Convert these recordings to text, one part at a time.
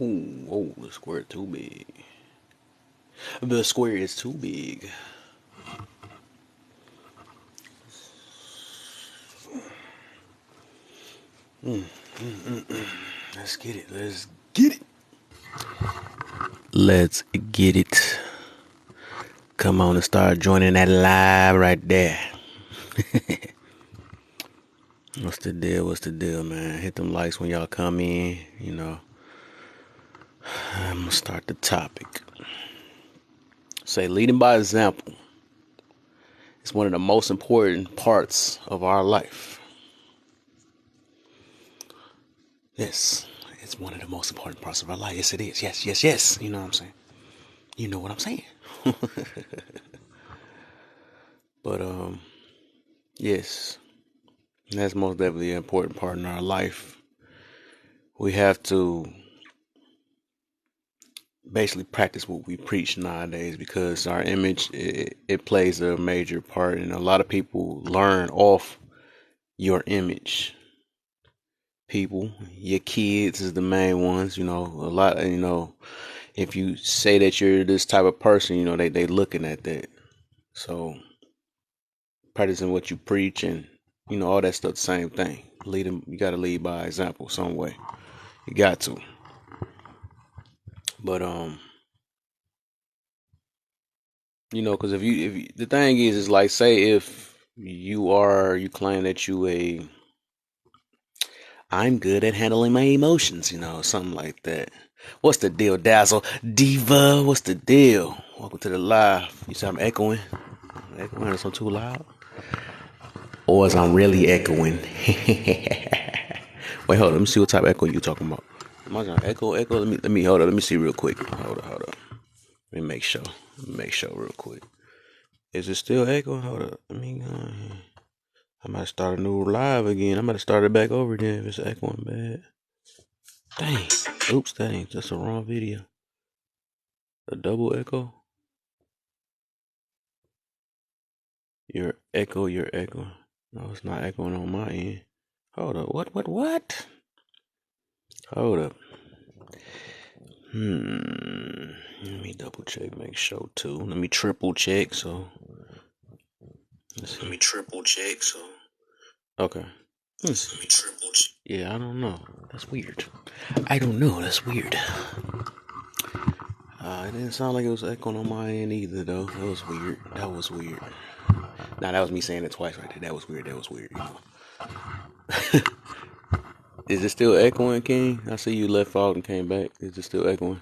Ooh, oh, the square too big. The square is too big. Let's get it. Let's get it. Let's get it. Come on and start joining that live right there. What's the deal? What's the deal, man? Hit them likes when y'all come in. I'm gonna start the topic. Say leading by example is one of the most important parts of our life. Yes, it's one of the most important parts of our life. Yes, it is. Yes, yes, yes. You know what I'm saying? You know what I'm saying? But yes, that's most definitely an important part in our life. We have to basically practice what we preach nowadays because our image it plays a major part, and a lot of people learn off your image. People, your kids is the main ones. A lot. If you say that you're this type of person, they looking at that. So practicing what you preach and all that stuff, the same thing. Lead them. You got to lead by example some way. You got to. But because if you, the thing is like, say if you claim that I'm good at handling my emotions, something like that. What's the deal, Dazzle Diva? What's the deal? Welcome to the live. You see I'm echoing? Echoing? Is I'm too loud? Or is I'm really echoing? Wait, hold on. Let me see what type of echo you talking about. Am I gonna echo? Let me hold on. Let me see real quick. Hold on. Let me make sure. Real quick. Is it still echoing? Hold up. I might start a new live again. I might start it back over again if it's echoing bad. Dang. Oops, dang. That's a wrong video. A double echo? Your echo. No, it's not echoing on my end. Hold up. What? Hold up. Let me double check, make sure too. Let me triple check, so. Okay. Yeah, I don't know. That's weird. It didn't sound like it was echoing on my end either, though. That was weird. Nah, that was me saying it twice right there. That was weird. Is it still echoing, King? I see you left out and came back. Is it still echoing?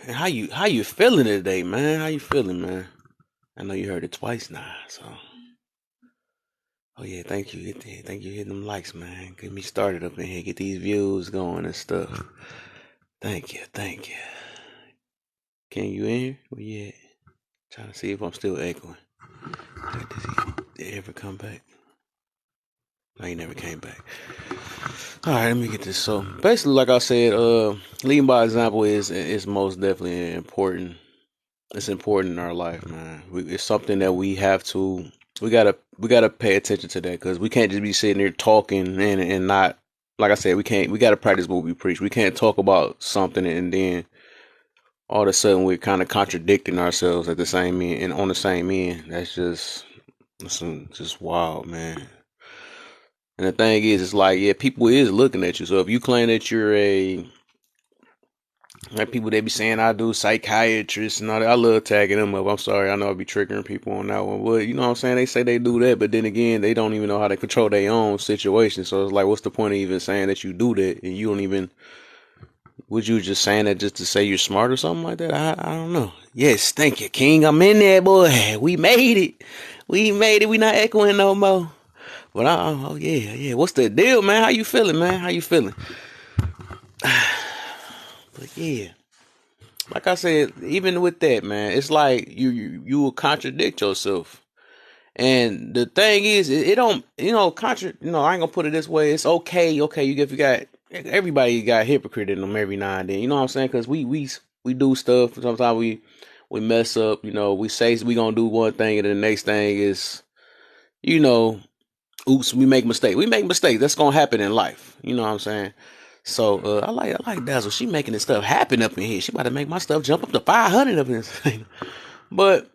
And how you feeling today, man? How you feeling, man? I know you heard it twice now, so. Oh yeah, thank you. Thank you. Hit them likes, man. Get me started up in here. Get these views going and stuff. Thank you. Can you in here? Where you at? Trying to see if I'm still echoing. Did he ever come back? No, he never came back. All right, let me get this. So basically, like I said, leading by example is most definitely important. It's important in our life, man. It's something that we have to. We gotta pay attention to that because we can't just be sitting there talking and not. Like I said, we can't. We gotta practice what we preach. We can't talk about something and then all of a sudden we're kind of contradicting ourselves at the same end and on the same end. That's just wild, man. And the thing is, it's like, yeah, people is looking at you. So if you claim that you're like people they be saying I do psychiatrists and all that, I love tagging them up. I'm sorry, I know I be triggering people on that one, but you know what I'm saying? They say they do that, but then again, they don't even know how to control their own situation. So it's like, what's the point of even saying that you do that and you don't even? Would you just saying that just to say you're smart or something like that? I don't know. Yes, thank you, King. I'm in there, boy. We made it. We not echoing no more. But oh yeah. What's the deal, man? How you feeling, man? But yeah, like I said, even with that, man, it's like you will contradict yourself. And the thing is, it don't, I ain't gonna put it this way. It's okay. Okay, you got everybody got hypocrite in them every now and then. You know what I'm saying? Because we do stuff. Sometimes we mess up. We say we gonna do one thing, and the next thing is, you know, oops, we make mistakes. We make mistakes. That's gonna happen in life. You know what I'm saying? So I like Dazzle. She making this stuff happen up in here. She about to make my stuff jump up to 500 up in this thing. But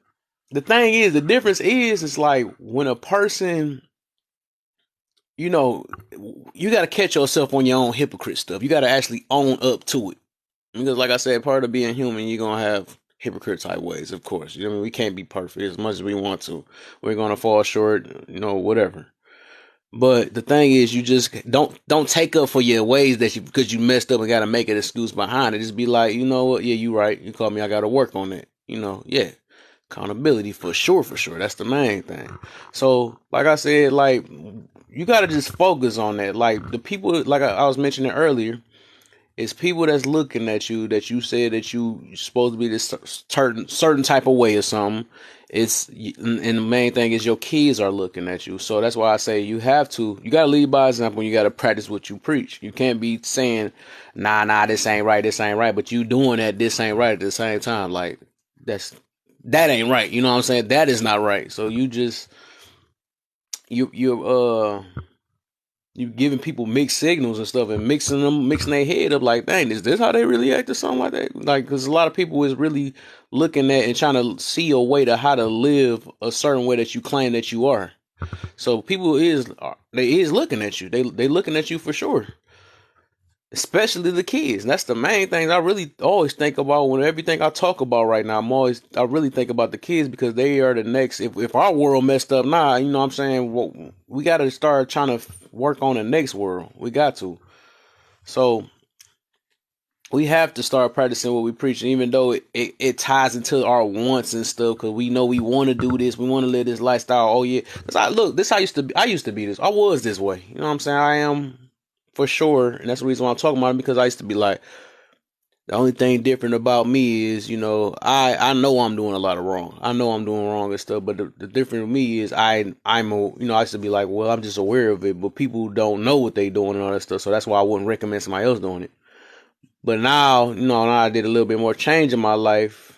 the thing is, the difference is, it's like when a person, you know, you got to catch yourself on your own hypocrite stuff. You got to actually own up to it. Because like I said, part of being human, you're going to have hypocrite type ways, of course. You know, I mean, we can't be perfect as much as we want to. We're going to fall short, you know, whatever. But the thing is, you just don't take up for your ways that because you messed up and got to make an excuse behind it. Just be like, you know what? Yeah, you right. You called me. I got to work on that. You know, yeah. Accountability for sure. That's the main thing. So, like I said, like, you got to just focus on that. Like, the people, like I was mentioning earlier, it's people that's looking at you that you said that you supposed to be this certain type of way or something. And the main thing is your kids are looking at you. So that's why I say you got to lead by example. You got to practice what you preach. You can't be saying, nah, this ain't right. But you doing that, this ain't right at the same time. Like, that ain't right. You know what I'm saying? That is not right. So you just, you giving people mixed signals and stuff and mixing their head up like, dang, is this how they really act or something like that? Like, because a lot of people is really looking at and trying to see a way to how to live a certain way that you claim that you are. So people is looking at you. They looking at you for sure. Especially the kids. That's the main thing I really always think about when everything I talk about right now. I really think about the kids because they are the next. If our world messed up now, you know what I'm saying? Well, we got to start trying to work on the next world. We got to. So we have to start practicing what we preach, even though it ties into our wants and stuff. Because we know we want to do this. We want to live this lifestyle. Oh yeah. Because this I used to be this. I was this way. You know what I'm saying? I am. For sure, and that's the reason why I'm talking about it, because I used to be like, the only thing different about me is, you know, I know I'm doing a lot of wrong. I know I'm doing wrong and stuff, but the difference with me is I used to be like, well, I'm just aware of it, but people don't know what they doing and all that stuff, so that's why I wouldn't recommend somebody else doing it. But now, you know, now I did a little bit more change in my life,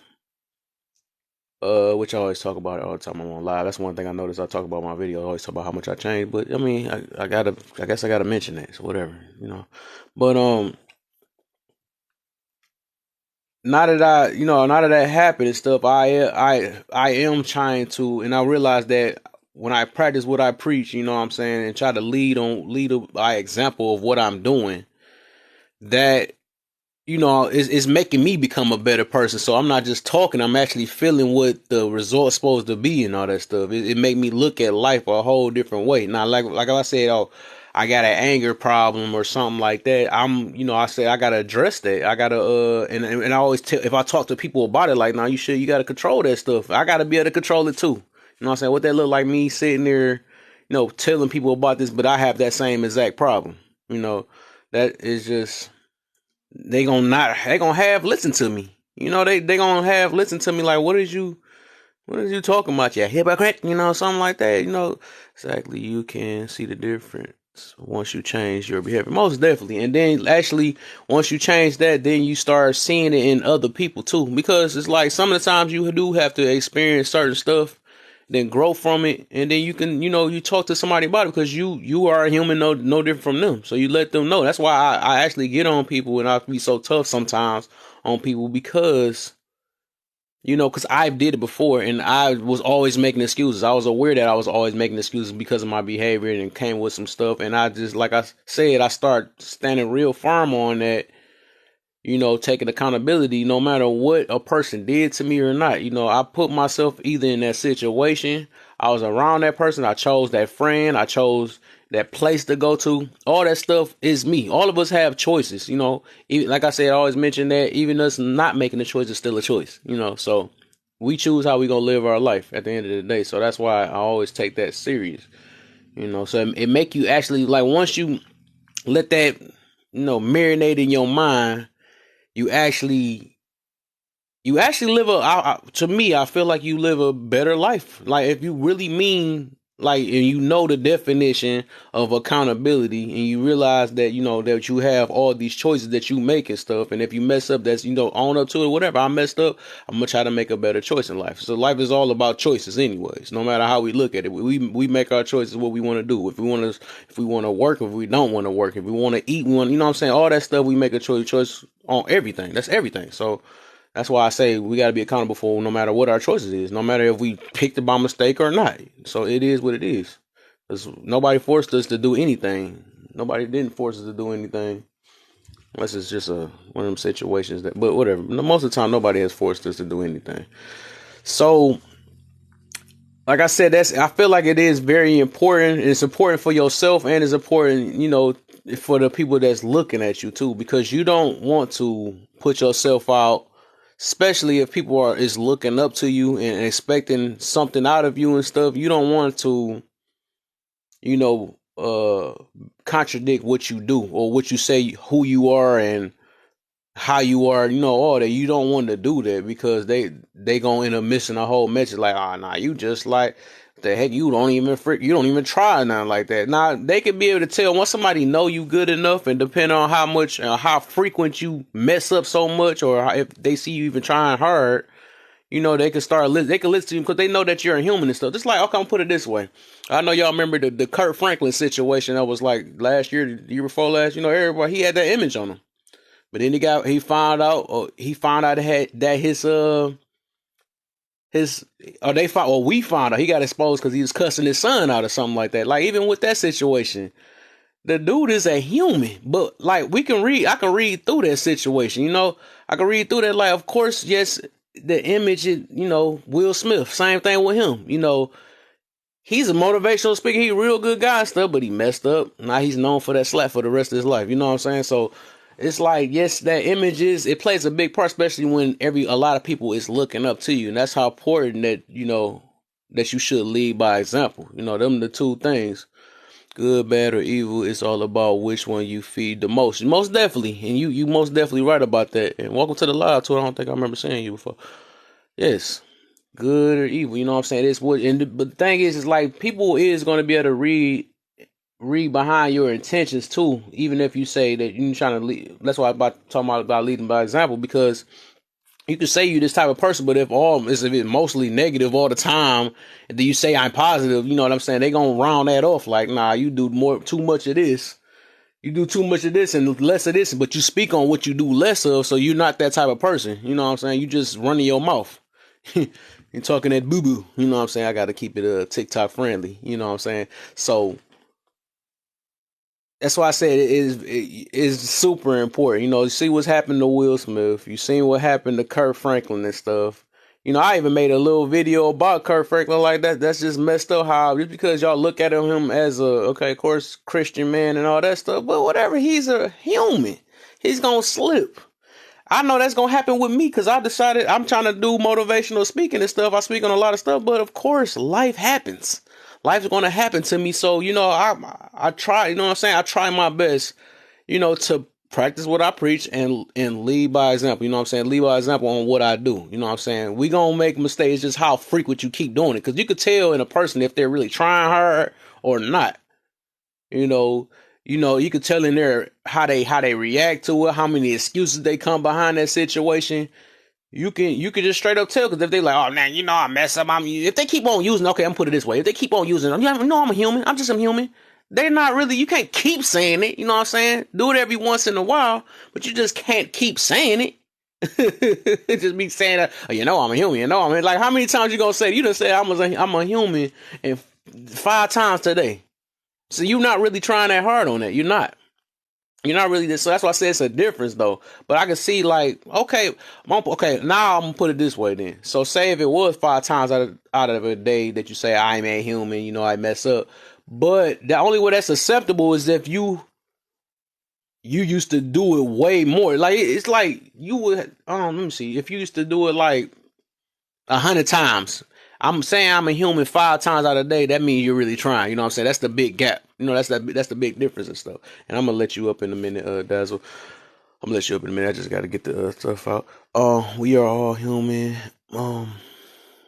which I always talk about it all the time I'm on live. That's one thing I noticed. I talk about my video. I always talk about how much I changed. But I mean, I guess I gotta mention that. So whatever, you know. But now that that happened and stuff, I am trying to, and I realize that when I practice what I preach, you know what I'm saying, and try to lead by example of what I'm doing, that, you know, it's making me become a better person. So I'm not just talking, I'm actually feeling what the result's supposed to be and all that stuff. It make me look at life a whole different way. Now, like I said, I got an anger problem or something like that. I say I gotta address that. I gotta, and I always tell, if I talk to people about it, like, now you gotta control that stuff. I gotta be able to control it too. You know what I'm saying? What that look like, me sitting there, you know, telling people about this, but I have that same exact problem. You know, that is just, they gonna have listen to me. You know, they gonna have listen to me like, what is you talking about? Yeah, hypocrite, you know, something like that. You know, exactly. You can see the difference once you change your behavior, most definitely. And then actually, once you change that, then you start seeing it in other people too, because it's like some of the times you do have to experience certain stuff, then grow from it, and then you can, you know, you talk to somebody about it, because you are a human, no different from them. So you let them know. That's why I actually get on people, and I be so tough sometimes on people, because, you know, because I did it before, and I was always making excuses. I was aware that I was always making excuses because of my behavior, and came with some stuff. And I just, like I said, I start standing real firm on that. You know, taking accountability, no matter what a person did to me or not. You know, I put myself either in that situation, I was around that person, I chose that friend, I chose that place to go to. All that stuff is me. All of us have choices, you know. Even, like I said, I always mention that even us not making a choice is still a choice, you know. So we choose how we gonna live our life at the end of the day. So that's why I always take that serious, you know. So it make you actually, like, once you let that, you know, marinate in your mind, you actually live to me, I feel like you live a better life. Like, if you really mean like, and you know the definition of accountability, and you realize that, you know, that you have all these choices that you make and stuff, and if you mess up, that's, you know, own up to it, whatever. I messed up, I'm gonna try to make a better choice in life. So life is all about choices anyways, no matter how we look at it. We make our choices, what we want to do. If we want to work, if we don't want to work, if we want to eat, we want, you know what I'm saying, all that stuff, we make a choice on everything. That's everything. So that's why I say we got to be accountable for no matter what our choices is, no matter if we picked it by mistake or not. So it is what it is. Because nobody forced us to do anything. Nobody didn't force us to do anything. Unless it's just one of them situations that, but whatever. Most of the time, nobody has forced us to do anything. So, like I said, I feel like it is very important. It's important for yourself, and it's important, you know, for the people that's looking at you too, because you don't want to put yourself out, especially if people is looking up to you and expecting something out of you and stuff. You don't want to, you know, contradict what you do or what you say, who you are and how you are, you know, all that. You don't want to do that, because they gonna end up missing a whole message. Like, oh, nah, you just like, the heck, you don't even try nothing like that. Now, they can be able to tell once somebody know you good enough, and depending on how much, how frequent you mess up so much, or if they see you even trying hard, you know, they can they can listen to you, because they know that you're a human and stuff. Just like, okay, I'm put it this way. I know y'all remember the Kirk Franklin situation that was like last year, the year before last. You know, everybody, he had that image on him, but then he found out that we found out he got exposed because he was cussing his son out or something like that. Like, even with that situation, the dude is a human, but like, I can read through that situation, you know, I can read through that. Like, of course, yes, the image, you know, Will Smith, same thing with him, you know, he's a motivational speaker, he's a real good guy and stuff, but he messed up. Now he's known for that slap for the rest of his life, you know what I'm saying? So it's like, yes, that image it plays a big part, especially when a lot of people is looking up to you. And that's how important that, you know, that you should lead by example. You know, them the two things, good, bad, or evil. It's all about which one you feed the most. Most definitely. And you most definitely right about that. And welcome to the live tour. I don't think I remember seeing you before. Yes. Good or evil. You know what I'm saying? But the thing is like, people is going to be able to read behind your intentions too, even if you say that you're trying to lead. That's why I'm talking about leading by example, because you can say you this type of person, but if it's mostly negative all the time, and then you say I'm positive, you know what I'm saying, they gonna round that off like, nah, you do too much of this. You do too much of this and less of this, but you speak on what you do less of, so you're not that type of person. You know what I'm saying? You just running your mouth. You're talking that boo-boo. You know what I'm saying? I got to keep it TikTok friendly. You know what I'm saying? So that's why I said it is super important. You know, you see what's happened to Will Smith. You seen what happened to Kirk Franklin and stuff. You know, I even made a little video about Kirk Franklin like that. That's just messed up how, just because y'all look at him as of course, Christian man and all that stuff. But whatever, he's a human. He's going to slip. I know that's going to happen with me, because I decided I'm trying to do motivational speaking and stuff. I speak on a lot of stuff, but of course, life happens. Life's going to happen to me. So, you know, I try, you know what I'm saying? I try my best, you know, to practice what I preach and lead by example. You know what I'm saying? Lead by example on what I do. You know what I'm saying? We going to make mistakes, just how frequent you keep doing it. Because you could tell in a person if they're really trying hard or not. You know, you could tell in there how they react to it, how many excuses they come behind that situation. You can just straight up tell, because if they like, oh man, you know, I mess up. If they keep on using, okay, I'm put it this way. If they keep on using, I'm a human. I'm just a human. They're not really. You can't keep saying it. You know what I'm saying? Do it every once in a while, but you just can't keep saying it. Just be saying that, oh, you know, I'm a human. You know, I mean, like, how many times you gonna say? You done said I'm a human, and 5 times today. So you're not really trying that hard on that. You're not. You're not really. So that's why I say it's a difference, though. But I can see, like, okay, now I'm gonna put it this way. Then, so say if it was 5 times out of a day that you say I'm a human, you know, I mess up. But the only way that's acceptable is if you used to do it way more. Like, it's like you would. Let me see. If you used to do it like 100 times. I'm saying I'm a human 5 times out of the day. That means you're really trying. You know what I'm saying? That's the big gap. You know, that's the big difference and stuff. And I'm gonna let you up in a minute, Dazzle. I'm gonna let you up in a minute. I just gotta get the stuff out. We are all human.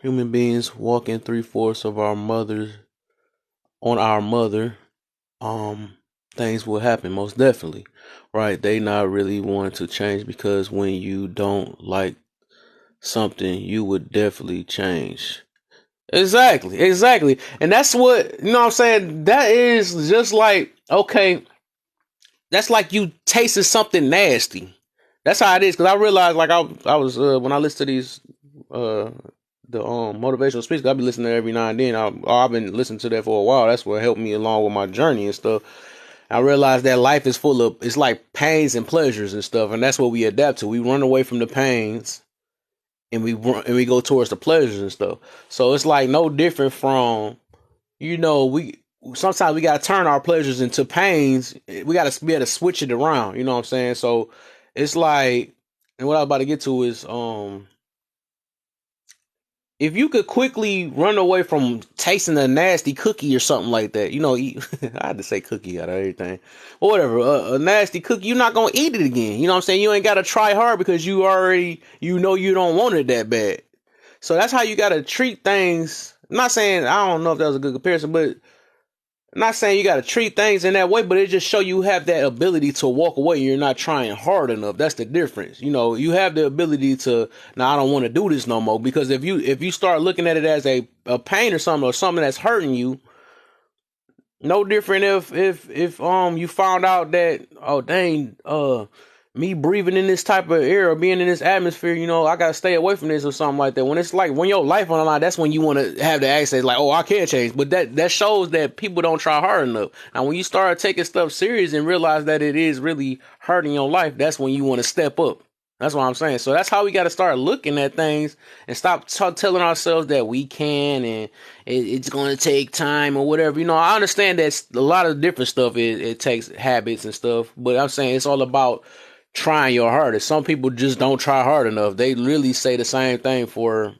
Human beings walking 3/4 of our mother's on our mother, things will happen most definitely, right? They not really want to change, because when you don't like something, you would definitely change. Exactly. And that's what, you know what I'm saying? That is just like, okay, that's like you tasting something nasty. That's how it is. Cause I realized, like, I was, when I listen to these, uh, the motivational speakers, I be listening to every now and then. I've been listening to that for a while. That's what helped me along with my journey and stuff. I realized that life is full of, it's like pains and pleasures and stuff, and that's what we adapt to. We run away from the pains, and we go towards the pleasures and stuff. So it's like no different from, we sometimes we gotta turn our pleasures into pains. We gotta be able to switch it around. You know what I'm saying? So it's like, and what I was about to get to is, if you could quickly run away from tasting a nasty cookie or something like that, I had to say cookie out of everything, or whatever, a nasty cookie, you're not gonna eat it again. You know what I'm saying? You ain't gotta try hard, because you already, you don't want it that bad. So that's how you gotta treat things. I'm not saying, I don't know if that was a good comparison, but I'm not saying you got to treat things in that way, but it just show you have that ability to walk away and you're not trying hard enough. That's the difference. You have the ability to, now I don't want to do this no more, because if you start looking at it as a pain or something that's hurting you, no different if you found out that, oh dang, me breathing in this type of air or being in this atmosphere, I gotta stay away from this or something like that. When it's like, when your life on the line, that's when you want to have the access, like, oh, I can't change. But that shows that people don't try hard enough. Now, when you start taking stuff serious and realize that it is really hurting your life, that's when you want to step up. That's what I'm saying. So that's how we got to start looking at things and stop telling ourselves that we can, and it's going to take time or whatever. I understand that a lot of different stuff, it takes habits and stuff, but I'm saying it's all about trying your hardest. Some people just don't try hard enough. They really say the same thing for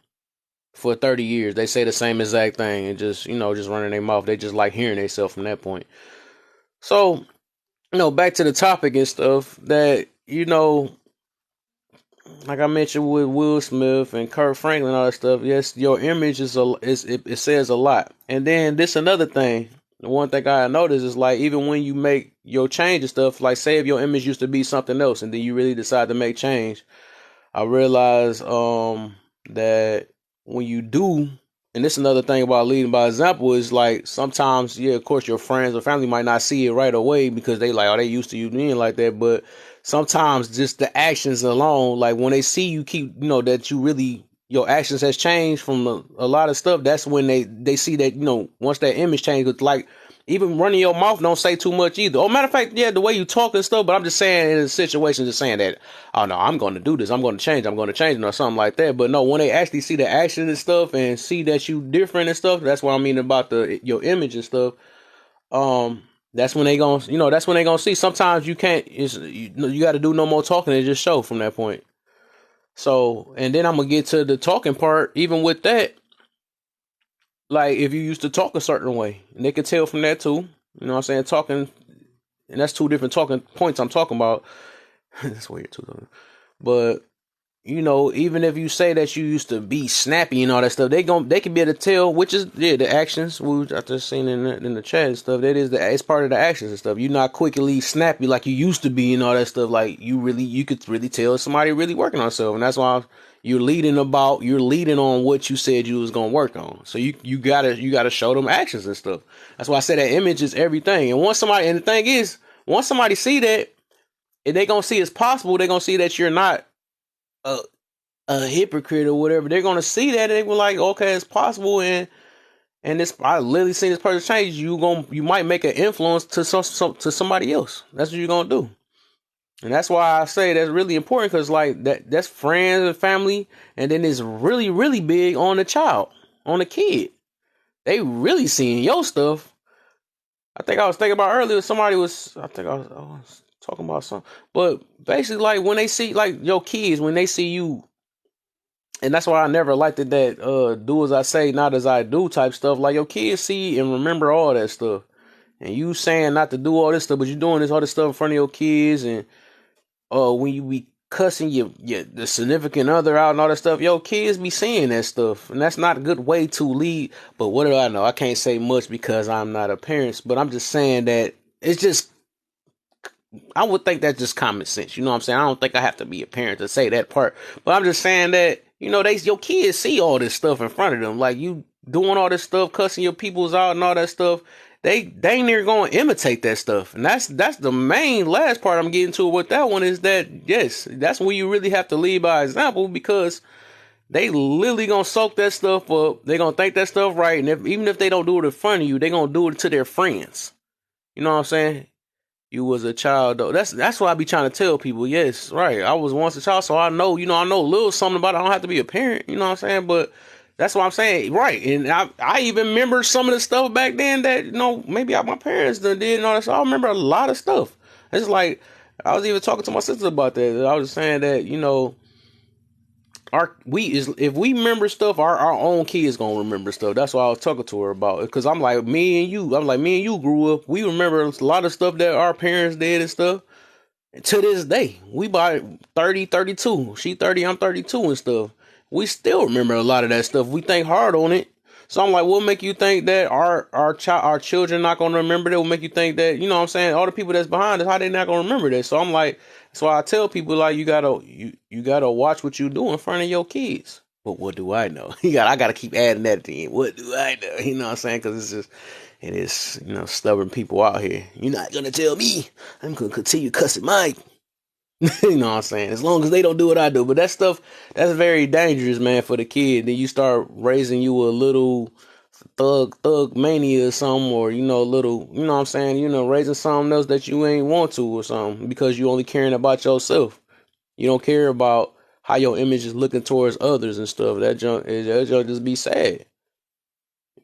30 years. They say the same exact thing and just running their mouth. They just like hearing themselves from that point. So, back to the topic and stuff, that, like I mentioned with Will Smith and Kirk Franklin and all that stuff, yes, your image it says a lot. And then this another thing. The one thing I noticed is, like, even when you make your change and stuff, like, say if your image used to be something else and then you really decide to make change, I realized that when you do, and this is another thing about leading by example, is like, sometimes, yeah, of course, your friends or family might not see it right away because they like, oh, they used to you being like that. But sometimes just the actions alone, like when they see you keep, that you really, your actions has changed from a lot of stuff. That's when they see that, once that image changes, like, even running your mouth don't say too much either. Oh, matter of fact, yeah, the way you talk and stuff, but I'm just saying in a situation, just saying that, oh no, I'm going to do this, I'm going to change, or something like that. But no, when they actually see the action and stuff and see that you different and stuff, that's what I mean about your image and stuff. That's when they gonna see. Sometimes you can't, you got to do no more talking and just show from that point. So, and then I'm going to get to the talking part. Even with that, like, if you used to talk a certain way, and they can tell from that too. You know what I'm saying? Talking, and that's two different talking points I'm talking about. That's weird too. But, even if you say that you used to be snappy and all that stuff, they can be able to tell, which is, yeah, the actions. I just seen in the chat and stuff. That is it's part of the actions and stuff. You're not quickly snappy like you used to be and all that stuff. Like, you could really tell somebody really working on themselves, and that's why you're leading on what you said you was gonna work on. So you gotta show them actions and stuff. That's why I say that image is everything. And the thing is, once somebody see that, if they gonna see it's possible, they gonna see that you're not a hypocrite or whatever. They're gonna see that and they were like, okay, it's possible, and this, I literally seen this person change. You might make an influence to to somebody else. That's what you're gonna do. And that's why I say that's really important, because like that's friends and family, and then it's really, really big on the child, on the kid. They really seeing your stuff. I think I was thinking about earlier, I was talking about something. But basically, like, when they see, like, your kids, when they see you, and that's why I never liked it, that do as I say, not as I do type stuff. Like, your kids see and remember all that stuff. And you saying not to do all this stuff, but you doing all this stuff in front of your kids, and when you be cussing the significant other out and all that stuff, your kids be seeing that stuff, and that's not a good way to lead. But what do I know? I can't say much because I'm not a parent, but I'm just saying that it's just, I would think that's just common sense. You know what I'm saying? I don't think I have to be a parent to say that part, but I'm just saying that, your kids see all this stuff in front of them, like you doing all this stuff, cussing your peoples out and all that stuff. They ain't near going to imitate that stuff, and that's the main last part I'm getting to with that one is that yes, that's when you really have to lead by example, because they literally gonna soak that stuff up. They gonna think that stuff right, and even if they don't do it in front of you, they gonna do it to their friends. You know what I'm saying? You was a child though. That's what I be trying to tell people. Yes, right. I was once a child, so I know, I know a little something about it. I don't have to be a parent, you know what I'm saying? But that's what I'm saying. Right. And I even remember some of the stuff back then that, maybe my parents did and all that. So I remember a lot of stuff. It's like, I was even talking to my sister about that. I was saying that, if we remember stuff, our own kids gonna remember stuff. That's what I was talking to her about. Because I'm like, me and you grew up. We remember a lot of stuff that our parents did and stuff. And to this day, we by 30, 32. She 30, I'm 32 and stuff. We still remember a lot of that stuff. We think hard on it. So I'm like, what make you think that our children not gonna remember that? What make you think that, you know what I'm saying, all the people that's behind us, how they not gonna remember that? So I'm like, that's why I tell people, like, you gotta watch what you do in front of your kids. But what do I know? I gotta keep adding that at the end. What do I know? You know what I'm saying? Because it is stubborn people out here. You're not gonna tell me. I'm gonna continue cussing Mike. You know what I'm saying? As long as they don't do what I do. But that stuff, that's very dangerous, man, for the kid. Then you start raising you a little thug mania or something, or, little, you know what I'm saying? Raising something else that you ain't want to or something, because you only caring about yourself. You don't care about how your image is looking towards others and stuff. That junk just be sad.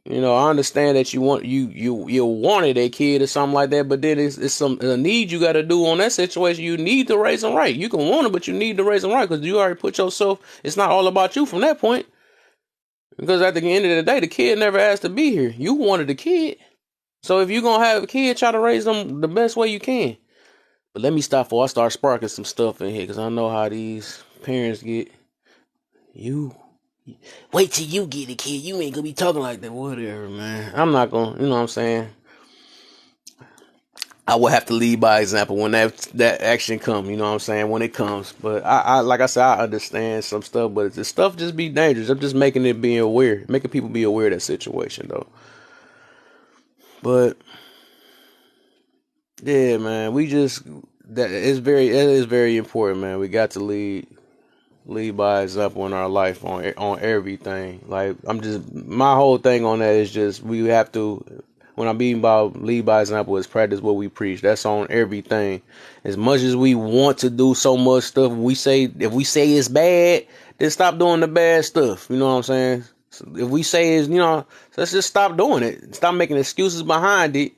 I understand that you wanted a kid or something like that, but then it's a need you got to do on that situation. You need to raise them right. You can want them, but you need to raise them right, because you already put yourself. It's not all about you from that point. Because at the end of the day, the kid never asked to be here. You wanted a kid, so if you're gonna have a kid, try to raise them the best way you can. But let me stop before I start sparking some stuff in here, because I know how these parents get. You wait till you get a kid. You ain't gonna be talking like that. Whatever, man. I'm not gonna, you know what I'm saying? I will have to lead by example when that action comes, you know what I'm saying? When it comes. But I like I said, I understand some stuff, but the stuff just be dangerous. I'm just making people be aware of that situation though. But yeah, man, it is very important, man. We got to lead by example in our life on everything. Like, my whole thing on that is just, we have to, when I'm being about lead by example, is practice what we preach. That's on everything. As much as we want to do so much stuff, if we say it's bad, then stop doing the bad stuff. You know what I'm saying? So if we say it's, let's just stop doing it. Stop making excuses behind it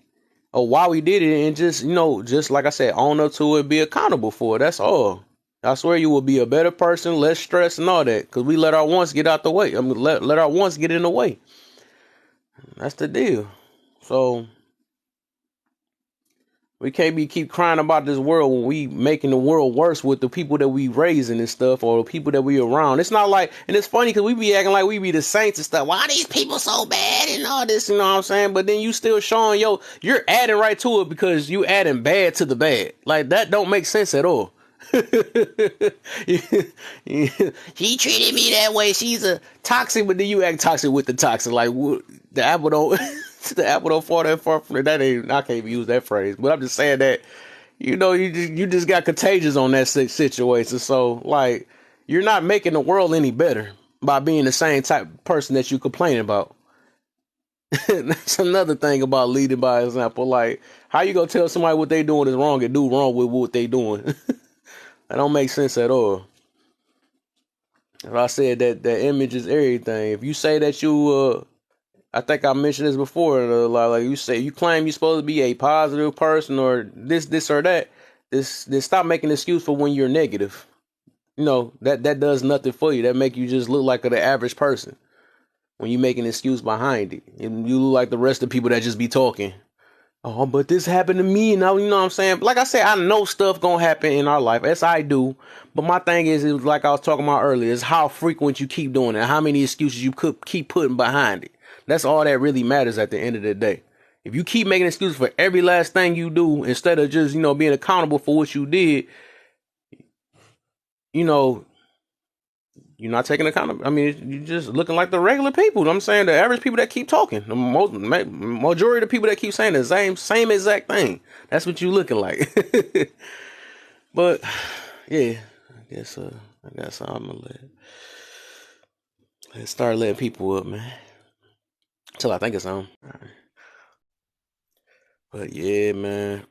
or why we did it, and just like I said, own up to it, be accountable for it. That's all. I swear you will be a better person, less stress and all that, because we let our wants get out the way. Let our wants get in the way. That's the deal. So we can't keep crying about this world when we making the world worse with the people that we raising and stuff, or the people that we around. It's not like, and it's funny because we be acting like we be the saints and stuff. Why are these people so bad and all this, you know what I'm saying? But then you still showing, you're adding right to it, because you adding bad to the bad. Like, that don't make sense at all. She treated me that way. She's a toxic, but then you act toxic with the toxic. Like, the apple don't fall that far from it. That ain't. I can't even use that phrase. But I'm just saying that, you just got contagious on that situation. So, like, you're not making the world any better by being the same type of person that you complain about. That's another thing about leading by example. Like, how you gonna tell somebody what they doing is wrong and do wrong with what they doing? That don't make sense at all. If I said that image is everything. If you say that I think I mentioned this before, like you claim you're supposed to be a positive person or this or that, then stop making an excuse for when you're negative. That does nothing for you. That make you just look like the average person when you make an excuse behind it. And you look like the rest of the people that just be talking. oh, but this happened to me, and now you know what I'm saying. Like I said, I know stuff gonna happen in our life, as I do. But my thing is like I was talking about earlier, is how frequent you keep doing it, how many excuses you could keep putting behind it. That's all that really matters at the end of the day. If you keep making excuses for every last thing you do instead of just being accountable for what you did, you know you're not taking account. I mean, you're just looking like the regular people. You know what I'm saying, the average people that keep talking, the majority of the people that keep saying the same exact thing. That's what you looking like. But yeah, I guess I'm gonna let's start letting people up, man. Till I think it's on. Right. But yeah, man.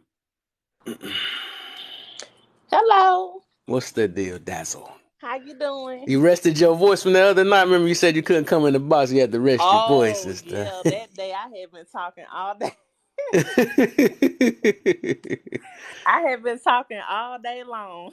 Hello. What's the deal, Dazzle? How you doing? You rested your voice from the other night. Remember you said you couldn't come in the box. You had to rest your voice Oh and stuff. yeah, that day I had been talking all day. I have been talking all day long.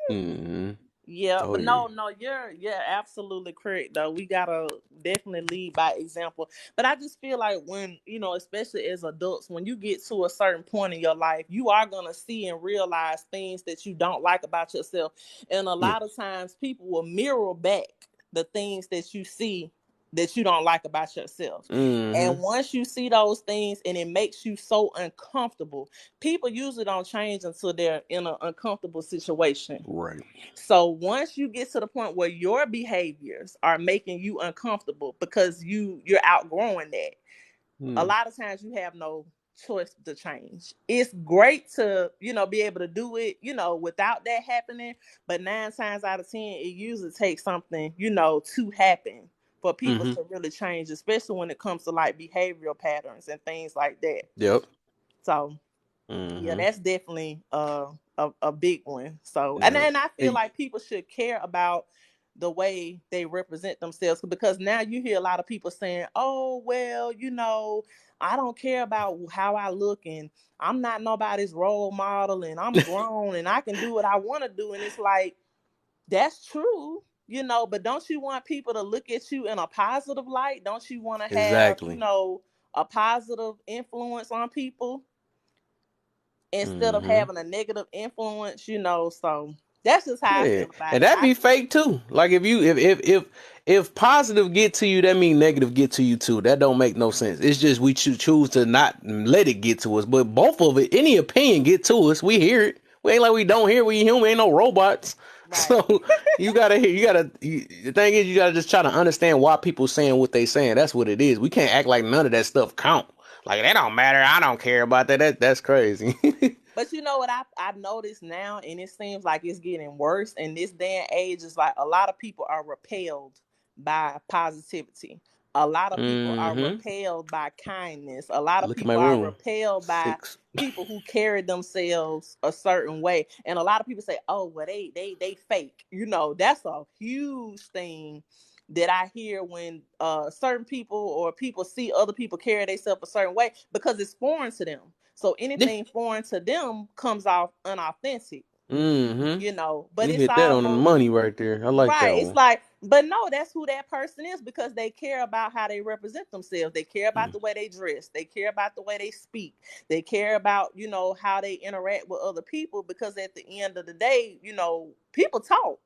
Mm-hmm. Yeah, Oh but yeah. no, you're absolutely correct though. We gotta definitely lead by example. But I just feel like when especially as adults, when you get to a certain point in your life, you are gonna see and realize things that you don't like about yourself, and a Yeah. lot of times people will mirror back the things that you see that you don't like about yourself. Mm-hmm. And once you see those things and it makes you so uncomfortable, people usually don't change until they're in an uncomfortable situation. Right. So once you get to the point where your behaviors are making you uncomfortable because you're outgrowing that, a lot of times you have no choice to change. It's great to, be able to do it, without that happening. But 9 times out of 10, it usually takes something, to happen for people Mm-hmm. to really change, especially when it comes to like behavioral patterns and things like that. Yep. So yeah, Mm-hmm. that's definitely a big one. So and Now, and I feel hey, like people should care about the way they represent themselves, because now you hear a lot of people saying, "Oh, well, I don't care about how I look, and I'm not nobody's role model, and I'm grown and I can do what I want to do." And it's like, that's true, but don't you want people to look at you in a positive light? Don't you want to have, exactly. a positive influence on people instead of Mm-hmm. having a negative influence, so that's just how I Yeah, feel about and it. that be fake too. Like if positive get to you, that mean negative get to you too. That don't make no sense. It's just we choose to not let it get to us. But both of it, any opinion get to us. We hear it. We ain't like we don't hear. We human. Ain't no robots. Right. So you gotta hear. The thing is, you gotta just try to understand why people saying what they saying. That's what it is. We can't act like none of that stuff count. Like that don't matter. I don't care about that. That's crazy. But you know what I've noticed now, and it seems like it's getting worse in this day and age, is like a lot of people are repelled by positivity. A lot of people are Mm-hmm. repelled by kindness. A lot of Look at my people are room. repelled by 6. people who carry themselves a certain way. And a lot of people say, "Oh, well, they fake." That's a huge thing that I hear when certain people or people see other people carry themselves a certain way, because it's foreign to them. So Yeah. anything foreign to them comes off unauthentic, Mm-hmm. but You it's hit that on the almost money right there. I like right. that It's one. like, but no, that's who that person is, because they care about how they represent themselves. They care about Mm. the way they dress. They care about the way they speak. They care about, how they interact with other people, because at the end of the day, people talk.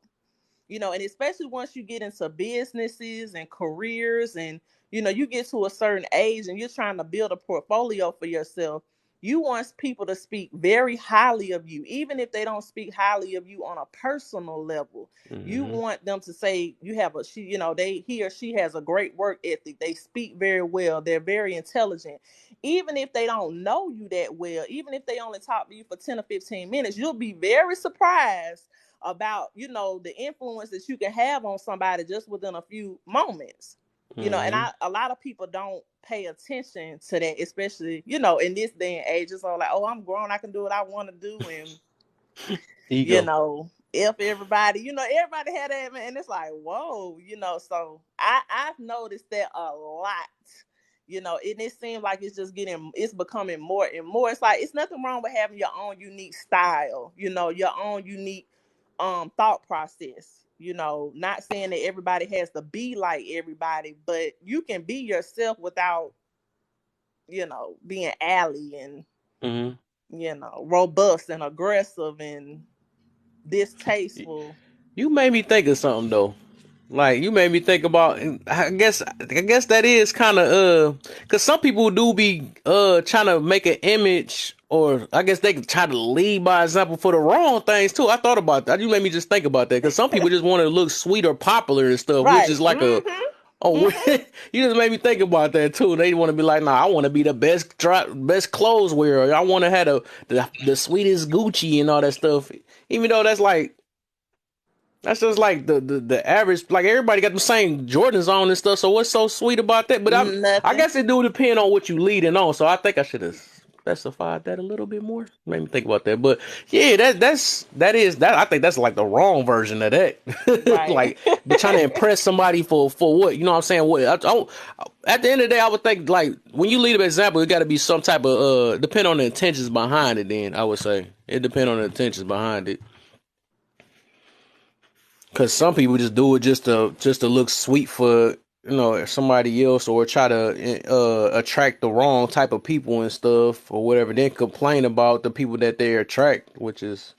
And especially once you get into businesses and careers, and you get to a certain age and you're trying to build a portfolio for yourself, you want people to speak very highly of you, even if they don't speak highly of you on a personal level. You Mm-hmm. want them to say you have a she, he or she has a great work ethic, they speak very well, they're very intelligent. Even if they don't know you that well, even if they only talk to you for 10 or 15 minutes, you'll be very surprised about the influence that you can have on somebody just within a few moments. And Mm-hmm. a lot of people don't pay attention to that, especially in this day and age. It's all like, oh, I'm grown, I can do what I want to do. And Ego. if everybody, everybody had that, and it's like, whoa. So I've noticed that a lot. And it seems like it's becoming more and more. It's like, it's nothing wrong with having your own unique style, your own unique thought process. Not saying that everybody has to be like everybody, but you can be yourself without, being alley and Mm-hmm. robust and aggressive and distasteful. You made me think of something though. Like you made me think about. I guess that is kind of cause some people do be trying to make an image, or I guess they can try to lead by example for the wrong things too. I thought about that. You made me just think about that because some people just want to look sweet or popular and stuff, which Right. is like a Mm-hmm. oh, Mm-hmm. you just made me think about that too. They want to be like, nah, I want to be the best clothes wearer. I want to have the sweetest Gucci and all that stuff. Even though that's just like the average. Like everybody got the same Jordans on and stuff. So what's so sweet about that? But I Nothing. guess it do depend on what you leading on. So I think I should have specified that a little bit more. Made me think about that. But yeah, that is. I think that's like the wrong version of that. Right. Like, but trying to impress somebody for what? You know what I'm saying? What? At the end of the day, I would think like when you lead an example, it got to be some type of depend on the intentions behind it. Then I would say it depend on the intentions behind it. Cause some people just do it just to look sweet for somebody else, or try to attract the wrong type of people and stuff or whatever. Then complain about the people that they attract, which is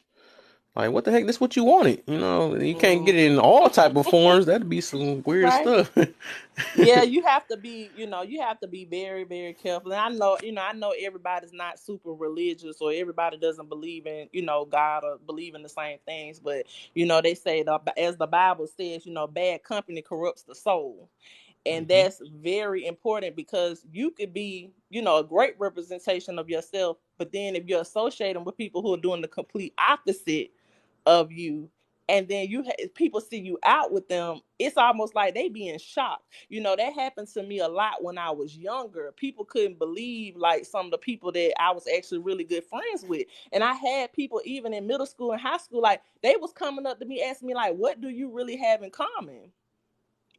like, what the heck? This what you wanted, You can't get it in all type of forms. That'd be some weird Right. stuff. Yeah, you have to be, you have to be very, very careful. And I know everybody's not super religious, or everybody doesn't believe in, God, or believe in the same things. But, they say, as the Bible says, bad company corrupts the soul. And Hmm. that's very important, because you could be, a great representation of yourself. But then if you're associating with people who are doing the complete opposite of you, and then people see you out with them, it's almost like they be in shock. That happened to me a lot when I was younger. People couldn't believe, like, some of the people that I was actually really good friends with. And I had people even in middle school and high school, like, they was coming up to me asking me, like, what do you really have in common?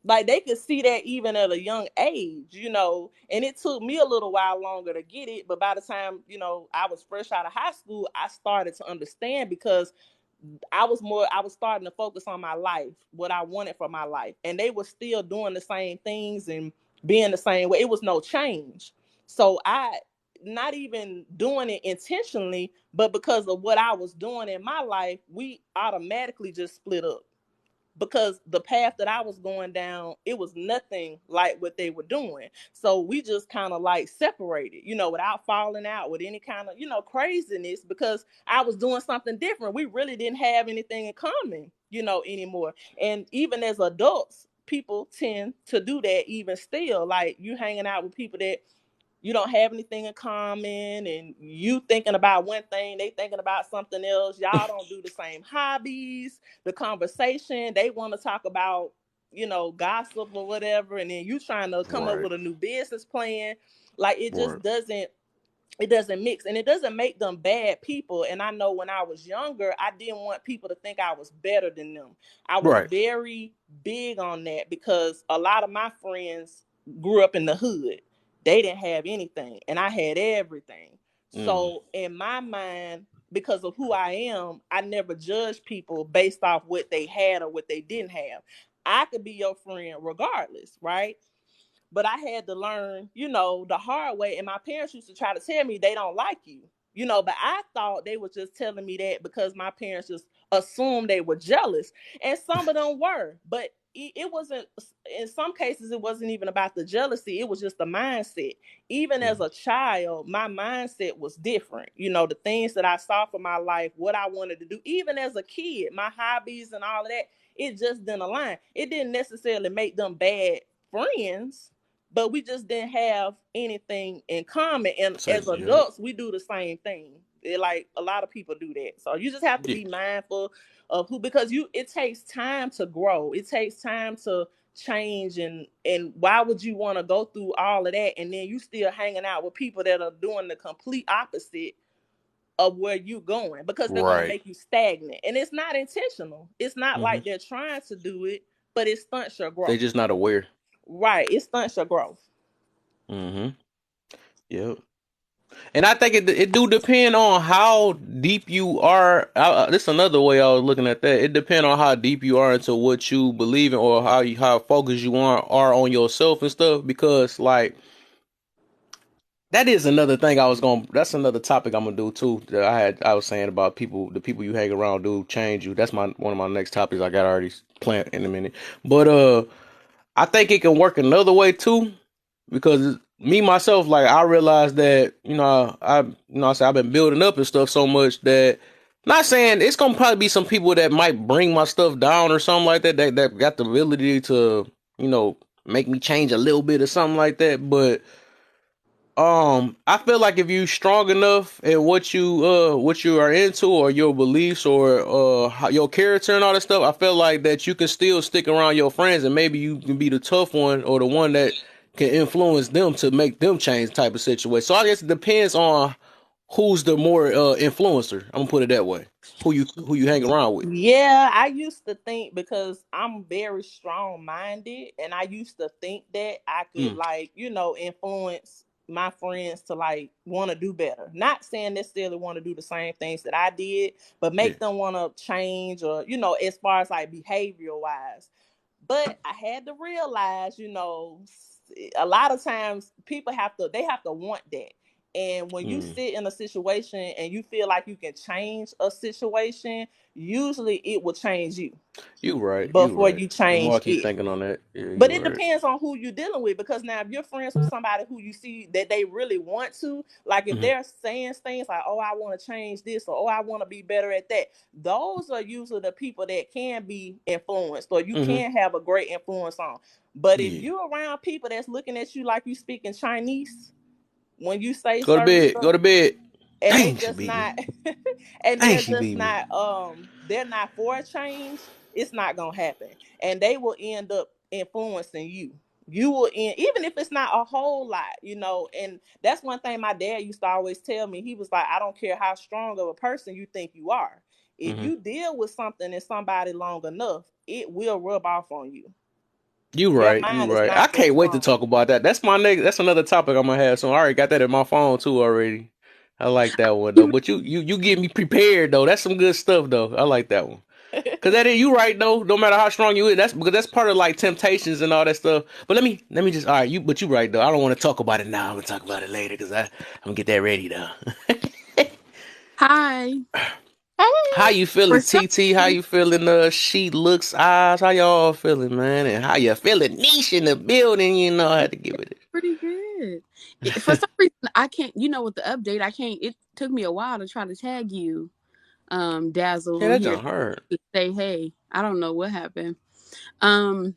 Like, they could see that even at a young age, and it took me a little while longer to get it. But by the time, I was fresh out of high school, I started to understand, because I was starting to focus on my life, what I wanted for my life. And they were still doing the same things and being the same way. It was no change. So I, not even doing it intentionally, but because of what I was doing in my life, we automatically just split up, because the path that I was going down, it was nothing like what they were doing. So we just kind of like separated, without falling out with any kind of, craziness, because I was doing something different. We really didn't have anything in common, anymore. And even as adults, people tend to do that even still. Like, you hanging out with people that you don't have anything in common, and you thinking about one thing, they thinking about something else. Y'all don't do the same hobbies. The conversation, they want to talk about, gossip or whatever, and then you trying to come up Right. with a new business plan. Like, it Right. just doesn't mix, and it doesn't make them bad people. And I know when I was younger, I didn't want people to think I was better than them. I was Right. very big on that, because a lot of my friends grew up in the hood. They didn't have anything, and I had everything. Mm. So in my mind, because of who I am, I never judge people based off what they had or what they didn't have. I could be your friend regardless, right? But I had to learn, the hard way. And my parents used to try to tell me they don't like you, but I thought they were just telling me that because my parents just assumed they were jealous. And some of them were, but it wasn't, in some cases, it wasn't even about the jealousy. It was just the mindset. Even as Mm. a child, my mindset was different. The things that I saw for my life, what I wanted to do, even as a kid, my hobbies and all of that, it just didn't align. It didn't necessarily make them bad friends, but we just didn't have anything in common. And So as yeah. adults, we do the same thing. Like, a lot of people do that. So you just have to Yeah. be mindful of who, because it takes time to grow. It takes time to change. And why would you want to go through all of that, and then you still hanging out with people that are doing the complete opposite of where you going? Because they're going to Right. make you stagnant. And it's not intentional. It's not Hmm. like they're trying to do it, but it stunts your They growth. just not aware. Right. It stunts your growth. Hmm. Yep. And I think it do depend on how deep you are. This is another way I was looking at that. It depends on how deep you are into what you believe in, or how focused you are on yourself and stuff. Because like that is another thing that's another topic I'm gonna do too. That I was saying about the people you hang around do change you. That's one of my next topics I got already planned in a minute. But I think it can work another way too, because me myself, like I realized that I say I've been building up and stuff so much that, not saying it's gonna probably be some people that might bring my stuff down or something like that that got the ability to make me change a little bit or something like that, but I feel like if you strong enough in what you are into or your beliefs or your character and all that stuff, I feel like that you can still stick around your friends and maybe you can be the tough one or the one that can influence them to make them change type of situation. So I guess it depends on who's the more influencer. I'm gonna put it that way. Who you hang around with. Yeah, I used to think, because I'm very strong minded, and I used to think that I could, Mm, like, influence my friends to like want to do better. Not saying necessarily want to do the same things that I did, but yeah. make them want to change, or as far as like behavioral wise. But I had to realize, a lot of times people they have to want that. And when you Mm. sit in a situation and you feel like you can change a situation, usually it will change you You right. You before right. you The more I change keep it. thinking on that, yeah, But you it right. depends on who you're dealing with, because now if you're friends with somebody who you see that they really want to, like if Hmm. they're saying things like, oh, I want to change this, or oh, I want to be better at that, those are usually the people that can be influenced, or you Hmm. can have a great influence on. But if Yeah. you're around people that's looking at you like you speaking Chinese when you say Go to certain bed. Go stuff, to bed. and they Dang, she just beat me. not and Dang, they're she just beat me. not they're not for a change, it's not gonna happen. And they will end up influencing you. You will end, even if it's not a whole lot, and that's one thing my dad used to always tell me. He was like, I don't care how strong of a person you think you are, if Hmm. you deal with something and somebody long enough, it will rub off on you. You Their right. You mind is right. I not that can't wait to strong. talk about that. That's my next. That's another topic I'm gonna have. So I already got that in my phone too already. I like that one though. But you get me prepared though. That's some good stuff though. I like that one. Cause that is, you right though. No matter how strong you is, that's because that's part of like temptations and all that stuff. But let me just, all right. You right though. I don't want to talk about it now. I'm gonna talk about it later because I'm gonna get that ready though. Hi. How you feeling, For some TT? How reason, you feeling, she looks eyes? How y'all feeling, man? And how you feeling, niche in the building? You know, I had to give it. pretty good. For some reason, I can't. With the update, I can't. It took me a while to try to tag you, Dazzle, Yeah, on that here don't hurt. to say hey. I don't know what happened. Um,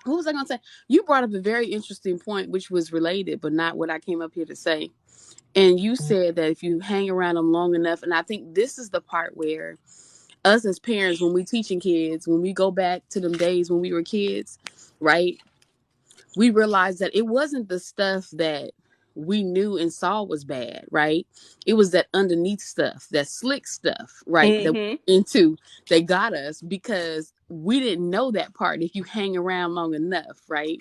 what was I gonna say? You brought up a very interesting point, which was related, but not what I came up here to say. And you said that if you hang around them long enough, and I think this is the part where us as parents, when we teaching kids, when we go back to them days when we were kids, right? We realized that it wasn't the stuff that we knew and saw was bad, right? It was that underneath stuff, that slick stuff, right? That Mm-hmm. we into that got us because we didn't know that part. If you hang around long enough, right?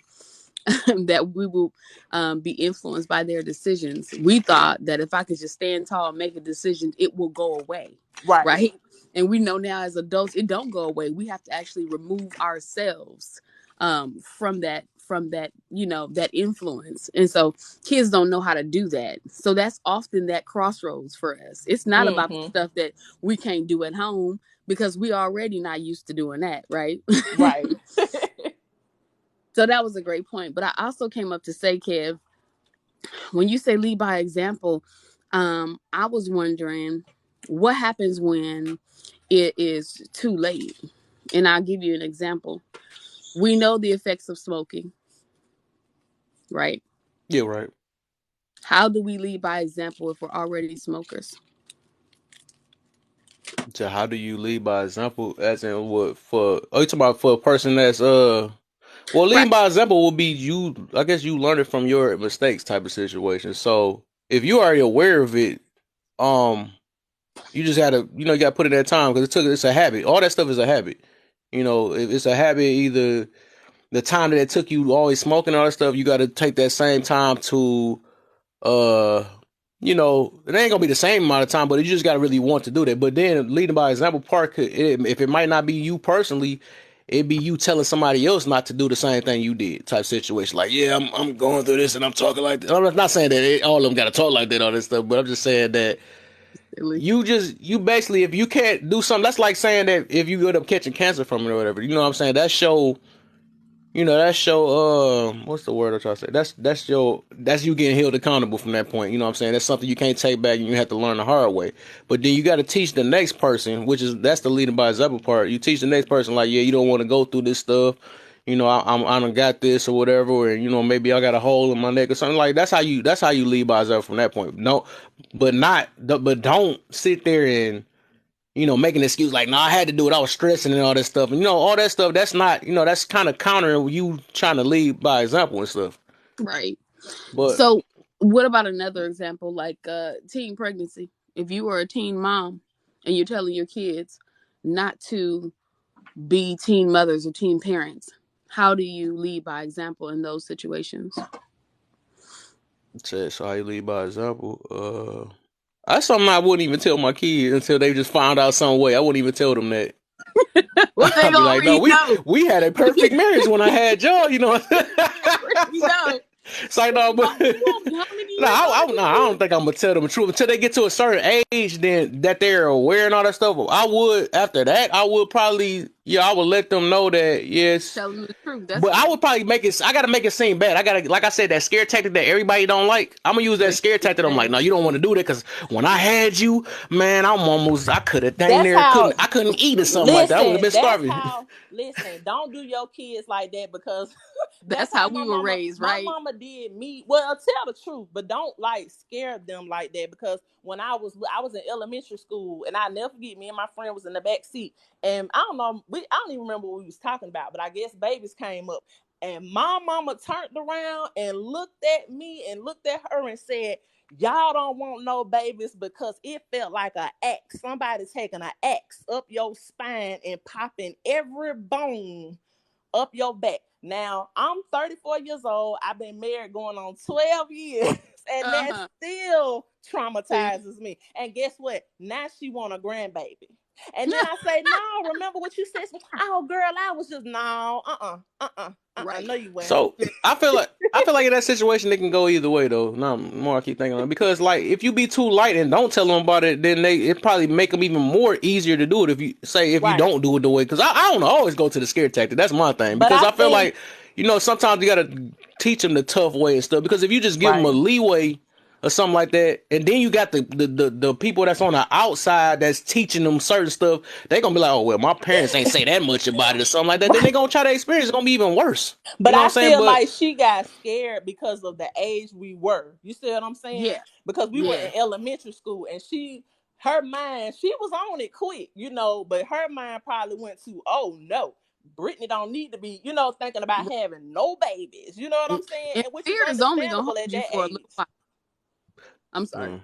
That we will be influenced by their decisions. We thought that if I could just stand tall and make a decision, it will go away, Right. right? And we know now as adults, it don't go away. We have to actually remove ourselves from that that influence. And so kids don't know how to do that. So that's often that crossroads for us. It's not about the Mm-hmm. stuff that we can't do at home because we already not used to doing that, right? Right. So that was a great point. But I also came up to say, Kev, when you say lead by example, I was wondering what happens when it is too late. And I'll give you an example. We know the effects of smoking, right? Yeah, right. How do we lead by example if we're already smokers? So how do you lead by example? As in what for? Oh, you talking about for a person that's well, Right. leading by example will be you. I guess you learn it from your mistakes type of situation. So if you already aware of it, um, you just gotta you gotta put in that time because it's a habit. All that stuff is a habit. If it's a habit, either the time that it took you always smoking all that stuff, you got to take that same time to uh it ain't gonna be the same amount of time, but you just gotta really want to do that. But then leading by example part if it might not be you personally, It'd be you telling somebody else not to do the same thing you did type situation. Like, yeah, I'm going through this and I'm talking like this. I'm not saying that all of them got to talk like that, all this stuff, but I'm just saying that Silly. you basically, if you can't do something, that's like saying that if you end up catching cancer from it or whatever, you know what I'm saying? That's what's the word I'm trying to say? That's you getting held accountable from that point. You know what I'm saying? That's something you can't take back and you have to learn the hard way. But then you got to teach the next person, that's the leading by example part. You teach the next person like, yeah, you don't want to go through this stuff. You know, I done got this or whatever, or you know, maybe I got a hole in my neck or something like that's how you lead by example from that point. No, but don't sit there and make an excuse like, no, I had to do it. I was stressing and all that stuff. And, all that stuff, that's not, that's kind of countering you trying to lead by example and stuff. Right. But so what about another example like teen pregnancy? If you are a teen mom and you're telling your kids not to be teen mothers or teen parents, how do you lead by example in those situations? so how you lead by example? That's something I wouldn't even tell my kids until they just found out some way. I wouldn't even tell them that. Well, they I'd be like, no, already know. we had a perfect marriage when I had y'all, You know. It's like, no, but I don't think I'm gonna tell them the truth until they get to a certain age. Then that they're aware and all that stuff. After that, I would probably, I would let them know that yes. Tell them the truth. But I would probably I gotta make it seem bad. Like I said, that scare tactic that everybody don't like. I'm gonna use that scare tactic. I'm like, no, you don't want to do that because when I had you, man, I could have I couldn't eat or something like that. I would have been starving. Listen, don't do your kids like that because that's how we were raised, right? My mama did me. Well, tell the truth, but don't like scare them like that because when I was in elementary school and I never forget, me and my friend was in the back seat and I don't even remember what we was talking about, but I guess babies came up and my mama turned around and looked at me and looked at her and said, y'all don't want no babies because it felt like an axe. Somebody taking an axe up your spine and popping every bone up your back. Now, I'm 34 years old. I've been married going on 12 years. And that still traumatizes me. And guess what? Now she want a grandbaby. And then I say, no, remember what you said? Oh, girl, I was just, no, right. No, you won't. So I feel like in that situation it can go either way though. No, more I keep thinking of it. Because like if you be too light and don't tell them about it, then it probably make them even more easier to do it if you don't do it the way. Because I don't always go to the scare tactic. That's my thing. Because I feel like sometimes you gotta teach them the tough way and stuff. Because if you just give them a leeway or something like that, and then you got the people that's on the outside that's teaching them certain stuff, they gonna be like, oh well, my parents ain't say that much about it or something like that. Then they gonna try to experience. It's gonna be even worse. But I feel like she got scared because of the age we were. You see what I'm saying? Yeah. Because we were in elementary school, and her mind, she was on it quick, but her mind probably went to, oh no, Brittany don't need to be, thinking about having no babies. You know what I'm saying? And which fear is only gonna hold you for a little while. I'm sorry.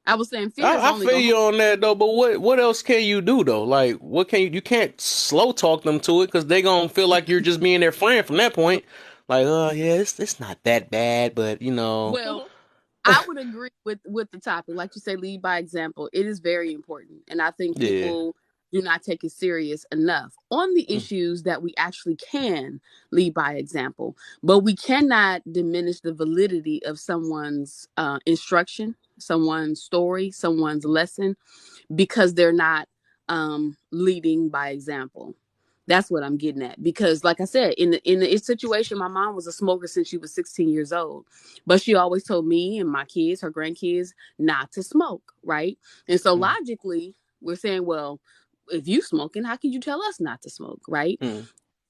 I was saying fear is only. I feel you on that though, but what else can you do though? Like, what can you can't slow talk them to it because they gonna feel like you're just being their friend from that point. Like, yeah, it's not that bad, but Well, I would agree with the topic. Like you say, lead by example. It is very important, and I think people do not take it serious enough on the issues that we actually can lead by example. But we cannot diminish the validity of someone's instruction, someone's story, someone's lesson, because they're not leading by example. That's what I'm getting at. Because like I said, in the situation, my mom was a smoker since she was 16 years old. But she always told me and my kids, her grandkids, not to smoke, right? And so logically, we're saying, well, if you smoking, how can you tell us not to smoke, right?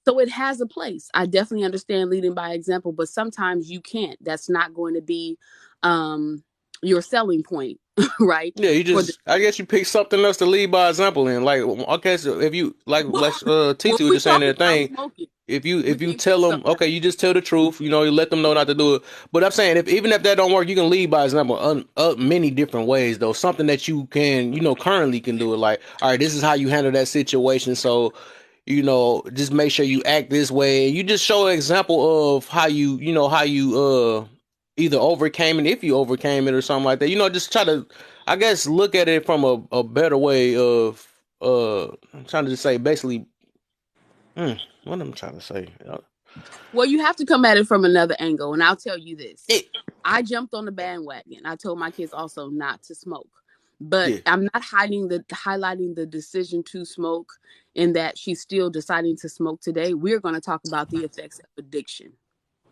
So it has a place. I definitely understand leading by example, but sometimes you can't. That's not going to be your selling point, right? Yeah, I guess you pick something else to lead by example in. Like, okay, so if you Titi was just saying that thing. If you tell them, okay, you just tell the truth, you let them know not to do it. But I'm saying, even if that don't work, you can lead by example many different ways, though. Something that you can, currently can do it. Like, all right, this is how you handle that situation. So, just make sure you act this way. You just show an example of how you either overcame it, if you overcame it or something like that. Just try to, I guess, look at it from a better way of, I'm trying to just say, basically, What I'm trying to say. Well, you have to come at it from another angle, and I'll tell you this. Yeah. I jumped on the bandwagon. I told my kids also not to smoke. But Yeah. I'm not highlighting the decision to smoke in that she's still deciding to smoke today. We're going to talk about the effects of addiction.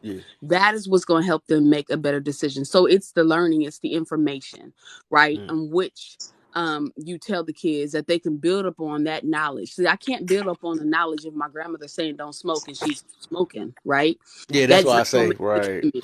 Yeah. That is what's going to help them make a better decision. So it's the learning, it's the information, right? On which you tell the kids that they can build up on that knowledge. See, I can't build up on the knowledge of my grandmother saying don't smoke and she's smoking, right? Yeah, that's That's why I not going to say make a right. difference to me,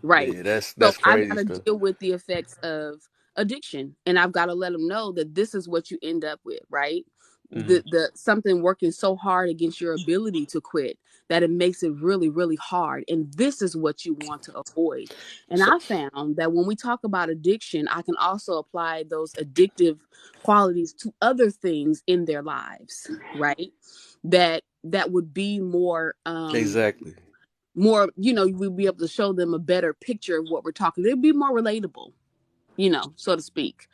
right? Yeah, So that's I crazy got to stuff. deal with the effects of addiction, and I've got to let them know that this is what you end up with, right? The something working so hard against your ability to quit that it makes it really, really hard. And this is what you want to avoid. And So I found that when we talk about addiction, I can also apply those addictive qualities to other things in their lives, right? That would be more exactly. more, we'd be able to show them a better picture of what we're talking. They'd be more relatable, so to speak,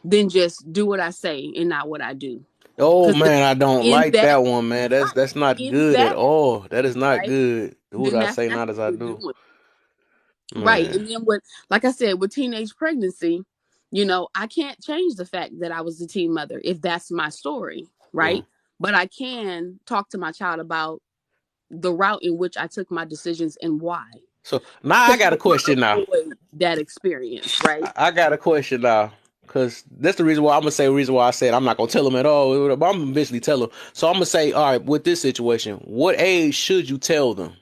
than just do what I say and not what I do. Oh Because man, I don't in like that that, one, man. That's not in good at that, all. That is not right, good. Who do then I that's say that's not as what I we're do? doing. Right. Man. And then like I said, with teenage pregnancy, I can't change the fact that I was a teen mother if that's my story, Uh-huh. right? But I can talk to my child about the route in which I took my decisions and why So now to I got a help her question now. avoid that experience, right? I got a question now. Cause that's the reason why I'm gonna say the reason why I said I'm not gonna tell them at all, but I'm gonna eventually tell them. So I'm gonna say, all right, with this situation, what age should you tell them?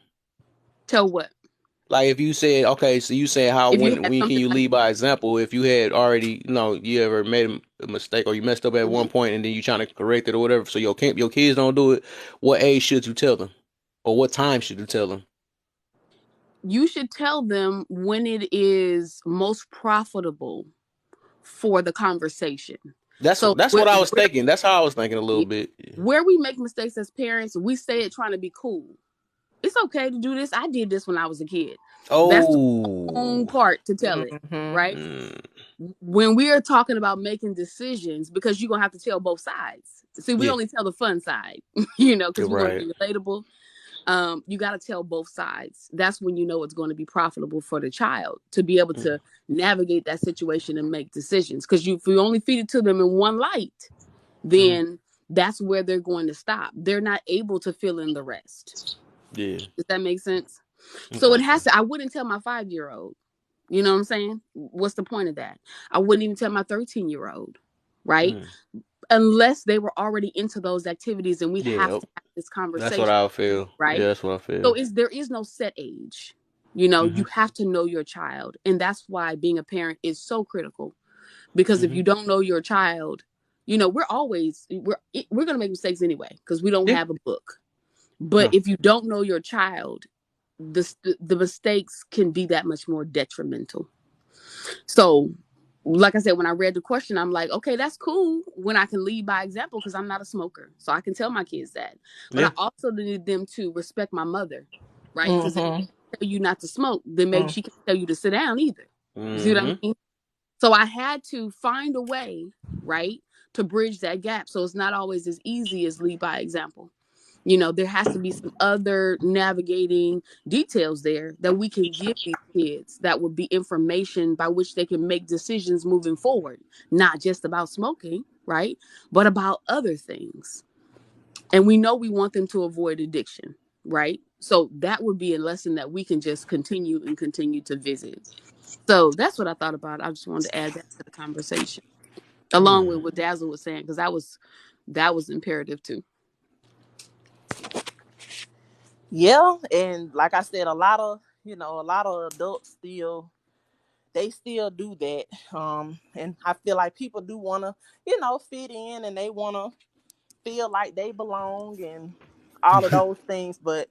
Tell what? Like if you said, okay, so you said how If you had when can something you like, lead by example? If you had already, you ever made a mistake or you messed up at one mhm. point and then you trying to correct it or whatever, so your kids don't do it. What age should you tell them, or what time should you tell them? You should tell them when it is most profitable for the conversation. So That's what I was thinking. That's how I was thinking a little yeah, bit. where we make mistakes as parents, we say it trying to be cool. It's okay to do this. I did this when I was a kid. That's the wrong Oh, part to tell it, Mm-hmm. right? mm, When we are talking about making decisions, because you're gonna have to tell both sides. See, we yeah, only tell the fun side, you're because we want to right. be relatable. You got to tell both sides. That's when you know it's going to be profitable for the child to be able Mm, to navigate that situation and make decisions. Because if you only feed it to them in one light, mm, then that's where they're going to stop. They're not able to fill in the rest. yeah. Does that make sense? So it Okay. has to. I wouldn't tell my 5-year-old. You know what I'm saying? What's the point of that? I wouldn't even tell my 13-year-old, right? Mm, Unless they were already into those activities, and we have yeah. to have this That's what conversation, I feel. Yeah, right? that's what I So feel. there is no set age. Hmm. You have to know your child, and that's why being a parent is so critical. Because if Hmm. you don't know your child, we're gonna make mistakes anyway because we don't Yeah. have a book. But No. if you don't know your child, the mistakes can be that much more detrimental. So, like I said, when I read the question, I'm like, okay, that's cool when I can lead by example because I'm not a smoker. So I can tell my kids that. But I Yeah. also need them to respect my mother, right? Because if Mm-hmm. she tell you not to smoke, then maybe she can't tell you to sit down either. You see what I Hmm. mean? So I had to find a way, right, to bridge that gap. So it's not always as easy as lead by example. There has to be some other navigating details there that we can give these kids that would be information by which they can make decisions moving forward, not just about smoking, right? But about other things. And we know we want them to avoid addiction, right? So that would be a lesson that we can just continue and continue to visit. So that's what I thought about. I just wanted to add that to the conversation, along with what Dazzle was saying, because that was imperative too. Yeah, and like I said, a lot of adults still do that. And I feel like people do want to, fit in, and they want to feel like they belong and all of those things. But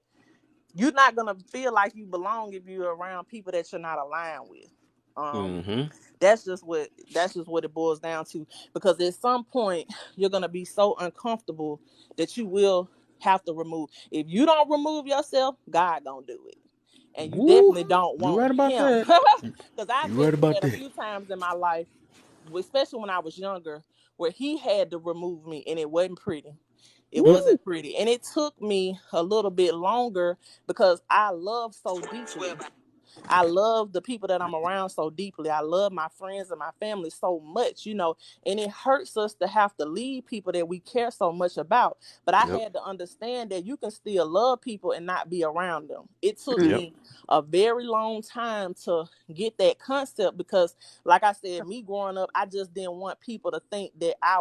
you're not gonna feel like you belong if you're around people that you're not aligned with. Um, Hmm. that's just what it boils down to. Because at some point you're gonna be so uncomfortable that you will have to remove. If you don't remove yourself, God gonna do it, and you Woo. definitely don't You want right about Him. that. Because I've You been right through about that a that. few times in my life, especially when I was younger, where He had to remove me, and it wasn't pretty. It wasn't pretty. And it took me a little bit longer because I love so deeply. I love the people that I'm around so deeply. I love my friends and my family so much, and it hurts us to have to leave people that we care so much about. But I had to understand that you can still love people and not be around them. It took me a very long time to get that concept because, like I said, me growing up, I just didn't want people to think that I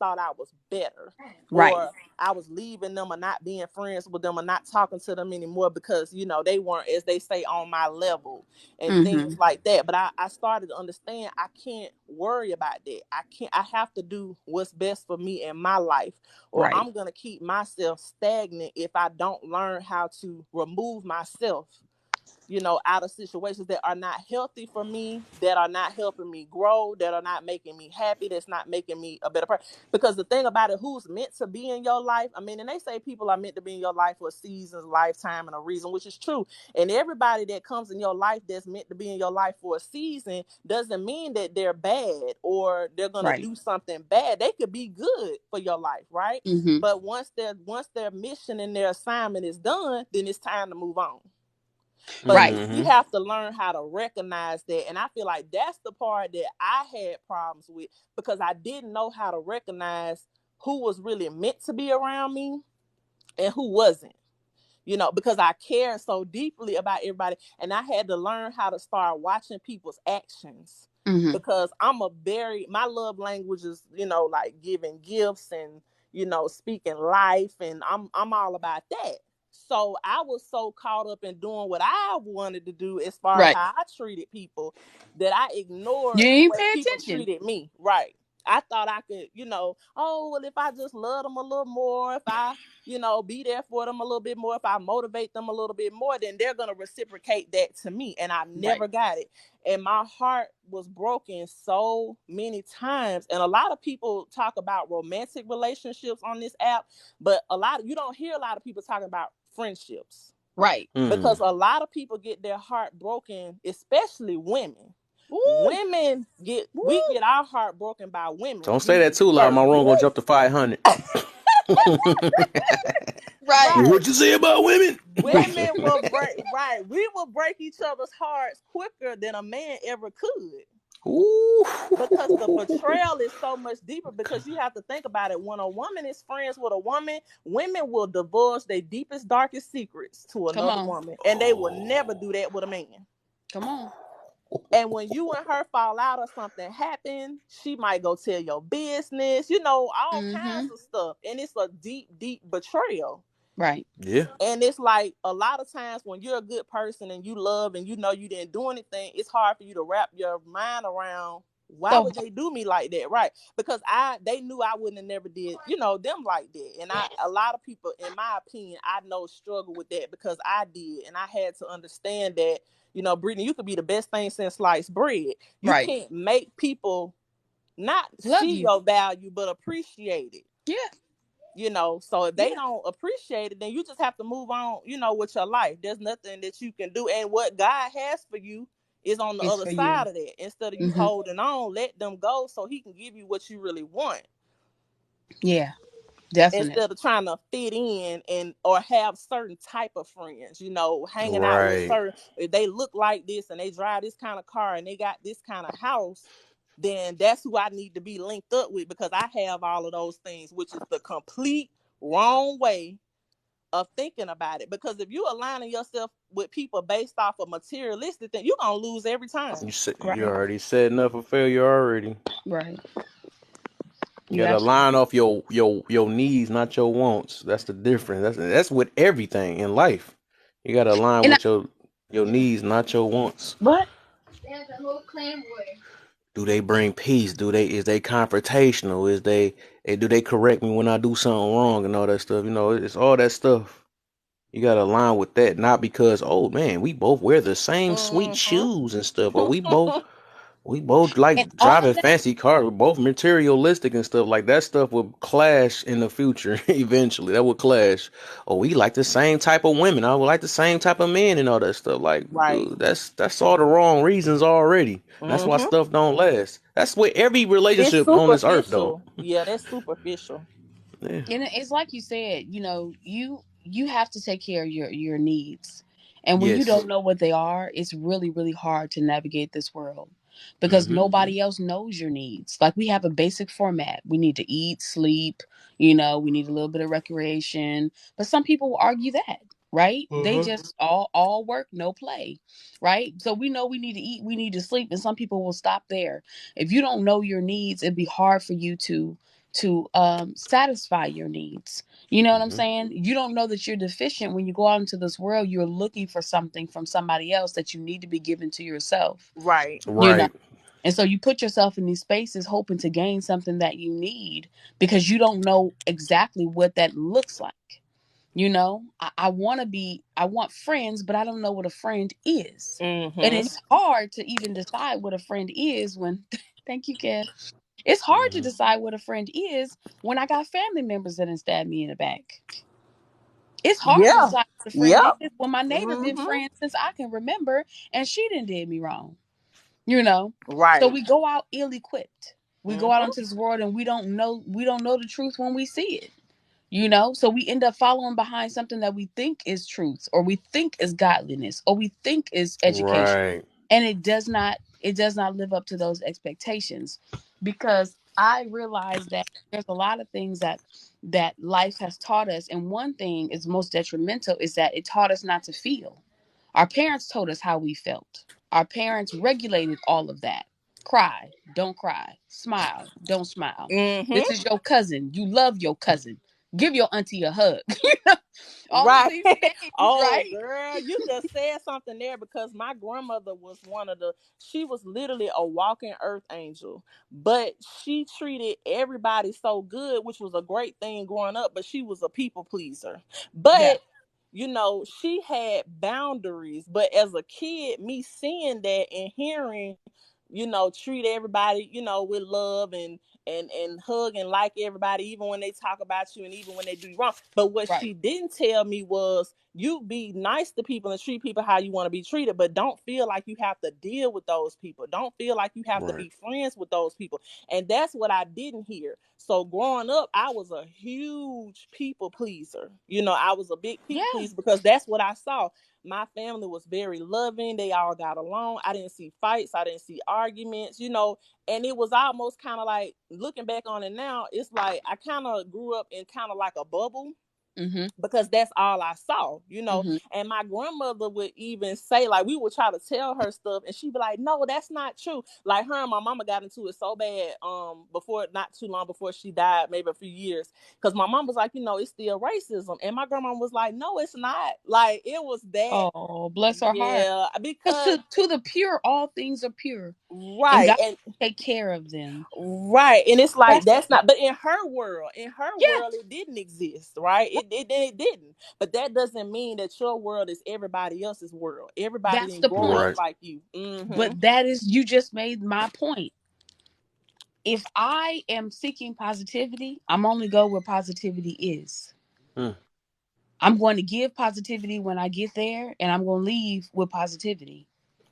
thought I was better. Right. Or I was leaving them or not being friends with them or not talking to them anymore because, they weren't, as they say, on my level and things like that. But I started to understand I can't worry about that. I have to do what's best for me in my life, or I'm going to keep myself stagnant if I don't learn how to remove myself out of situations that are not healthy for me, that are not helping me grow, that are not making me happy, that's not making me a better person. Because the thing about it, who's meant to be in your life, and they say people are meant to be in your life for a season's lifetime and a reason, which is true. And everybody that comes in your life that's meant to be in your life for a season doesn't mean that they're bad or they're going to do something bad. They could be good for your life, right? But once their mission and their assignment is done, then it's time to move on. But we have to learn how to recognize that. And I feel like that's the part that I had problems with because I didn't know how to recognize who was really meant to be around me and who wasn't. Because I care so deeply about everybody. And I had to learn how to start watching people's actions. Because my love language is, like giving gifts and, speaking life. And I'm all about that. So I was so caught up in doing what I wanted to do as far as how I treated people that I ignored the way people treated me. Right. I thought I could, if I just love them a little more, if I, be there for them a little bit more, if I motivate them a little bit more, then they're going to reciprocate that to me. And I never got it. And my heart was broken so many times. And a lot of people talk about romantic relationships on this app, but you don't hear a lot of people talking about friendships. Right. Because a lot of people get their heart broken, especially women. Women we get our heart broken by women. Don't say that too loud. My room gonna jump to 500. Right. What you say about women? Women will break. Right. We will break each other's hearts quicker than a man ever could. Ooh. Because the betrayal is so much deeper. Because you have to think about it. When a woman is friends with a woman, women will divulge their deepest, darkest secrets to another woman, and they will never do that with a man. Come on. And when you and her fall out or something happen, she might go tell your business, all kinds of stuff. And it's a deep, deep betrayal. Right. Yeah. And it's like a lot of times when you're a good person and you love and you didn't do anything, it's hard for you to wrap your mind around why would they do me like that, right? Because they knew I wouldn't have never did, them like that. And a lot of people, in my opinion, I know struggle with that because I did. And I had to understand that, Brittany, you could be the best thing since sliced bread. You can't make people not see your value, but appreciate it. Yeah. So if they don't appreciate it, then you just have to move on, with your life. There's nothing that you can do. And what God has for you is on the other side of that. Instead of you holding on, let them go so he can give you what you really want. Yeah, definitely. Instead of trying to fit in or have certain type of friends, hanging out with certain, if they look like this and they drive this kind of car and they got this kind of house, then that's who I need to be linked up with because I have all of those things, which is the complete wrong way of thinking about it. Because if you aligning yourself with people based off of materialistic thing, you're gonna lose every time. You already setting up for failure already. Right. You gotta line off your needs, not your wants. That's the difference. That's with everything in life. You gotta align with your needs, not your wants. What? Do they bring peace? Is they confrontational? Do they correct me when I do something wrong and all that stuff? It's all that stuff. You gotta align with that, not because, oh man, we both wear the same sweet shoes and stuff, or we both like driving fancy cars. We're both materialistic and stuff. Like that stuff will clash in the future. Eventually, that will clash. Or we like the same type of women. I would like the same type of men and all that stuff. Like, dude, that's all the wrong reasons already. That's why stuff don't last. That's what every relationship on this earth, though. Yeah, that's superficial. Yeah. And it's like you said, you have to take care of your needs. And when you Yes. don't know what they are, it's really, really hard to navigate this world because Mm-hmm. nobody else knows your needs. Like we have a basic format. We need to eat, sleep, we need a little bit of recreation. But some people will argue that, right? They Uh-huh. just all work, no play, right? So we know we need to eat, we need to sleep, and some people will stop there. If you don't know your needs, it'd be hard for you to satisfy your needs. You know what I'm Mm-hmm. saying? You don't know that you're deficient when you go out into this world. You're looking for something from somebody else that you need to be given to yourself. Right. You know, Right. and so you put yourself in these spaces hoping to gain something that you need because you don't know exactly what that looks like. I want friends, but I don't know what a friend is. And Mm-hmm. it's hard to even decide what a friend is when, thank you, Kev. It's hard to Mm-hmm. decide what a friend is when I got family members that done stabbed me in the back. It's hard to Yeah. decide what a friend Yep. is when my neighbor been Mm-hmm. friends since I can remember and she didn't did me wrong. You know? So Right. we go out ill equipped. We go out Mm-hmm. into this world and we don't know the truth when we see it. So we end up following behind something that we think is truth or we think is godliness or we think is education, Right. and it does not live up to those expectations, because I realize that there's a lot of things that life has taught us, and one thing is most detrimental is that it taught us not to feel. Our parents told us how we felt. Our parents regulated all of that. Cry, don't cry. Smile, don't smile. Mm-hmm. This is your cousin, you love your cousin, give your auntie a hug. All of Right. these things, Oh, right? girl, you just said something there because my grandmother was she was literally a walking earth angel, but she treated everybody so good, which was a great thing growing up, but she was a people pleaser. Yeah. But she had boundaries. But as a kid, me seeing that and hearing, treat everybody, with love and hug and like everybody, even when they talk about you and even when they do you wrong. But what Right. she didn't tell me was you be nice to people and treat people how you want to be treated, but don't feel like you have to deal with those people. Don't feel like you have to Right. be friends with those people. And that's what I didn't hear. So growing up, I was a huge people pleaser. I was a big people Yeah. pleaser because that's what I saw. My family was very loving. They all got along. I didn't see fights. I didn't see arguments, and it was almost kind of like, looking back on it now, it's like I kind of grew up in kind of like a bubble Mm-hmm. because that's all I saw. Mm-hmm. And my grandmother would even say, like, we would try to tell her stuff, and she'd be like, "No, that's not true." Like her and my mama got into it so bad, before, not too long before she died, maybe a few years, because my mom was like, it's still racism, and my grandma was like, "No, it's not." Like it was that, Oh, bless our heart. yeah, Because because to the pure, all things are pure, and right, God and will take care of them. right, and it's like That's the that's not. But in her world, yeah. it didn't exist, right? It didn't. But that doesn't mean that your world is everybody else's world. Everybody That's didn't the grow point. up Right. like you. Mm-hmm. But that is, you just made my point. If I am seeking positivity, I'm only go where positivity is. Mm. I'm going to give positivity when I get there, and I'm going to leave with positivity.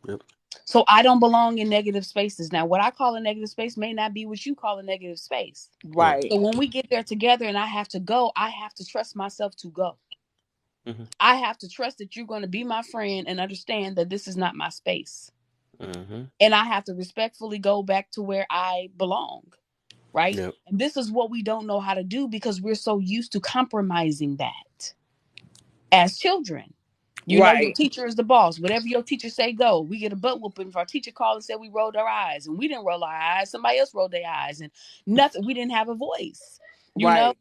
Yep. So I don't belong in negative spaces. Now, what I call a negative space may not be what you call a negative space. Right. Right, So when we get there together and I have to go, I have to trust myself to go. Mm-hmm. I have to trust that you're going to be my friend and understand that this is not my space. Mm-hmm. And I have to respectfully go back to where I belong. Right. Yep. And this is what we don't know how to do because we're so used to compromising that as children. Your right, teacher is the boss. Whatever your teacher say, go. We get a butt whooping if our teacher called and said we rolled our eyes, and we didn't roll our eyes. Somebody else rolled their eyes, and nothing. We didn't have a voice. You know, right,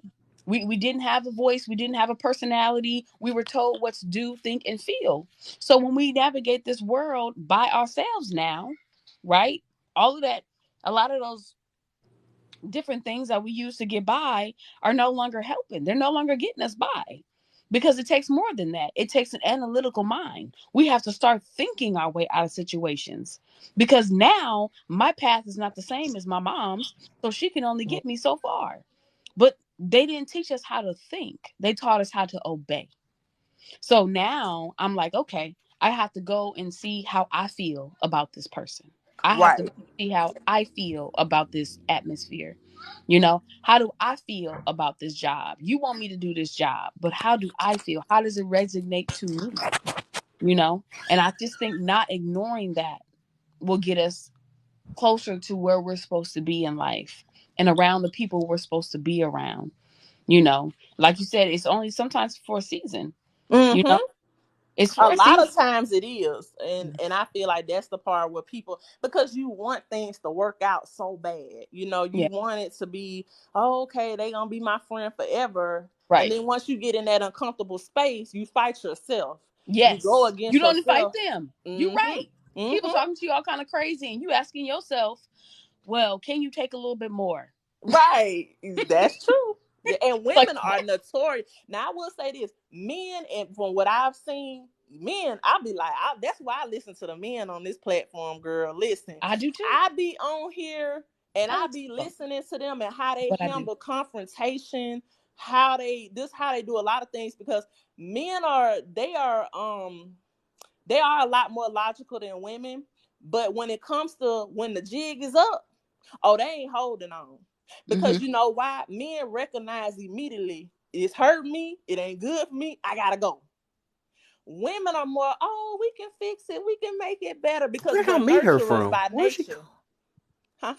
we didn't have a voice. We didn't have a personality. We were told what to do, think, and feel. So when we navigate this world by ourselves now, right? All of that, a lot of those different things that we use to get by are no longer helping. They're no longer getting us by because it takes more than that. It takes an analytical mind. We have to start thinking our way out of situations because now my path is not the same as my mom's, so she can only get me so far. But they didn't teach us how to think, they taught us how to obey. So now I'm like, okay, I have to go and see how I feel about this person. I have to Right. go see how I feel about this atmosphere. You know, how do I feel about this job? You want me to do this job, but how do I feel? How does it resonate to me? You know, and I just think not ignoring that will get us closer to where we're supposed to be in life and around the people we're supposed to be around. You know, like you said, it's only sometimes for a season. You know, Mm-hmm. it's A for a lot season. of times it is, and I feel like that's the part where people, because you want things to work out so bad, you Yeah, want it to be, oh, okay, they gonna be my friend forever. And right. then once you get in that uncomfortable space, you fight yourself. You go Yes, you against don't fight yourself. them. You Mm-hmm. right. People Mm-hmm. talking to you all kind of crazy, and you asking yourself, "Well, can you take a little bit more?" Right. That's true. Yeah, and Like women are notorious. Now I will say this, men, and from what I've seen, men, I'll be like, that's why I listen to the men on this platform, girl. Listen, I do too. I be on here and I I listen be to them. listening to them and how they What I do. handle confrontation, how they do a lot of things, because men they are a lot more logical than women. But when it comes to when the jig is up, oh, they ain't holding on. Hmm. Because you know why? Men recognize immediately, it's hurt me, it ain't good for me, I gotta go. Women are more, oh, we can fix it, we can make it better, because Where I we're meet her nurturers from? by Where's she? nature. Huh?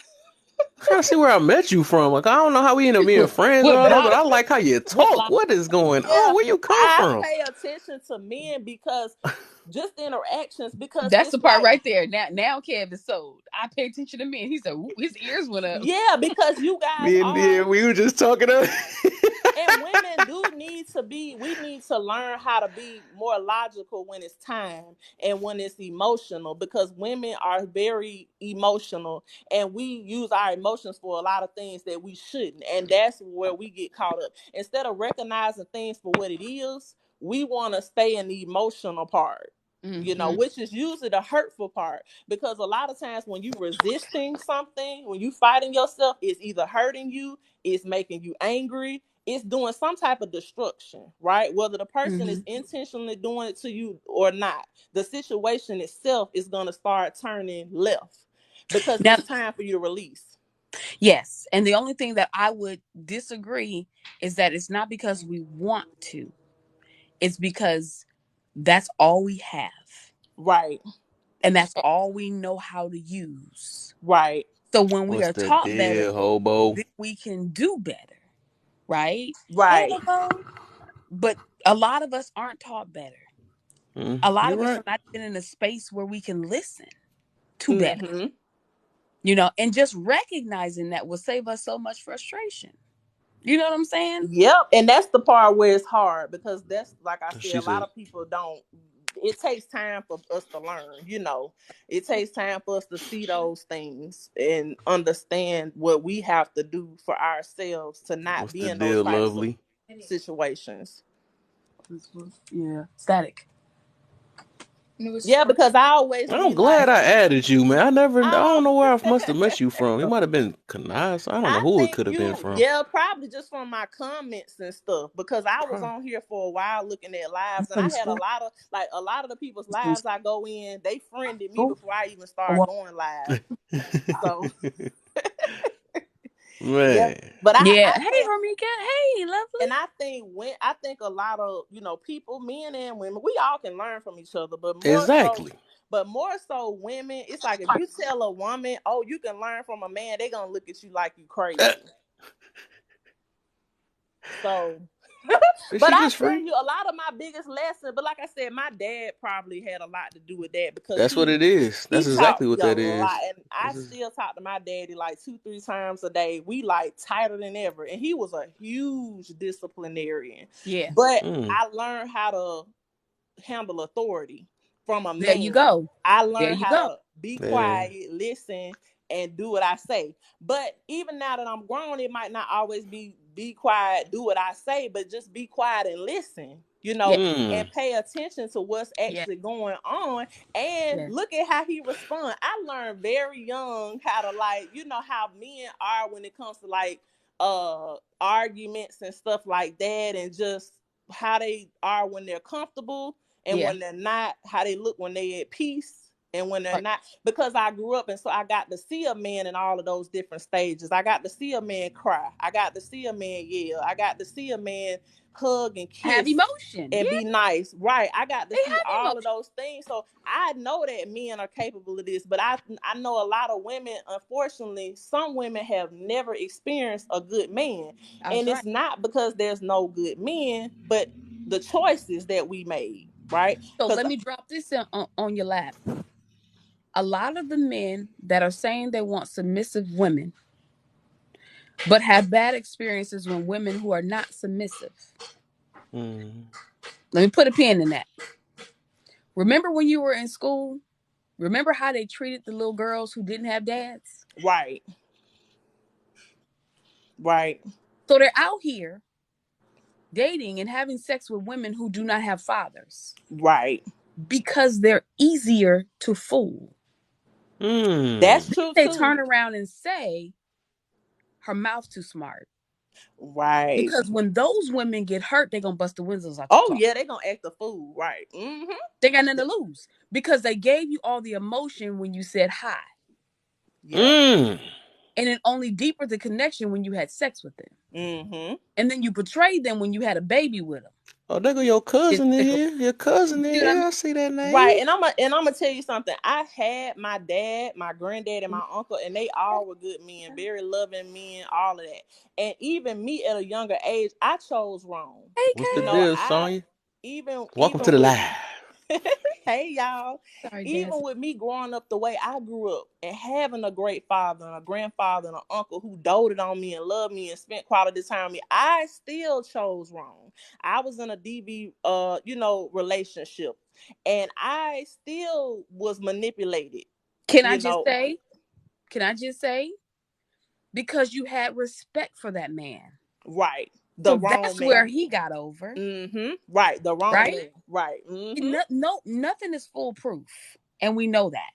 I'm trying to see where I met you from. Like, I don't know how we end up being friends and What all that, but block? I like how you What talk. block? What is going Yeah, on? Where you come I from? pay attention to men because just interactions, because That's the it's part like, right there. Now Kev is sold. I pay attention to me, and he said, "Ooh, his ears went up." yeah, because you guys Me and are. yeah, we were just talking about. And women do need to be, we need to learn how to be more logical when it's time and when it's emotional, because women are very emotional and we use our emotions for a lot of things that we shouldn't. And that's where we get caught up. Instead of recognizing things for what it is, we want to stay in the emotional part. Hmm. Which is usually the hurtful part, because a lot of times when you resisting something, when you fighting yourself, it's either hurting you, it's making you angry, it's doing some type of destruction, right? Whether the person Hmm. is intentionally doing it to you or not, the situation itself is going to start turning left because Now, it's time for you to release. yes, and the only thing that I would disagree is that it's not because we want to; it's because that's all we have, Right, and that's all we know how to use. right, So when we What's are the taught better, deal, hobo? then we can do better, right? Hey, right. Lobo. But a lot of us aren't taught better. A lot You're of us right. are not even in a space where we can listen to better, Mm-hmm. and just recognizing that will save us so much frustration. You know what I'm saying? Yep, and that's the part where it's hard, because that's, like I said, She a lot said, of people don't. It takes time for us to learn. It takes time for us to see those things and understand what we have to do for ourselves to not "What's be the in those deal, types of lovely?" situations. Yeah. Static. Yeah, because I always be I'm glad like, I added you, man. I oh, don't know where I must have met you from. It might have been Kanai. So I don't know I who it think could have been you, from. yeah, probably just from my comments and stuff, because I was Probably. on here for a while looking at lives, and I From had school. a lot of the people's From lives I go in, they friended me school. before I even started going live. So, yeah, Man, but Yeah. I Hey, pay, Hormika. Hey, and lovely. I think a lot of people, men and women, we all can learn from each other, exactly. but more so women. It's like if you tell a woman, "Oh, you can learn from a man," they gonna look at you like you Uh, crazy. So, is but she I just tell free? you, a lot of my biggest lesson. But like I said, my dad probably had a lot to do with that, because That's what it is. he That's taught exactly what me a that lot, is. and I This is still talk to my daddy like 2-3 times a day. We like tighter than ever, and he was a huge disciplinarian. Yeah. But mm, I learned how to handle authority from a There you man. go. I There learned you how go. to be yeah. quiet, listen, and do what I say. But even now that I'm grown, it might not always be quiet, do what I say, but just be quiet and listen, Yeah. Mm, and pay attention to what's Yeah. actually going on. And Yeah. look at how he responds. I learned very young how to, like, how men are when it comes to like arguments and stuff like that, and just how they are when they're comfortable and Yeah. when they're not, how they look when they at peace. And when they're Right. not, because I grew up and so I got to see a man in all of those different stages. I got to see a man cry. I got to see a man yell. I got to see a man hug and Have kiss emotion. and Yeah, be nice. Right. I got to they see have all of emotion. those things. So I know that men are capable of this, but I know a lot of women, unfortunately, some women have never experienced a good man. That's And right. it's not because there's no good men, but the choices that we made, right? So Because let me drop this on your lap. A lot of the men that are saying they want submissive women, but have bad experiences when women who are not submissive. Mm. Let me put a pin in that. Remember when you were in school? Remember how they treated the little girls who didn't have dads? right. Right. So they're out here dating and having sex with women who do not have fathers Right. because they're easier to fool. That's Mm. Then true they too. turn around and say, her mouth too smart. Right. Because when those women get hurt, they're going to bust the windows out your Oh car. yeah, they gonna act a fool. Right. Mm-hmm. They got nothing to lose because they gave you all the emotion when you said hi. Yep. Mm. And it only deepened the connection when you had sex with them. Mm-hmm. And then you betrayed them when you had a baby with them. Oh, there go your Didn't cousin in stick around. here. Your cousin in See what I here. mean? I see that Right. name. And I'm gonna tell you something. I had my dad, my granddad, and my uncle, and they all were good men, very loving men, all of that. And even me at a younger age, I chose wrong. Hey, What's the You know, Kay. deal, I Sonya? even Welcome to even the with live. hey y'all, Sorry, Daz. even with me growing up the way I grew up and having a great father and a grandfather and an uncle who doted on me and loved me and spent quality time with me, I still chose wrong. I was in a DV relationship, and I still was manipulated, Can I you just know. say, can I just say, because you had respect for that man. Right. So The wrong that's where man. he got over, Mm-hmm. Right. The wrong right? man. Right. Mm-hmm. No, no, nothing is foolproof. And we know that,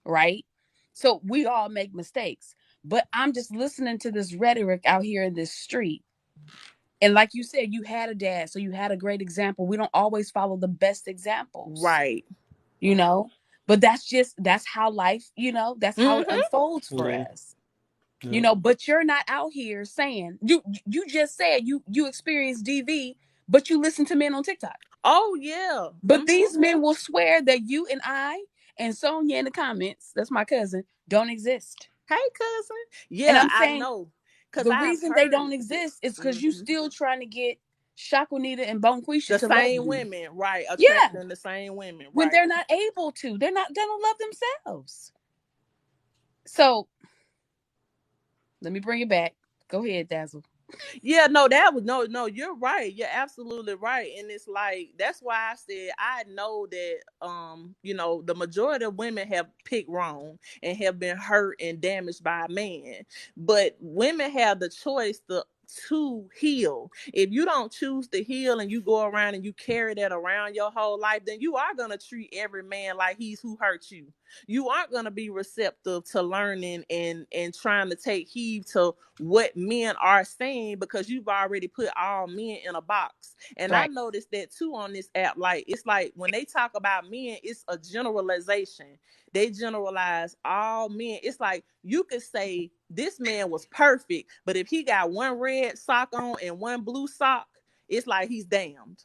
right? So we all make mistakes. But I'm just listening to this rhetoric out here in this street. And like you said, you had a dad, so you had a great example. We don't always follow the best examples, Right. you know? But that's how life, that's how it Mm-hmm. unfolds for Yeah. us. Yeah. But you're not out here saying you just said you experienced DV, but you listen to men on TikTok. Oh yeah. But Mm-hmm. these men will swear that you and I and Sonia in the comments, that's my cousin, don't exist. Hey, cousin. And Yeah, I'm I saying know. Because the I've reason they heard don't exist is because you mhm, still trying to get Shaquanita and Bonquisha the to love same you. women, right? Yeah. Attracting the same women, When right? they're not able to. They don't love themselves. So let me bring it back. Go ahead, Dazzle. Yeah, no, that was no, you're right. You're absolutely right. And it's like that's why I said I know that the majority of women have picked wrong and have been hurt and damaged by a man. But women have the choice to heal. If you don't choose to heal and you go around and you carry that around your whole life, then you are gonna treat every man like he's who hurt you. You aren't going to be receptive to learning and trying to take heed to what men are saying because you've already put all men in a box. And I Right. noticed that too on this app. Like it's like when they talk about men, it's a generalization. They generalize all men. It's like you could say this man was perfect, but if he got one red sock on and one blue sock, it's like he's damned.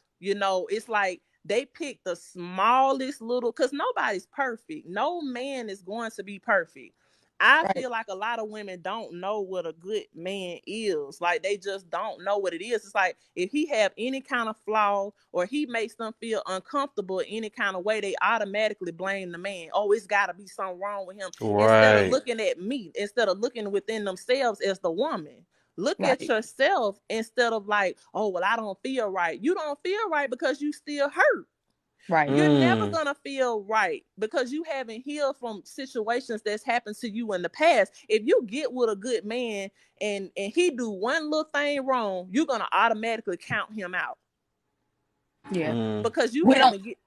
It's like they pick the smallest little, because nobody's perfect. No man is going to be perfect. I Right. feel like a lot of women don't know what a good man is. Like they just don't know what it is. It's like if he have any kind of flaw or he makes them feel uncomfortable in any kind of way, they automatically blame the man. Oh, it's got to be something wrong with him. Instead of Right. looking at me, instead of looking within themselves as the woman. Look at Right. yourself instead of like, oh, well, I don't feel right. You don't feel right because you still hurt. Right. You're never Mm. gonna feel right because you haven't healed from situations that's happened to you in the past. If you get with a good man and he do one little thing wrong, you're gonna automatically count him out Yeah. Mm. because you We don't haven't get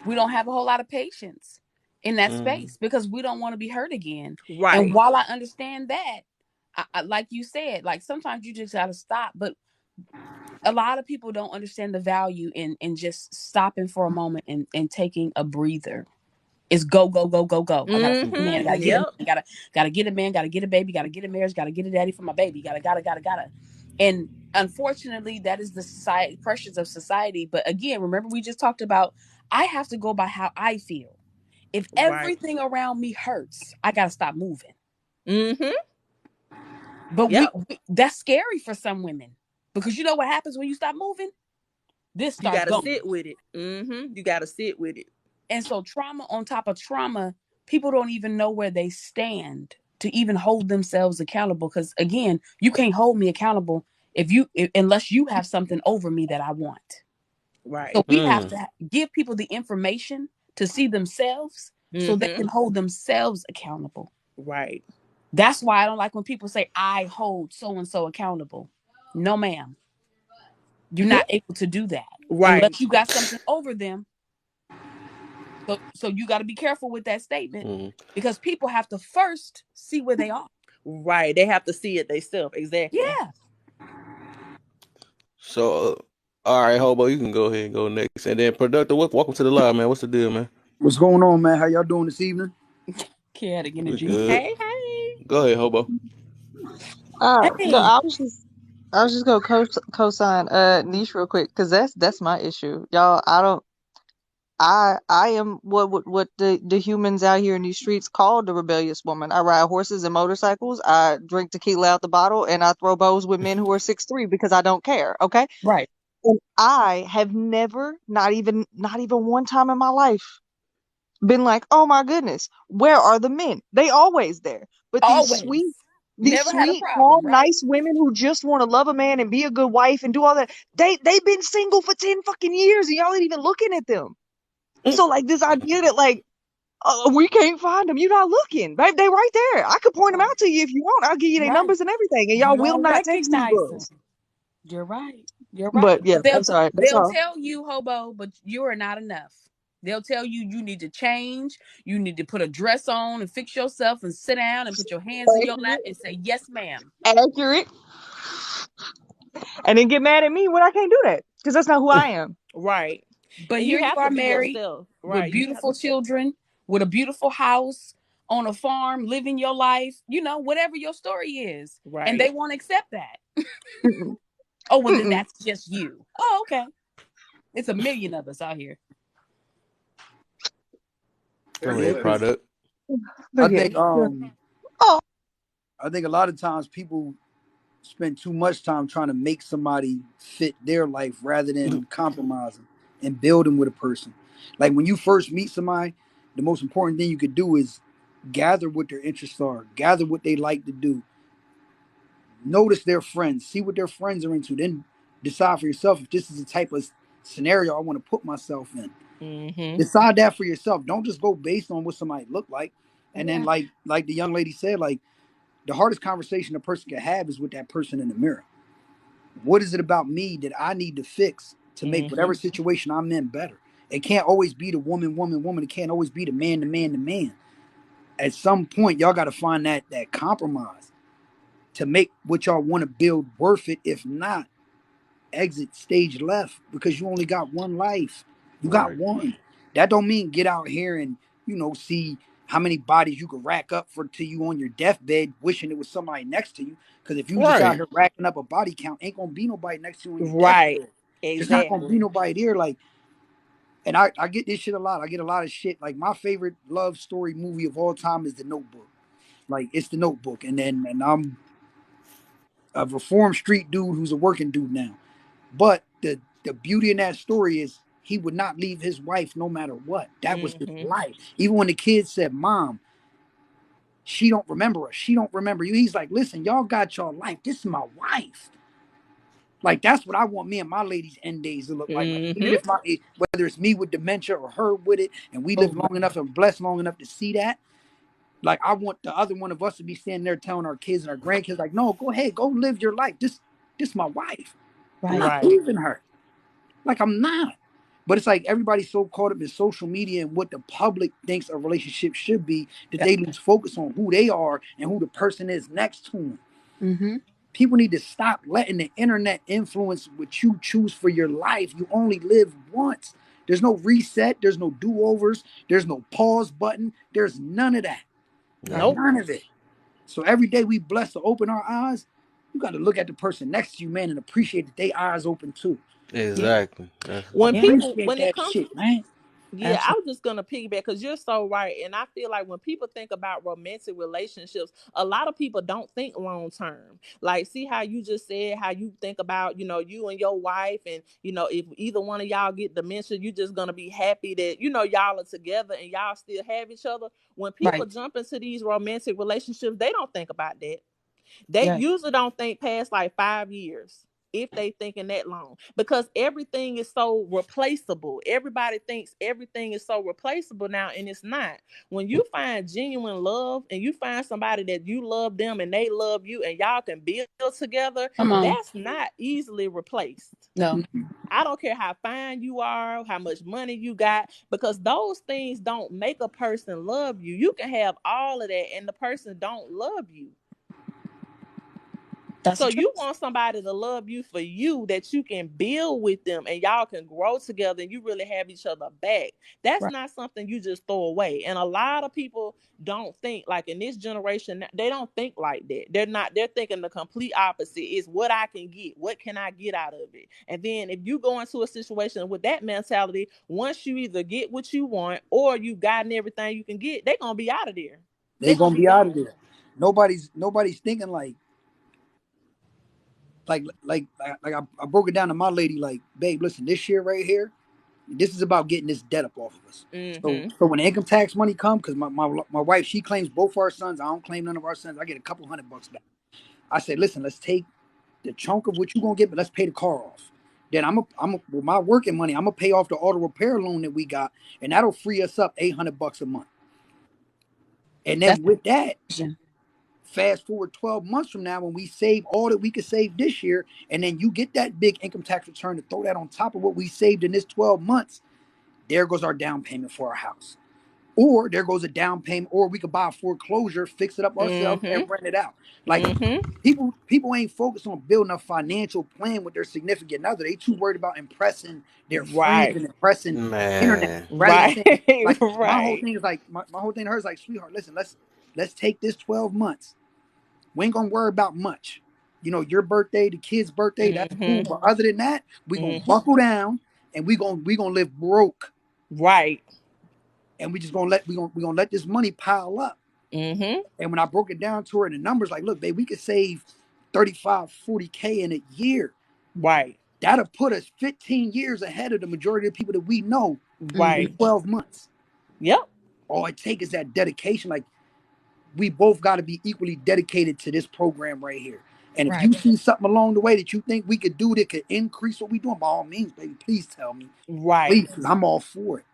we don't have a whole lot of patience in that Mm. space because we don't want to be hurt again. And right. while I understand that, like you said, like sometimes you just got to stop. But a lot of people don't understand the value in just stopping for a moment and taking a breather. It's go, go, go, go, go. I gotta find a man, gotta get a Yep. man, gotta get a man, gotta get a baby, gotta get a marriage, gotta get a daddy for my baby, gotta. And unfortunately, that is the society pressures of society. But again, remember we just talked about I have to go by how I feel. If Right. everything around me hurts, I gotta stop moving. Mm-hmm. But Yep. that's scary for some women because you know what happens when you stop moving? This You starts gotta going. sit with it. Mm-hmm. You gotta sit with it. And so trauma on top of trauma, people don't even know where they stand to even hold themselves accountable. Because again, you can't hold me accountable unless you have something over me that I want. Right. So we have to give people the information to see themselves so they Mm-hmm. can hold themselves accountable. Right. That's why I don't like when people say, I hold so and so accountable. No, ma'am. You're not able to do that Right. unless you got something over them. So you got to be careful with that statement because people have to first see where they are. Right. They have to see it themselves. Exactly. Yeah. So, all right, Hobo, you can go ahead and go next. And then, Productive, welcome to the live, man. What's the deal, man? What's going on, man? How y'all doing this evening? Chaotic We energy. good. Hey, hey. Go ahead, Hobo. No, Hey. I was just gonna co-sign niche real quick because that's my issue, y'all. I am what the humans out here in these streets call the rebellious woman. I ride horses and motorcycles. I drink tequila out the bottle, and I throw bows with men who are 6'3" because I don't care. Okay, Right. and I have never, not even one time in my life, been like, oh my goodness, where are the men? They always there. But Always. these Never had a sweet, calm, problem, right? nice women who just want to love a man and be a good wife and do all that, they've been single for 10 fucking years and y'all ain't even looking at them. So like this idea that like we can't find them, you're not looking. Babe, they right there. I could point them Right. out to you if you want. I'll give you their Right. numbers and everything, and You y'all will don't not text these recognize them. girls. You're right. You're right. But yeah, But they'll that's all right. That's they'll all. tell you, Hobo, but you are not enough. They'll tell you you need to change. You need to put a dress on and fix yourself and sit down and put your hands in your lap and say, yes, ma'am. Accurate. And then get mad at me when I can't do that because that's not who I am. Right. But And here you you have to are be married yourself. with Right. You have beautiful children, with a beautiful house, on a farm, living your life, whatever your story is. And right. they won't accept that. Mm-mm. Oh, well, then Mm-mm. that's just you. Oh, okay. It's a million of us out here. Go Yeah, ahead, 'cause Product. I But yeah. think Oh, I think a lot of times people spend too much time trying to make somebody fit their life rather than compromising and building with a person. Like when you first meet somebody, the most important thing you could do is gather what their interests are, gather what they like to do, notice their friends, see what their friends are into, then decide for yourself if this is the type of scenario I want to put myself in. Mm-hmm. Decide that for yourself. Don't just go based on what somebody look like. And then Yeah. like the young lady said, like the hardest conversation a person can have is with that person in the mirror. What is it about me that I need to fix to make Mm-hmm. whatever situation I'm in better? It can't always be the woman, woman, woman. It can't always be the man, the man, the man. At some point, y'all got to find that compromise to make what y'all want to build worth it. If not, exit stage left because you only got one life. You got Right. one. That don't mean get out here and see how many bodies you could rack up for till you on your deathbed wishing it was somebody next to you. Because if you just out Right. here racking up a body count, ain't gonna be nobody next to you on your Right. deathbed. There's not gonna be Exactly. nobody there. Like, and I get this shit a lot. I get a lot of shit. Like my favorite love story movie of all time is The Notebook. Like it's The Notebook, and I'm a reformed street dude who's a working dude now. But the beauty in that story is he would not leave his wife no matter what. That was his Mm-hmm. life. Even when the kids said, "Mom, she don't remember us. She don't remember you." He's like, "Listen, y'all got y'all life. This is my wife." Like that's what I want me and my lady's end days to look like. Like even Mm-hmm. if whether it's me with dementia or her with it, and we Oh, live long enough and blessed long enough to see that. Like I want the other one of us to be standing there telling our kids and our grandkids, like, "No, go ahead, go live your life. This is my wife. I'm right. not Right. leaving her." Like I'm not. But it's like everybody's so caught up in social media and what the public thinks a relationship should be that Yeah. they lose focus on who they are and who the person is next to them. Mm-hmm. People need to stop letting the internet influence what you choose for your life. You only live once. There's no reset. There's no do-overs. There's no pause button. There's none of that. Nah. Nope. None of it. So every day we blessed to open our eyes, you got to look at the person next to you, man, and appreciate that they eyes open too. Yeah. Exactly. That's When Yeah, people, Appreciate when it that comes, shit, man. yeah, I absolutely. was just gonna piggyback because you're so right, and I feel like when people think about romantic relationships, a lot of people don't think long term. Like, see how you just said how you think about, you and your wife, and if either one of y'all get dementia, you just gonna be happy that y'all are together and y'all still have each other. When people Right. jump into these romantic relationships, they don't think about that. They Yeah. usually don't think past like 5 years if they thinking that long, because everything is so replaceable. Everybody thinks everything is so replaceable now, and it's not. When you find genuine love and you find somebody that you love them and they love you and y'all can build together, Come on. that's not easily replaced. No, I don't care how fine you are, how much money you got, because those things don't make a person love you. You can have all of that and the person don't love you. that's So the truth. you want somebody to love you for you, that you can build with them and y'all can grow together and you really have each other back. That's Right. not something you just throw away. And a lot of people don't think, like in this generation, they don't think like that. They're thinking the complete opposite. Is what I can get. What can I get out of it? And then if you go into a situation with that mentality, once you either get what you want or you've gotten everything you can get, they're gonna be out of there. They They're gonna gonna be be out of gone. there. Nobody's thinking like I broke it down to my lady, like, babe, listen, this year right here, this is about getting this debt up off of us. So Mm-hmm. so when the income tax money come, because my wife, she claims both our sons. I don't claim none of our sons. I get a couple $100 back. I said, listen, let's take the chunk of what you gonna get, but let's pay the car off. Then with my working money, I'm gonna pay off the auto repair loan that we got, and that'll free us up $800 a month. And That's then with that, the vision. fast forward 12 months from now, when we save all that we could save this year, and then you get that big income tax return to throw that on top of what we saved in this 12 months, there goes our down payment for our house. Or there goes a down payment, or we could buy a foreclosure, fix it up ourselves, Mm-hmm. and rent it out. Like, Mm-hmm. people ain't focused on building a financial plan with their significant other. They too worried about impressing their friends Right. and impressing internet, Man. rather than Right. saying, like, my whole Right. thing is like, my whole thing to her is like, sweetheart, listen, let's take this 12 months. We ain't gonna worry about much. Your birthday, the kid's birthday, that's cool. Mm-hmm. But other than that, we gonna Mm-hmm. buckle down, and we gonna live broke, Right. and we gonna let this money pile up. Mm-hmm. And when I broke it down to her in the numbers, like, look, babe, we could save 35, 40K in a year. Right. That'll put us 15 years ahead of the majority of people that we know in Mhm. Right. 12 months. Yep. All it takes is that dedication. Like, we both got to be equally dedicated to this program right here. And if Right. you see something along the way that you think we could do that could increase what we're doing, by all means, baby, please tell me. Right. Please, 'cause I'm all for it.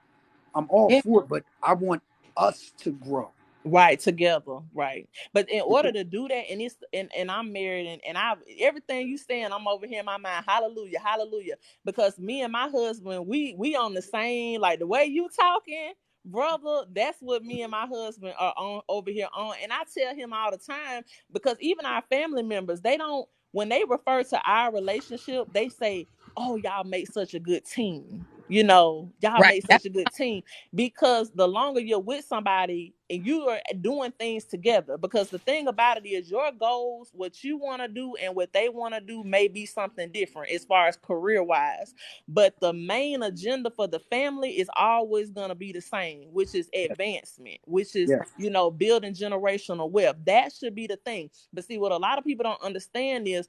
I'm all Yeah. for it, but I want us to grow. Right, together, right. But in order to do that, and I'm married, and I everything you saying, I'm over here in my mind, hallelujah, hallelujah. Because me and my husband, we on the same, like the way you talking, brother. That's what me and my husband are on over here on. And I tell him all the time, because even our family members, they don't, when they refer to our relationship, they say, "Oh, y'all make such a good team." Y'all Right. make such a good team, because the longer you're with somebody and you are doing things together, because the thing about it is your goals, what you want to do and what they want to do may be something different as far as career wise, but the main agenda for the family is always going to be the same, which is advancement, which is Yes. building generational wealth. That should be the thing. But see, what a lot of people don't understand is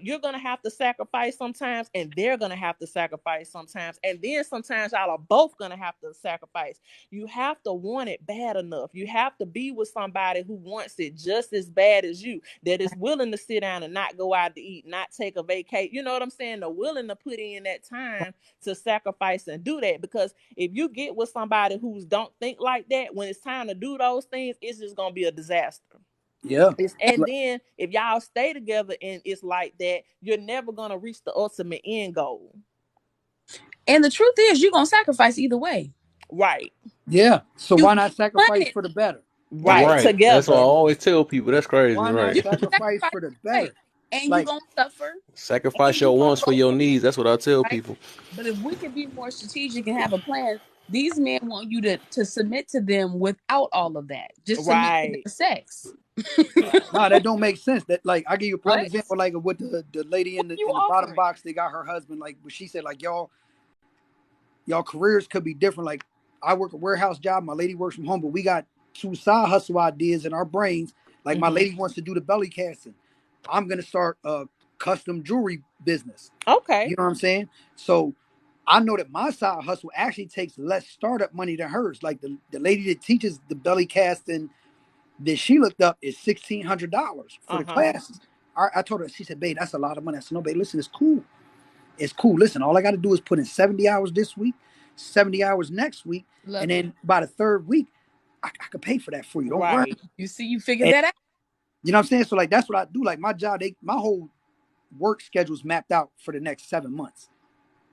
you're gonna have to sacrifice sometimes, and they're gonna have to sacrifice sometimes, and then sometimes y'all are both gonna have to sacrifice. You have to want it bad enough. You have to be with somebody who wants it just as bad as you, that is willing to sit down and not go out to eat, not take a vacation. You know what I'm saying? They're willing to put in that time to sacrifice and do that. Because if you get with somebody who don't think like that, when it's time to do those things, it's just gonna be a disaster. Yeah. And then if y'all stay together and it's like that, you're never gonna reach the ultimate end goal. And the truth is, you're gonna sacrifice either way. Right. Yeah. So You why not plan sacrifice it. for the better? Right. Right. Right. That's what I Together. always tell people. That's crazy, Why not right? You can sacrifice sacrifice for the either way. better? and you Like, gonna suffer, Sacrifice and you your gonna wants for go your through, needs. That's what I tell right? people. But if we can be more strategic and have a plan, these men want you to submit to them without all of that. Just submit to Right. their sex. nah, that don't make sense. That, like, I give you a prime What? example, like with the lady What in are you the bottom offering? box. They got her husband. Like, what she said, like, y'all careers could be different. Like, I work a warehouse job. My lady works from home, but we got two side hustle ideas in our brains. Like, my Mm-hmm. lady wants to do the belly casting. I'm gonna start a custom jewelry business. Okay. You know what I'm saying? So I know that my side hustle actually takes less startup money than hers. Like, the lady that teaches the belly casting that she looked up is $1,600 for the Uh-huh. classes. I told her, she said, babe, that's a lot of money. I said, no, babe, listen, it's cool. It's cool. Listen, all I got to do is put in 70 hours this week, 70 hours next week, and Love it. then by the third week, I could pay for that for you. Don't worry. Right. You see, you figured And that out. you know what I'm saying? So, like, that's what I do. Like, my job, my whole work schedule is mapped out for the next 7 months.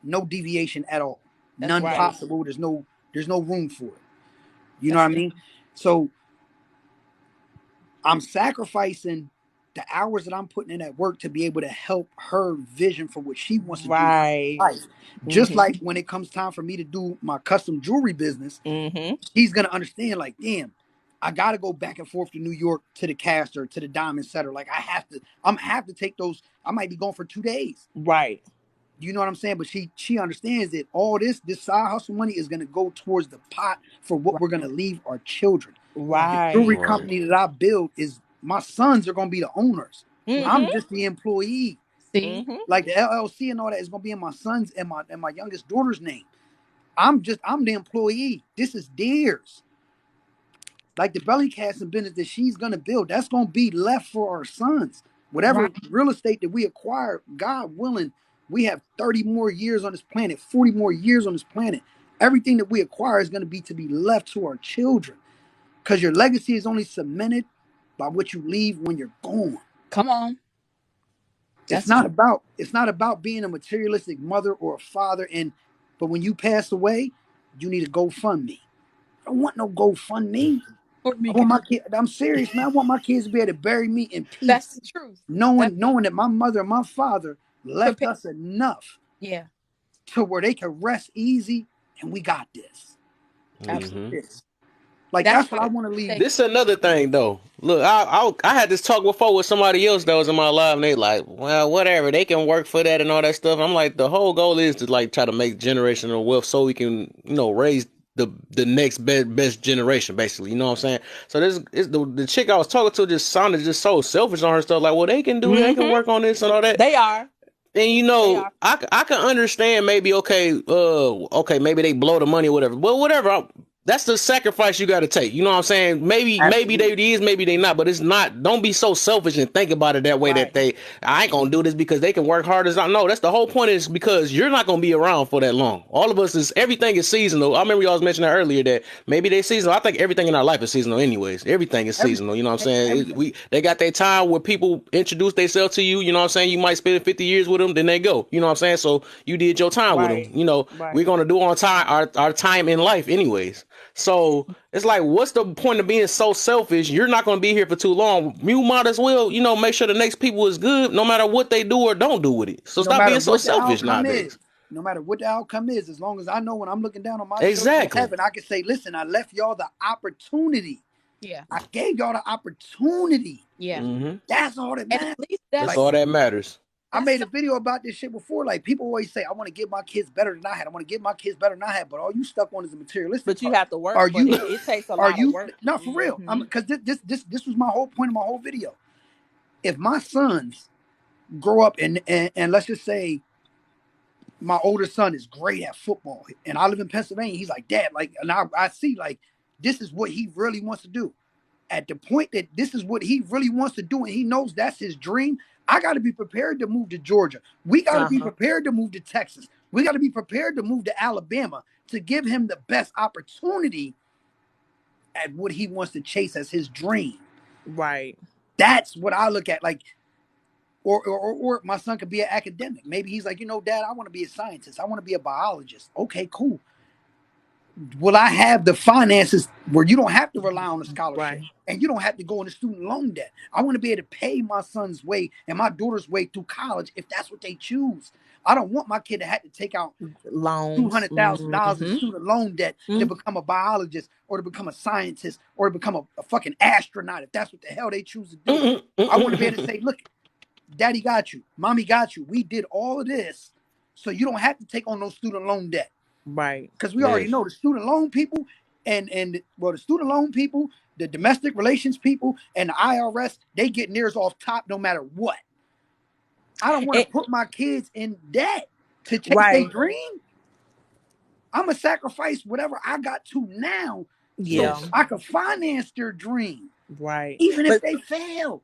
No deviation at all. That's None Right. great. possible. There's no room for it. You know what That's I good. mean? So I'm sacrificing the hours that I'm putting in at work to be able to help her vision for what she wants to do in Right. life. Just Mm-hmm. like when it comes time for me to do my custom jewelry business, Mm-hmm. she's gonna understand, like, damn, I gotta go back and forth to New York to the caster, to the diamond setter. Like, I'm have to take those. I might be gone for 2 days. Right. You know what I'm saying? But she understands that all this side hustle money is gonna go towards the pot for what Right. we're gonna leave our children. Right. The jewelry Right. Right. company that I build is my sons are gonna be the owners. Right. Mm-hmm. I'm just the employee. See? Mm-hmm. Like, the LLC and all that is gonna be in my son's and my youngest daughter's name. I'm the employee. This is theirs. Like, the belly casting business that she's gonna build, that's gonna be left for our sons. Right. Whatever real estate that we acquire, God willing, we have 30 more years on this planet, 40 more years on this planet. Everything that we acquire is gonna be to be left to our children. Because your legacy is only cemented by what you leave when you're gone. Come on. It's That's not true. about it's not about being a materialistic mother or a father. But when you pass away, you need a GoFundMe. I don't want no GoFundMe. For me, I want my kid. I'm serious, man. I want my kids to be able to bury me in that's peace, the truth. That's knowing that my mother and my father left prepare. us enough Yeah, to where they can rest easy, and we got this. We got Hmm. absolutely. this. Like, That's that's why what I I want to leave. say, This is another thing though. Look, I had this talk before with somebody else that was in my live, and they like, well, whatever, they can work for that and all that stuff. I'm like, the whole goal is to like try to make generational wealth so we can, raise the next best generation, basically. You know what I'm saying? So this is the chick I was talking to just sounded just so selfish on her stuff. Like, well, they can do, they can Mm-hmm. work on this and all that. They are. And They are. I can understand maybe okay, maybe they blow the money or whatever. But whatever, that's the sacrifice you got to take. You know what I'm saying? Maybe they Absolutely. is, maybe they not. But it's not. Don't be so selfish and think about it that way. That Right. I ain't gonna do this because they can work hard as I know. That's the whole point. Is because you're not gonna be around for that long. All of us is everything is seasonal. I remember y'all was mentioning earlier that maybe they seasonal. I think everything in our life is seasonal, anyways. Everything is Everything. seasonal. You know what I'm saying? Everything. They got their time where people introduce themselves to you. You know what I'm saying? You might spend 50 years with them, then they go. You know what I'm saying? So you did your time with them. Right. We're Right. gonna do on time our time in life, anyways. So it's like, what's the point of being so selfish? You're not going to be here for too long. You might as well, make sure the next people is good, no matter what they do or don't do with it. So No stop matter being so what the selfish outcome is, nowadays. no matter what the outcome is, as long as I know when I'm looking down on my children in Exactly. heaven, I can say, listen, I left y'all the opportunity. yeah, I gave y'all the opportunity. yeah. Hmm. That's all that And at matters. least That's that's Like, all that matters. I that's made a so video about this shit before. Like, people always say, I want to give my kids better than I had. I want to give my kids better than I had. But all you stuck on is the materialistic But you part. have to work Are for it. you? It takes a Are lot of you? work. No, for real. Mm-hmm. Because this was my whole point of my whole video. If my sons grow up and let's just say my older son is great at football and I live in Pennsylvania, he's like, Dad, like, and I see, like, this is what he really wants to do. At the point that this is what he really wants to do and he knows that's his dream, I got to be prepared to move to Georgia. We got to be Uh-huh. prepared to move to Texas. We got to be prepared to move to Alabama to give him the best opportunity at what he wants to chase as his dream. Right. That's what I look at. Like, or my son could be an academic. Maybe he's like, Dad, I want to be a scientist. I want to be a biologist. Okay, cool. will I have the finances where you don't have to rely on a scholarship Right. and you don't have to go into student loan debt? I want to be able to pay my son's way and my daughter's way through college if that's what they choose. I don't want my kid to have to take out Loans. $200,000 in student loan debt to become a biologist or to become a scientist or to become a fucking astronaut if that's what the hell they choose to do. I want to be able to say, look, daddy got you, mommy got you. We did all of this so you don't have to take on no student loan debt. Right. Because we already Yes. know the student loan people and the student loan people, the domestic relations people, and the IRS, they get theirs off top no matter what. I don't want And, to put my kids in debt to chase their right. dream. I'm gonna sacrifice whatever I got to now so Yeah. Yes. I can finance their dream. Right. Even if But they fail,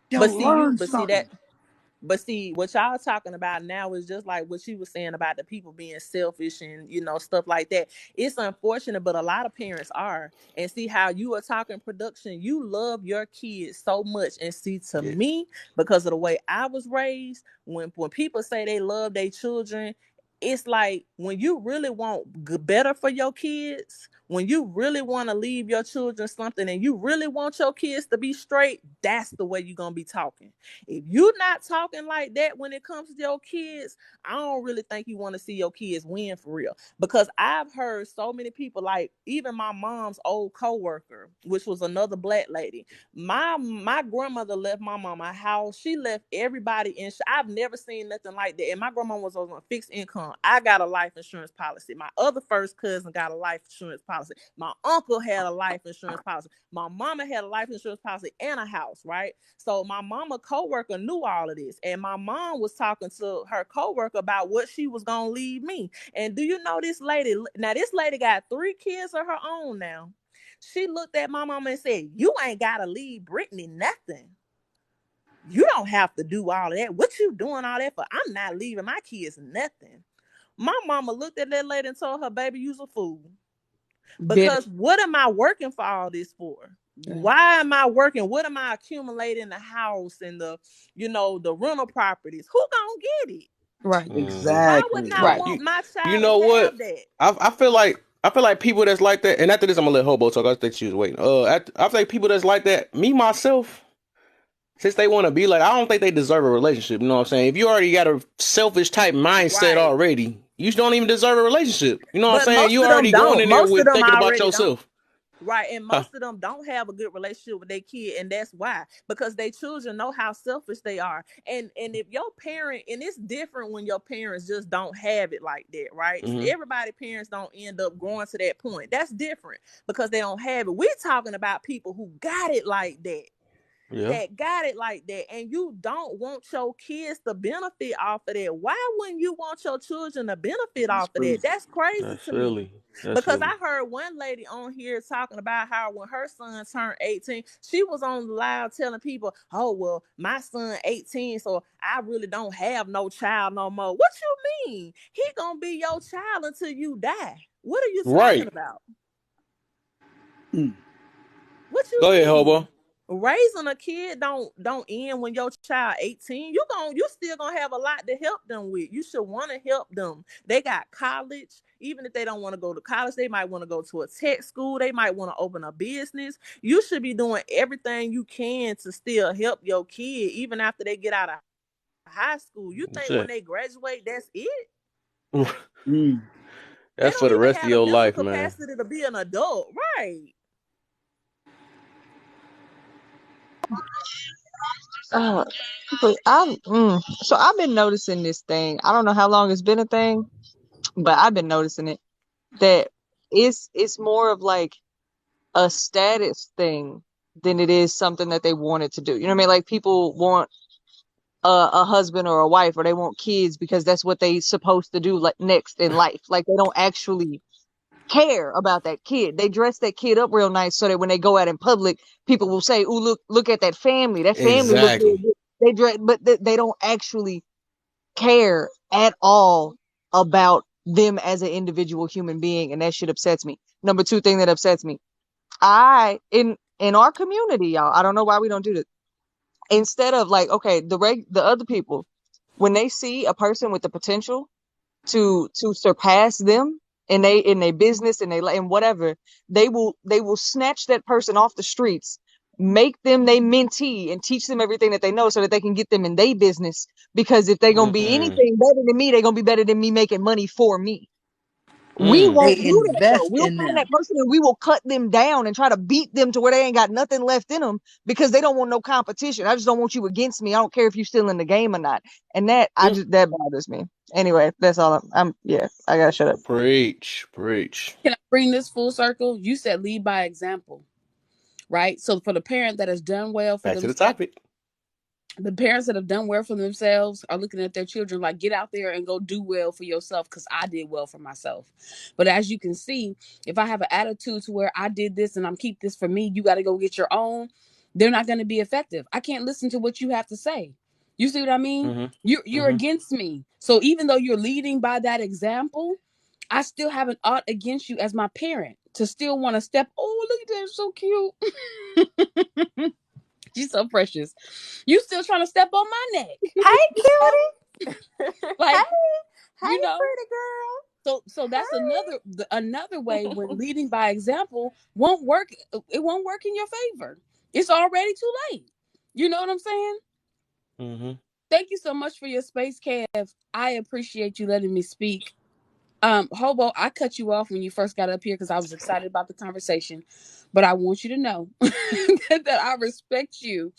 but they'll see you. learn But see something. that. But see, what y'all talking about now is just like what you were saying about the people being selfish and stuff like that. It's unfortunate, but a lot of parents are. And see how you are talking production. You love your kids so much, and see to Yeah. me, because of the way I was raised, when people say they love their children, it's like when you really want better for your kids, when you really want to leave your children something, and you really want your kids to be straight, that's the way you're gonna be talking. If you're not talking like that when it comes to your kids, I don't really think you want to see your kids win for real. Because I've heard so many people, like even my mom's old coworker, which was another black lady. My grandmother left my mom a house. She left everybody in. I've never seen nothing like that. And my grandma was on a fixed income. I got a life insurance policy. My other first cousin got a life insurance policy. My uncle had a life insurance policy. My mama had a life insurance policy and a house, right? So my mama coworker knew all of this, and my mom was talking to her coworker about what she was gonna leave me. And do you know this lady? Now this lady got 3 kids of her own now. She looked at my mama and said, "You ain't gotta leave Brittany nothing. You don't have to do all of that. What you doing all that for? I'm not leaving my kids nothing." My mama looked at that lady and told her, "Baby, you's a fool. Very. Because what am I working for all this for? Why am I working? What am I accumulating the house and the rental properties? Who gonna get it? Right. I would Exactly. not Right. want my You child to know what? have that." I feel like people that's like that, and after this I'm gonna let Hobo talk. I think she was waiting. I feel like people that's like that, me myself, since they want to be like, I don't think they deserve a relationship. You know what I'm saying? If you already got a selfish type mindset Right. already, you don't even deserve a relationship. You know what I'm But saying? most You of them already going don't. in there Most of with them thinking about already don't. yourself. Right. And Huh. most of them don't have a good relationship with their kid. And that's why. Because their children know how selfish they are. And if your parent, and it's different when your parents just don't have it like that, right? Mm-hmm. Everybody parents don't end up growing to that point. That's different because they don't have it. We're talking about people who got it like that. Yeah. That got it like that, and you don't want your kids to benefit off of that. Why wouldn't you want your children to benefit That's off of that? crazy. That's crazy That's to me. silly. That's Because silly. I heard one lady on here talking about how when her son turned 18, she was on the live telling people, "Oh, well, my son 18, so I really don't have no child no more." What you mean? He gonna be your child until you die. What are you talking Right. about? Mm. What you Go ahead, mean? Hobo. Raising a kid don't end when your child 18. You still gonna have a lot to help them with. You should want to help them. They got college. Even if they don't want to go to college, they might want to go to a tech school. They might want to open a business. You should be doing everything you can to still help your kid, even after they get out of high school. You What's think when that? they graduate, that's it? Mm. They That's for don't the even rest of have the your mental life, man. capacity to be an adult, right? Uh, so I've been noticing this thing. I don't know how long it's been a thing, but I've been noticing it that it's more of like a status thing than it is something that they wanted to do. You know what I mean? Like people want a husband or a wife, or they want kids because that's what they supposed to do like next in life. Like they don't actually care about that kid. They dress that kid up real nice so that when they go out in public, people will say, "Ooh, look at that family. That family look real Exactly. good." They dress, but they don't actually care at all about them as an individual human being, and that shit upsets me. Number two thing that upsets me, in our community, y'all, I don't know why we don't do this. Instead of like, okay, the other people, when they see a person with the potential to surpass them, in they business and and whatever, they will snatch that person off the streets, make them they mentee, and teach them everything that they know so that they can get them in their business. Because if they're gonna be anything better than me, they're gonna be better than me making money for me. We won't They do that though. invest We'll in find them. that person and we will cut them down and try to beat them to where they ain't got nothing left in them because they don't want no competition. I just don't want you against me. I don't care if you're still in the game or not. And that that bothers me. Anyway, that's all. I gotta shut up. Preach. Can I bring this full circle? You said lead by example, right? So for the parent that has done well for Back to the themselves, topic. the parents that have done well for themselves are looking at their children like, get out there and go do well for yourself because I did well for myself. But as you can see, if I have an attitude to where I did this and I'm keep this for me, you got to go get your own, they're not going to be effective. I can't listen to what you have to say. You see what I mean? You're against me. So even though you're leading by that example, I still have an ought against you as my parent to still want to step. Oh, look at that, so cute. She's so precious. You still trying to step on my neck. Hey, cutie. Like, hey, you know, pretty girl. So that's another way when leading by example won't work. It won't work in your favor. It's already too late. You know what I'm saying? Thank you so much for your space, Kev. I appreciate you letting me speak. Hobo, I cut you off when you first got up here because I was excited about the conversation, but I want you to know that I respect you,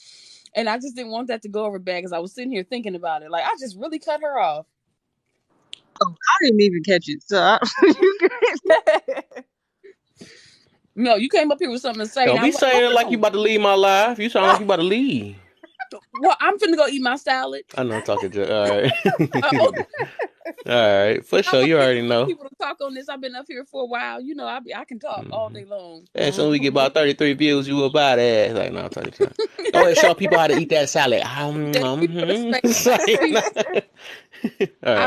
and I just didn't want that to go over bad because I was sitting here thinking about it. Like, I just really cut her off. Oh, I didn't even catch it. So No, you came up here with something to say. Don't be saying it like you about to leave my life. You sound like you about to leave. Well, I'm finna go eat my salad. I know I'm talking to. All right. All right. For sure. You already know. People to talk on this. I've been up here for a while. You know, I can talk all day long. And soon we get about 33 views, you will buy that. Like, no, I'm talking to you. Go ahead, show people how to eat that salad. I'll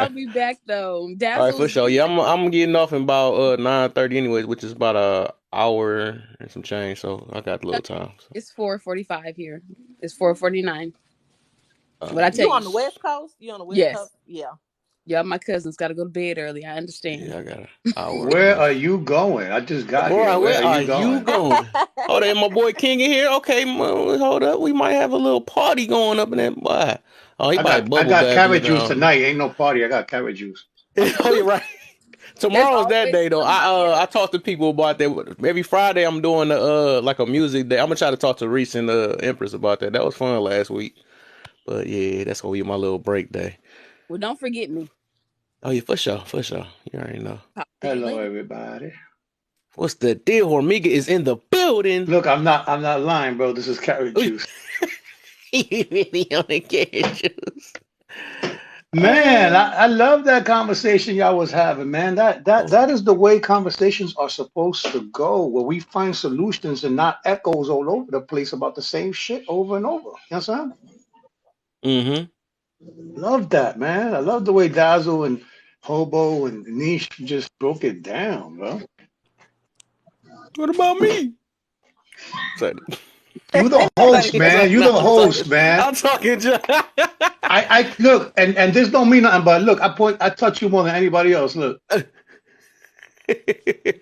be back though. All right, for sure. Yeah, I'm getting off in about 9:30 anyways, which is about an hour and some change. So I got a little time. So. It's 4:45 here. It's 4:49. What I tell you on the West Coast? You on the West Coast? Yeah. Yeah, my cousins got to go to bed early. I understand. Yeah, I got an hour. Where are you going? I just got here. Where are you going? Oh, there, my boy King in here. Okay, hold up. We might have a little party going up in that boy. Oh, I got carrot juice tonight. Ain't no party. I got carrot juice. Oh, you're right. Tomorrow's that day though. I talk to people about that. Every Friday I'm doing like a music day. I'm gonna try to talk to Reese and Empress about that. That was fun last week. But yeah, that's gonna be my little break day. Well, don't forget me. Oh yeah, for sure. You already know. Hello, everybody. What's the deal? Hormiga is in the building. Look, I'm not lying, bro. This is carrot juice. You really on the carrot juice. Man, I love that conversation y'all was having, man. That is the way conversations are supposed to go, where we find solutions and not echoes all over the place about the same shit over and over. You know what I'm saying? Love that, man. I love the way Dazzle and Hobo and Niche just broke it down, bro. What about me? You the host, man. You the host, man. I'm talking. I look, and this don't mean nothing, but look, I touch you more than anybody else. Look,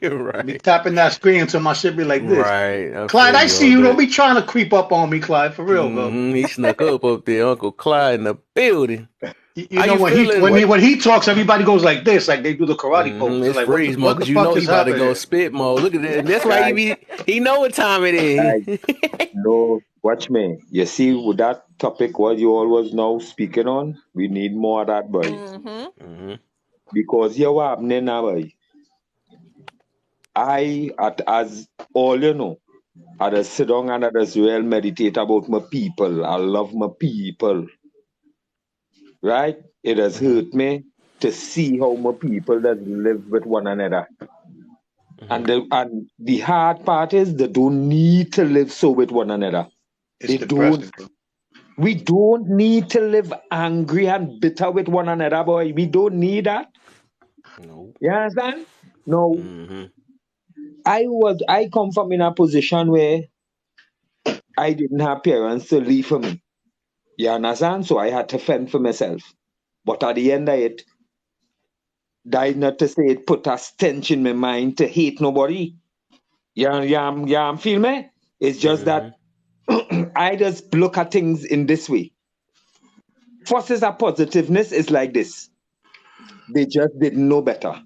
right. Be tapping that screen until my shit be like this. Right. Clyde, I see you. Don't be trying to creep up on me, Clyde. For real, bro. He snuck up there, Uncle Clyde in the building. You know when he talks, everybody goes like this, like they do the karate pose. It's like, freeze mode because you know he about to go spit mode. Look at that. That's why he know what time it is. No, watch me. You see, with that topic, what you always now speaking on, we need more of that, boy. Because here what happening now, boy. As all you know, I just sit down and I just well meditate about my people. I love my people. Right? It has hurt me to see how my people that live with one another. And the hard part is they don't need to live so with one another. We don't need to live angry and bitter with one another, boy. We don't need that. No. You understand? No. I come from in a position where I didn't have parents to leave for me. You understand? So I had to fend for myself. But at the end of it, That not to say it put a stench in my mind to hate nobody. You feel me? It's just that I just look at things in this way. Forces of positiveness is like this. They just didn't know better.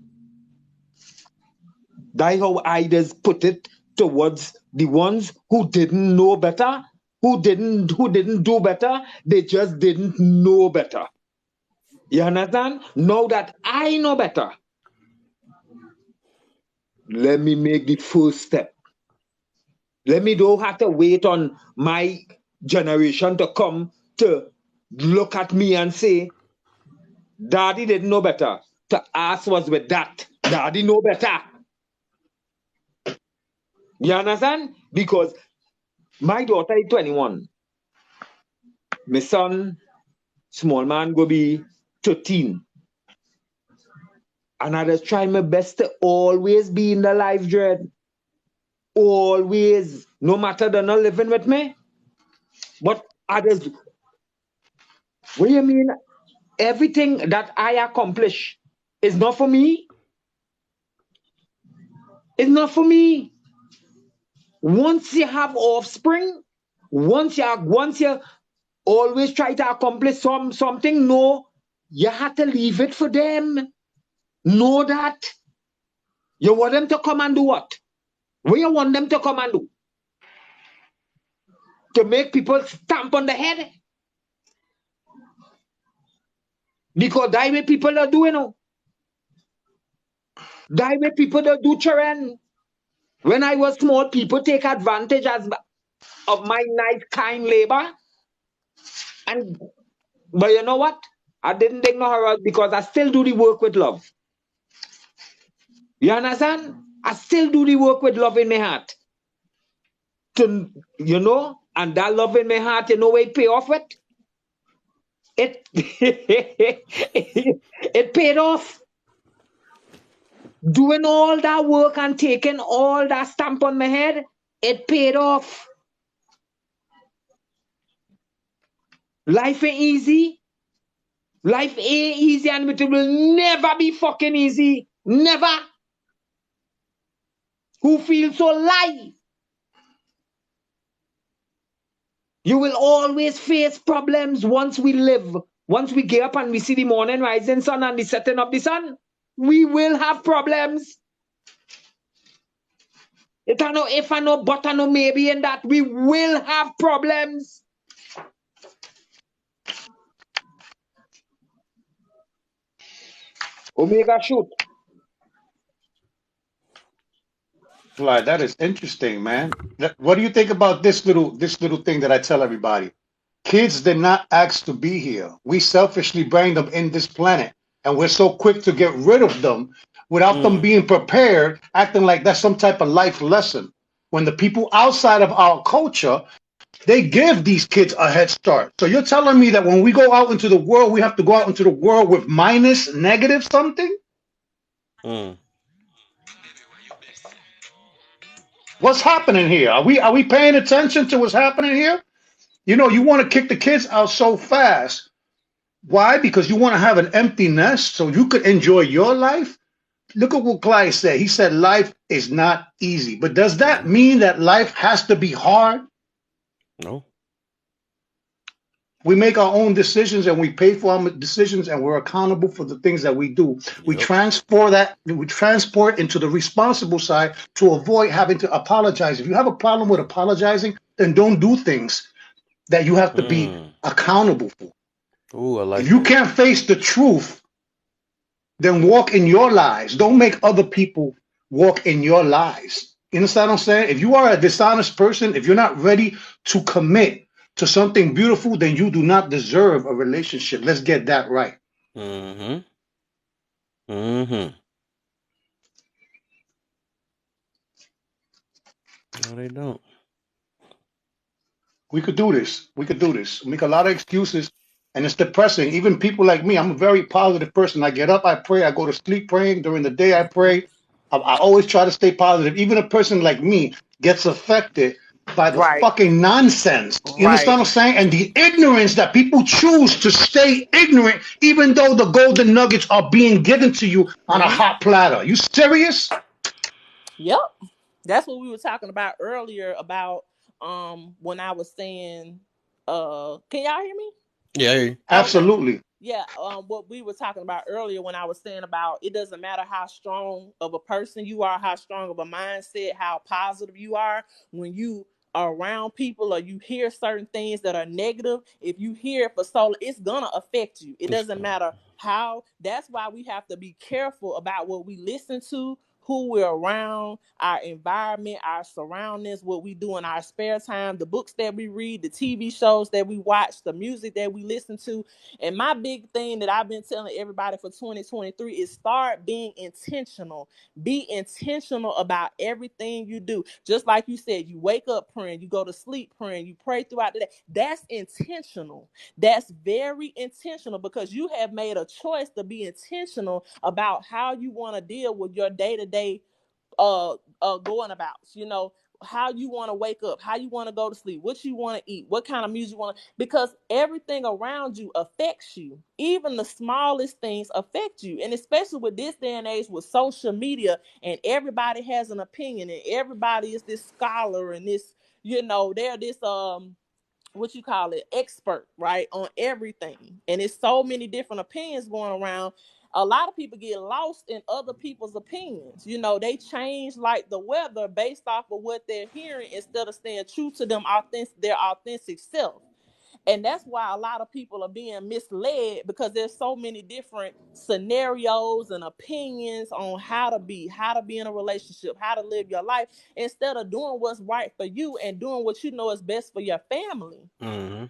That's how I just put it towards the ones who didn't know better, who didn't do better. They just didn't know better. You understand? Now that I know better, let me make the first step. Let me don't have to wait on my generation to come to look at me and say, Daddy didn't know better. To ask was with that. Daddy know better. You understand? Because my daughter is 21. My son, small man, go be 13. And I just try my best to always be in the life dread. Always. No matter they're not living with me. But I just, what do you mean? Everything that I accomplish is not for me. It's not for me. Once you have offspring, once you always try to accomplish something, no, you have to leave it for them. Know that. You want them to come and do what? What you want them to come and do? To make people stamp on the head? Because that way people are doing it. That way people are do children. When I was small, people take advantage of my nice, kind labor. But you know what? I didn't ignore her because I still do the work with love. You understand? I still do the work with love in my heart. And that love in my heart, you know where it pay off with? It it paid off. Doing all that work and taking all that stamp on my head, it paid off. Life ain't easy. Life ain't easy and it will never be fucking easy. Never. Who feels so lie? You will always face problems once we live. Once we get up and we see the morning rising sun and the setting of the sun, we will have problems. It are no if and no but and no maybe in that we will have problems. Omega shoot. Right, that is interesting, man. What do you think about this little thing that I tell everybody? Kids did not ask to be here. We selfishly bring them in this planet, and we're so quick to get rid of them without them being prepared, acting like that's some type of life lesson. When the people outside of our culture, they give these kids a head start. So you're telling me that when we go out into the world, we have to go out into the world with minus, negative something? What's happening here? Are we paying attention to what's happening here? You know, you want to kick the kids out so fast. Why? Because you want to have an empty nest so you could enjoy your life. Look at what Clyde said. He said life is not easy. But does that mean that life has to be hard? No. We make our own decisions and we pay for our decisions and we're accountable for the things that we do. We transport into the responsible side to avoid having to apologize. If you have a problem with apologizing, then don't do things that you have to be accountable for. Ooh, I like if you that. can't face the truth, then walk in your lies. Don't make other people walk in your lies. You understand what I'm saying? If you are a dishonest person, if you're not ready to commit to something beautiful, then you do not deserve a relationship. Let's get that right. No, they don't. We could do this. We could do this. Make a lot of excuses, and it's depressing. Even people like me, I'm a very positive person. I get up, I pray, I go to sleep praying. During the day, I pray. I always try to stay positive. Even a person like me gets affected by the Right. fucking nonsense. You Right. understand what I'm saying? And the ignorance that people choose to stay ignorant, even though the golden nuggets are being given to you on a Hmm. hot platter. You serious? Yep. That's what we were talking about earlier about when I was saying can y'all hear me? Yeah. Okay. Absolutely. Yeah, what we were talking about earlier when I was saying about it doesn't matter how strong of a person you are, how strong of a mindset, how positive you are, when you are around people or you hear certain things that are negative, if you hear it for so it's gonna affect you. It doesn't matter how. That's why we have to be careful about what we listen to, who we're around, our environment, our surroundings, what we do in our spare time, the books that we read, the TV shows that we watch, the music that we listen to. And my big thing that I've been telling everybody for 2023 is start being intentional. Be intentional about everything you do. Just like you said, you wake up praying, you go to sleep praying, you pray throughout the day. That's intentional. That's very intentional because you have made a choice to be intentional about how you want to deal with your day-to-day going about, how you want to wake up, how you want to go to sleep, what you want to eat, what kind of music you want to, because everything around you affects you. Even the smallest things affect you. And especially with this day and age with social media and everybody has an opinion and everybody is this scholar and this, they're this what you call it, expert, right, on everything. And it's so many different opinions going around. A lot of people get lost in other people's opinions. They change like the weather based off of what they're hearing instead of staying true to their authentic self. And that's why a lot of people are being misled because there's so many different scenarios and opinions on how to be in a relationship, how to live your life, instead of doing what's right for you and doing what you know is best for your family. Mm-hmm.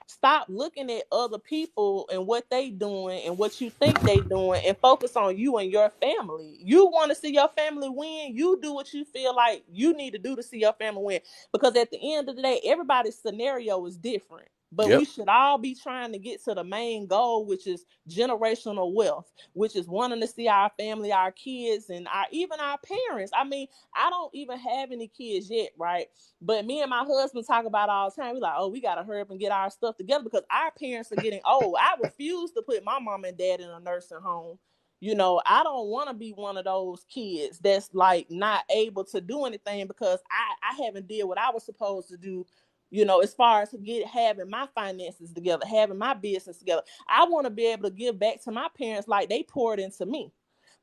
Stop looking at other people and what they doing and what you think they doing and focus on you and your family. You want to see your family win, you do what you feel like you need to do to see your family win. Because at the end of the day, everybody's scenario is different. But we Yep. should all be trying to get to the main goal, which is generational wealth, which is wanting to see our family, our kids, and even our parents. I mean, I don't even have any kids yet, right? But me and my husband talk about all the time. We're like, oh, we got to hurry up and get our stuff together because our parents are getting old. I refuse to put my mom and dad in a nursing home. I don't want to be one of those kids that's like not able to do anything because I haven't did what I was supposed to do, as far as having my finances together, having my business together. I want to be able to give back to my parents like they poured into me.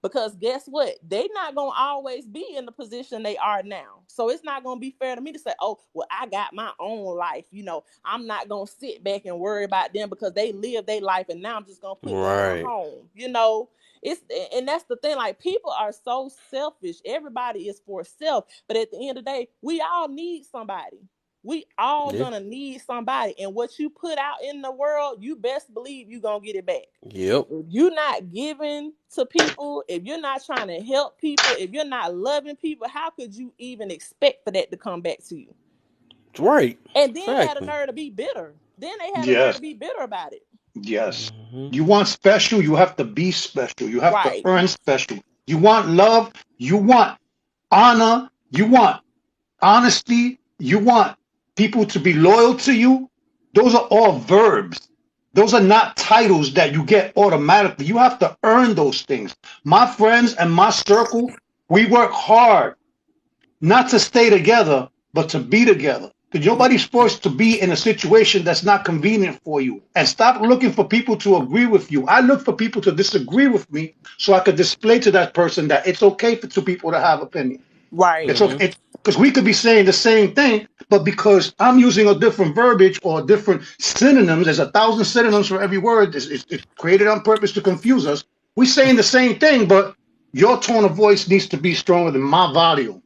Because guess what? They're not going to always be in the position they are now. So it's not going to be fair to me to say, oh, well, I got my own life. I'm not going to sit back and worry about them because they live their life and now I'm just going to put them in a Right. home. And that's the thing. Like, people are so selfish. Everybody is for self. But at the end of the day, we all need somebody. We all Yeah. gonna need somebody. And what you put out in the world, you best believe you gonna get it back. Yep. If you're not giving to people, if you're not trying to help people, if you're not loving people, how could you even expect for that to come back to you? Right. And then had a Exactly. nerve to be bitter. Then they had a nerve Yes. to be bitter about it. Yes. Mm-hmm. You want special, you have to be special. You have to Right. earn special. You want love, you want honor, you want honesty, you want people to be loyal to you. Those are all verbs. Those are not titles that you get automatically. You have to earn those things. My friends and my circle, we work hard not to stay together, but to be together. Because nobody's forced to be in a situation that's not convenient for you. And stop looking for people to agree with you. I look for people to disagree with me so I could display to that person that it's okay for two people to have opinion. Right. It's Mm-hmm. okay because we could be saying the same thing, but because I'm using a different verbiage or different synonyms, there's 1,000 synonyms for every word. It's created on purpose to confuse us. We're saying the same thing, but your tone of voice needs to be stronger than my volume.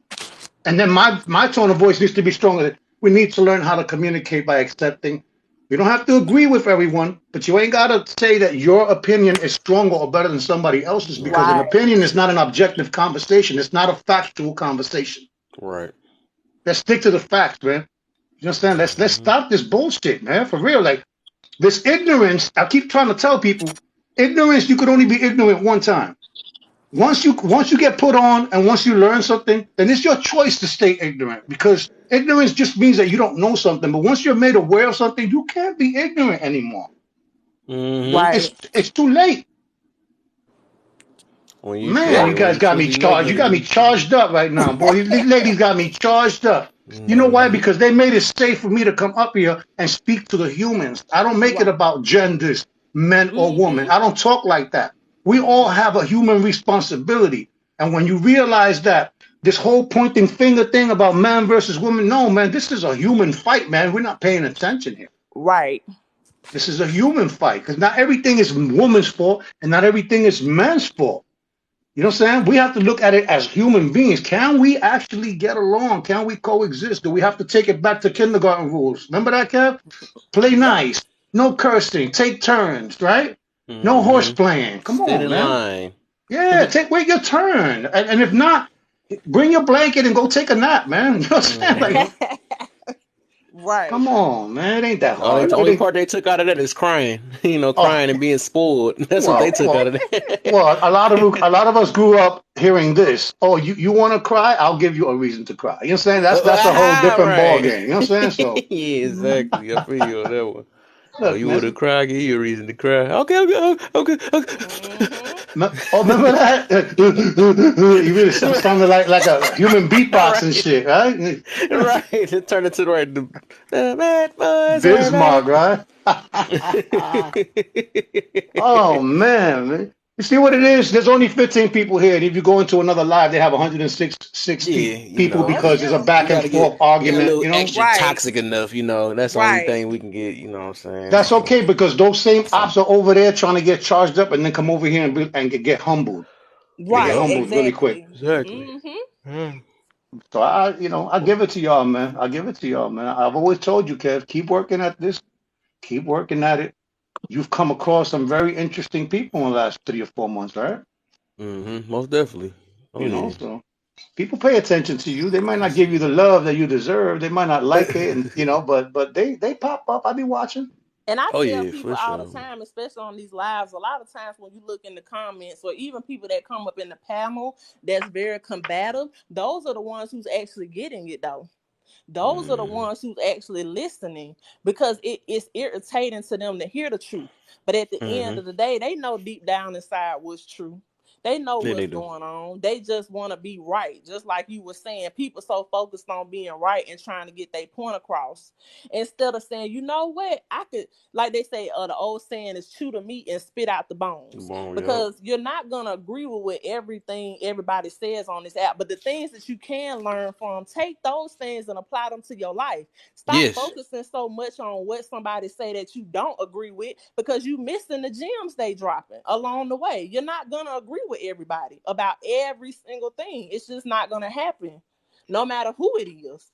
And then my tone of voice needs to be stronger. We need to learn how to communicate by accepting. You don't have to agree with everyone, but you ain't got to say that your opinion is stronger or better than somebody else's because an Right. opinion is not an objective conversation. It's not a factual conversation. Right. Let's stick to the facts, man. You understand? Let's Mm-hmm. stop this bullshit, man. For real. Like this ignorance, I keep trying to tell people, ignorance, you could only be ignorant one time. Once you get put on and once you learn something, then it's your choice to stay ignorant because ignorance just means that you don't know something. But once you're made aware of something, you can't be ignorant anymore. Mm-hmm. Right. It's too late. When you Man, Yep. you when guys you got me truly know charged. You better, got me you can't. charged up right now, boy. These ladies got me charged up. You know why? Mm-hmm. Because they made it safe for me to come up here and speak to the humans. I don't make it Right. about genders, men or women. Mm-hmm. I don't talk like that. We all have a human responsibility. And when you realize that this whole pointing finger thing about man versus woman, no, man, this is a human fight, man. We're not paying attention here. Right. This is a human fight because not everything is woman's fault and not everything is man's fault. You know what I'm saying? We have to look at it as human beings. Can we actually get along? Can we coexist? Do we have to take it back to kindergarten rules? Remember that, Kev? Play Yep. nice. No cursing. Take turns, right? No horse Mm-hmm. playing. Come Sit on, in man. line. Yeah, wait your turn. And if not, bring your blanket and go take a nap, man. You know what I'm saying? Mm-hmm. Like, Right. come on, man. It ain't that The hard. only part they took out of that is crying. Oh, Crying and being spoiled. That's what they well, took out well, of that. well, a lot of us grew up hearing this. Oh, you want to cry? I'll give you a reason to cry. You know what I'm saying? That's a whole different ball Right. game. You know what I'm saying? So Yeah, exactly. I feel you on that one. Oh, look, you want man. to cry? Give you a reason to cry. Okay, okay, okay, okay. Mm-hmm. Oh, remember that? You really sounded like a human beatbox and Right. shit, right? Right. It turned into the right. The bad boys are Bismarck, back. right? Oh man. You see what it is? There's only 15 people here, and if you go into another live, they have 106 Yeah, people Oh because it's a yeah. we back and gotta get forth we get a argument. little You know, extra Right. toxic enough. That's the only Right. thing we can get. You know what I'm saying? that's So, okay because those same so ops are over there trying to get charged up and then come over here and get humbled. They get yep, Right. humbled really quick. Exactly. exactly. Mm-hmm. Yeah. So I give it to y'all, man. I give it to y'all, man. I've always told you, Kev, keep working at this, keep working at it. You've come across some very interesting people in the last 3 or 4 months, right? Most definitely. Oh yeah. So people pay attention to you. They might not give you the love that you deserve. They might not like it, and but they pop up. I be watching. And I Oh tell yeah, people for all the sure. time, especially on these lives, a lot of times when you look in the comments or even people that come up in the panel that's very combative, those are the ones who's actually getting it though. Those are the Hmm. ones who's actually listening because it's irritating to them to hear the truth. But at the end Hmm. of the day, they know deep down inside what's true. They know Yeah, what's they do. going on. They just want to be right. Just like you were saying, people so focused on being right and trying to get their point across. Instead of saying, you know what, I could, like they say, the old saying is chew the meat and spit out the bones. Bon, yep. Because you're not gonna agree with what everything everybody says on this app, but the things that you can learn from, take those things and apply them to your life. Stop Yes. focusing so much on what somebody say that you don't agree with because you missing the gems they dropping along the way. You're not gonna agree with everybody about every single thing. It's just not gonna happen, no matter who it is.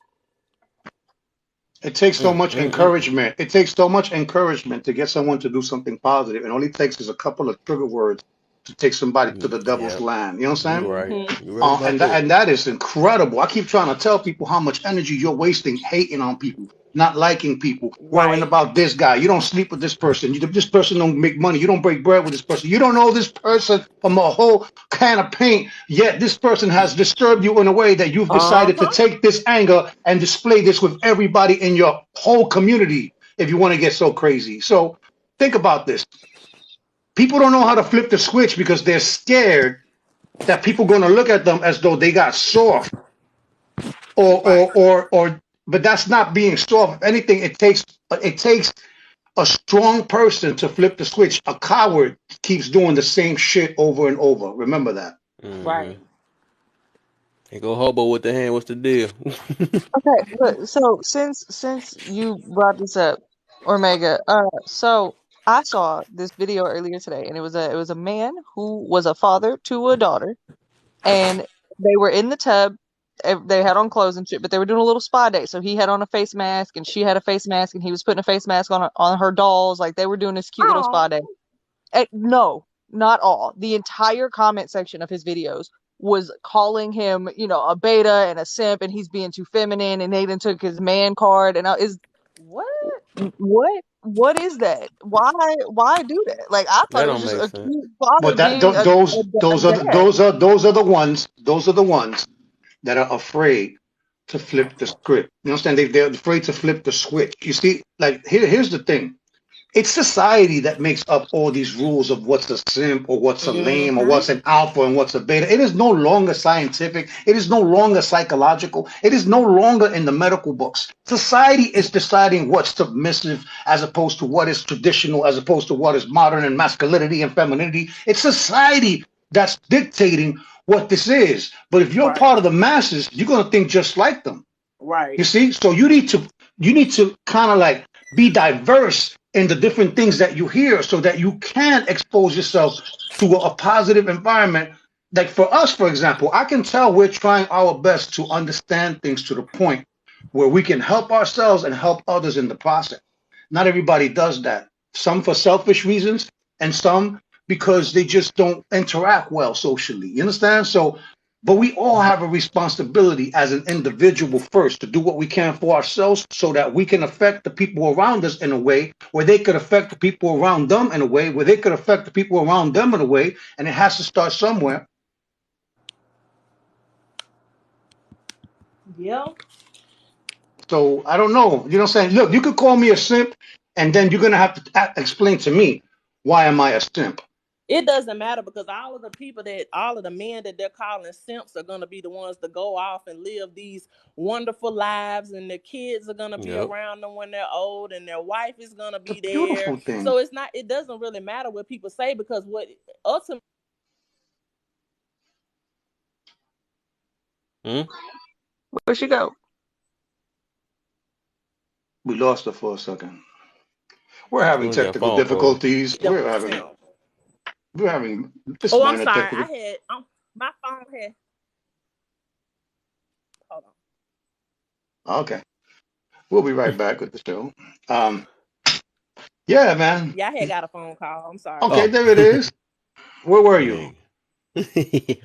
It takes so Mm, much mm, mm, mm. encouragement. It takes so much encouragement to get someone to do something positive. And all it takes is a couple of trigger words to take somebody to the devil's Yep. land. You know what I'm saying? You right. Mm-hmm. You right about And that. that is incredible. I keep trying to tell people how much energy you're wasting hating on people, not liking people, worrying Right. about this guy. You don't sleep with this person. This person don't make money. You don't break bread with this person. You don't know this person from a whole can of paint. Yet this person has disturbed you in a way that you've decided to Uh-huh. take this anger and display this with everybody in your whole community. If you want to get so crazy, so think about this. People don't know how to flip the switch because they're scared that people going to look at them as though they got soft Right. but that's not being soft. If anything, it takes a strong person to flip the switch. A coward keeps doing the same shit over and over. Remember that. Hmm. Right. Hey, go hobo with the hand. What's the deal? Okay, but so since you brought this up, Omega, so I saw this video earlier today, and it was a man who was a father to a daughter, and they were in the tub. They had on clothes and shit, but they were doing a little spa day. So he had on a face mask, and she had a face mask, and he was putting a face mask on her dolls. Like they were doing this cute little spa Oh. day. No, not all. The entire comment section of his videos was calling him, a beta and a simp, and he's being too feminine, and Nathan took his man card, and is What? what? what is that? Why do that? Like, I That thought it was don't just make a sense. cute father But that being a dad. those are the ones that are afraid to flip the script. You understand? They're afraid to flip the switch. You see, like here's the thing. It's society that makes up all these rules of what's a simp or what's a lame or Mm-hmm. what's an alpha and what's a beta. It is no longer scientific. It is no longer psychological. It is no longer in the medical books. Society is deciding what's submissive as opposed to what is traditional, as opposed to what is modern and masculinity and femininity. It's society that's dictating what this is. But if you're Right. part of the masses, you're going to think just like them. Right. You see, so you need to kind of like be diverse in the different things that you hear, so that you can expose yourself to a positive environment. Like for us, for example, I can tell we're trying our best to understand things to the point where we can help ourselves and help others in the process. Not everybody does that. Some for selfish reasons, and some because they just don't interact well socially. You understand? So but we all have a responsibility as an individual first to do what we can for ourselves, so that we can affect the people around us in a way where they could affect the people around them in a way where they could affect the people around them in a way. And it has to start somewhere. Yeah. So I don't know. You know what I'm saying? Look, you could call me a simp, and then you're going to have to explain to me, why am I a simp? It doesn't matter, because all of the men that they're calling simps are going to be the ones to go off and live these wonderful lives, and their kids are going to be Yep. around them when they're old, and their wife is going to It's be a there. beautiful thing. So it doesn't really matter what people say, because what ultimately. Hmm? Where'd she go? We lost her for a second. We're having Soon as got technical phone call. difficulties. Them a simp. We're having this Oh, I'm minor sorry. technical. My phone had. Hold Okay. We'll be right back with the show. Um, yeah, man. Yeah, I had got a phone call. I'm sorry. Okay, Oh. there it is. Where were you? Yeah.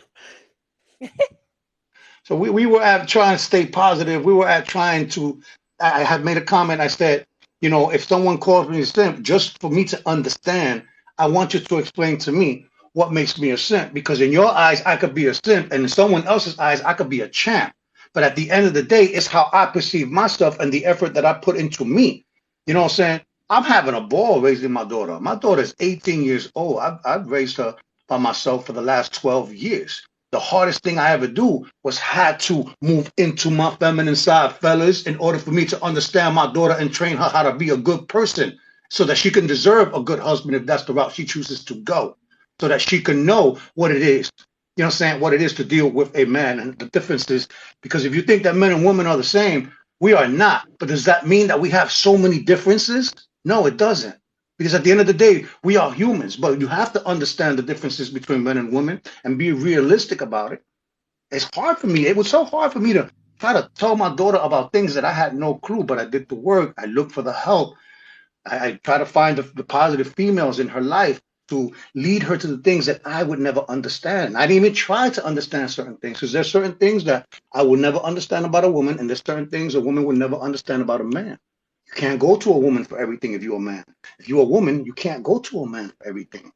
So we were at trying to stay positive. We were at trying to. I had made a comment. I said, if someone calls me a simp, just for me to understand, I want you to explain to me what makes me a simp. Because in your eyes, I could be a simp, and in someone else's eyes, I could be a champ. But at the end of the day, it's how I perceive myself and the effort that I put into me. You know what I'm saying? I'm having a ball raising my daughter. My daughter's 18 years old. I've raised her by myself for the last 12 years. The hardest thing I ever do was had to move into my feminine side, fellas, in order for me to understand my daughter and train her how to be a good person, so that she can deserve a good husband if that's the route she chooses to go, so that she can know what it is, you know what I'm saying, what it is to deal with a man. And the difference is, because if you think that men and women are the same, we are not. But does that mean that we have so many differences? No, it doesn't. Because at the end of the day, we are humans, but you have to understand the differences between men and women and be realistic about it. It's hard for me. It was so hard for me to try to tell my daughter about things that I had no clue, but I did the work. I looked for the help. I try to find the positive females in her life to lead her to the things that I would never understand. I didn't even try to understand certain things, because there's certain things that I will never understand about a woman, and there's certain things a woman will never understand about a man. You can't go to a woman for everything if you're a man. If you're a woman, you can't go to a man for everything.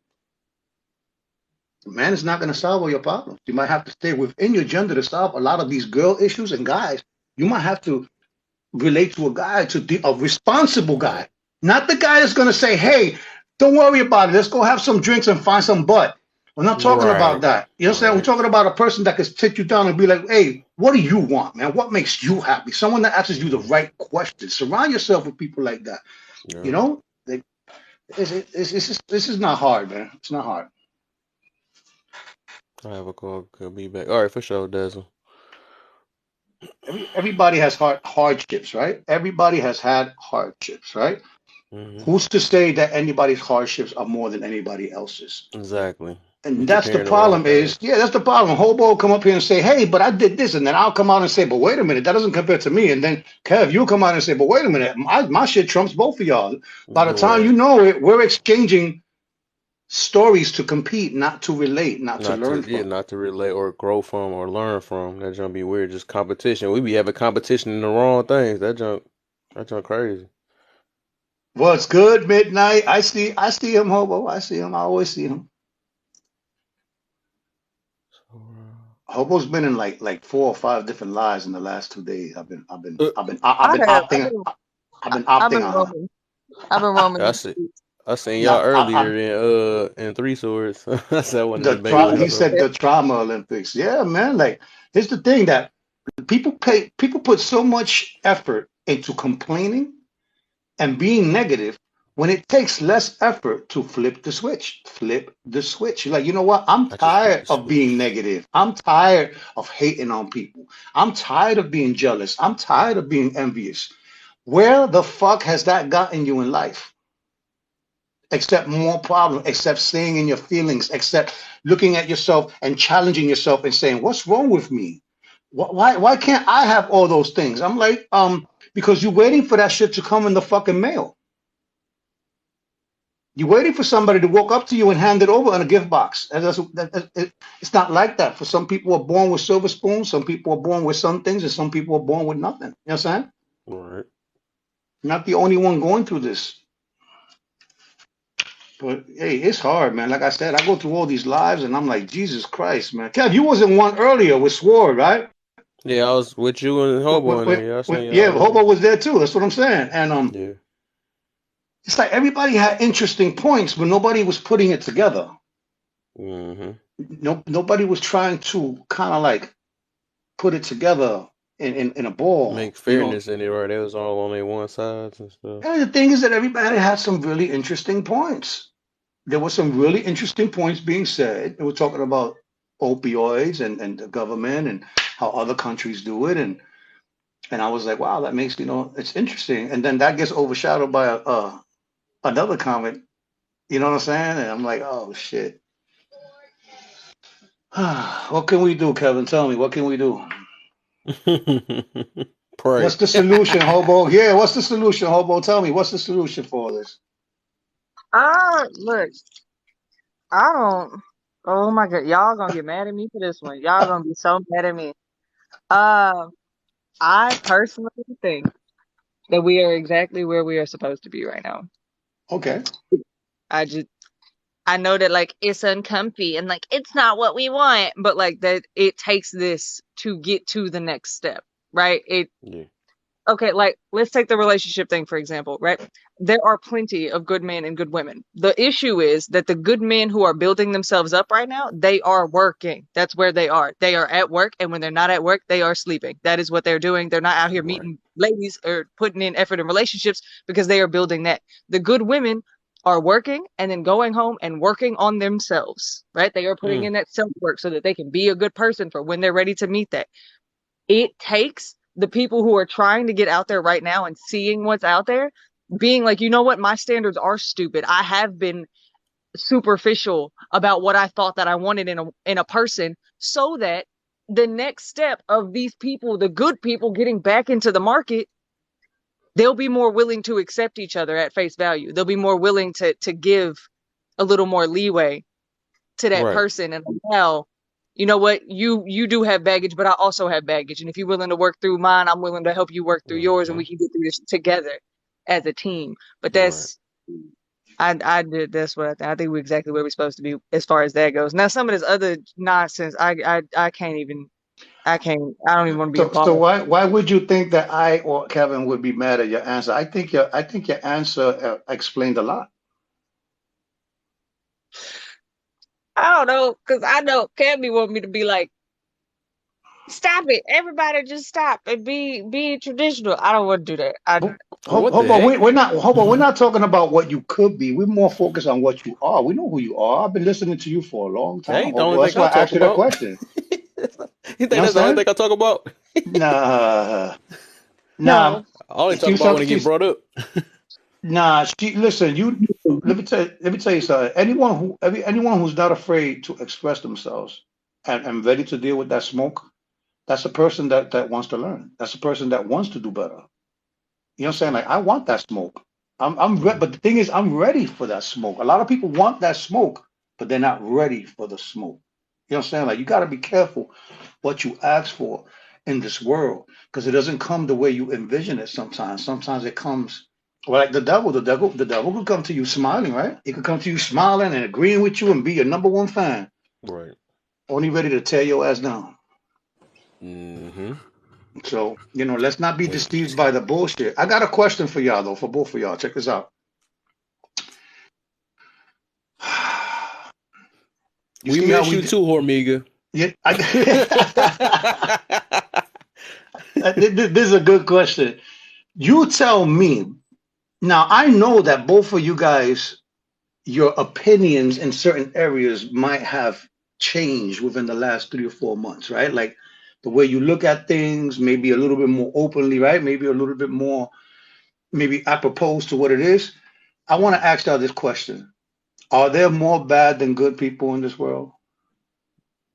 A man is not going to solve all your problems. You might have to stay within your gender to solve a lot of these girl issues. And guys, you might have to relate to a guy, a responsible Yep. guy, not the guy that's going to say, "Hey, don't worry about it. Let's go have some drinks and find some butt." We're not talking about Right. that. You know what I'm saying? We're Right. talking about a person that can sit you down and be like, "Hey, what do you want, man? What makes you happy?" Someone that asks you the right questions. Surround yourself with people like that. You Yep. know, this is not hard, man. It's not hard. I have a call. Could be back. All right, for sure, Dazzle. Everybody has hardships, right? Everybody has had hardships, right? Hmm. Who's to say that anybody's hardships are more than anybody else's? Exactly. And We that's the comparing the wrong problem thing. is, yeah, that's the problem. Hobo will come up here and say, "Hey, but I did this," and then I'll come out and say, "But wait a minute, that doesn't compare to me." And then Kev, you'll come out and say, "But wait a minute, my shit trumps both of y'all." By the time you Right. know it, we're exchanging stories to compete, not to relate, not to Not to, learn yeah, from. not to relate or grow from or learn from. That junk be weird. Just competition. We be having competition in the wrong things. That junk crazy. What's good, Midnight? I see him, Hobo. I see him. I always see him. Hobo's been in like 4 or 5 different lives in the last 2 days. I've been I've been I've opting been on her. roaming. I've been roaming I the see. streets. I seen y'all Now earlier in Three Swords. I said I wanted to debate with he him though. said the trauma Olympics. Yeah, man. Like here's the thing that people put so much effort into complaining and being negative when it takes less effort to flip the switch. Flip the switch. You're like, you know what? I'm I just flipped tired the of being switch. negative. I'm tired of hating on people. I'm tired of being jealous. I'm tired of being envious. Where the fuck has that gotten you in life? Except more problems, except staying in your feelings, except looking at yourself and challenging yourself and saying, what's wrong with me? Why can't I have all those things? I'm like, because you're waiting for that shit to come in the fucking mail. You're waiting for somebody to walk up to you and hand it over in a gift box. And it's not like that. For some people are born with silver spoons, some people are born with some things, and some people are born with nothing. You know what I'm saying? Right. I'm not the only one going through this. But hey, it's hard, man. Like I said, I go through all these lives and I'm like, Jesus Christ, man. Kev, you was in one earlier with Sword, right? Yeah, I was with you and Hobo in there. Yeah, I seen Yeah, y'all earlier. Hobo was there too. That's what I'm saying. And Yeah. it's like everybody had interesting points, but nobody was putting it together. Mm-hmm. Nobody was trying to kind of like put it together in a ball, Make you know. fairness in it, right? They was all on their one sides and stuff. And the thing is that everybody had some really interesting points. There were some really interesting points being said. They were talking about opioids and the government and how other countries do it. And I was like, wow, that makes, it's interesting. And then that gets overshadowed by another comment. You know what I'm saying? And I'm like, oh, shit. What can we do, Kevin? Tell me, what can we do? Pray. What's the solution, Hobo? Yeah, what's the solution, Hobo? Tell me, what's the solution for this? Look, I don't. Oh my God, y'all gonna get mad at me for this one. Y'all gonna be so mad at me. Uh, I personally think that we are exactly where we are supposed to be right now. Okay. I just, I know that like it's uncomfy and like it's not what we want, but like that it takes this to get to the next step, right? Yeah. Okay, like let's take the relationship thing for example, right? There are plenty of good men and good women. The issue is that the good men who are building themselves up right now, they are working. That's where they are. They are at work, and when they're not at work, they are sleeping. That is what they're doing. They're not out here Right. meeting ladies or putting in effort in relationships because they are building that. The good women are working and then going home and working on themselves, right? They are putting Mm. in that self work so that they can be a good person for when they're ready to meet that. It takes the people who are trying to get out there right now and seeing what's out there being like, you know what, my standards are stupid. I have been superficial about what I thought that I wanted in a person so that the next step of these people, the good people getting back into the market, they'll be more willing to accept each other at face value. They'll be more willing to give a little more leeway to that Right. person and allow, you know what, you do have baggage, but I also have baggage. And if you're willing to work through mine, I'm willing to help you work through yours and Mm-hmm. we can get through this together as a team. But Right. I did that's what I think we're exactly where we're supposed to be as far as that goes. Now some of this other nonsense, I can't even I don't even want to be So involved. why would you think that I or Kevin would be mad at your answer? I think your answer explained a lot. I don't know, because I know Cammy want me to be like, stop it. Everybody just stop and be traditional. I don't want to do that. What the Hobo, heck? we're not talking about what you could be. We're more focused on what you are. We know who you are. I've been listening to you for a long That time, ain't the only Hobo. thing That's I why I talk asked you that about. question. You think You know that's what the only I'm thing saying? I talk about? Nah, nah. No. I only talk See, about some, when it see, get brought up. nah. Listen, you. Let me tell you something. Anyone who's not afraid to express themselves and ready to deal with that smoke, that's a person that wants to learn. That's a person that wants to do better. You know what I'm saying? Like I want that smoke. Mm. But the thing is, I'm ready for that smoke. A lot of people want that smoke, but they're not ready for the smoke. You know what I'm saying? Like you got to be careful what you ask for in this world because it doesn't come the way you envision it sometimes. Sometimes it comes Well, like the devil could come to you smiling, right? He could come to you smiling and agreeing with you and be your number one fan, Right. only ready to tear your ass down. Mm-hmm. So, let's not be Wait. deceived by the bullshit. I got a question for y'all, though, for both of y'all. Check this out. You We see how miss we you too, Hormiga. yeah, this is a good question. You tell me. Now, I know that both of you guys, your opinions in certain areas might have changed within the last 3 or 4 months, right? Like the way you look at things, maybe a little bit more openly, right? Maybe a little bit more, maybe apropos to what it is. I want to ask y'all this question. Are there more bad than good people in this world?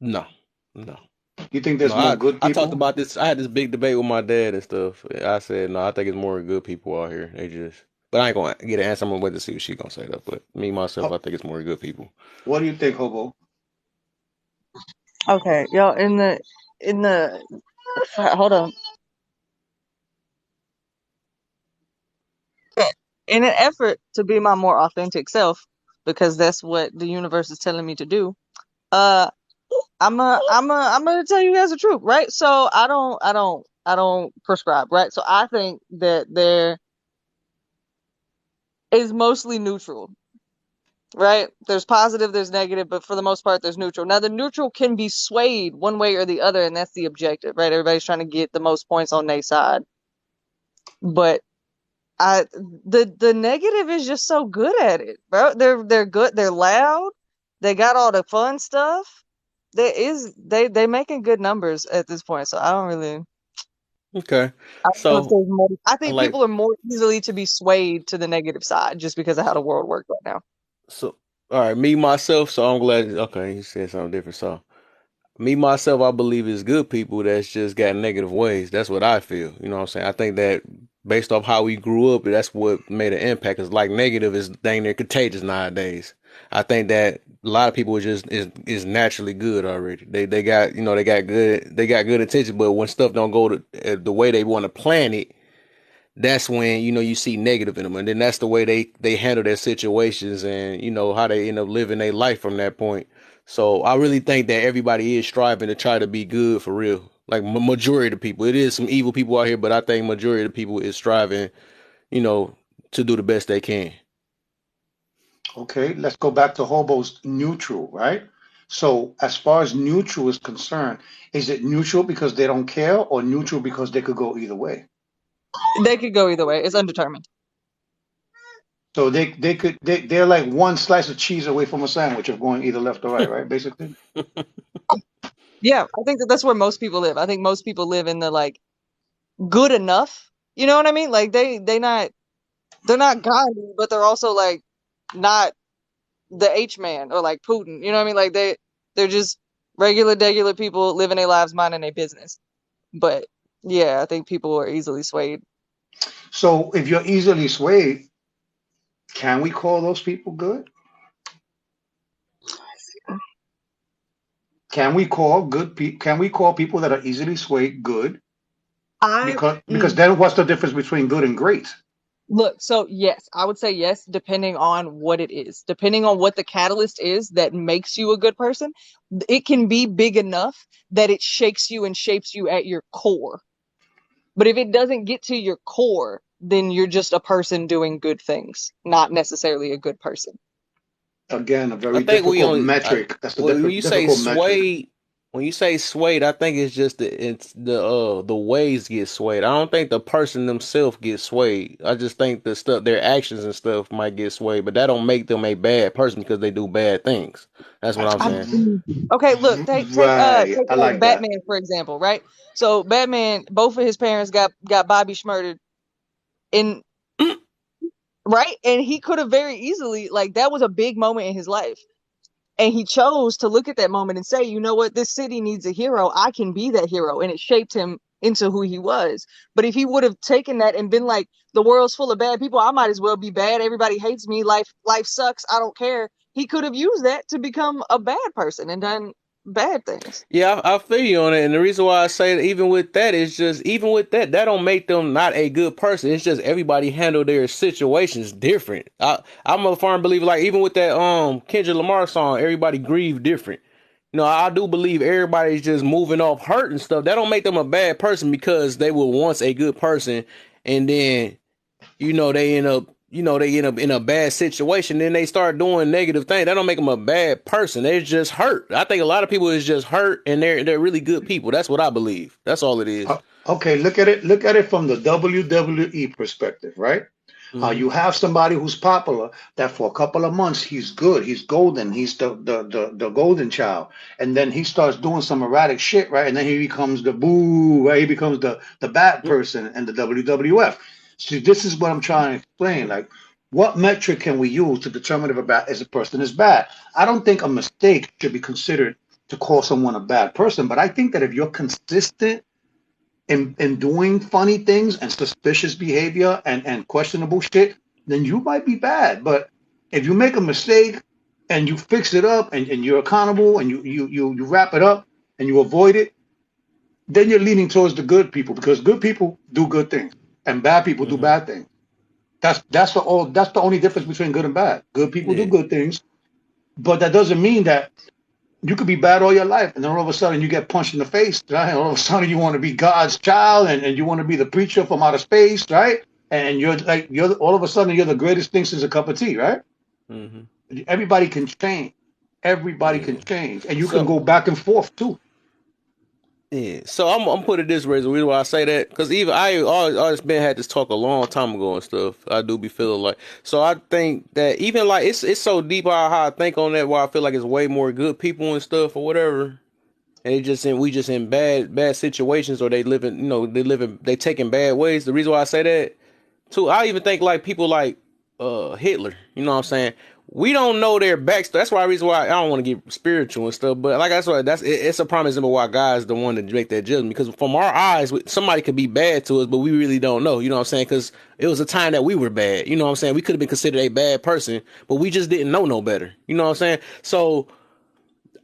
No, no, You think no. there's more I good I talked people? about this. I had this big debate with my dad and stuff. I said no. I think it's more good people out here. They just. But I ain't gonna get an answer. I'm gonna wait to see what she gonna say though. But me myself, I Ho- think it's more good people. What do you think, Hobo? Okay, y'all, in the hold on. In an effort to be my more authentic self, because that's what the universe is telling me to do. Uh, I'm gonna tell you guys the truth, right? So I don't prescribe, right? So I think that there is mostly neutral, right? There's positive, there's negative, but for the most part, there's neutral. Now, the neutral can be swayed one way or the other, and that's the objective, right? Everybody's trying to get the most points on their side, but I the negative is just so good at it, bro. They're good. They're loud. They got all the fun stuff. They making good numbers at this point. So I don't really. Okay, I don't know if so there's more. I think like people are more easily to be swayed to the negative side just because of how the world works right now. so. All right, me myself. So I'm glad. Okay, you said something different. So me myself, I believe it's good people that's just got negative ways. That's what I feel. You know what I'm saying? I think that based off how we grew up, that's what made an impact. Cause like negative is dang near contagious nowadays. I think that a lot of people is naturally good already. They got they got good intentions, but when stuff don't go the way they want to plan it, that's when you see negative in them, and then that's the way they handle their situations, and how they end up living their life from that point. So I really think that everybody is striving to try to be good for real. Like majority of the people, it is some evil people out here, but I think majority of the people is striving, you know, to do the best they can. Okay, let's go back to Hobo's neutral, right? So, as far as neutral is concerned, is it neutral because they don't care or neutral because they could go either way? They could go either way. It's undetermined. So they're like one slice of cheese away from a sandwich of going either left or right, basically. Yeah, I think that's where most people live. I think most people live in the like good enough. You know what I mean? Like they're not Gandhi, but they're also like not the H man or like Putin. You know what I mean? Like they're just regular people living their lives, minding their business. But yeah, I think people are easily swayed. So, if you're easily swayed, can we call those people good? Can we call good people? Can we call people that are easily swayed good? I Because then what's the difference between good and great? Look, so yes, I would say yes, depending on what it is, depending on what the catalyst is that makes you a good person. It can be big enough that it shakes you and shapes you at your core. But if it doesn't get to your core, then you're just a person doing good things, not necessarily a good person. Again, a I very think we difficult only metric. That's the when you say difficult metric. swayed, when you say swayed, I think it's the ways get swayed. I don't think the person themselves get swayed. I just think the stuff, their actions and stuff might get swayed, but that don't make them a bad person because they do bad things. That's what I'm I, saying. okay, look, Right. take I like like that. Batman for example, right? So Batman, both of his parents got Bobby murdered in right, and he could have very easily like that was a big moment in his life. And he chose to look at that moment and say, you know what, this city needs a hero. I can be that hero. And it shaped him into who he was. But if he would have taken that and been like, the world's full of bad people, I might as well be bad. Everybody hates me. Life sucks. I don't care. He could have used that to become a bad person and done. bad things. Yeah, I feel you on it, and the reason why I say that even with that is just even with that don't make them not a good person. It's just everybody handle their situations different. I'm a firm believer, like even with that Kendrick Lamar song, everybody grieve different. You know, I do believe everybody's just moving off hurt and stuff. That don't make them a bad person because they were once a good person, and then they end up in a bad situation, then they start doing negative things. That don't make them a bad person. They're just hurt. I think a lot of people is just hurt, and they're really good people. That's what I believe. That's all it is. Okay, look at it from the WWE perspective, right? Mm-hmm. You have somebody who's popular that for a couple of months he's good, he's golden, he's the golden child, and then he starts doing some erratic shit, right? And then he becomes the boo, right? He becomes the bad person in the WWF. So this is what I'm trying to explain. Like, what metric can we use to determine if a person is bad? I don't think a mistake should be considered to call someone a bad person, but I think that if you're consistent in doing funny things and suspicious behavior and questionable shit, then you might be bad. But if you make a mistake and you fix it up and you're accountable and you wrap it up and you avoid it, then you're leaning towards the good people because good people do good things and bad people do Mm-hmm. bad things. That's the only difference between good and bad. Good people do Yeah. good things, but that doesn't mean that you could be bad all your life, and then all of a sudden you get punched in the face, right? All of a sudden you want to be God's child, and you want to be the preacher from outer space, right? And you're all of a sudden you're the greatest thing since a cup of tea, right? Mm-hmm. Everybody can change. Everybody can Yeah. change, and you can So go back and forth too. yeah. So I'm put it this way. The reason why I say that because even I always been had this talk a long time ago and stuff. I do be feeling like so. I think that even like it's so deep how I think on that. Why I feel like it's way more good people and stuff or whatever. And we just in bad situations or they they taking bad ways. The reason why I say that too, I even think like people like Hitler, you know what I'm saying? We don't know their backstory. That's why reason why I don't want to get spiritual and stuff, but like it's a prime example why God's the one to make that judgment because from our eyes somebody could be bad to us, but we really don't know, you know what I'm saying? Because it was a time that we were bad, you know what I'm saying? We could have been considered a bad person, but we just didn't know no better, you know what I'm saying? So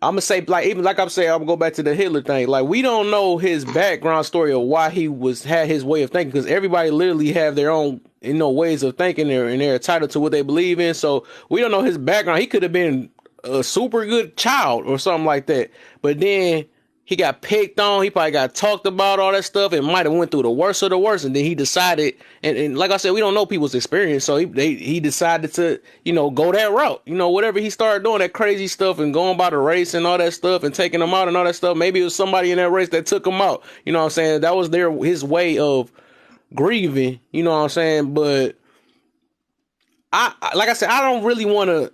I'm gonna say like even like I'm saying I'm gonna go back to the Hitler thing. Like we don't know his background story of why he had his way of thinking because everybody literally have their own ways of thinking there and they're entitled to what they believe in. So we don't know his background. He could have been a super good child or something like that, but then he got picked on. He probably got talked about all that stuff and might have went through the worst of the worst. And then he decided, and like I said, we don't know people's experience. So he decided to, go that route. Whatever he started doing that crazy stuff and going by the race and all that stuff and taking them out and all that stuff. Maybe it was somebody in that race that took him out. You know what I'm saying? That was his way of grieving. You know what I'm saying? But like I said, I don't really want to.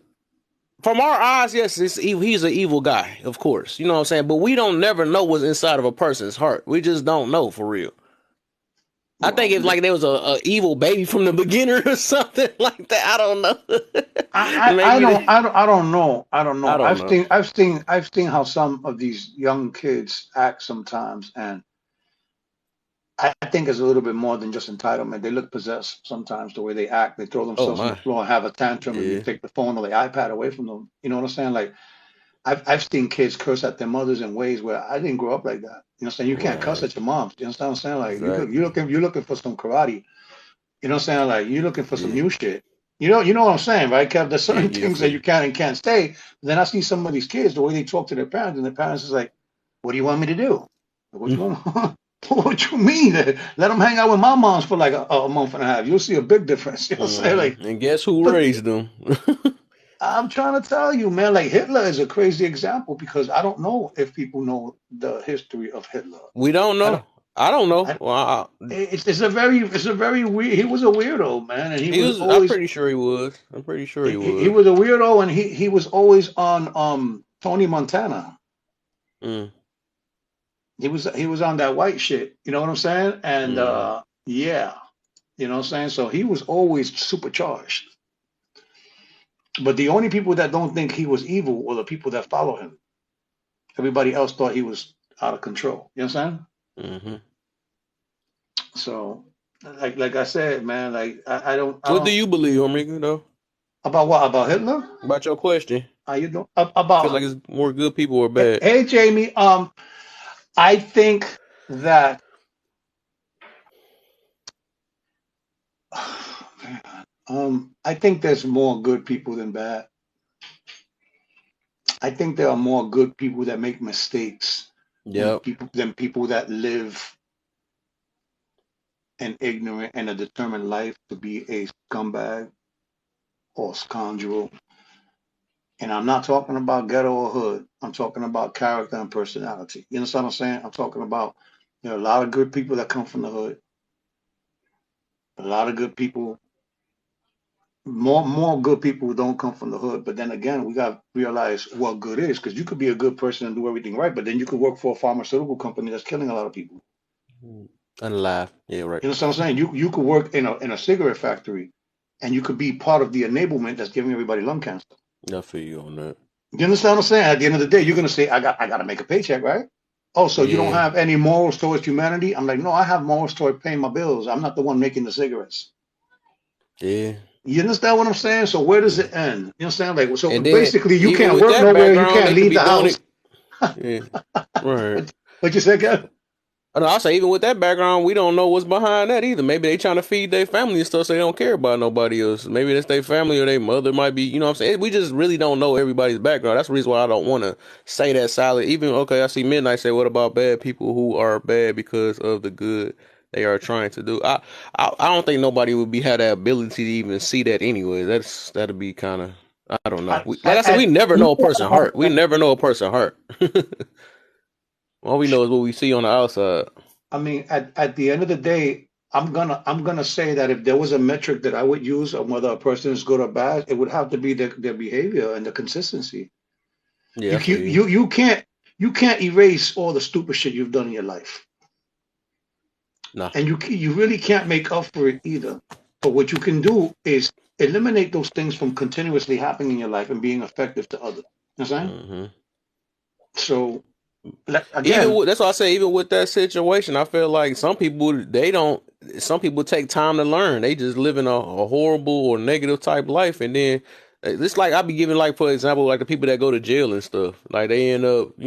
From our eyes, yes, it's evil. He's an evil guy, of course. You know what I'm saying? But we don't never know what's inside of a person's heart. We just don't know for real. I think Well, if like there was a evil baby from the beginning or something like that, I don't know. Maybe I don't know. I don't I know. don't know. I've seen how some of these young kids act sometimes, and I think it's a little bit more than just entitlement. They look possessed sometimes the way they act. They throw Oh themselves on the my, floor and have a tantrum, and you yeah, take the phone or the iPad away from them. You know what I'm saying? Like I've seen kids curse at their mothers in ways where I didn't grow up like that. You know what I'm saying? You can't cuss right, at your mom. You understand what I'm saying? Like exactly. you're looking for some karate. You know what I'm saying? Like you're looking for some Yeah, new shit. You know what I'm saying, right, Kev? There's yeah, certain yeah. things that For you can and can't say. Then I see some of these kids, the way they talk to their parents, and their parents is like, "What do you want me to do? What you want? What you mean? Let them hang out with my moms for like a month and a half. You'll see a big difference." You know what I'm saying? Like, And guess who but raised them? I'm trying to tell you, man, like Hitler is a crazy example because I don't know if people know the history of Hitler. We don't I don't. know. I don't know. I, Well, it's a very weird. He was a weirdo, man, and he he was was. I'm always pretty sure he was. I'm pretty sure he he was. was a weirdo, and he was always on Tony Montana. Mm, He was on that white shit. You know what I'm saying? And mm-hmm. yeah, you know what I'm saying. So he was always supercharged. But the only people that don't think he was evil were the people that follow him. Everybody else thought he was out of control. You know what I'm saying? Mm-hmm. So like I said, man, like I don't I What do don't you believe, Omega? Though? About what? About Hitler? About your question. How you doing? Feel About like it's more good people or bad? hey Jamie. I think that I think there's more good people than bad. I think there are more good people that make mistakes Yep. than people that live an ignorant and a determined life to be a scumbag or scoundrel. And I'm not talking about ghetto or hood. I'm talking about character and personality. You understand what I'm saying? I'm talking about there are a lot of good people that come from the hood. A lot of good people, more good people who don't come from the hood. But then again, we got to realize what good is, because you could be a good person and do everything right, but then you could work for a pharmaceutical company that's killing a lot of people. Unalive. Yeah, right. You know what I'm saying? You could work in a cigarette factory, and you could be part of the enablement that's giving everybody lung cancer. I feel you on that. You understand what I'm saying? At the end of the day, you're gonna say, I got to make a paycheck, right? Oh, so you don't Yeah. have any morals towards humanity? I'm like, no, I have morals toward paying my bills. I'm not the one making the cigarettes. Yeah. You understand what I'm saying? So where does Yeah. it end? You understand? Like, so And then basically, you even can't with work that nowhere, you background, can't they could leave be the doing house. it. Yeah. Right. What you said, Kev? I say even with that background, we don't know what's behind that either. Maybe they trying to feed their family and stuff, so they don't care about nobody else. Maybe that's their family or their mother might be. You know what I'm saying? We just really don't know everybody's background. That's the reason why I don't want to say that solid. Even okay, I see Midnight say, "What about bad people who are bad because of the good they are trying to do?" I don't think nobody would have that ability to even see that anyway. That'd be kind of, I don't know. Like I said, we never know a person heart. We never know a person heart. All we know is what we see on the outside. I mean, at the end of the day, I'm gonna say that if there was a metric that I would use on whether a person is good or bad, it would have to be their behavior and the consistency. Yeah, You I feel you you. you you can't you can't erase all the stupid shit you've done in your life, Nah. and you really can't make up for it either. But what you can do is eliminate those things from continuously happening in your life and being effective to others. You know what I'm saying? Hmm. So Even again, with, that's why I say even with that situation, I feel like some people they don't. Some people take time to learn. They just live in a horrible or negative type life, and then it's like I be giving like for example like the people that go to jail and stuff. Like they end up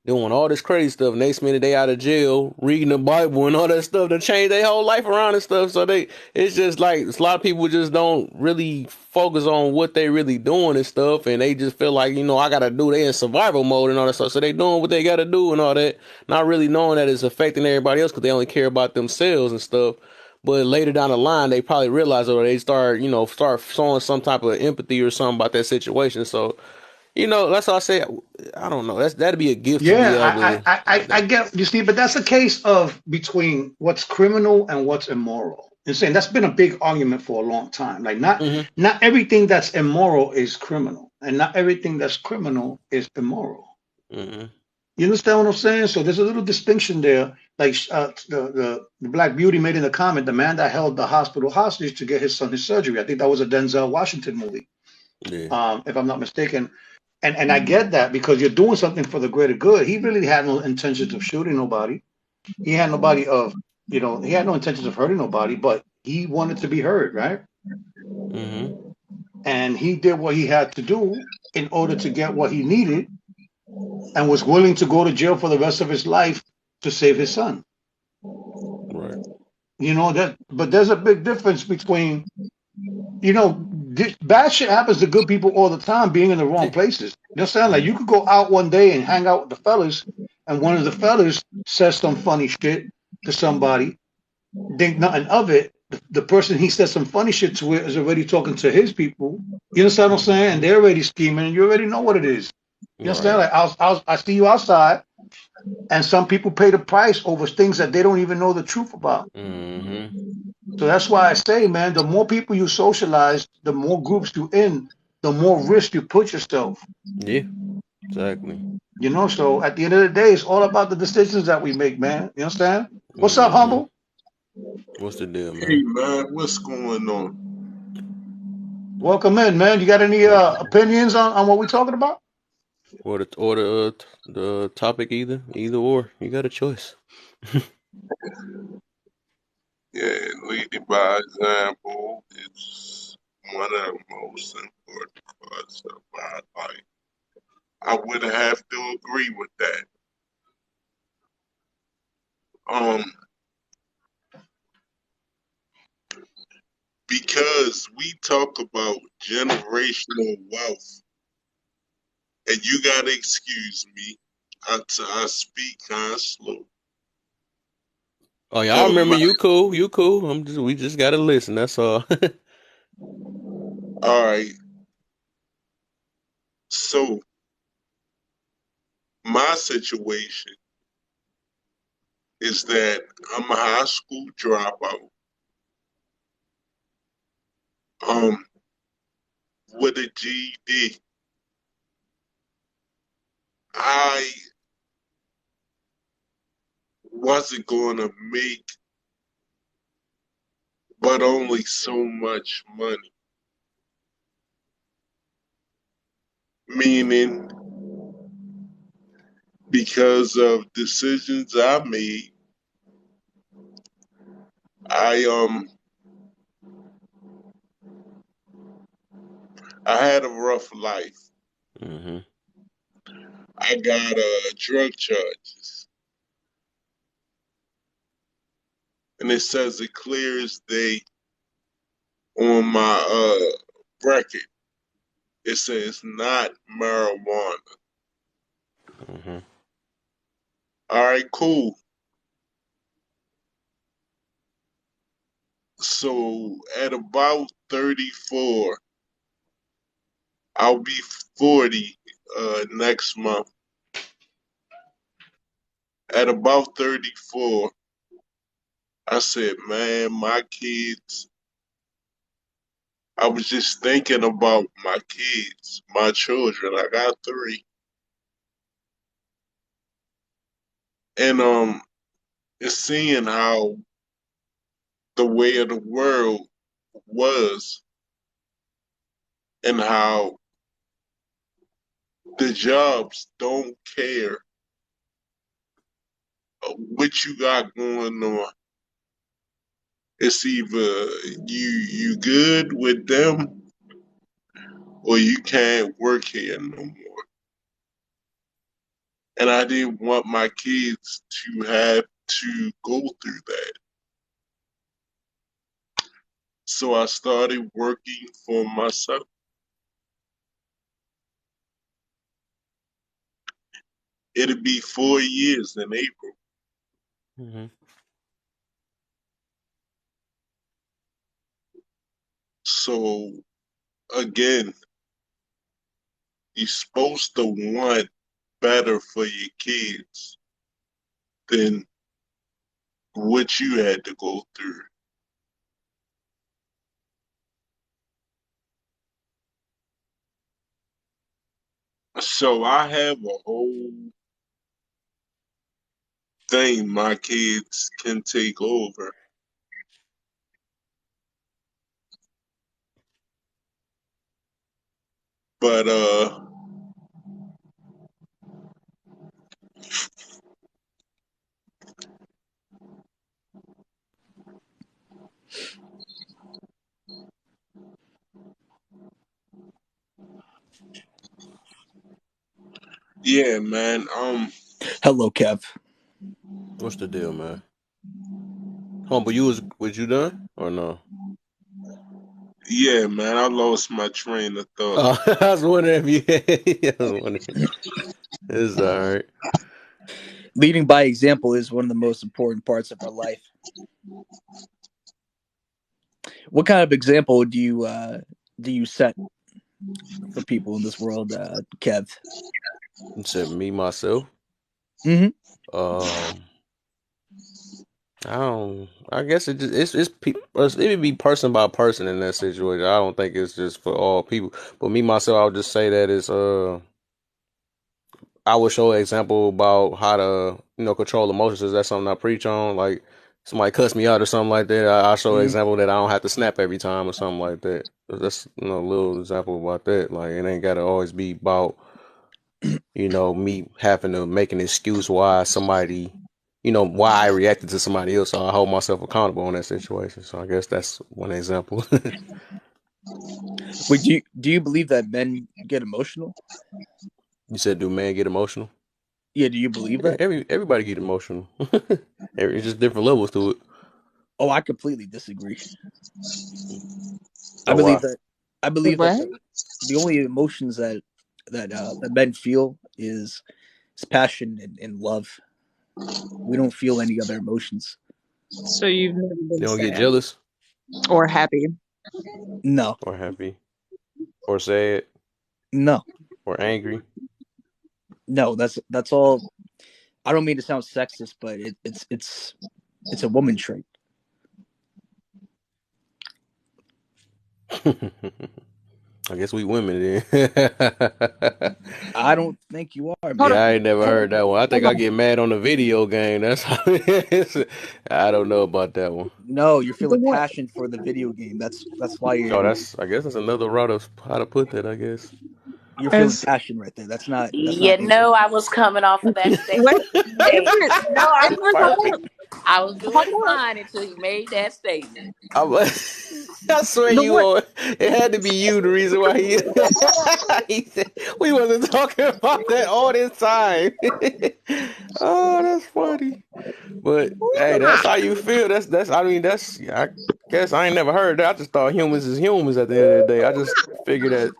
doing all this crazy stuff. Next minute they out of jail reading the Bible and all that stuff to change their whole life around and stuff. So it's just like a lot of people just don't really focus on what they really doing and stuff, and they just feel like I gotta do. They in survival mode and all that stuff, so they doing what they gotta do and all that, not really knowing that it's affecting everybody else because they only care about themselves and stuff. But later down the line, they probably realize or they start showing some type of empathy or something about that situation. So that's all I say. I don't know. That'd be a gift to be yeah, able to. I get you see, but that's a case of between what's criminal and what's immoral. And saying that's been a big argument for a long time. Like Mm-hmm. not everything that's immoral is criminal, and not everything that's criminal is immoral. Mm-hmm. You understand what I'm saying? So there's a little distinction there. Like the Black Beauty made in the comment, the man that held the hospital hostage to get his son his surgery. I think that was a Denzel Washington movie, Yeah. if I'm not mistaken. And I get that because you're doing something for the greater good. He really had no intentions of shooting nobody. He had nobody of he had no intentions of hurting nobody, but he wanted to be heard, right? Mm-hmm. And he did what he had to do in order to get what he needed and was willing to go to jail for the rest of his life to save his son. Right. But there's a big difference between bad shit happens to good people all the time being in the wrong places. You understand? Like you could go out one day and hang out with the fellas, and one of the fellas says some funny shit to somebody, think nothing of it. The person he said some funny shit to is already talking to his people. You understand what I'm saying? And they're already scheming, and you already know what it is. You understand? Right. Like I see you outside, and some people pay the price over things that they don't even know the truth about. Mm-hmm. So that's why I say, man, the more people you socialize, the more groups you in, the more risk you put yourself. Yeah. Exactly. So at the end of the day, it's all about the decisions that we make, man. You understand? What's up, Mm-hmm. humble? What's the deal, Hey man? man, what's going on? Welcome in, man. You got any opinions on what we're talking about? Or the topic either or. You got a choice. Yeah, leading by example. It's one of the most important parts of my life. I would have to agree with that. Because we talk about generational wealth, and you gotta excuse me, I speak kind of slow. Oh yeah, I But remember you cool. You cool. We just gotta listen. That's all. all right, so my situation is that I'm a high school dropout. Um, with a GED. I wasn't going to make but only so much money. Meaning, because of decisions I made, I I had a rough life. Mm-hmm. I got drug charges, and it says it clear as day on my record. It says not marijuana. Mm-hmm. All right, cool. So at about 34, I'll be 40 next month. At about 34, I said, man, my kids, I was just thinking about my kids, my children. I got three. And it's seeing how the way of the world was and how the jobs don't care what you got going on. It's either you good with them or you can't work here no more. And I didn't want my kids to have to go through that. So I started working for myself. It'll be 4 years in April. Mm-hmm. So again, you're supposed to want better for your kids than what you had to go through. So I have a whole thing my kids can take over. But yeah, man. Hello, Kev. What's the deal, man? Humble, was you done or no? Yeah, man. I lost my train of thought. I was wondering if you. I was wondering. It's all right. Leading by example is one of the most important parts of our life. What kind of example do you set for people in this world, Kev? Except me myself. Mm-hmm. Um, I don't. I guess it would be person by person in that situation. I don't think it's just for all people. But me myself, I would just say that I would show an example about how to control emotions. Is that something I preach on? Like somebody cuss me out or something like that. I show an Mm-hmm. example that I don't have to snap every time or something like that. That's a little example about that. Like it ain't got to always be about me having to make an excuse why somebody, why I reacted to somebody else. So I hold myself accountable in that situation. So I guess that's one example. Wait, do you believe that men get emotional? You said, do men get emotional? Yeah, do you believe Yeah, that? everybody get emotional. It's just different levels to it. Oh, I completely disagree. I Oh, believe wow. that I believe that What? the only emotions that men feel is passion and love. We don't feel any other emotions. So you've never They been don't get sad jealous or happy? No, or happy or sad no, or angry. no. That's all. I don't mean to sound sexist, but it's a woman trait. I guess we women then. I don't think you are, Hold man. on, Yeah, I ain't never hold heard that one. I think on. I get mad on the video game. That's how it is. I don't know about that one. No, you're The feeling one, passion for the video game. That's why Oh, I guess that's another route of how to put that, I guess. you're feeling as passion right there. That's not You anger. know, I was coming off of that what statement. You know, I was Empress, Perfect. doing, I was doing hold on. fine until you made that statement. I'm, I swear The you one, are. It had to be you the reason why he, he said, we wasn't talking about that all this time. Oh, that's funny. But hey, that's how you feel. That's I mean I guess I ain't never heard that. I just thought humans is humans at the end of the day. I just figured that,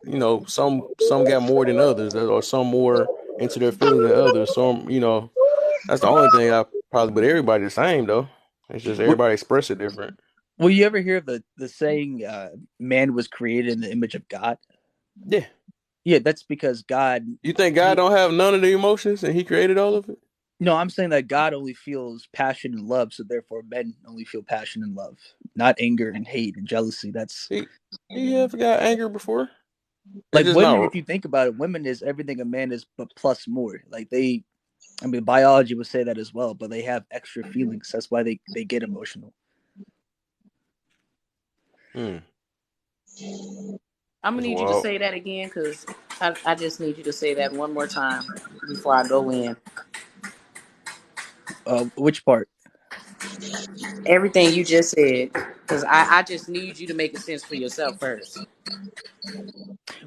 some got more than others, or some more into their feelings than others. Some, that's the only thing I probably, but everybody the same though. It's just Will, everybody express it different. will you ever hear the saying, "Man was created in the image of God"? Yeah. Yeah, that's because God. You think God He, don't have none of the emotions and he created all of it? no, I'm saying that God only feels passion and love, so therefore men only feel passion and love, not anger and hate and jealousy. That's He have got anger before. It's like just women. not. If you think about it, women is everything a man is, but plus more. Like I mean, biology would say that as well, but they have extra feelings. That's why they get emotional. Hmm. I'm gonna That's need you to wild. say that again, because I just need you to say that one more time before I go in. Which part? Everything you just said, because I just need you to make a sense for yourself first.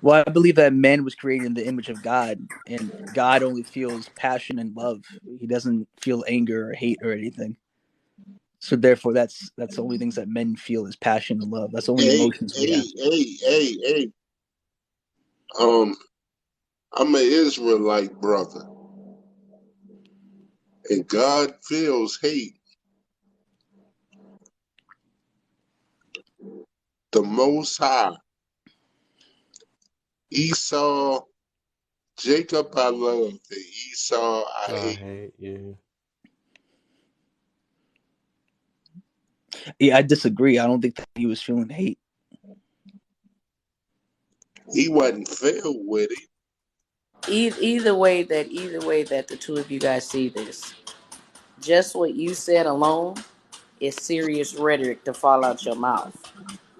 Well, I believe that man was created in the image of God, and God only feels passion and love. He doesn't feel anger or hate or anything. So therefore, that's the only things that men feel is passion and love. That's the only Hey, emotions we hey, have. hey. Um, I'm an Israelite brother, and God feels hate. The Most High, Esau, Jacob I love, and Esau I I hate. hate, yeah. Yeah, I disagree. I don't think that he was feeling hate. He wasn't filled with it. Either way that the two of you guys see this, just what you said alone is serious rhetoric to fall out your mouth.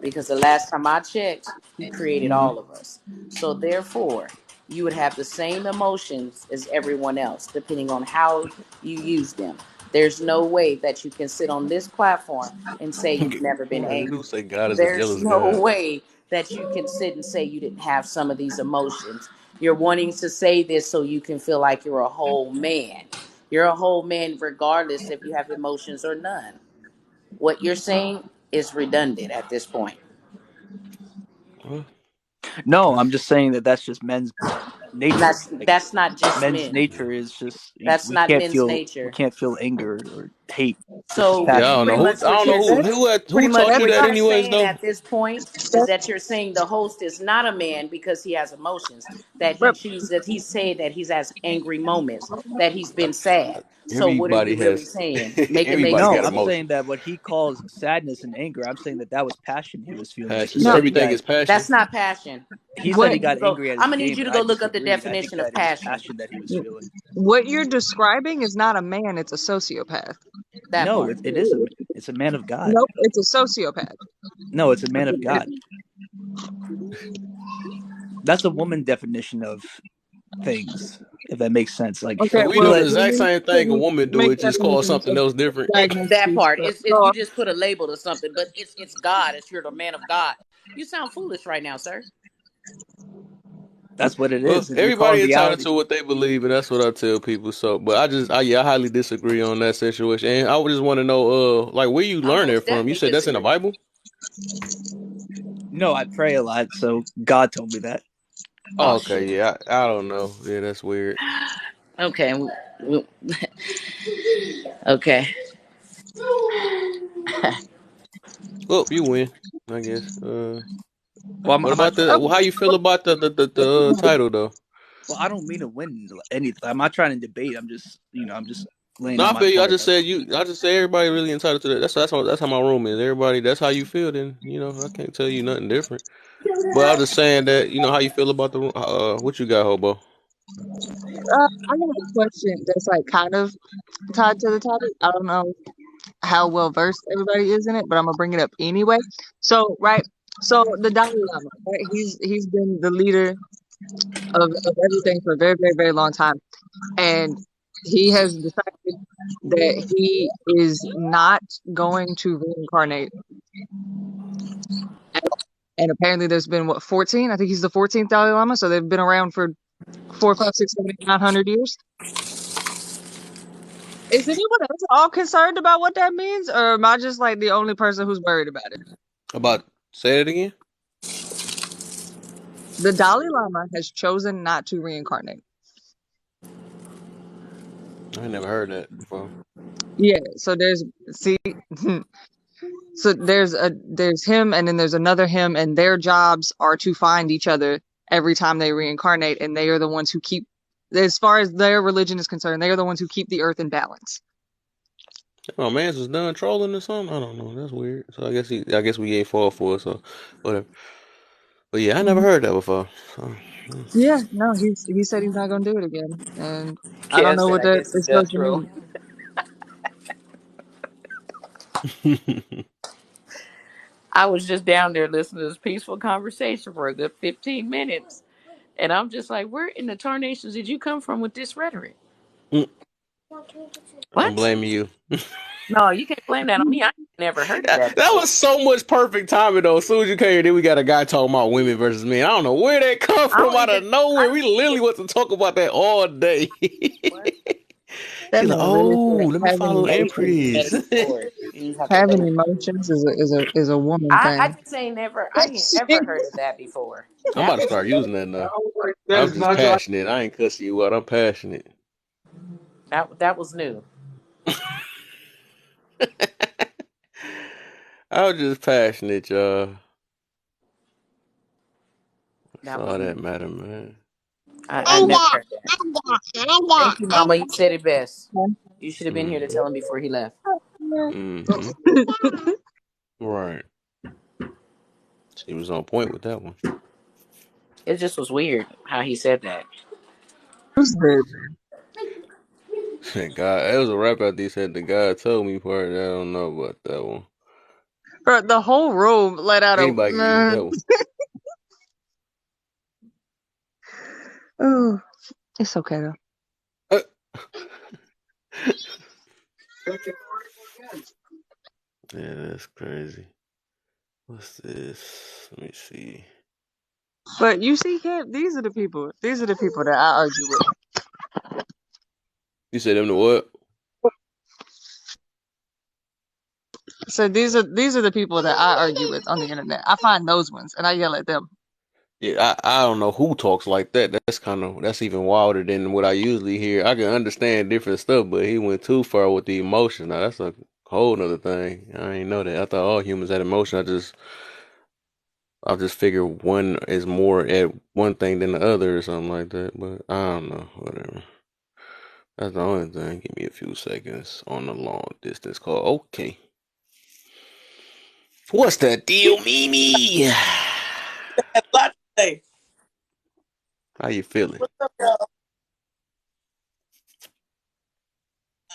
Because the last time I checked, he created Mm-hmm. all of us. So therefore, you would have the same emotions as everyone else, depending on how you use them. There's no way that you can sit on this platform and say you've never been Somebody angry. do say God is a There's jealous no God. way that you can sit and say you didn't have some of these emotions. You're wanting to say this so you can feel like you're a whole man. You're a whole man regardless if you have emotions or none. What you're saying is redundant at this point. Well, No, I'm that's just saying that that's just men's nature. Like That's not just men's men. nature is just That's not men's we nature. can't feel anger or hate. It's just So yeah. I passion don't and know pretty love. who. much I don't know who that's who taught you that's what that, you're anyways. saying Though. at this point is that's that you're saying the host is not a man because he has emotions, that he but chooses, that he's saying that he's has angry moments, that he's been sad. So what are Everybody you really has. saying? Make it make Everybody No, got sense I'm then. saying emotions. that what he calls sadness and anger, I'm saying that was passion he was feeling. Passion. He So no. said everything is passion. That's not passion. What You need to got go. angry at I'm his gonna need game, you but to I go look up the disagree. I think definition of that it was passion. passion that he was feeling. what you're describing is not a man; it's a sociopath. That No, part. it's a man of God. Nope, it's a sociopath. No, it's a man of God. That's a woman definition of things, if that makes sense. Like Okay, So we you do the well, let exact you same thing a couldn't woman do. make It just called definitions something of else different. That diagnoses, part. but It's go you off. just put a label to something, but it's God. It's you're the man of God. You sound foolish right now, sir. That's what it Well, is. We call it everybody entitled reality. to what they believe, and that's what I tell people. So, but I highly disagree on that situation. And I would just want to know, like, where you I learn that most from? You definitely said that's in the disagree. Bible? No, I pray a lot, so God told me that. Oh, Oh okay, shit. yeah, I don't know. Yeah, that's weird. Okay. Okay. Well, you win, I guess. Well, What I'm not about trying. how you feel about the title though? Well, I don't mean to win anything. I'm not trying to debate. I'm just laying No, out I my feel you. part. I just said everybody really entitled to that. That's how my room is. Everybody, that's how you feel. Then I can't tell you nothing different. But I'm just saying that how you feel about the what you got, hobo? I have a question that's like kind of tied to the topic. I don't know how well versed everybody is in it, but I'm gonna bring it up anyway. So, right, so the Dalai Lama, right? He's been the leader of everything for a very, very, very long time, and he has decided that he is not going to reincarnate. And apparently, there's been what 14? I think he's the 14th Dalai Lama, so they've been around for 4, 5, 6, 7, 8, 900 years. Is anyone else all concerned about what that means, or am I just like the only person who's worried about it? About say it again. The Dalai Lama has chosen not to reincarnate. I never heard that before. Yeah, so see, so there's him, and then there's another him, and their jobs are to find each other every time they reincarnate, and they are the ones who keep, as far as their religion is concerned, they are the ones who keep the earth in balance. Oh, man's was done trolling or something. I don't know. That's weird. So I guess we ain't fall for it. So whatever. But yeah, I never Mhm. heard that before. So, Yeah, no, he said he's not gonna do it again, and I don't Kev know said, what I that guess he is does supposed to troll. mean. I was just down there listening to this peaceful conversation for a good 15 minutes. And I'm just like, where in the tarnations did you come from with this rhetoric? I'm What? blaming you. No, you can't blame that on me. I never heard of That that before. was so much perfect timing though. As soon as you came here, then we got a guy talking about women versus men. I don't know where that come I from don't out even, of I nowhere. don't We literally even want to talk about that all day. what? That She's like, man really oh, said let me having follow Yeah, you can do Empress. medicine for it. You just have to having pay. emotions is a woman I thing. just I ain't ever heard of that before. I'm about That to was start new. using that now. That I'm is just not your. passionate. I ain't cussing you out. I'm passionate. That was new. I was just passionate, y'all. That's That was all new. that matter, man. I never heard that. Thank you, Mama. You said it best. You should have been here to Mm-hmm. tell him before he left. Mm-hmm. Right. She was on point with that one. It just was weird how he said that. Who's the God, it was a rap out there said the God told me part. I don't know about that one. bro, the whole room let out a Anybody can use that one. oh, it's okay though. Uh, yeah, that's crazy. What's this? Let me see. But you see, Kev, these are the people. These are the people that I argue with. You said them to what? So these are the people that I argue with on the internet. I find those ones and I yell at them. Yeah, I don't know who talks like that. That's even wilder than what I usually hear. I can understand different stuff, but he went too far with the emotion. Now that's a whole nother thing. I ain't know that. I thought all humans had emotion. I just figure one is more at one thing than the other or something like that. But I don't know. Whatever. That's the only thing. Give me a few seconds on the long distance call. Okay. What's the deal, Mimi? That's a lot to say. How you feeling? What's up, y'all?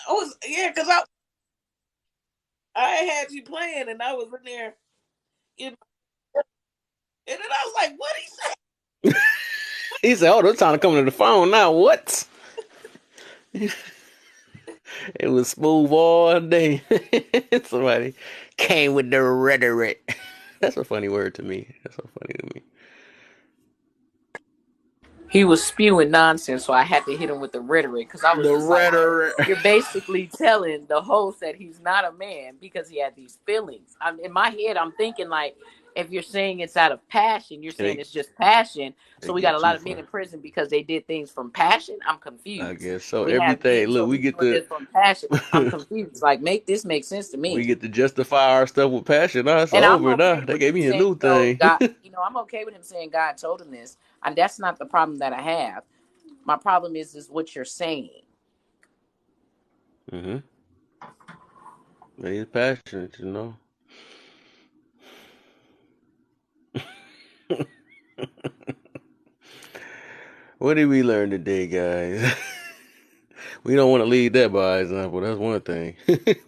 I was because I had you playing and I was in there, you know, and then I was like, "What he say?" He said, "Oh, they're trying to come to the phone now. What?" It was smooth all day. Somebody came with the rhetoric. That's a funny word to me. That's so funny to me. He was spewing nonsense, so I had to hit him with the rhetoric because I was The just like, rhetoric. you're basically telling the host that he's not a man because he had these feelings. In my head, I'm thinking like, if you're saying it's out of passion, you're saying They, it's just passion. they So we got get a too lot of men far. in prison because they did things from passion. I'm I confused. guess so. We have Everything. men, Look, so we he's get doing to this from passion. I'm confused. Like, make sense to we me. get to justify our stuff with passion. Now it's And I'm over. okay Now they with gave him me a saying, new thing. God, I'm okay with him saying God told him this. And that's not the problem that I have. My problem is what you're saying. Mm-hmm. He's passionate, you know. What did we learn today, guys? We don't want to lead that by example. That's one thing.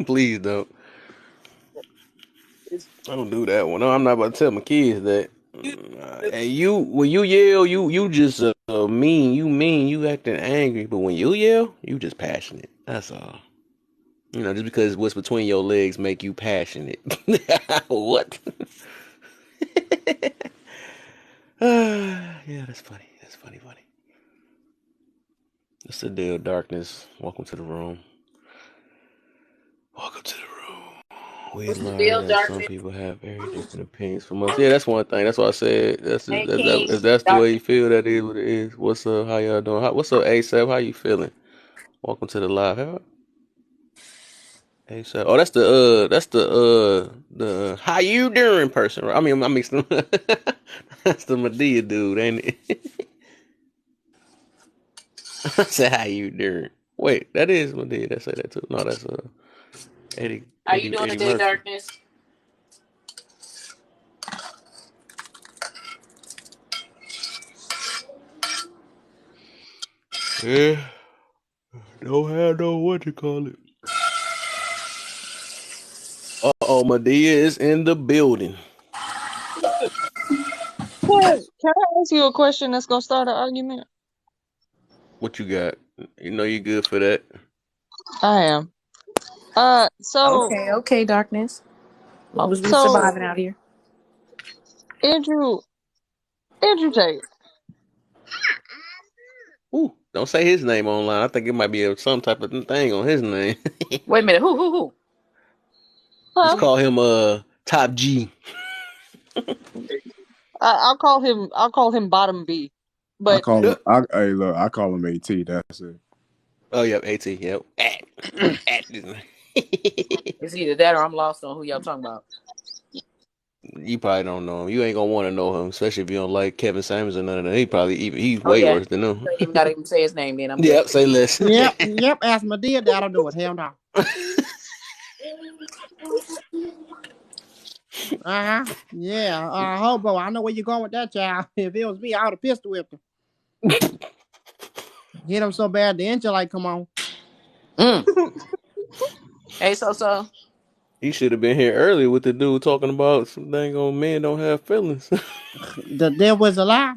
Please don't. It's I don't do that one. No, I'm not about to tell my kids that. you. Hey, you when you yell, you just mean. You mean. You acting angry. But when you yell, you just passionate. That's all. Just because what's between your legs make you passionate. What? Yeah, that's funny. That's funny, funny. It's the deal, darkness. Welcome to the room. Welcome to the room. We What's the learned deal, that some darkness? people have very different opinions from us. Yeah, that's one thing. That's why I said Hey, King. if that's the way Darkness. you feel, that is what it is. What's up? How y'all doing? What's up, ASAP? How you feeling? Welcome to the live. ASAP. Oh, that's the how you doing person. Right? I mean, I'm mixing. That's the Medea dude, ain't it? I said how you doing. Wait, that is Medea that say that too. No, that's Eddie How you Eddie doing Eddie today, Murphy. darkness? Yeah, don't have no what you call it. Uh-oh, Medea is in the building. Can I ask you a question that's gonna start an argument? What you got? You know you good for that. I am. So Okay, darkness. As long as we so surviving out here. Andrew, Andrew Tate. Ooh, don't say his name online. I think it might be some type of thing on his name. Wait a minute. Who? Just Huh? Who you? call him Top G. I'll call him. I'll call him Bottom B. I But call him. Hey, look, I call him AT. That's it. Oh yep, AT. Yep. At It's either that or I'm lost on who y'all talking about. You probably don't know him. You ain't gonna want to know him, especially if you don't like Kevin Samuels or none of that. He's Oh way yeah. worse than You him. ain't even gotta even say his name then. I'm good. Yep. Say less. Yep. Ask Medea, that'll do it. Hell no. Yeah. Hobo, I know where you're going with that child. If it was me, I would have pistol whipped him. Hit him so bad the engine light come on. Mm. Hey, so. He should have been here earlier with the dude talking about some dang old men don't have feelings. The devil was a lie.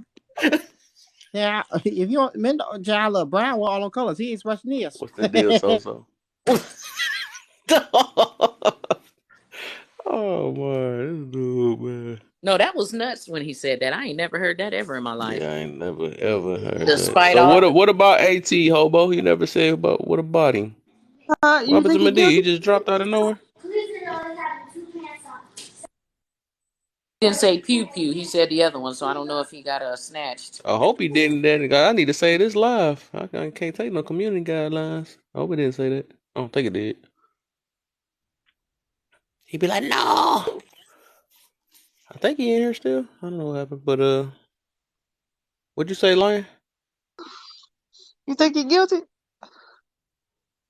Yeah, if you want men child look brown with all on colors, he ain't expressing this. What's the deal, so? Oh man, this dude, man. No, that was nuts when he said that. I ain't never heard that ever in my life. Yeah, I ain't never ever heard that. Despite So all what about AT Hobo? He never said about what about him? What you happened to think he Medea? guilty? He just dropped out of nowhere. he didn't say pew pew, he said the other one, so I don't know if he got snatched. I hope he didn't. Then I need to say this live. I can't take no community guidelines. I hope he didn't say that. I don't think it did. He'd be like, no. I think he in here still. I don't know what happened, but what'd you say, Lion? You think he guilty?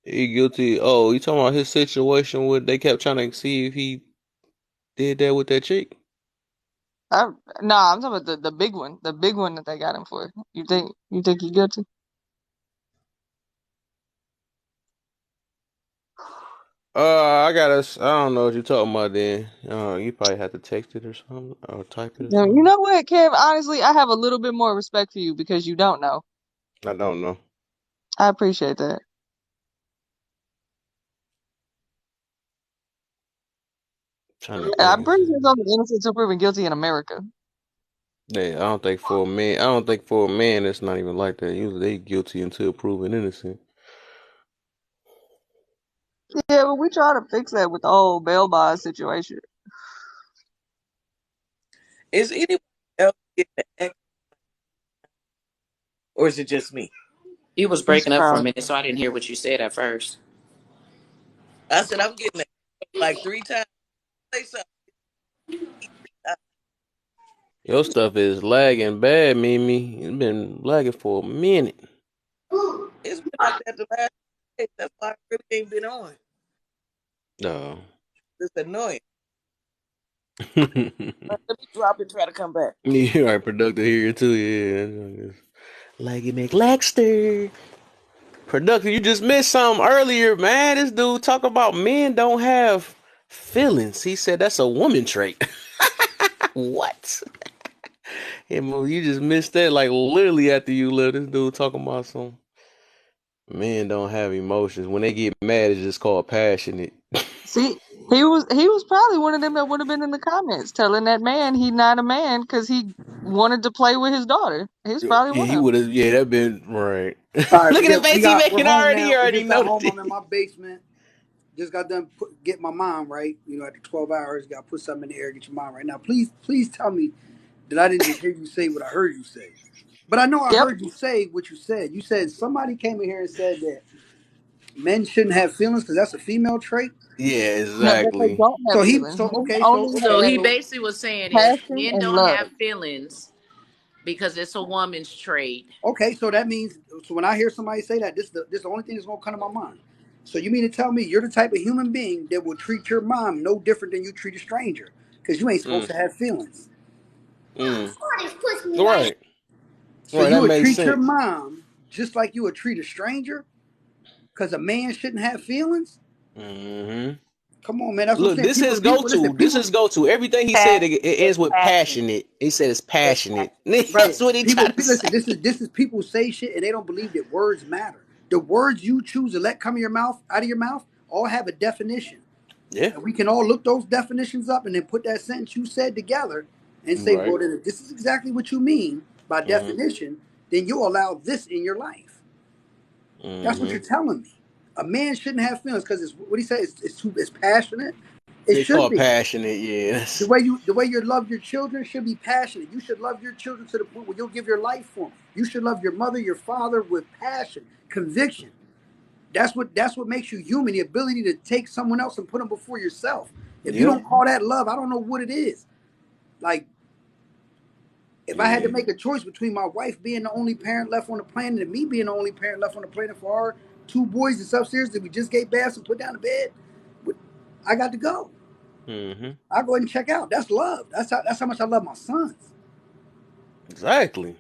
He guilty. Oh, you talking about his situation with they kept trying to see if he did that with that chick? I, nah, I'm talking about the big one that they got him for. You think he guilty? I don't know what you're talking about then. You probably have to text it or something, or type it or You something. know what, Kev? Honestly, I have a little bit more respect for you because you don't know. I don't know. I appreciate that. Trying to I'm think. pretty sure it's only innocent until proven guilty in America. Yeah, I don't think for a man. I don't think for a man it's not even like that. Usually they guilty until proven innocent. Yeah, but we try to fix that with the whole bail bond situation. Is anyone else getting the echo, or is it just me? You was It's breaking up for a fine. minute, so I didn't hear what you said at first. I said I'm getting it like 3 times. Say something. Your stuff is lagging bad, Mimi. It's been lagging for a minute. It's been like that the last days. That's why I really ain't been on. No. It's annoying. Let me drop and try to come back. You are productive here too, yeah. Laggy McLaxter. Productive, you just missed something earlier, man. This dude talk about men don't have feelings. He said that's a woman trait. What? Yeah, well, you just missed that. Like literally after you left, this dude talking about some men don't have emotions. When they get mad, it's just called passionate. See, he was probably one of them that would have been in the comments telling that man he not a man because he wanted to play with his daughter. He's Yeah. probably Yeah, one he of them. would have. Yeah, that been right. All right, Look we at the got, face he we're making home already. He now. We already just got know home. this. I'm in my basement. Just got done get my mom right. You know, after 12 hours, got to put something in the air, get your mom right. Now, please tell me that I didn't just hear you say what I heard you say. But I know I Yep. heard you say what you said. You said somebody came in here and said that men shouldn't have feelings because that's a female trait. Yeah, No, that they exactly. don't have So feelings. Men only So have he basically was saying is passion men and don't love. have feelings because it's a woman's trait. so that means so when I hear somebody say that, this is the only thing that's gonna come to my mind. So you mean to tell me you're the type of human being that will treat your mom no different than you treat a stranger? Because you ain't supposed Mm, to have feelings. mm. Right, So right. you That would makes treat your sense. mom just like you would treat a stranger because a man shouldn't have feelings? Hmm. Come on, man. That's what I'm Look, saying. this is go to. This is go to. Everything he said, it It's ends with passion. passionate. He said it's It's passionate. Right. That's what he People, tried to listen, say. this is people say shit and they don't believe that words matter. The words you choose to let come of your mouth, out of your mouth, all have a definition. Yeah. And we can all look those definitions up and then put that sentence you said together and say, Right. well, then if this is exactly what you mean by Mm-hmm. definition, then you'll allow this in your life. That's what Mm-hmm. you're telling me. A man shouldn't have feelings because it's what he says. It's passionate. It They should call it be. passionate. Yeah. The way you love your children should be passionate. You should love your children to the point where you'll give your life for them. You should love your mother, your father with passion, conviction. That's what makes you human. The ability to take someone else and put them before yourself. If you Yep. don't call that love, I don't know what it is. Like if I had to Yeah. make a choice between my wife being the only parent left on the planet and me being the only parent left on the planet for our two boys that's upstairs that we just gave baths and put down to bed, I got to go. Mm-hmm. I'll go ahead and check out. That's love. That's how much I love my sons. Exactly.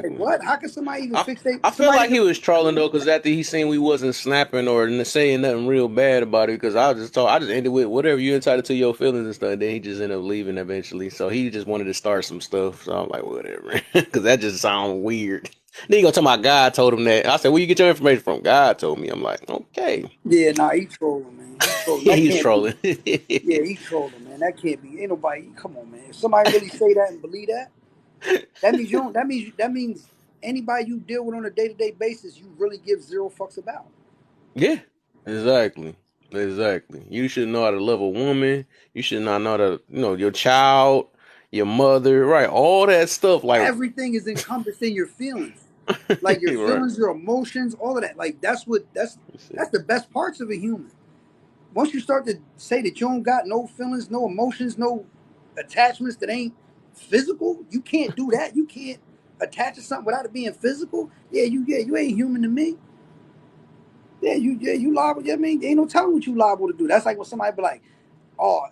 Like Exactly. what? How can somebody even I fix they I feel somebody like that he was trolling though, because after he seen we wasn't snapping or saying nothing real bad about it, because I just ended with whatever you entitled to your feelings and stuff. And then he just ended up leaving eventually, so he just wanted to start some stuff. So I'm like, whatever, because that just sounds weird. Then he gonna tell my God told him that. I said, where you get your information from? God told me. I'm like, okay. Yeah, nah, he trolling, man. He trolling. Yeah, That he's can't be. trolling. Yeah, he trolling, man. That can't be. Ain't nobody. Come on, man. If somebody really say that and believe that, that means you don't. That means anybody you deal with on a day-to-day basis, you really give zero fucks about. Yeah, exactly. Exactly. You should know how to love a woman. You should not know how to, your child, your mother, right? All that stuff, like, Everything is encompassed in your feelings, like your right. feelings, your emotions, all of that. Like that's the best parts of a human. Once you start to say that you don't got no feelings, no emotions, no attachments that ain't physical, you can't do that. You can't attach to something without it being physical. You ain't human to me. You liable. I mean, ain't no telling what you liable to do. That's like when somebody be like, oh,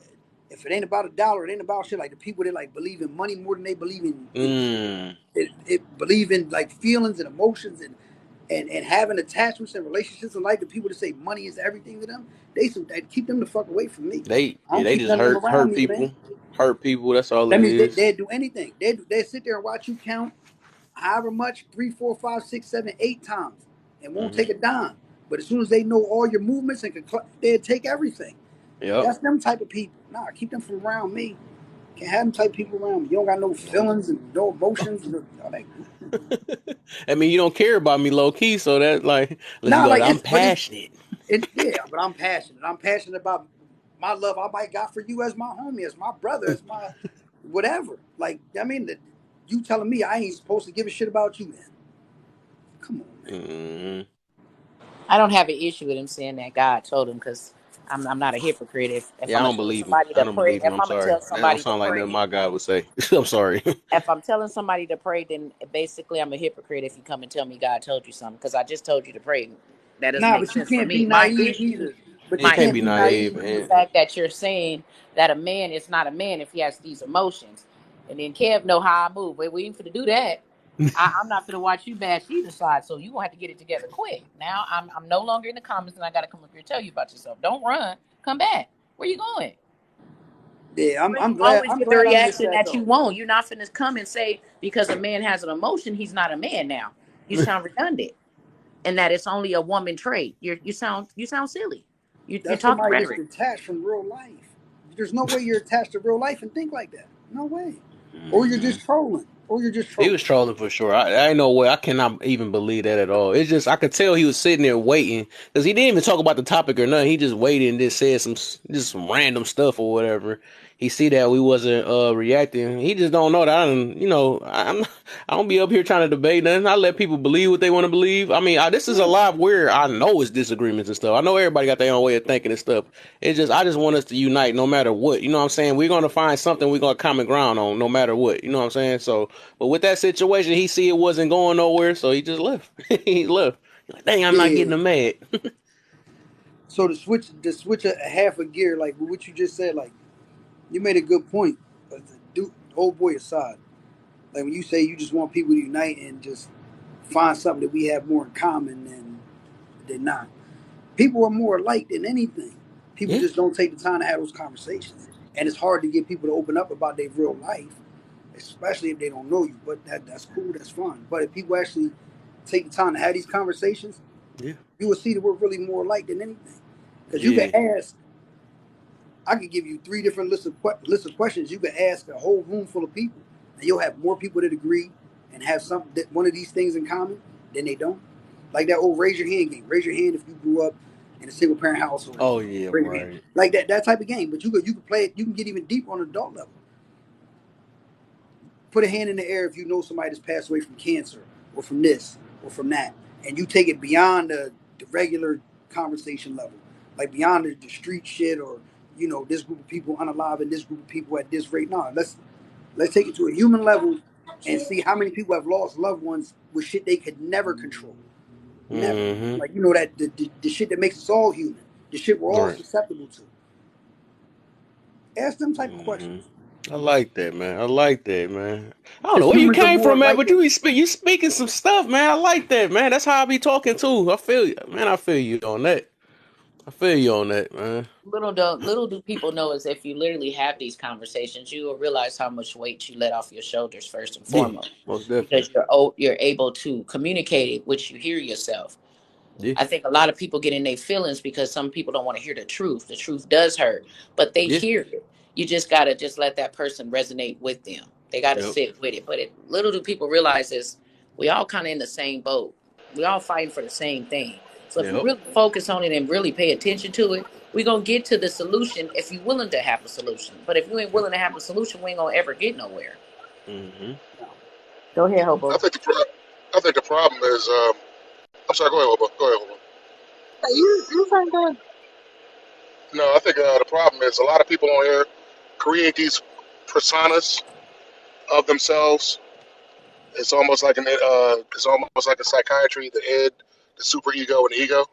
if it ain't about a dollar, it ain't about shit. Like the people that like believe in money more than they believe in Mm, it believe in like feelings and emotions and having attachments and relationships and like the people that say money is everything to them, they keep them the fuck away from me. I don't they keep just none of them around hurt me, man. people, hurt people. That's all That it means is. they'd do anything. They sit there and watch you count however much, three, four, five, six, seven, 8 times, and won't Hmm. take a dime. But as soon as they know all your movements and they'd take everything. Yep. That's them type of people. Nah, keep them from around me. Can't have them type of people around me. You don't got no feelings and no emotions. And all that. I mean, you don't care about me low key, so that like, unless you Nah, go, like I'm it's, but passionate. yeah, but I'm passionate. I'm passionate about my love I might got for you as my homie, as my brother, as my whatever. Like, I mean, you telling me I ain't supposed to give a shit about you, man? Come on, man. Mm-hmm. I don't have an issue with him saying that God told him because I'm not a hypocrite. If Yeah, I'm I gonna don't tell believe him. somebody I to don't pray, believe him. if I'm I'm gonna sorry. tell That don't somebody to sound like nothing pray, my God would say. I'm sorry. if I'm telling somebody to pray, then basically I'm a hypocrite if you come and tell me God told you something because I just told you to pray. That doesn't Nah, make but you sense for can't be me. My naive issue, either. But You you my can't can't be be issue naive, naive is the and either. fact that you're saying that a man is not a man if he has these emotions. And then Kev know how I move. But we ain't finna do that. I'm not finna watch you bash either side. So you gonna have to get it together quick. Now I'm no longer in the comments and I gotta come up here and tell you about yourself. Don't run. Come back. Where you going? Yeah, But I'm you glad. always I'm get the glad I missed reaction that that you though. want. You're not finna come and say because a man has an emotion, he's not a man now. You sound redundant. And that it's only a woman trait. You sound silly. You're That's talking somebody that's rhetoric. detached from real life. There's no way you're attached to real life and think like that. No way. Or you're Mhm. just trolling. Or you're just He trolling. was trolling for sure. I ain't no way. I cannot even believe that at all. It's just I could tell he was sitting there waiting because he didn't even talk about the topic or nothing. He just waited and just said some random stuff or whatever. He see that we wasn't reacting. He just don't know that I don't be up here trying to debate nothing. I let people believe what they want to believe. I mean, this is a live where I know it's disagreements and stuff. I know everybody got their own way of thinking and stuff. It's just I just want us to unite no matter what. You know what I'm saying? We're gonna find something we're gonna common ground on no matter what. You know what I'm saying? So, but with that situation, he see it wasn't going nowhere, so he just left. He left. He's like, dang, I'm not Yeah. getting him mad. So to switch a half a gear, like what you just said, like you made a good point. But dude, old boy aside, like when you say you just want people to unite and just find something that we have more in common than not. People are more alike than anything. People Yeah, just don't take the time to have those conversations, and it's hard to get people to open up about their real life, especially if they don't know you. But that's cool, that's fine. But if people actually take the time to have these conversations, yeah, you will see that we're really more alike than anything. Because you can yeah. ask, I could give you three different lists of questions. You could ask a whole room full of people, and you'll have more people that agree and have one of these things in common than they don't. Like that old raise your hand game. Raise your hand if you grew up in a single parent household. Oh yeah, Raise your hand. right. Like that type of game. But you could play it. You can get even deeper on an adult level. Put a hand in the air if you know somebody that's passed away from cancer or from this or from that, and you take it beyond the regular conversation level, like beyond the street shit or this group of people unalive and this group of people at this rate. No, let's take it to a human level and see how many people have lost loved ones with shit they could never control, never. Mm-hmm. Like that the shit that makes us all human, the shit we're all Right. susceptible to. Ask them type of Mm-hmm. questions I like that, man. I like that, man. I don't know because where you humans are came more from, man, alike but than. you speaking some stuff, man. I like that, man. That's how I be talking too. I feel you, man. I feel you on that. I feel you on that, man. Little do people know is if you literally have these conversations, you will realize how much weight you let off your shoulders first and Yeah, foremost, most definitely. because you're able to communicate it, which you hear yourself. Yeah, I think a lot of people get in their feelings because some people don't want to hear the truth. The truth does hurt, but they yeah, hear it. You just gotta just let that person resonate with them. They gotta yep, sit with it. But little do people realize is we all kind of in the same boat. We all fighting for the same thing. So if you yep. really focus on it and really pay attention to it, we're gonna get to the solution if you're willing to have a solution. But if you ain't willing to have a solution, we ain't gonna ever get nowhere. Mm-hmm. Go ahead, I Hobo. think I think the problem is. I'm sorry. Go ahead, Hobo. Go ahead, Hobo. You find that No, I think the problem is a lot of people on here create these personas of themselves. It's almost like a psychiatry. The id, the super ego, and the ego.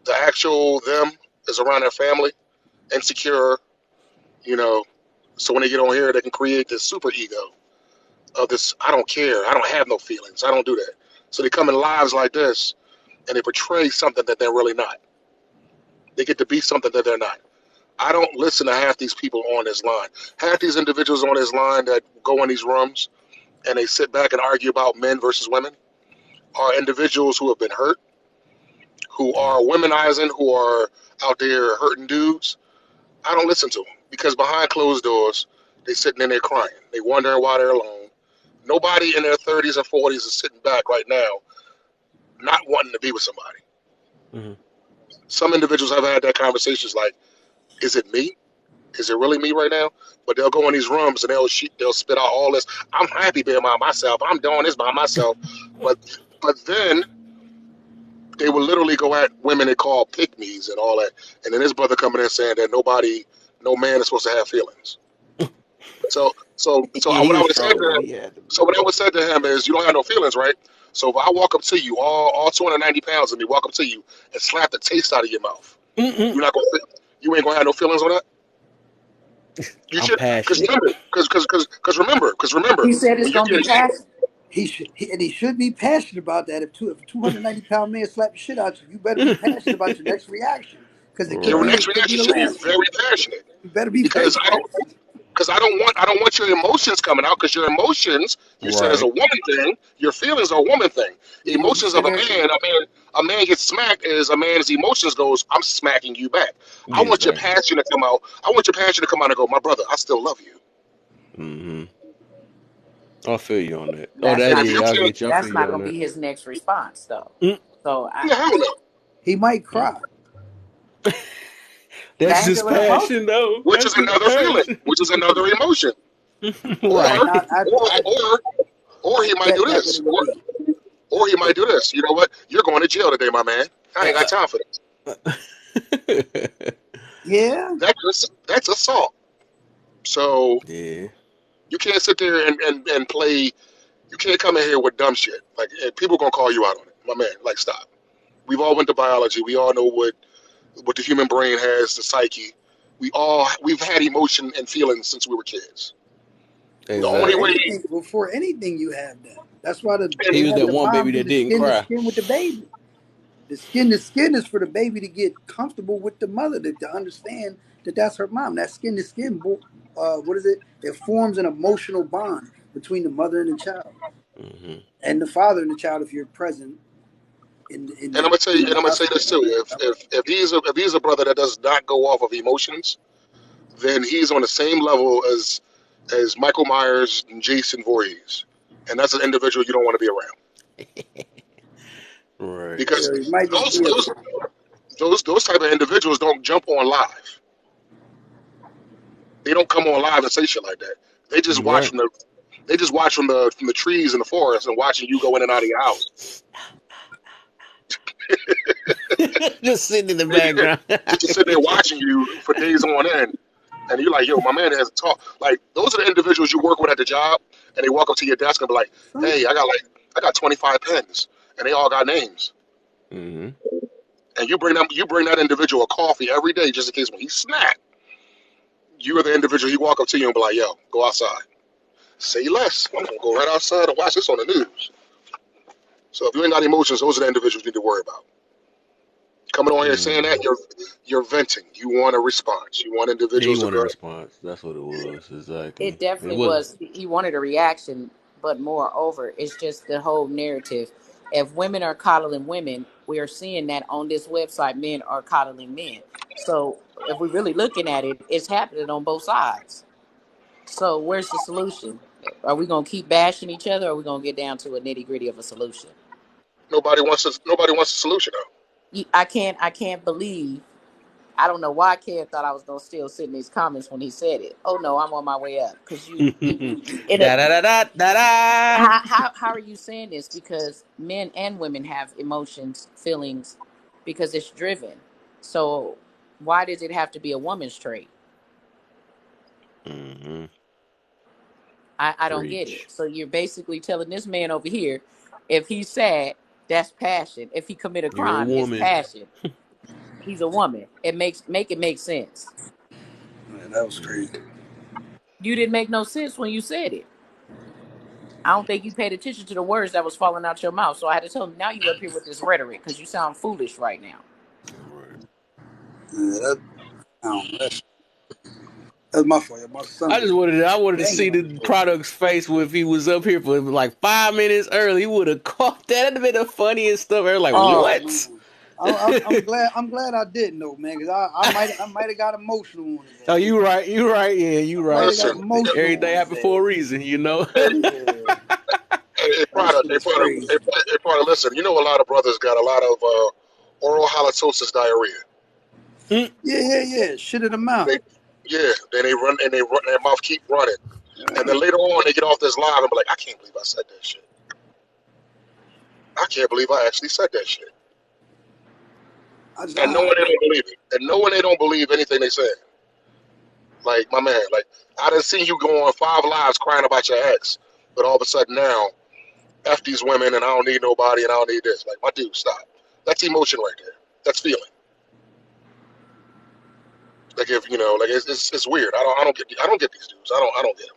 The actual them is around their family, insecure. You know, so when they get on here, they can create this super ego of this. I don't care. I don't have no feelings. I don't do that. So they come in lives like this and they portray something that they're really not. They get to be something that they're not. I don't listen to half these people on this line. Half these individuals on this line that go in these rooms and they sit back and argue about men versus women are individuals who have been hurt, who are womenizing, who are out there hurting dudes, I don't listen to them because behind closed doors, they sitting in there crying. They wondering why they're alone. Nobody in their 30s or 40s is sitting back right now not wanting to be with somebody. Mm-hmm. Some individuals have had that conversations like, is it me? Is it really me right now? But they'll go in these rooms and they'll spit out all this. I'm happy being by myself. I'm doing this by myself. But then they will literally go at women they call pick-me's and all that. And then this brother coming in saying that no man is supposed to have feelings. So Yeah, he what I was would have said to trolling. him, He had to be. so what I would say to him is, you don't have no feelings, right? So if I walk up to you, all 290 pounds of me, walk up to you and slap the taste out of your mouth, Mm-mm. you ain't gonna have no feelings on that. You I'm should, passionate. because remember, He said it's when you're gonna be getting, passion. He should be passionate about that. If a 290-pound man slap the shit out you better be passionate about your next reaction because it your Right. next could be reaction the should be last one. very passionate, You better be very because passionate. I don't want your emotions coming out, because your emotions, you said, is a Right. woman thing. Your feelings are a woman thing. Yeah, because you Emotions of said that. a man gets smacked as a man's emotions goes, I'm smacking you back. I want your Exactly. passion to come out. I want your passion to come out and go, my brother, I still love you. Mm-hmm. I feel you on that. Oh, That's that And if not you yeah, I'll can't, get you. I feel that's you not on gonna that. be his next response though. Mm. So hell no. He might Mm. cry. That's that's just still an emotion. passion, though. Which That's is just another feeling, passion. which is another emotion. Or, Yeah, Right. and or he I might bet do that's what this. it would be. Or he might do this. You know what? You're going to jail today, my man. I ain't got time for this. Yeah, That's assault. So Yeah. you can't sit there and play. You can't come in here with dumb shit. Like, and people gonna call you out on it, my man. Like, stop. We've all went to biology. We all know what the human brain has, the psyche. We've had emotion and feelings since we were kids. The only way, Exactly. before anything you have that. That's why and they He was have that the one mom baby do that the didn't skin to cry. skin with the baby. The skin to skin is for the baby to get comfortable with the mother, to understand that that's her mom. That skin to skin, what is it? It forms an emotional bond between the mother and the child, Mm-hmm. and the father and the child if you're present in I'm the gonna tell you, and I'm gonna say custody this of too. that child. If he's a brother that does not go off of emotions, then he's on the same level as Michael Myers and Jason Voorhees, and that's an individual you don't want to be around, Right. because Yeah, it might just those be a those those type of individuals don't jump on live. They don't come on live and say shit like that. They just You watch right. from the trees in the forest and watching you go in and out of your house. Just sitting in the background. Just sitting there watching you for days on end. And you're like, yo, my man has talk. Like, those are the individuals you work with at the job, and they walk up to your desk and be like, hey, I got 25 pens, and they all got names. Mm-hmm. And you bring that individual a coffee every day just in case when he snap, you are the individual. He walk up to you and be like, yo, go outside. Say less. I'm gonna go right outside and watch this on the news. So if you ain't got emotions, those are the individuals you need to worry about. Coming on here saying that, Mm-hmm. you're venting. You want a response. You want Yeah, he individuals to wanted a go. response. That's what it was. It Exactly. It definitely wasn't. was. He wanted a reaction, but moreover, it's just the whole narrative. If women are coddling women, we are seeing that on this website, men are coddling men. So if we're really looking at it, it's happening on both sides. So where's the solution? Are we gonna keep bashing each other, or are we gonna get down to a nitty gritty of a solution? Nobody wants a solution though. I can't believe. I don't know why Kev thought I was gonna still sit in these comments when he said it. Oh no, I'm on my way up because you in a Da da da da da da. how are you saying this? Because men and women have emotions, feelings, because it's driven. So why does it have to be a woman's trait? Mm-hmm. I don't get it. Preach. So you're basically telling this man over here, if he's sad, that's passion. If he commit a You're a crime, it's woman. passion. He's a woman. Make sense. Man, that was Mm. crazy. You didn't make no sense when you said it. I don't think you paid attention to the words that was falling out your mouth. So I had to tell him, now you up here with this rhetoric because you sound foolish right now. Right. Yeah, I don't know. That's my fault. My son was I wanted to banging see on the the door. product's face if he was up here for like 5 minutes early. He would have caught that. That'd have been the funniest stuff ever. Like, Oh, what? Man. I'm glad. I'm glad I didn't know, man, because I might have got emotional on his Oh, ass. you right. You right. Yeah, you I might right. have got Listen, emotional Everything on his happened for a ass. reason, you know. Yeah, they that shit is crazy. listen. You know, a lot of brothers got a lot of oral halitosis diarrhea. Mm. Yeah. Shit in the mouth. They, yeah, then they run, their mouth keep running, and then later on they get off this live and be like, I can't believe I said that shit. I can't believe I actually said that shit. I, And knowing I, they don't believe it, and knowing they don't believe anything they say. Like my man, like I done seen you go on 5 lives crying about your ex, but all of a sudden now, F these women and I don't need nobody and I don't need this. Like my dude, stop. That's emotion right there. That's feeling. Like if you know, like it's weird. I don't get these dudes. I don't get them.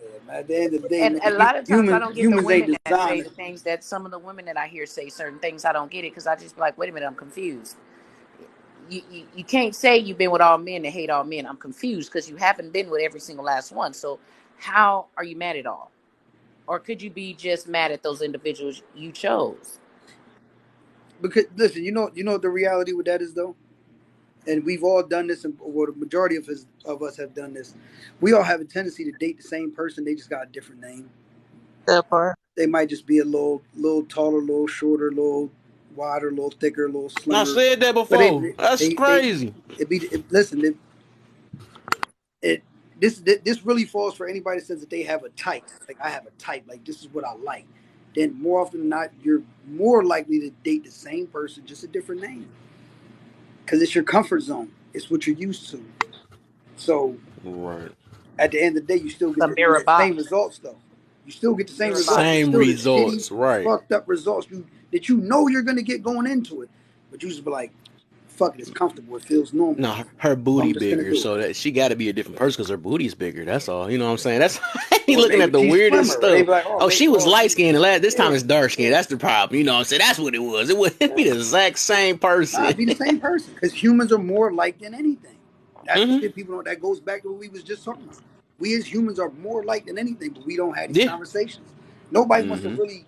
yeah, man, at the end of the day, And man, a lot of times I don't get the humans ain't women that say designed. the things that some of the women that I hear say certain things. I don't get it because I just be like, wait a minute, I'm confused. You can't say you've been with all men and hate all men. I'm confused because you haven't been with every single last one. So how are you mad at all? Or could you be just mad at those individuals you chose? Because listen, you know what the reality with that is though, and we've all done this, and well, the majority of us have done this. We all have a tendency to date the same person. They just got a different name. That part. They might just be a little taller, a little shorter, a little wider, a little thicker, a little I slimmer. said that But before. That's crazy. listen. It this really falls for anybody that says that they have a type. Like I have a type. Like this is what I like. Then more often than not, you're more likely to date the same person, just a different name, because it's your comfort zone. It's what you're used to. So Right. at the end of the day, you still get The mirror the same box. results though. You still get the same Mirror results. box. It's Same still the shitty, results. Right. fucked up results that you know you're gonna get going into it. But you just be like, fuck it, it's comfortable. It feels normal. No, her So booty I'm just gonna bigger, do it. so that she got to be a different person because her booty's bigger. That's all. You know what I'm saying? That's he Or looking maybe at the she's weirdest slimmer. Or they stuff. be like, oh, Oh, maybe, she was oh, light she, skinned and last this time yeah, it's dark skinned. yeah, That's the problem. You know what I'm saying? That's what it was. It would be yeah. the exact same Nah, person. it'd be the same person because humans are more alike than anything. That's the Hmm. shit people don't. That goes back to what we was just talking about. We as humans are more alike than anything, but we don't have these Yeah. conversations. Nobody wants to Hmm. really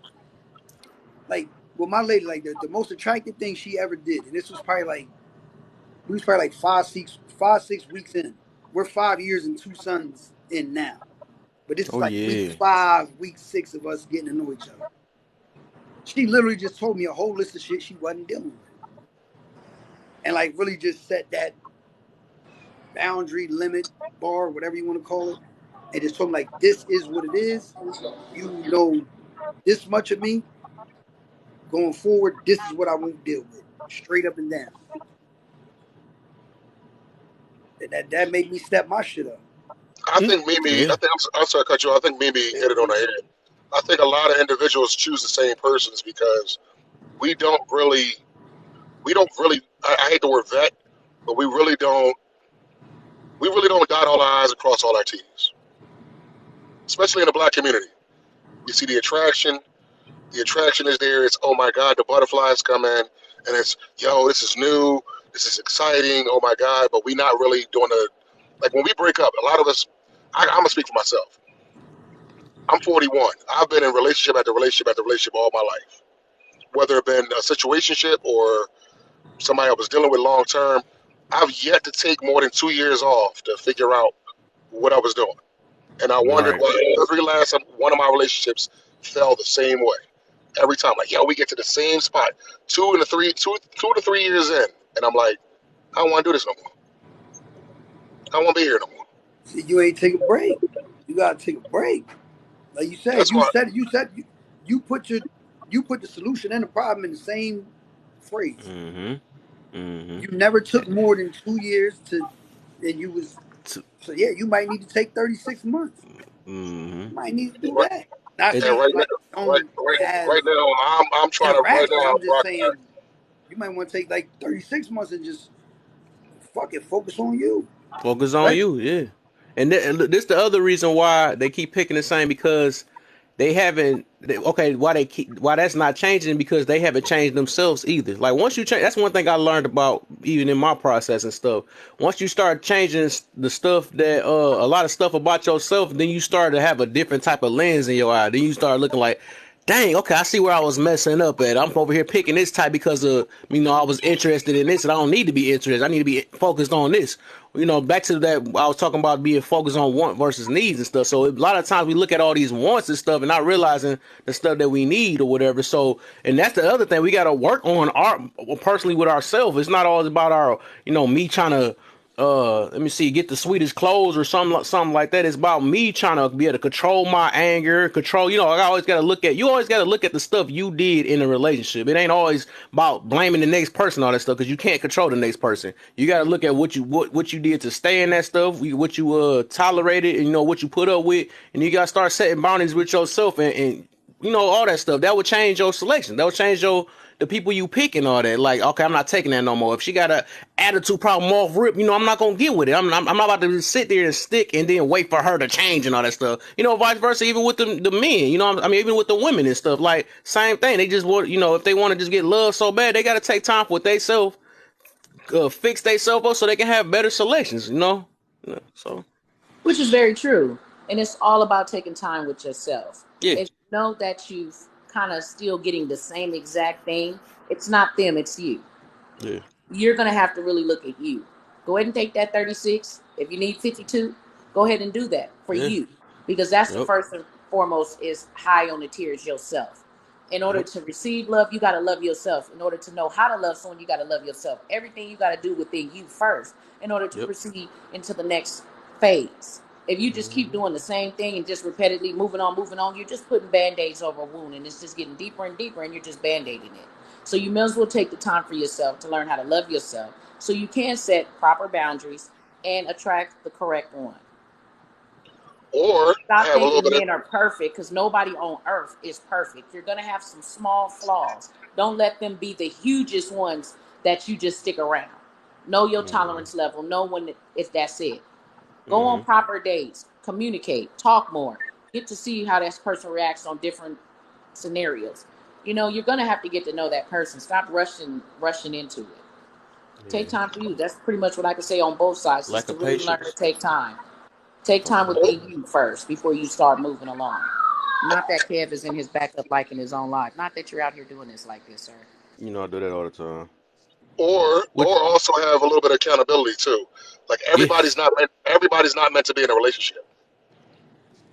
like. Well, my lady, like the most attractive thing she ever did, and this was probably like we was probably like 5, 6 weeks in. We're 5 years and 2 sons in now, but this is Oh like week yeah. 5, week 6 of us getting to know each other. She literally just told me a whole list of shit she wasn't dealing with, and like really just set that boundary, limit, bar, whatever you want to call it, and just told me like this is what it is. You know this much of me going forward. This is what I won't deal with, straight up and down. And that made me step my shit up. I think maybe Yeah. I think I'm sorry to cut you off. I think maybe hit it on the head. I think a lot of individuals choose the same persons because we don't really I hate the word vet, but we really don't dot all our I's and cross all our T's. Especially in the black community. We see the attraction is there, it's oh my god, the butterflies come in and it's yo, this is new, this is exciting, oh my god, but we not really doing the like when we break up, a lot of us I'm gonna speak for myself. I'm 41. I've been in relationship after relationship after relationship all my life. Whether it been a situationship or somebody I was dealing with long term, I've yet to take more than 2 years off to figure out what I was doing. And I wondered Right. why every last one of my relationships fell the same way. Every time, like, yo, we get to the same spot, 2 to 3 years in, and I'm like, I don't want to do this no more. I don't want to be here no more. See, you ain't take a break. You gotta take a break. Like you said, That's why. you put you put the solution and the problem in the same phrase. Hmm. Hmm. You never took more than 2 years to, and you was so yeah. You might need to take 36 months. Hmm. You might need to do Right, that. Not It, and saying right now, like don't have right now, I'm trying to right interactions. now. I'm just saying you might want to take like 36 months and just fuck it, focus on you. focus on Right? you. Yeah. And look, this the other reason why they keep picking the same because they haven't okay why that's not changing because they haven't changed themselves either. Like once you change, that's one thing I learned about even in my process and stuff. Once you start changing the stuff that a lot of stuff about yourself, then you start to have a different type of lens in your eye. Then you start looking like dang, okay, I see where I was messing up at. I'm over here picking this type because of, I was interested in this and I don't need to be interested. I need to be focused on this. Back to that, I was talking about being focused on want versus needs and stuff. So a lot of times we look at all these wants and stuff and not realizing the stuff that we need or whatever. So, and that's the other thing we got to work on personally with ourselves. It's not always about our, me trying to, let me see, get the sweetest clothes or something like that. It's about me trying to be able to control my anger, I always got to look at the stuff you did in a relationship. It ain't always about blaming the next person, all that stuff, because you can't control the next person. You got to look at what you did to stay in that stuff, what you tolerated, and what you put up with, and you got to start setting boundaries with yourself and all that stuff. That would change your selection. That would change the people you pick and all that. Like, okay, I'm not taking that no more. If she got a attitude problem off rip, I'm not gonna get with it. I'm not about to sit there and stick and then wait for her to change and all that stuff. Vice versa, even with the men. Even with the women and stuff. Like, same thing. They just want, if they want to just get love so bad, they got to take time for themselves, fix themselves up so they can have better selections. So. Which is very true. And it's all about taking time with yourself. Yeah. If you know that you've kind of still getting the same exact thing, it's not them, it's you. Yeah. You're going to have to really look at you. Go ahead and take that 36. If you need 52, go ahead and do that for you. Because that's the first and foremost is high on the tier is yourself. In order to receive love, you got to love yourself. In order to know how to love someone, you got to love yourself. Everything you got to do within you first in order to proceed into the next phase. If you just keep doing the same thing and just repeatedly moving on, you're just putting band-aids over a wound and it's just getting deeper and deeper and you're just band-aiding it. So you may as well take the time for yourself to learn how to love yourself so you can set proper boundaries and attract the correct one. Or Stop have a little thinking bit of, men are perfect because nobody on earth is perfect. You're going to have some small flaws. Don't let them be the hugest ones that you just stick around. Know your tolerance level. Know when if that's it. Go on proper dates. Communicate. Talk more. Get to see how that person reacts on different scenarios. You're going to have to get to know that person. Stop rushing into it. Take time for you. That's pretty much what I can say on both sides. Just Lack to of really learn to patience. take time. Take time within you first before you start moving along. Not that Kev is in his backup liking his own life. Not that you're out here doing this like this, sir. I do that all the time. or also have a little bit of accountability too. Like Yeah. everybody's not meant to be in a relationship.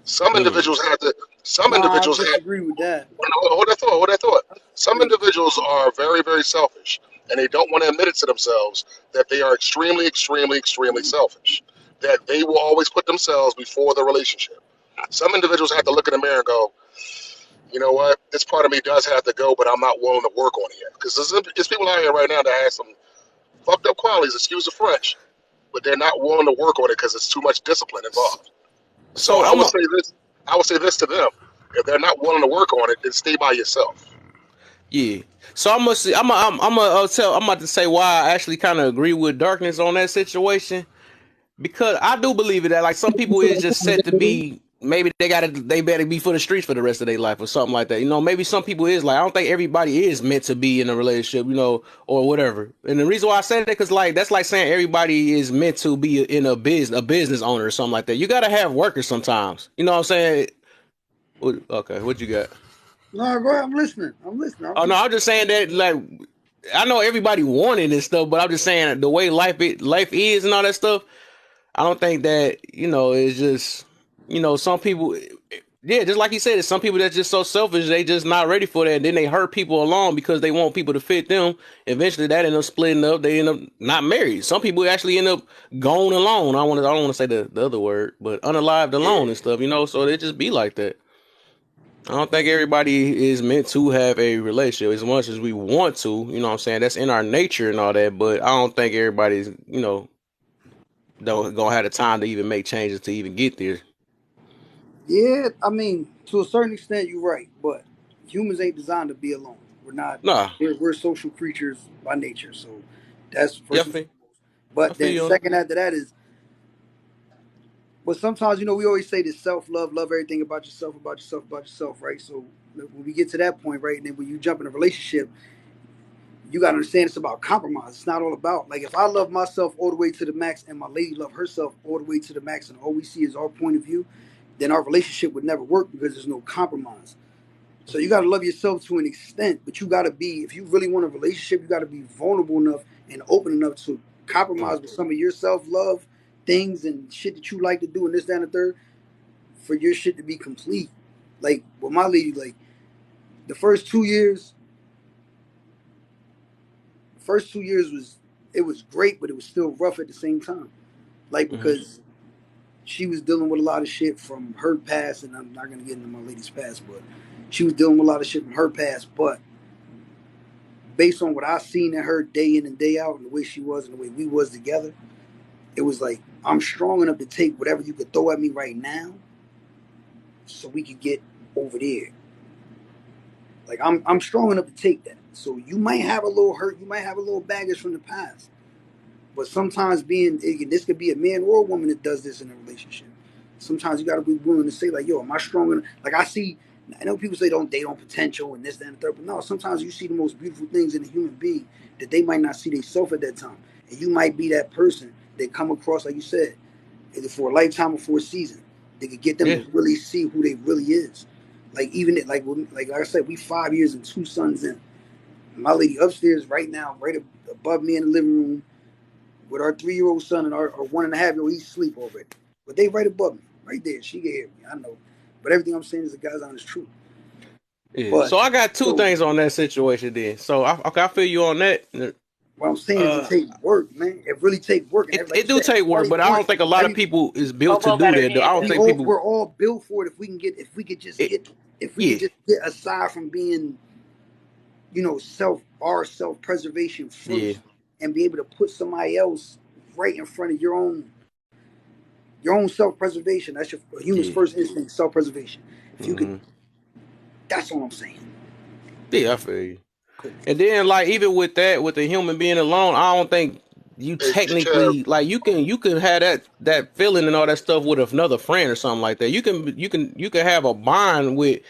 Some individuals have to. Some Nah, I individuals have. disagree with that. Hold that thought. Hold that thought. Some Agree. individuals are very, very selfish, and they don't want to admit it to themselves that they are extremely, extremely, extremely selfish. That they will always put themselves before the relationship. Some individuals have to look in the mirror and go, you know what? This part of me does have to go, but I'm not willing to work on it yet. Because there's people out here right now that have some fucked up qualities, excuse the French, but they're not willing to work on it because it's too much discipline involved. So So I would say this. I would say this to them: if they're not willing to work on it, then stay by yourself. yeah. So I'm about to say why I actually kind of agree with Darkness on that situation, because I do believe it that like some people is just set to be, maybe they better be for the streets for the rest of their life or something like that. Maybe some people is like, I don't think everybody is meant to be in a relationship, or whatever. And the reason why I say that, because like that's like saying everybody is meant to be in a business owner or something like that. You got to have workers sometimes. You know what I'm saying? Okay, what you got? No, go ahead. I'm listening. Oh no, I'm just saying that like I know everybody wanted this stuff, but I'm just saying the way life is and all that stuff. I don't think that it's just some people. Yeah, just like he said, it's some people that's just so selfish. They just not ready for that. And then they hurt people along because they want people to fit them. Eventually, that end up splitting up. They end up not married. Some people actually end up going alone. I don't want to say the other word, but unalived alone and stuff. So they just be like that. I don't think everybody is meant to have a relationship as much as we want to. You know what I'm saying? That's in our nature and all that. But I don't think everybody's, don't gonna have the time to even make changes to even get there. Yeah, I mean, to a certain extent, you're right. But humans ain't designed to be alone. We're not. Nah, We're social creatures by nature. So that's yeah, first and foremost. I But feel then you on it. second after that is, but sometimes we always say this love everything about yourself, right? So when we get to that point, right, and then when you jump in a relationship, you got to understand it's about compromise. It's not all about, like, if I love myself all the way to the max and my lady love herself all the way to the max and all we see is our point of view, then our relationship would never work because there's no compromise. So you gotta love yourself to an extent, but you gotta be, if you really want a relationship, you gotta be vulnerable enough and open enough to Mm, compromise with some of your self love things and shit that you like to do and this, that, and the third for your shit to be complete. Like with my lady, like the first 2 years was, it was great, but it was still rough at the same time. Like mm-hmm, because she was dealing with a lot of shit from her past, and I'm not gonna get into my lady's past, but she was dealing with a lot of shit from her past. But based on what I seen in her day in and day out, and the way she was and the way we was together, it was like I'm strong enough to take whatever you could throw at me right now, so we could get over there. Like I'm strong enough to take that. So you might have a little hurt, you might have a little baggage from the past, but sometimes this could be a man or a woman that does this in a relationship. Sometimes you got to be willing to say like, yo, am I strong enough? Like I know people say don't date on potential and this, that, and the third, but no, sometimes you see the most beautiful things in a human being that they might not see themselves at that time, and you might be that person that come across, like you said, either for a lifetime or for a season. They could get them yeah, to really see who they really is. Like even like I said, we 5 years and 2 sons in. My lady upstairs right now, right above me in the living room, with our 3-year-old son and our 1.5-year-old. He's asleep already, but they right above me, right there. She can hear me, I know. But everything I'm saying is the God's honest truth. yeah. But So I got two so things on that situation then. So okay, I feel you on that. what I'm saying is it Uh, take work, man. It really take work, and like it you do said, take work, everybody but I don't want think a lot of every people is built to Bobo do got her that. Though. I hand don't up. think people. we're all built for it if we could just It, get yeah, aside from being, our self preservation yeah, first, and be able to put somebody else right in front of your own self preservation. That's your human's yeah. first instinct, self preservation. If you could, Mm-hmm. that's all I'm saying. Yeah, I feel you. Could And then like even with that, with the human being alone, I don't think you Hey, Kev, technically like you can have that feeling and all that stuff with another friend or something like that. You can have a bond with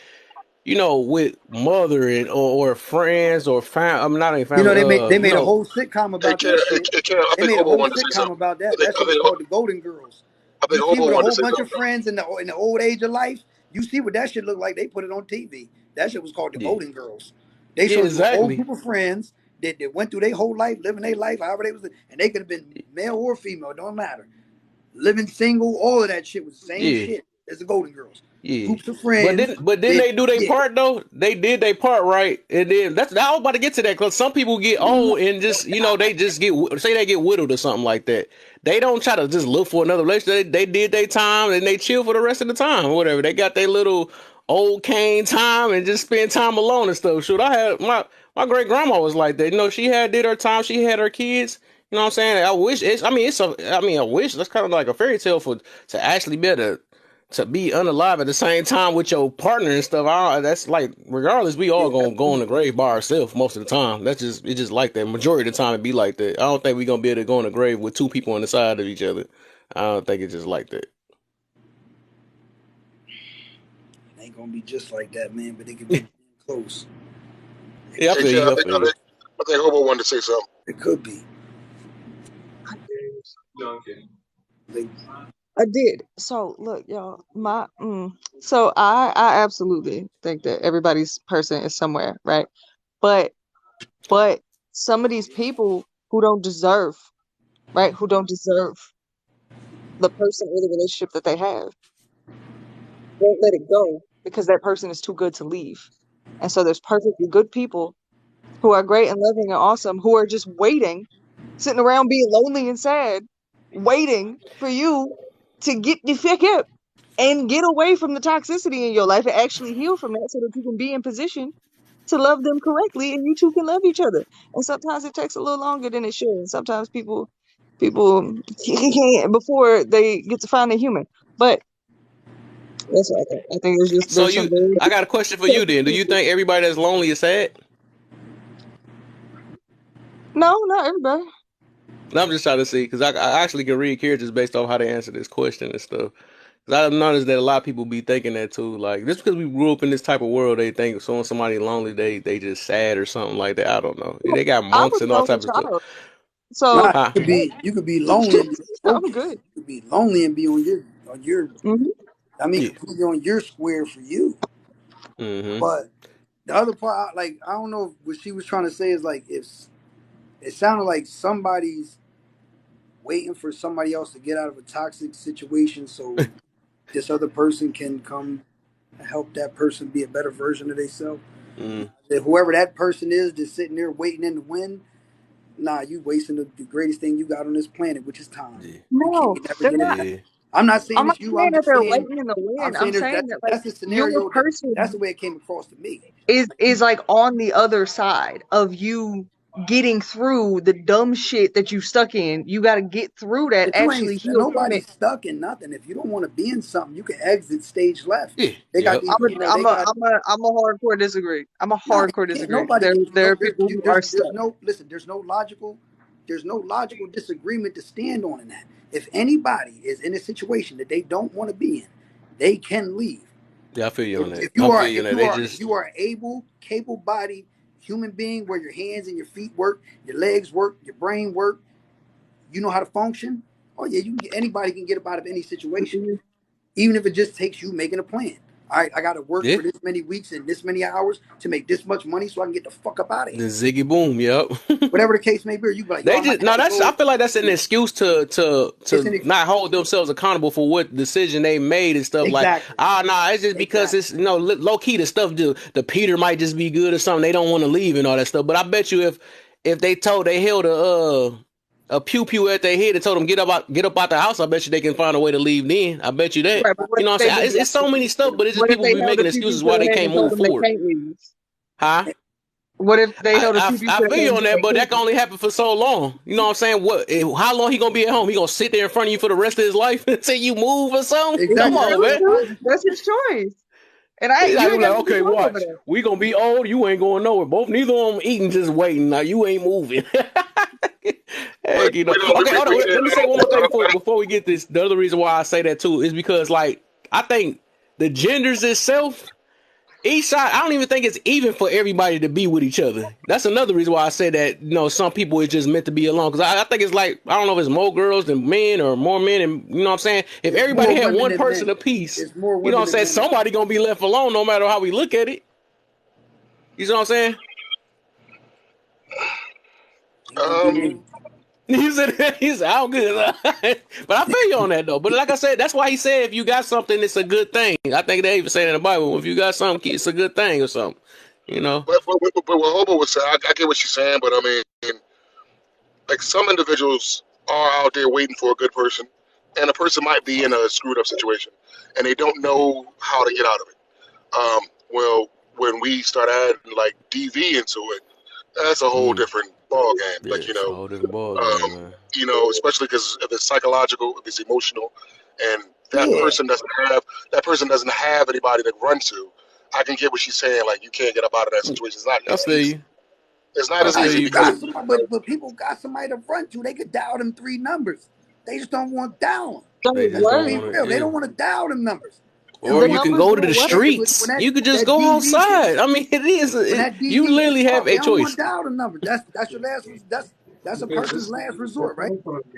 with mother and or friends or I'm not even family. they made a whole sitcom hey, about Kev, that hey, shit. hey, Kev, I They think made a Hobo whole wanted to say sitcom something. about I that. think, That I shit was think, called The Golden Girls. I You think see Hobo with a wanted to whole say bunch of something. friends in the old age of life. You see what that shit looked like. They put it on TV. That shit was called The Yeah, Golden Girls. They yeah, showed you a whole exactly. group of friends that went through their whole life, living their life, however they was, and they could have been male or female, don't matter. Living single, all of that shit was the same Yeah. shit as the Golden Girls. Yeah. Groups of But friends then that, they do their yeah. part though. They did their part right, and then that's I was about to get to that because some people get old and just they just get say they get whittled or something like that. They don't try to just look for another relationship. They did their time and they chill for the rest of the time or whatever. They got their little old cane time and just spend time alone and stuff. Shoot, I had my great grandma was like that. She had did her time. She had her kids. You know what I'm saying? I wish it's. I mean, I wish that's kind of like a fairy tale for to actually be able to be unalive at the same time with your partner and stuff. That's like regardless, we all gonna go in the grave by ourselves most of the time. It's just like that. Majority of the time it be like that. I don't think we gonna be able to go in the grave with two people on the side of each other. I don't think it's just like that. It ain't gonna be just like that, man, but it could be close. It Yeah, I could, Hey, feel Kev, you. I feel you. I think Hobo wanted to say something. it could be. Like, I did. So look, y'all, so I absolutely think that everybody's person is somewhere, right? But but some of these people who don't deserve, right, who don't deserve the person or the relationship that they have, won't let it go because that person is too good to leave. And so there's perfectly good people who are great and loving and awesome who are just waiting, sitting around being lonely and sad, waiting for you to get the fuck up and get away from the toxicity in your life and actually heal from that so that you can be in position to love them correctly and you two can love each other. And sometimes it takes a little longer than it should. And sometimes people can't before they get to find a human. But that's what I think. I think So there's some very I got a question for you selfish then. Do you people. think everybody that's lonely is sad? No, not everybody. And I'm just trying to see because I actually can read characters based off how they answer this question and stuff. Because I've noticed that a lot of people be thinking that too. Like just because we grew up in this type of world, they think so when somebody lonely, they just sad or something like that. I don't know. They got I monks was and an all only type of stuff. child, nah, so Huh? you could be lonely and be I'm focused. good. You could be lonely and be on your Hmm. I mean Yeah. completely on your square for you. Mm-hmm. But the other part, like, I don't know what she was trying to say is like, if it sounded like somebody's waiting for somebody else to get out of a toxic situation so this other person can come and help that person be a better version of themselves. Mm. Whoever that person is that's sitting there waiting in the wind, nah, you wasting the greatest thing you got on this planet, which is time. Yeah. No, You never they're get it not. back. Yeah. I'm not saying I'm not it's you. saying I'm that just they're saying. waiting in the I'm wind. I'm saying saying that like that's the your scenario that's the person way it came across to me. is like on the other side of you getting through the dumb shit that you stuck in. You got to get through that, But you ain't actually heal from it. nobody's stuck in nothing. If you don't want to be in something, you can exit stage left. Yeah. They got Yep. these, they got. I'm a hardcore disagree. I'm a No, hardcore you can't. disagree. Nobody can. There No, are people who are stuck. there's no. Listen, there's no logical disagreement to stand on in that. If anybody is in a situation that they don't want to be in, they can leave. Yeah, I feel you on that. If I you feel are, you on that. They just able, capable-bodied human being, where your hands and your feet work, your legs work, your brain work, you know how to function. Oh yeah, anybody can get up out of any situation, even if it just takes you making a plan. All right, I got to work yeah. for this many weeks and this many hours to make this much money so I can get the fuck up out of The here. Ziggy Boom. Yep. Whatever the case may be, you be like, yo, They I'm not just gonna have no. to That's I go. feel like that's an excuse It's to an ex- not hold themselves accountable for what decision they made and stuff. Like exactly, nah, it's just because exactly. it's low key the stuff. The Peter might just be good or something. They don't want to leave and all that stuff. But I bet you if they held a pew pew at their head and told them get up out the house, I bet you they can find a way to leave. Then I bet you that. Right, but what You know if what they I'm saying? It's so many stuff, but it's just what if people they be held making a pew pew excuses to why their they head can't and told move them they forward. can't leave? Huh? What if they held a pew pew to I their feel head you and on said that, but they that can't can only happen for so long. You know what I'm saying? How long he gonna be at home? He gonna sit there in front of you for the rest of his life until you move or something? leave? Come Exactly. on, man. That's his choice. And He's you like, ain't got like, nothing to okay, do over watch. there. We gonna be old. You ain't going nowhere. Neither of them eating, just waiting. Now you ain't moving. But Heck, you know. we don't. Okay, hold We on. said Let me say one more thing before we get this. The other reason why I say that too is because, like, I think the genders itself. Each side, I don't even think it's even for everybody to be with each other. That's another reason why I say that, some people is just meant to be alone. Because I think it's like, I don't know if it's more girls than men or more men. And you know what I'm saying? If It's everybody more had women one than person men. apiece, It's more you know what women I'm than saying? men. Somebody going to be left alone no matter how we look at it. You know what I'm saying? Ain't gonna be me. He said, I'm good. But I feel you on that, though. But like I said, that's why he said if you got something, it's a good thing. I think they even say it in the Bible. If you got something, it's a good thing or something. You know? but what Hobo was saying, I get what she's saying, but I mean, like some individuals are out there waiting for a good person, and a person might be in a screwed up situation, and they don't know how to get out of it. Well, when we start adding like DV into it, that's a whole Mm. different ball game. Yeah, Like it's a whole different ball game, man. especially because if it's psychological, if it's emotional, and Yeah, that person doesn't have anybody to run to. I can get what she's saying. Like you can't get up out of that situation. It's not I as feel easy. you. It's not I as nah, feel easy you you, because got but somebody, but people got somebody to run to. They could dial them three numbers. They just don't want to dial them. So they just Let's don't what? be want to. real. They Yeah. don't want to dial them numbers. You know Or The what you I'm can numbers go do to the what? saying? streets. You could just That go DV shit, outside. I mean, it is. when that You DV shit literally come have up, they a don't want choice. to dial them numbers. That's your last. That's a person's last resort, right?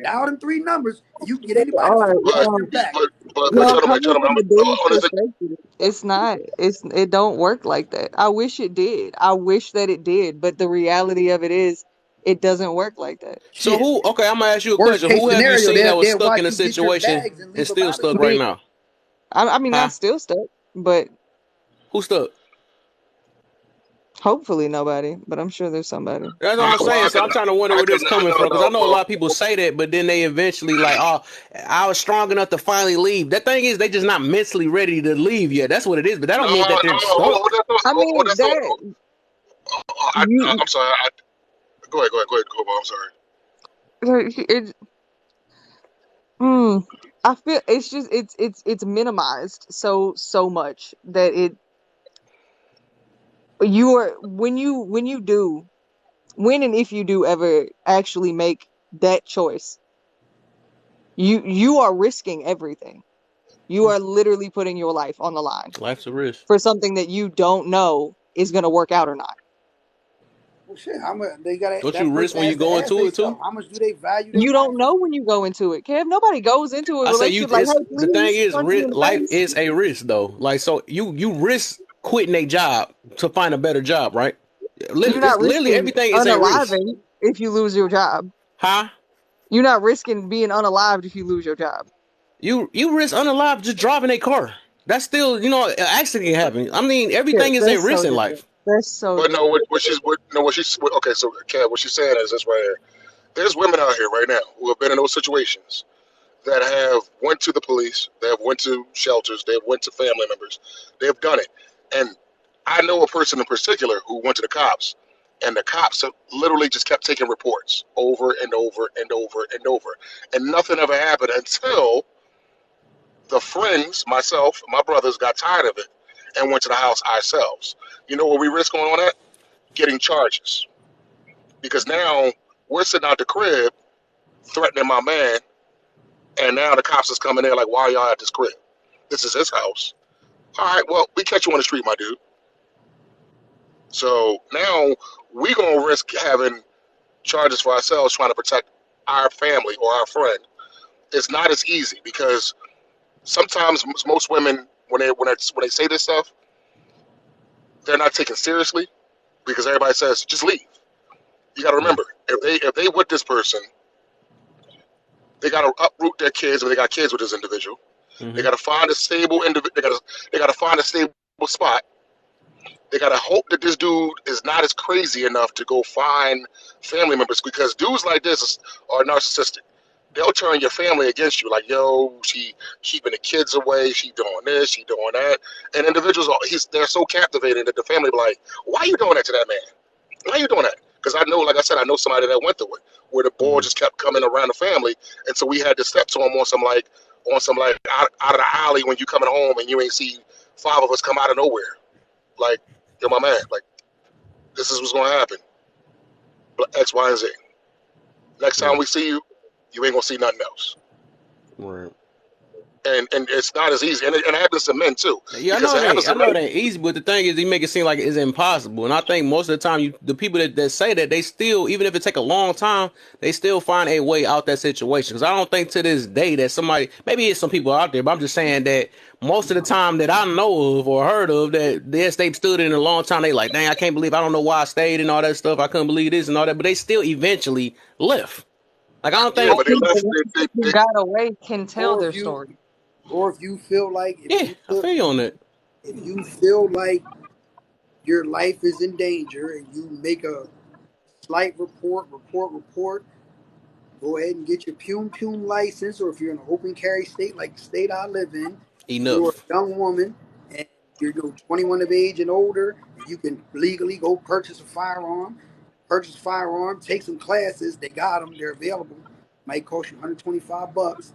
Dial them three numbers, and you can get anybody All the right. fuck but off your back. Well, gentlemen, coming gentlemen, from a I'm, dude's on the thing. perspective, it's not. It don't work like that. I wish it did. I wish that it did, but the reality of it is, it doesn't work like that. So Shit. who? Okay, I'm gonna ask you a Worst question. case Who have you scenario, seen that was they'll stuck in watch a you get your situation bags and and leave up still out of stuck there. right Me, now? I mean, Huh? not still stuck, but Who stuck? hopefully nobody. But I'm sure there's somebody. That's what I'm I'm sure. saying. So I'm trying to wonder I where can this coming from because I no. know a lot of people say that, but then they eventually like, oh, I was strong enough to finally leave. That thing is, they just not mentally ready to leave yet. That's what it is. But that No, don't mean that they're stuck. I mean, that's not. you, I'm sorry. Go ahead, Kobo. I'm sorry. it, mm, I feel it's just it's minimized so much that you are when you do when and if you do ever actually make that choice, you are risking everything. You are literally putting your life on the line Life's a risk. for something that you don't know is going to work out or not. Well, shit, they got Don't you that risk person when you has to go ask into it themselves, too? how much do they value their You life? don't know when you go into it, Kev. Nobody goes into a I say you. relationship like, It's hey, the thing please is, punch me in the life face. is a risk though. Like so, you risk quitting a job to find a better job, right? You're It's not literally risking everything is a risk. unaliving if you lose your job. Huh? You're not risking being unalived if you lose your job. You risk unalive just driving a car. That's still, an accident can happen. I mean, Yeah, everything is a that's risk so in different. life. That's so But no, different. okay, so Kat, what she's saying is this right here. There's women out here right now who have been in those situations that have went to the police, they have went to shelters, they have went to family members, they have done it. And I know a person in particular who went to the cops, and the cops have literally just kept taking reports over and over and over and over, and nothing ever happened until the friends, myself, my brothers, got tired of it and went to the house ourselves. You know what we risk going on at? Getting charges, because now we're sitting out the crib threatening my man, and now the cops is coming there like, why are y'all at this crib? This is his house. All right, well, we catch you on the street, my dude. So now we gonna risk having charges for ourselves trying to protect our family or our friend. It's not as easy because sometimes most women, when they say this stuff, they're not taken seriously because everybody says just leave. You got to remember, if they with this person, they got to uproot their kids if they got kids with this individual. They Mm-hmm. got to find a stable individual. They got to find a stable spot. They got to hope that this dude is not as crazy enough to go find family members, because dudes like this are narcissistic. They'll turn your family against you, like, yo, she keeping the kids away, she doing this, she doing that, and individuals they're so captivated that the family be like, why are you doing that to that man? Why are you doing that? Because I know, like I said, I know somebody that went through it, where the boy just kept coming around the family, and so we had to step to him on some like out of the alley when you coming home and you ain't see five of us come out of nowhere, like, you're my man, like, this is what's gonna happen, X, Y, and Z. Next time Yeah. we see you, you ain't gonna see nothing else. Right. And it's not as easy, and it happens to men too, Yeah, I because know it it ain't. happens I to know men. it ain't easy, but the thing is, they make it seem like it's impossible. And I think most of the time, the people that say that, they still, even if it take a long time, they still find a way out that situation. Because I don't think to this day that somebody, maybe it's some people out there, but I'm just saying that most of the time that I know of or heard of, that yes, they stood in a long time. They like, dang, I can't believe, I don't know why I stayed and all that stuff. I couldn't believe this and all that, but they still eventually left. Like I don't Yeah, think, Most but they left. people who got away can tell Or their if you, story. or if you feel like yeah, I feel you on that. if you feel like your life is in danger and you make a slight report, go ahead and get your Pum license, or if you're in an open carry state like the state I live in, and you're Enough. a young woman and you're 21 of age and older, and you can legally go purchase a firearm, take some classes. They got them, they're available. Might cost you $125.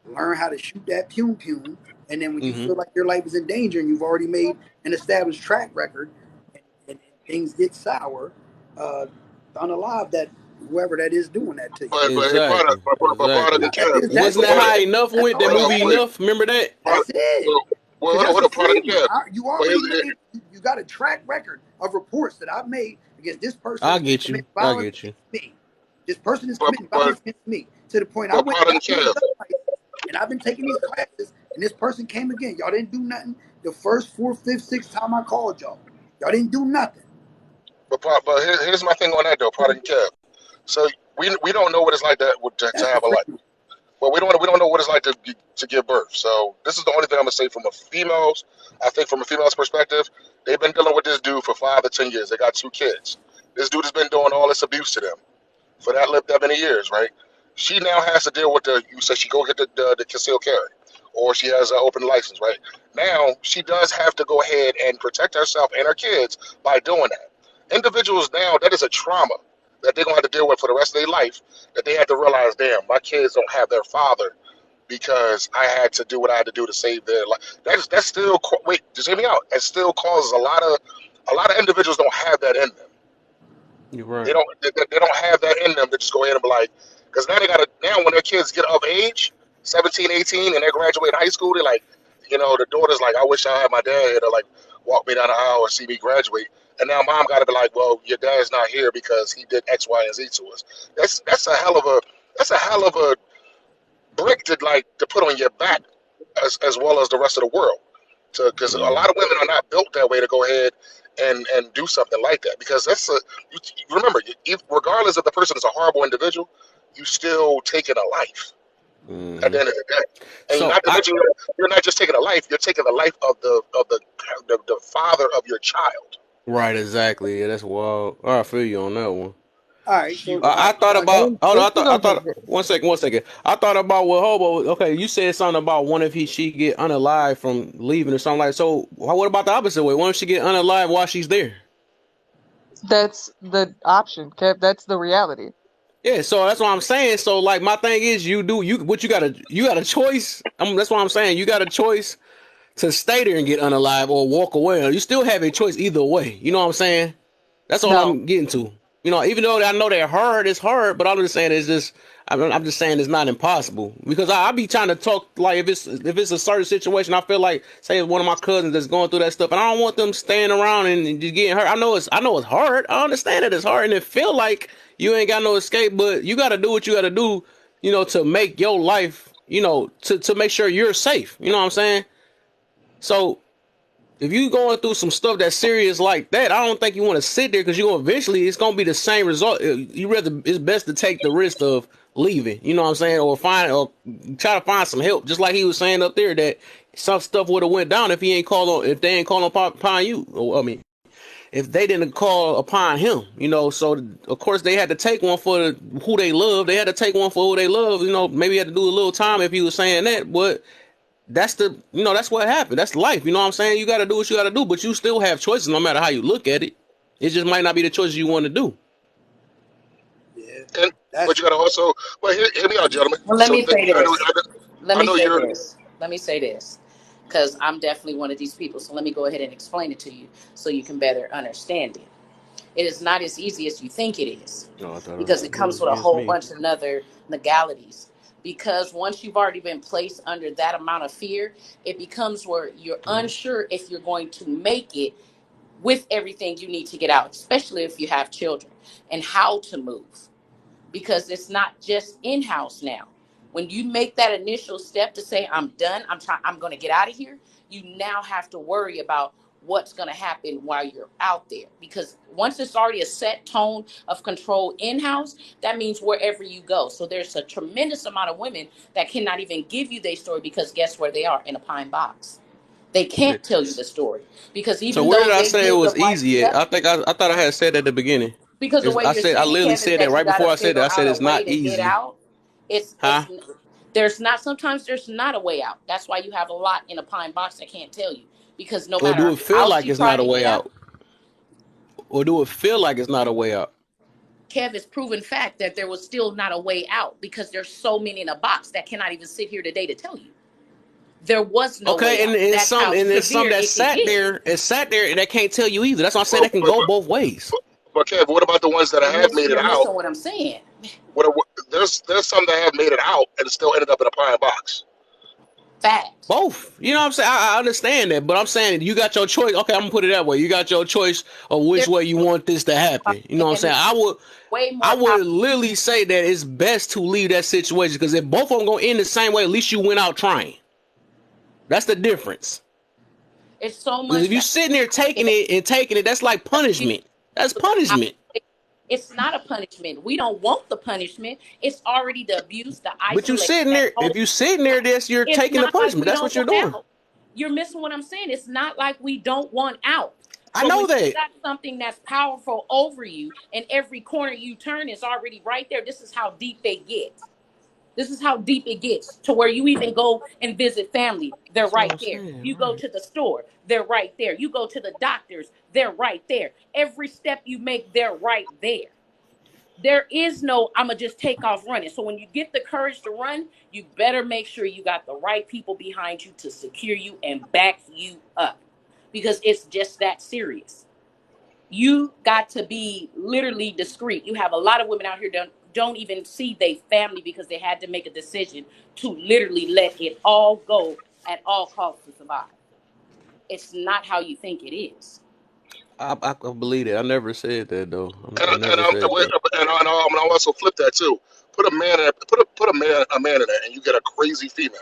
Learn how to shoot that Pum, and then when you Mm-hmm. feel like your life is in danger and you've already made an established track record, and things get sour, unalive that whoever that is doing that to you. but hey, Exactly. product Exactly. and Kev, That's Wasn't it. that product, high enough That's with that all it hold on, movie is. wait, Enough? Remember that? product, That's it. well, Because that's hold the on, product and thing. Kev. You Well, already made. You got a track record of reports that I've made against this person I get you. committing I violence get you. against me. This person is but committing but violence against me to the point I but went and product and got me a Kev, gun license, and I've been taking these classes. And this person came again. Y'all didn't do nothing. The first, fourth, fifth, sixth time I called y'all, y'all didn't do nothing. here's my thing on that though, product and Kev. So we don't know what it's like to That's the have a life. freedom. Well, we don't know what it's like to give birth. So this is the only thing I'm gonna say from a female's. I think from a female's perspective, they've been dealing with this dude for 5 to 10 years. They got 2 kids. This dude has been doing all this abuse to them for that many years, right? She now has to deal with you said she go get the concealed carry, or she has an open license, right? Now she does have to go ahead and protect herself and her kids by doing that. Individuals now, that is a trauma that they're gonna have to deal with for the rest of their life. That they have to realize, damn, my kids don't have their father because I had to do what I had to do to save their life. That's still wait, just hear me out. It still causes a lot of individuals don't have that in them. You're They right. don't they don't have that in them to just go ahead and be like, because now they got to, now when their kids get of age, 17, 18, and they're graduating high school, they're like, the daughter's like, I wish I had my dad here to like walk me down the aisle or see me graduate. And now mom got to be like, well, your dad's not here because he did X, Y, and Z to us. That's a hell of a brick to put on your back as well as the rest of the world. Because a lot of women are not built that way to go ahead and do something like that. Because remember, regardless if the person is a horrible individual, you still taking a life at the end of the day. And So not to mention, you're not just taking a life; you're taking the life of the father of your child. right, exactly. Yeah, that's wild. I feel you on that one. All right, so I thought about. Again, Hold on, this is I okay. thought. 1 second, 1 second. I thought about what Hobo. Okay, you said something about what if she get unalive from leaving or something like. So what about the opposite way? What if she get unalive while she's there? That's the option, Kev. That's the reality. Yeah, so that's what I'm saying. So like my thing is, you got a choice. That's what I'm saying. You got a choice to stay there and get unalive or walk away. You still have a choice either way. You know what I'm saying? That's all No. I'm getting to. You know, even though I know they're hard, it's hard, but I'm just saying I'm just saying it's not impossible because I be trying to talk like if it's a certain situation, I feel like say it's one of my cousins that's going through that stuff, and I don't want them staying around and just getting hurt. I know it's hard. I understand that it's hard, and it feel like you ain't got no escape, but you got to do what you got to do, you know, to make your life, you know, to make sure you're safe. You know what I'm saying? So if you going through some stuff that's serious like that, I don't think you want to sit there because you eventually it's gonna be the same result. It's best to take the risk of leaving. You know what I'm saying, or try to find some help. Just like he was saying up there that some stuff would have went down if they ain't called upon you. Or, I mean, if they didn't call upon him, you know. So of course they had to take one for who they love. They had to take one for who they love. You know, maybe had to do a little time if he was saying that, but that's that's what happened. That's life. You know what I'm saying? You got to do what you got to do, but you still have choices no matter how you look at it. It just might not be the choices you want to do. yeah, And but that's you got to also, well, hear me out, gentlemen. Well, let So me say this. Let I me know say you're. this. Let me say this. Because I'm definitely one of these people. So let me go ahead and explain it to you so you can better understand it. It is not as easy as you think it is No, I thought because it it comes was with a against whole me. bunch of other legalities. Because once you've already been placed under that amount of fear, it becomes where you're unsure if you're going to make it with everything you need to get out, especially if you have children, and how to move. Because it's not just in-house now. When you make that initial step to say, I'm done, I'm going to get out of here, you now have to worry about what's going to happen while you're out there. Because once it's already a set tone of control in-house, that means wherever you go. So there's a tremendous amount of women that cannot even give you their story because guess where they are? In a pine box. They Yeah. can't tell you the story because So even where though did I they say it give the was right easy at? step, I thought I had said at the beginning. because the way you're I saying it, literally Kev, is said that that you right got to before I said that. figure I said out a it's way not to get easy, out. huh? There's not, sometimes there's not a way out. That's why you have a lot in a pine box that can't tell you, because no Or do matter it feel how like she it's try not a to way get out, out? Or do it feel like it's not a way out? Kev, it's proven fact that there was still not a way out because there's so many in a box that cannot even sit here today to tell you there was no way Okay, out. That's how and some severe that it could get. sat there and that can't tell you either. That's why I say But, that can but, go both ways. but Kev, what about the ones that have made it You're out? missing what I'm saying. There's some that have made it out and still ended up in a pine box. Fact. Both. You know what I'm saying? I understand that, but I'm saying you got your choice. Okay, I'm gonna put it that way. You got your choice of which There's way you want this to happen. You know what I'm and saying? there's way I more power. would literally say that it's best to leave that situation because if both of them go in the same way, at least you went out trying. That's the difference. It's so Because much if you that sitting there taking it, that's like punishment. That's punishment. it's not a punishment. We don't want the punishment. It's already the abuse, the But you isolation, sitting that there, if whole. you sitting there, you're It's taking the not like punishment. we That's don't what you're want doing. out. You're missing what I'm saying. It's not like we don't want out. I But when know you that. got something that's powerful over you and every corner you turn is already right there, this is how deep they get. This is how deep it gets to where you even go and visit family. They're That's what right I'm there. saying, You go right? to the store. They're right there. You go to the doctors. They're right there. Every step you make, they're right there. There is no, I'm going to just take off running. So when you get the courage to run, you better make sure you got the right people behind you to secure you and back you up because it's just that serious. You got to be literally discreet. You have a lot of women out here don't even see their family because they had to make a decision to literally let it all go at all costs to survive. It's not how you think it is. I believe it. I never said that though. And I and never said that. I'll also flip that too. Put a man in it, and you get a crazy female.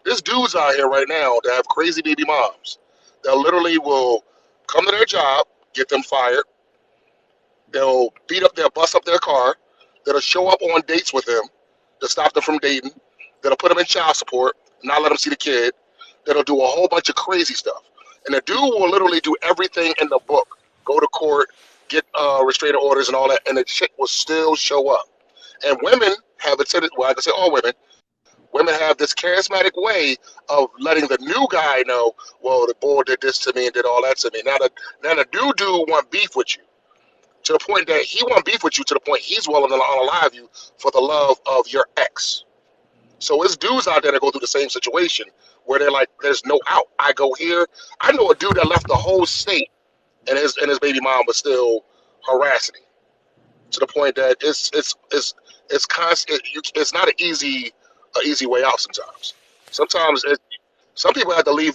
There's dudes out here right now that have crazy baby moms, They'll literally will come to their job, get them fired. They'll bust up their car. That'll show up on dates with them to stop them from dating. That'll put them in child support, not let them see the kid. That'll do a whole bunch of crazy stuff. And the dude will literally do everything in the book. Go to court, get restraining orders and all that, and the chick will still show up. And women have a tendency, well, I can say all women, women have this charismatic way of letting the new guy know, well, the boy did this to me and did all that to me. Now the new dude want beef with you to the point that he want beef with you to the point he's willing to unalive you for the love of your ex. So it's dudes out there that go through the same situation where they're like, there's no out. I go here. I know a dude that left the whole state and his baby mom was still harassing him to the point that it's constant. It's not an easy way out sometimes. Sometimes some people have to leave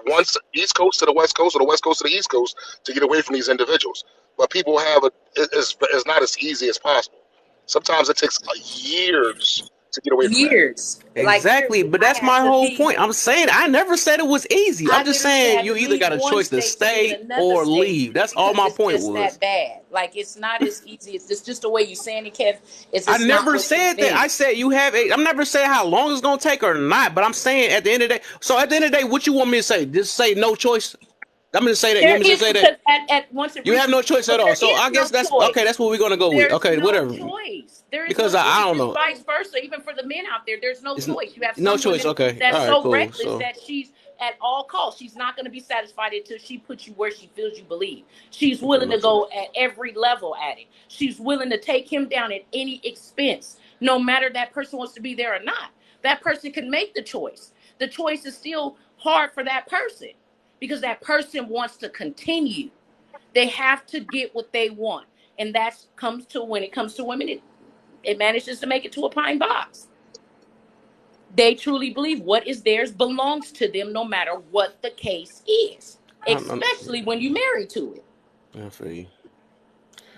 one East Coast to the West Coast or the West Coast to the East Coast to get away from these individuals. But people have it's not as easy as possible. Sometimes it takes years to get away from that. Years. Exactly, Like, but that's my whole point. I'm saying I never said it was easy. I'm I just literally saying had you to either leave got a one choice to state to be in stay another or state leave. That's all because my it's point just was. that bad. Like, it's not as easy. It's just the way you saying it, Kev. It's I just not never what you said that. think. I said you have a. I'm never saying how long it's gonna take or not. But I'm saying at the end of the day. So at the end of the day, what you want me to say? Just say no choice. I'm gonna say that. You There want me to is, say because that? at once it You have reaches, no choice but at all. there So is I no guess that's okay. choice. That's what we're gonna go with. There's Okay, no whatever. choice. There is no Because choice. I don't Just know. vice versa, even for the men out there, there's no It's choice. You have no some choice. women Okay. that's All right. so Cool. reckless So that she's at all costs. She's not going to be satisfied until she puts you where she feels you believe. She's okay, willing no to choice. go at every level at it. She's willing to take him down at any expense, no matter that person wants to be there or not. That person can make the choice. The choice is still hard for that person because that person wants to continue. They have to get what they want. And that's comes to when it comes to women, it manages to make it to a pine box. They truly believe what is theirs belongs to them no matter what the case is, especially when you're married to it. I feel you.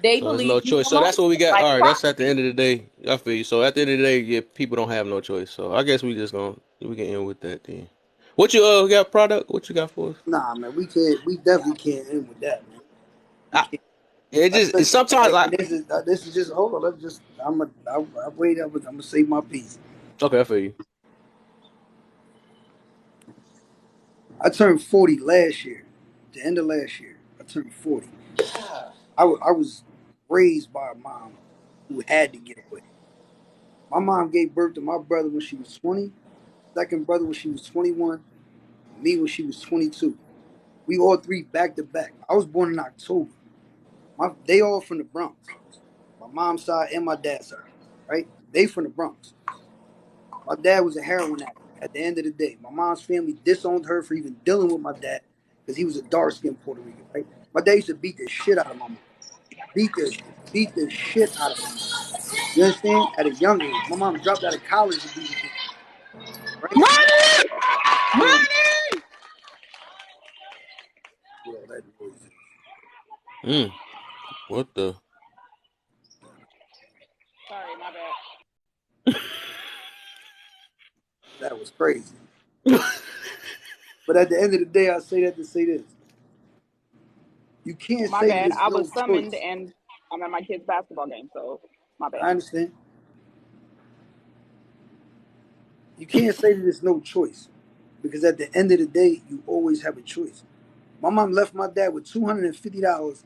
They So there's no believe you choice. So belong that's to what we them got. like All right, that's at the property. end of the day. I feel you. So at the end of the day, yeah, people don't have no choice. So I guess we just gonna we can end with that then. What you got product? What you got for us? Nah, man, we can't. We definitely can't end with that, man. We I, can't. it Like, just it's listen, sometimes like, I and this is just hold on. Let's just. I wait. I'm gonna say my piece. okay. I feel you. I turned 40 last year. The end of last year, I turned 40. I was raised by a mom who had to get away. My mom gave birth to my brother when she was 20, second brother when she was 21, me when she was 22. We all three back to back. I was born in October. They all from the Bronx. My mom's side and my dad's side, right? They from the Bronx. My dad was a heroin addict at the end of the day. My mom's family disowned her for even dealing with my dad because he was a dark skinned Puerto Rican, right? My dad used to beat the shit out of my mom. Beat the shit out of my mom. You understand? At a young age. My mom dropped out of college to be with this, right? Money! And Money! what all that noise is. Mm, what the? Sorry, my bad. That was crazy. But at the end of the day, I say that to say this. You can't My say bad. there's I no was summoned choice. and I'm at my kid's basketball game, so my I bad. understand. You can't say that there's no choice. Because at the end of the day, you always have a choice. My mom left my dad with $250,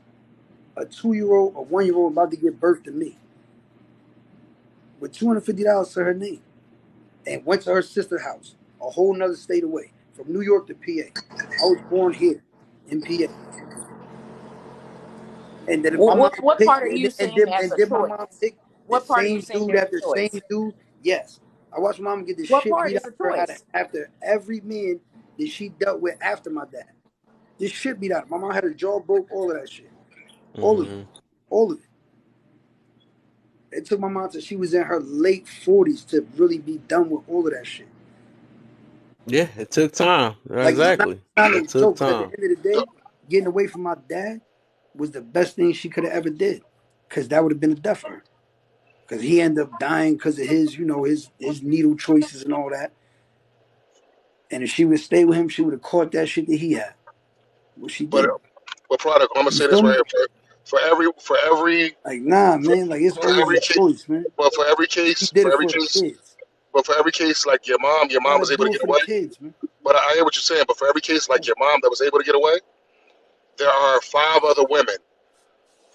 a 2-year-old, a 1-year old about to give birth to me, with $250 to her name, and went to her sister's house, a whole nother state away, from New York to PA. I was born here in PA. And then my mom What picked, part are you and saying as a then my mom choice? picked the What part are you same saying dude there's after a the same choice? dude. Yes, I watched my mom get the What shit part beat is out a of her choice? after every man that she dealt with after my dad. This shit beat out. My mom had her jaw broke, all of that shit. All of it. Mm-hmm. All of it. It took my mom till she was in her late 40s to really be done with all of that shit. Yeah, it took time. Like, Exactly. it's not no It took joke, because at the time. end of the day, getting away from my dad was the best thing she could have ever did. Because that would have been a death for her. Because he ended up dying because of his, his needle choices and all that. And if she would stay with him, she would have caught that shit that he had. What she But did. product. I'm gonna You say this feel right me? here. Like, nah, For, man. Like, it's for always every a case, choice, man. but He did it for the kids. for every case, like your mom Gotta was able to do it get for the away. kids, man. But I hear what you're saying. But for every case, like your mom that was able to get away, there are 5 other women,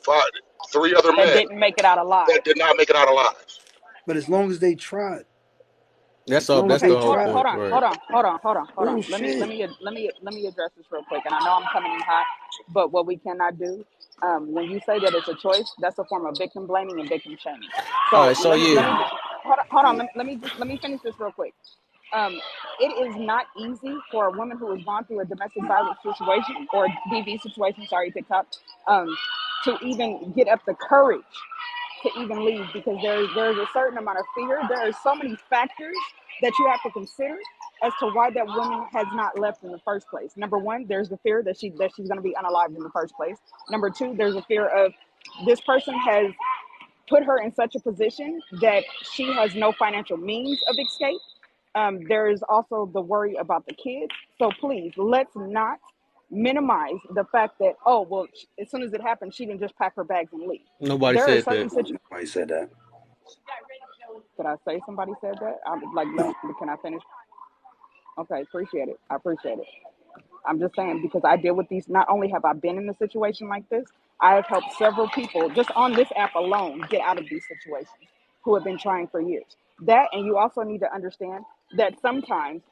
five, 3 other That men didn't make it out alive. that did not make it out alive. But as long as they tried, That's as all. long as That's Okay, they the whole hold tried. point, on, right? hold on, hold on, hold on, hold Real on. shit. Let me address this real quick. And I know I'm coming in hot, but what we cannot do, when you say that it's a choice, that's a form of victim blaming and victim shaming. All So right. So let yeah. me hold on. Let me finish this real quick. It is not easy for a woman who has gone through a domestic violence situation or DV situation. Sorry, TikTok. To even get up the courage to even leave, because there's a certain amount of fear. There are so many factors that you have to consider as to why that woman has not left in the first place. Number one, there's the fear that she's going to be unalived in the first place. Number two, there's a fear of this person has put her in such a position that she has no financial means of escape. There is also the worry about the kids. So please, let's not minimize the fact that, oh, well, as soon as it happened, she didn't just pack her bags and leave. Nobody There are said certain that. situations. Nobody said that. Did I say somebody said that? I would like, No. can I finish? Okay, appreciate it. I appreciate it. I'm just saying, because I deal with these. Not only have I been in a situation like this, I have helped several people just on this app alone get out of these situations who have been trying for years. That, and you also need to understand that sometimes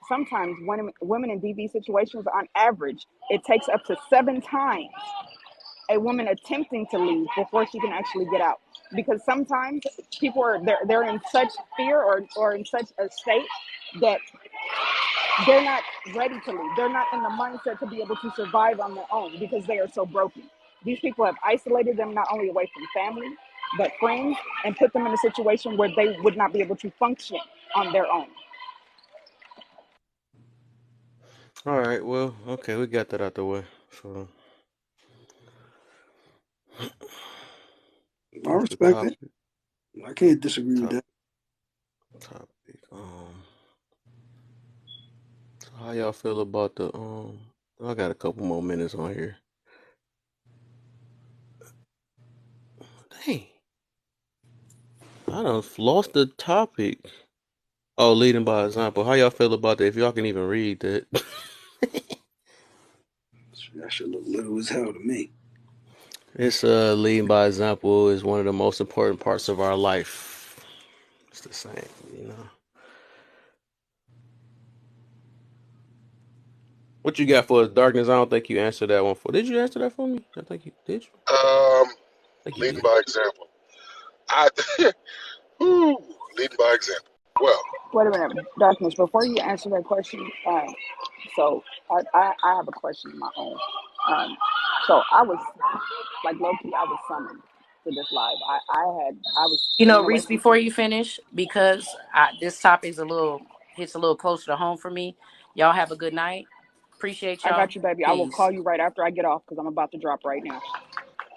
women in DV situations, on average, it takes up to 7 times a woman attempting to leave before she can actually get out. Because sometimes people are they're in such fear or in such a state that they're not ready to leave. They're not in the mindset to be able to survive on their own because they are so broken. These people have isolated them not only away from family, but friends, and put them in a situation where they would not be able to function on their own. All right. Well, okay, we got that out the way. So I what's the respect it. topic? I can't disagree with Top that. topic. So how y'all feel about the I got a couple more minutes on here. Dang, I done lost the topic. Oh, leading by example. How y'all feel about that? If y'all can even read that. That should look little as hell to me. It's leading by example is one of the most important parts of our life. It's the same, you know. What you got for us, darkness? I don't think you answered that one for. Did you answer that for me? I think you did. You? Um, I think you leading did. by example. I Whew, leading by example. Well, Wait a minute, Darkness, before you answer that question, so I have a question of my own. So I was, like, low-key, I was summoned to this live. I was You in know, a Reese, relationship. before you finish, because this topic's hits a little closer to home for me. Y'all have a good night. Appreciate I y'all. got you, baby. I will Peace. call you right after I get off because I'm about to drop right now.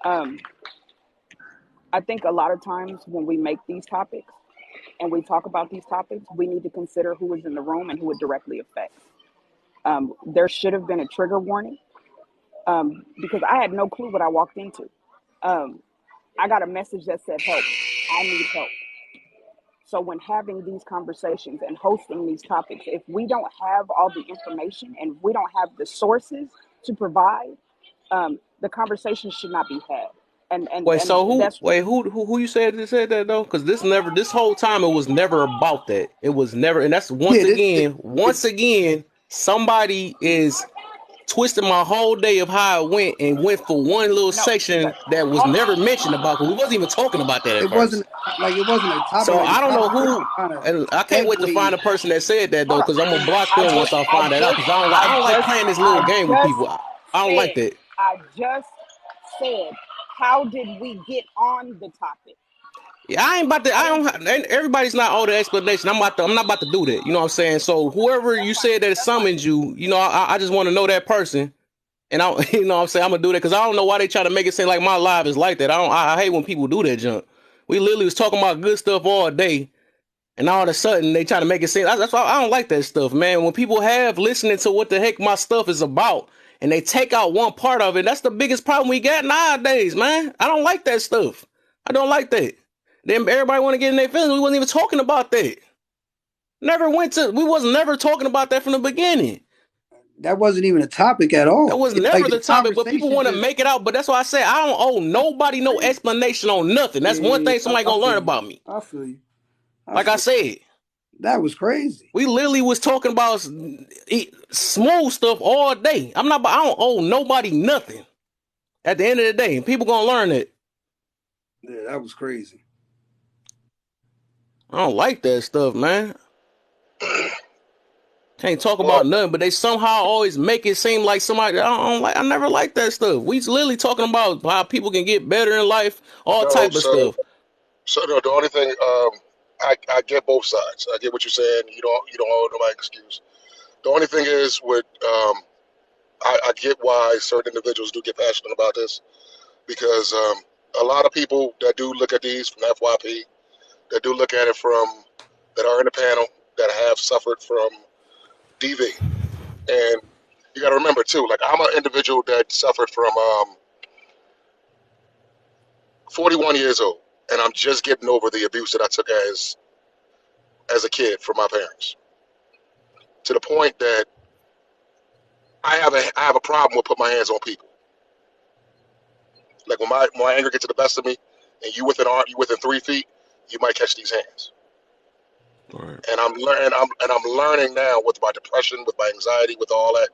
Um, I think a lot of times when we make these topics and we talk about these topics, we need to consider who is in the room and who it directly affects. There should have been a trigger warning, because I had no clue what I walked into. Um, I got a message that said, help, I need help. So when having these conversations and hosting these topics, if we don't have all the information and we don't have the sources to provide, the conversation should not be had. Wait, And so who? that's Wait, who you said that though? Because this whole time it was never about that. It was never, and that's Yeah, it, once again, somebody is twisting my whole day of how it went and went for one little no, but section that was hold on. never mentioned about. Cause we wasn't even talking about that at it first. wasn't like it wasn't a topic. So Like the I don't know conversation who, kind of and I can't wait to find segued. the person that said that though, Hold on. because I'm gonna block them once I I find that out. just, Because I don't like playing this little I game with just people. I don't like said, that. I just said, how did we get on the topic? Yeah, I ain't about to. I I didn't. don't. Everybody's not all the explanation. I'm not about to do that. You know what I'm saying? So whoever That's you fine. said that That's fine. summoned you, you know, I just want to know that person, and I, you know, what I'm saying I'm gonna do that because I don't know why they try to make it seem like my live is like that. I hate when people do that junk. We literally was talking about good stuff all day, And all of a sudden, they try to make it seem. That's why I don't like that stuff, man. When people have listening to what the heck my stuff is about, and they take out one part of it, that's the biggest problem we got nowadays, man. I don't like that stuff. I don't like that. Then everybody want to get in their feelings. We wasn't even talking about that. We wasn't never talking about that from the beginning. That wasn't even a topic at all. That was It's never like the the topic, but people conversation want to just make it out. But that's why I say I don't owe nobody no explanation on nothing. That's one thing somebody I gonna feel learn you. about me. I feel you. Like I said, that was crazy. we literally was talking about smooth stuff all day. I don't owe nobody nothing. At the end of the day, people gonna learn it. Yeah, that was crazy. I don't like that stuff, man. Can't talk Well, about nothing, but they somehow always make it seem like somebody. I never like that stuff. We literally talking about how people can get better in life, all no, type of stuff. so no, the only thing, I get both sides. I get what you're saying. You don't owe nobody excuse. The only thing is with, I get why certain individuals do get passionate about this because a lot of people that do look at these from FYP, that do look at it from, that are in the panel, that have suffered from DV. And you got to remember, too, like I'm an individual that suffered from 41 years old, and I'm just getting over the abuse that I took as a kid from my parents, to the point that I have a problem with putting my hands on people. Like when my anger gets to the best of me, and you within 3 feet, you might catch these hands. Right. And I'm learning now with my depression, with my anxiety, with all that.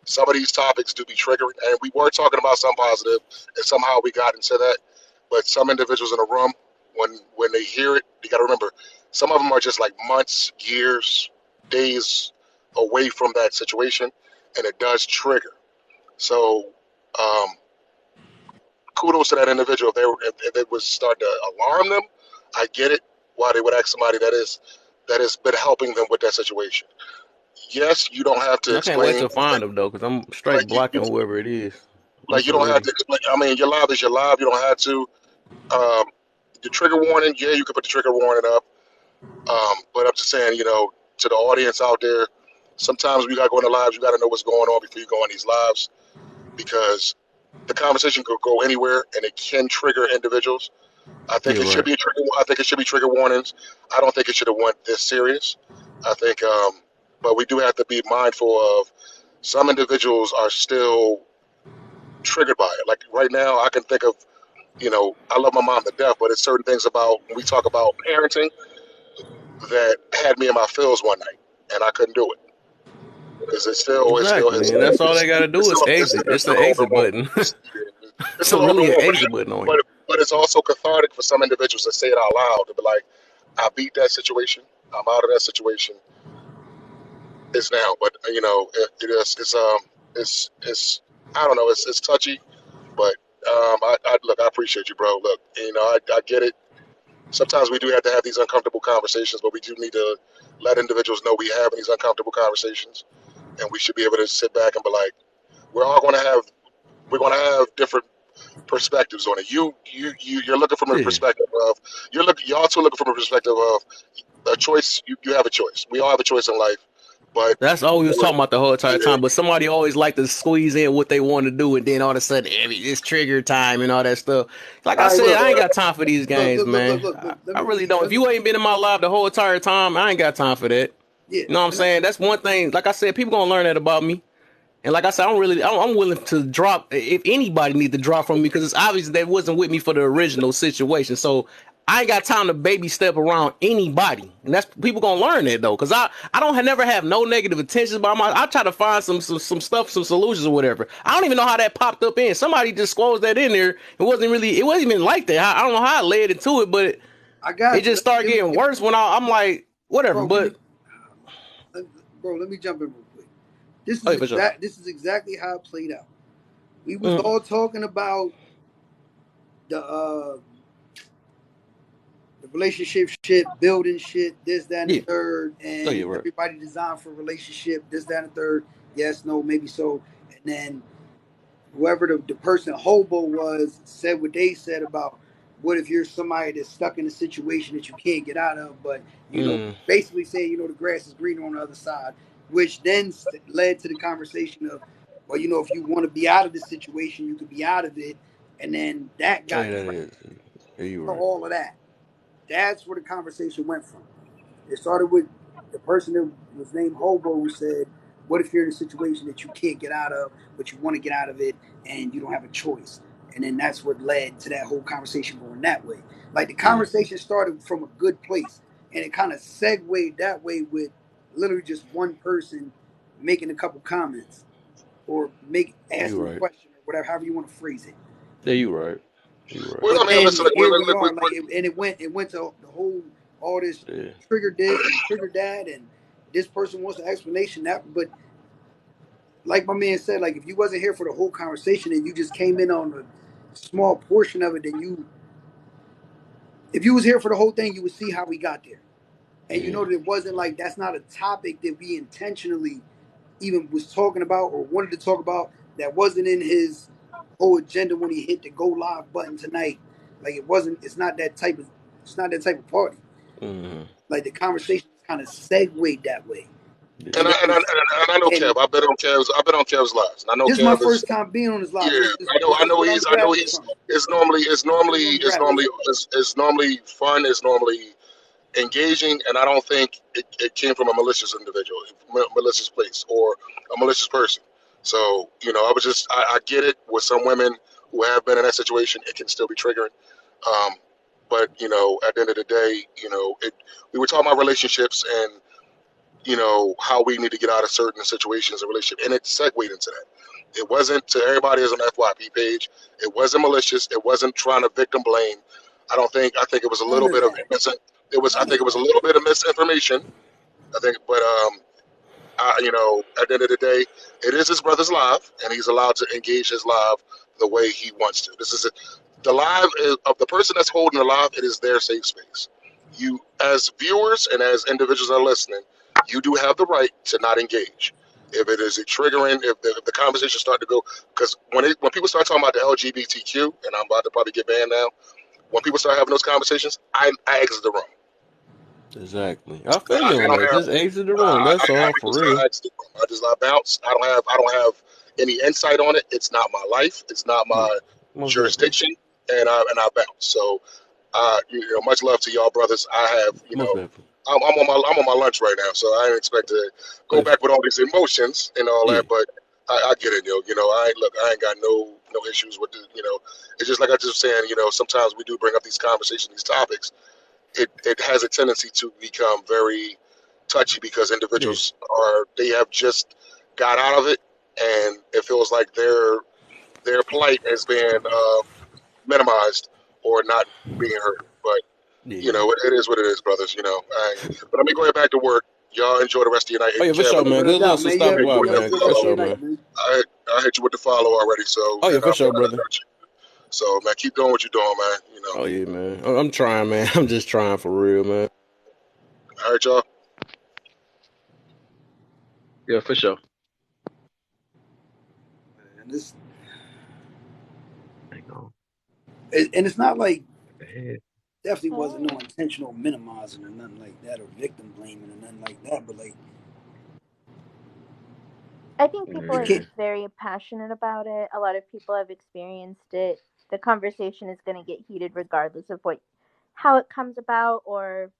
Some of these topics do be triggering, and we were talking about some positive, and somehow we got into that. But some individuals in the room, when they hear it, you got to remember, some of them are just like months, years, days away from that situation, and it does trigger. So, kudos to that individual. If it was starting to alarm them, I get it. Why they would ask somebody that has been helping them with that situation. Yes, you don't have to I can't wait explain. to find them though, because I'm straight Like blocking whoever it is. like Once you I'm don't have ready. to explain. I mean, your live is your live. You don't have to. Um, the trigger warning, yeah, you can put the trigger warning up. But I'm just saying, to the audience out there, sometimes we got to go into lives. You got to know what's going on before you go on these lives, because the conversation could go anywhere and it can trigger individuals. I think Yeah, it should right. be I think it should be trigger warnings. I don't think it should have went this serious. I think, but we do have to be mindful of some individuals are still triggered by it. Like right now, I can think of, I love my mom to death, but it's certain things about when we talk about parenting that had me in my feels one night, and I couldn't do it because Exactly, and that's all they gotta do is it's exit. It's still the exit overwhelming. button. It's It's still really an overwhelming, exit button on you. but it's also cathartic for some individuals to say it out loud to be like, I beat that situation, I'm out of that situation. It's now, but it's I don't know, it's touchy, but I look, I appreciate you, bro. Look, I get it. Sometimes we do have to have these uncomfortable conversations, but we do need to let individuals know we having these uncomfortable conversations, and we should be able to sit back and be like, we're going to have different perspectives on it. You're looking from a Yeah. perspective of you're also looking from a perspective of a choice. You have a choice. We all have a choice in life, but That's all we was talking about the whole entire yeah, time. But somebody always like to squeeze in what they want to do, and then all of a sudden, it's trigger time and all that stuff. Like I All right, said, look, I ain't got time for these games, man. Let I me really don't. If let me you ain't been in my life the whole entire time, I ain't got time for that. yeah, You know what I'm and saying? That's one thing. Like I said, people gonna learn that about me. And like I said, I'm willing to drop if anybody need to drop from me, because it's obvious they wasn't with me for the original situation. So I ain't got time to baby step around anybody, and that's people gonna learn that though, because I don't never have no negative intentions about I try to find some stuff, some solutions or whatever. I don't even know how that popped up in. Somebody just squoze that in there. It wasn't even like that. I don't know how I led into it, but I it got you. just started getting worse when I'm like whatever. Bro, But let me jump in real quick. This oh is yeah, for sure. exactly how it played out. We was Mm, all talking about the relationship shit, building shit, this, that, and the yeah. third, Oh yeah, and right. everybody designed for a relationship, this, that, and the third. Yes, no, maybe so. And then whoever the person hobo was said what they said about what if you're somebody that's stuck in a situation that you can't get out of, but Mm. basically saying, the grass is greener on the other side, which then led to the conversation of, well, if you want to be out of this situation, you could be out of it, and then that got Hey, that is. Yeah, you right. all of that. That's where the conversation went from. It started with the person that was named Hobo who said, what if you're in a situation that you can't get out of, but you want to get out of it and you don't have a choice? And then that's what led to that whole conversation going that way. Like the Yeah. conversation started from a good place and it kind of segued that way with literally just one person making a couple comments or You asking a right. question or whatever, however you want to phrase it. Yeah, you right. You right. Well, I But mean, then listen, like, here we are, like, and it went to the whole all this Yeah. trigger this and trigger that, and this person wants an explanation that. But like my man said, like if you wasn't here for the whole conversation and you just came in on a small portion of it, then if you was here for the whole thing, you would see how we got there, and Yeah. that it wasn't like that's not a topic that we intentionally even was talking about or wanted to talk about. That wasn't in his whole agenda when he hit the go live button tonight. Like it wasn't. It's not that type of. It's not that type of party. Mm. Like the conversation kind of segued that way, Yeah. and it was. and I know And Kev. I've been on Kev's lives, and I know this is my Kev is. first time being on his Yeah, live, so this, I this is know what I'm I know grabbing he's. from. This is what I'm grabbing from. It's normally fun. It's normally engaging, and I don't think it came from a malicious individual, malicious place, or a malicious person. So I get it with some women who have been in that situation, it can still be triggering. Um, but at the end of the day, we were talking about relationships and how we need to get out of certain situations in relationship, and it segued into that. It wasn't to everybody as an FYP page. It wasn't malicious. It wasn't trying to victim blame. I think it was a None little of bit of that. I None think of it was a that. little bit of misinformation. I think, but at the end of the day, it is his brother's live, and he's allowed to engage his live the way he wants to. This is the live of the person that's holding the live. It is their safe space. You, as viewers and as individuals that are listening, you do have the right to not engage. If it is a triggering, if the conversation start to go, because when people start talking about the LGBTQ, and I'm about to probably get banned now, when people start having those conversations, I exit the room. Exactly. I feel you I on don't that. have Just exit the room. That's all for real. I just I bounce. I don't have any insight on it. It's not my life. It's not Yeah. my Most definitely. jurisdiction, and I bounce. So, much love to y'all, brothers. I have, Most definitely. I'm on my lunch right now, so I didn't expect to go That's back with all these emotions and all yeah. that. But I get it, yo. I ain't got no issues with the. It's just like I just was saying. Sometimes we do bring up these conversations, these topics. It has a tendency to become very touchy because Yeah. individuals they have just got out of it, and it feels like their plight is being minimized or not being heard. But Yeah. it is what it is, brothers. But let me go back to work. Y'all enjoy the rest of your night. Oh yeah, for Kev, sure, man. No Good little doubt, sis man. You stopping have, by, you have a man. good For rest of sure, your man. night, man. I hit you with the follow already, so Oh yeah, and for sure, brother. so man, keep doing what you're doing, man. Oh yeah, man. I'm trying, man. I'm just trying for real, man. All right, y'all. Yeah, for sure. And this, Hang on. and it's not like Yeah. definitely wasn't no intentional minimizing or nothing like that or victim blaming or nothing like that. But like I think people you are can't. just very passionate about it. A lot of people have experienced it. The conversation is going to get heated regardless of how it comes about or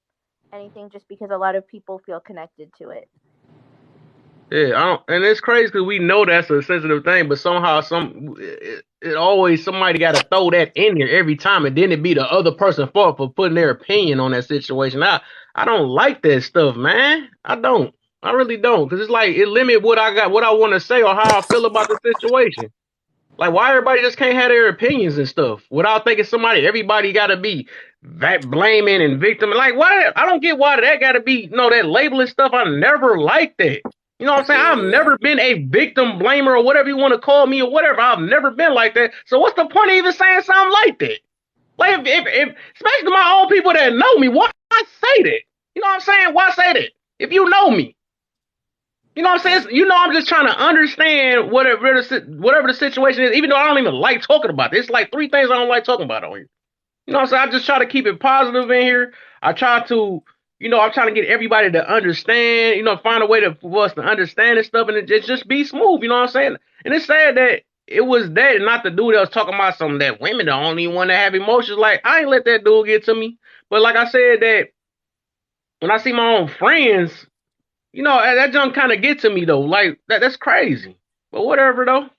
anything, just because a lot of people feel connected to it. Yeah, and it's crazy because we know that's a sensitive thing, but somehow it always somebody got to throw that in here every time, and then it be the other person's fault for putting their opinion on that situation. I don't like that stuff, man. I don't. I really don't, because it's like it limit what I want to say, or how I feel about the situation. Like, why everybody just can't have their opinions and stuff without thinking everybody got to be that blaming and victim. Like, why? I don't get why that got to be, that labeling stuff. I never liked that. You know what I'm saying? I've Yeah, never been a victim blamer or whatever you want to call me or whatever. I've never been like that. So what's the point of even saying something like that? Like, if especially my own people that know me, why say that? You know what I'm saying? Why say that? If you know me. You know what I'm saying? I'm just trying to understand whatever the situation is, even though I don't even like talking about it. It's like three things I don't like talking about on here. You know what I'm saying? I just try to keep it positive in here. I try to, I'm trying to get everybody to understand, find a way for us to understand this stuff and it just be smooth, you know what I'm saying? And it's sad that it was that, not the dude that was talking about something that women the only one that have emotions. Like, I ain't let that dude get to me. But like I said, that when I see my own friends, that junk kind of get to me though. Like that's crazy. But whatever though.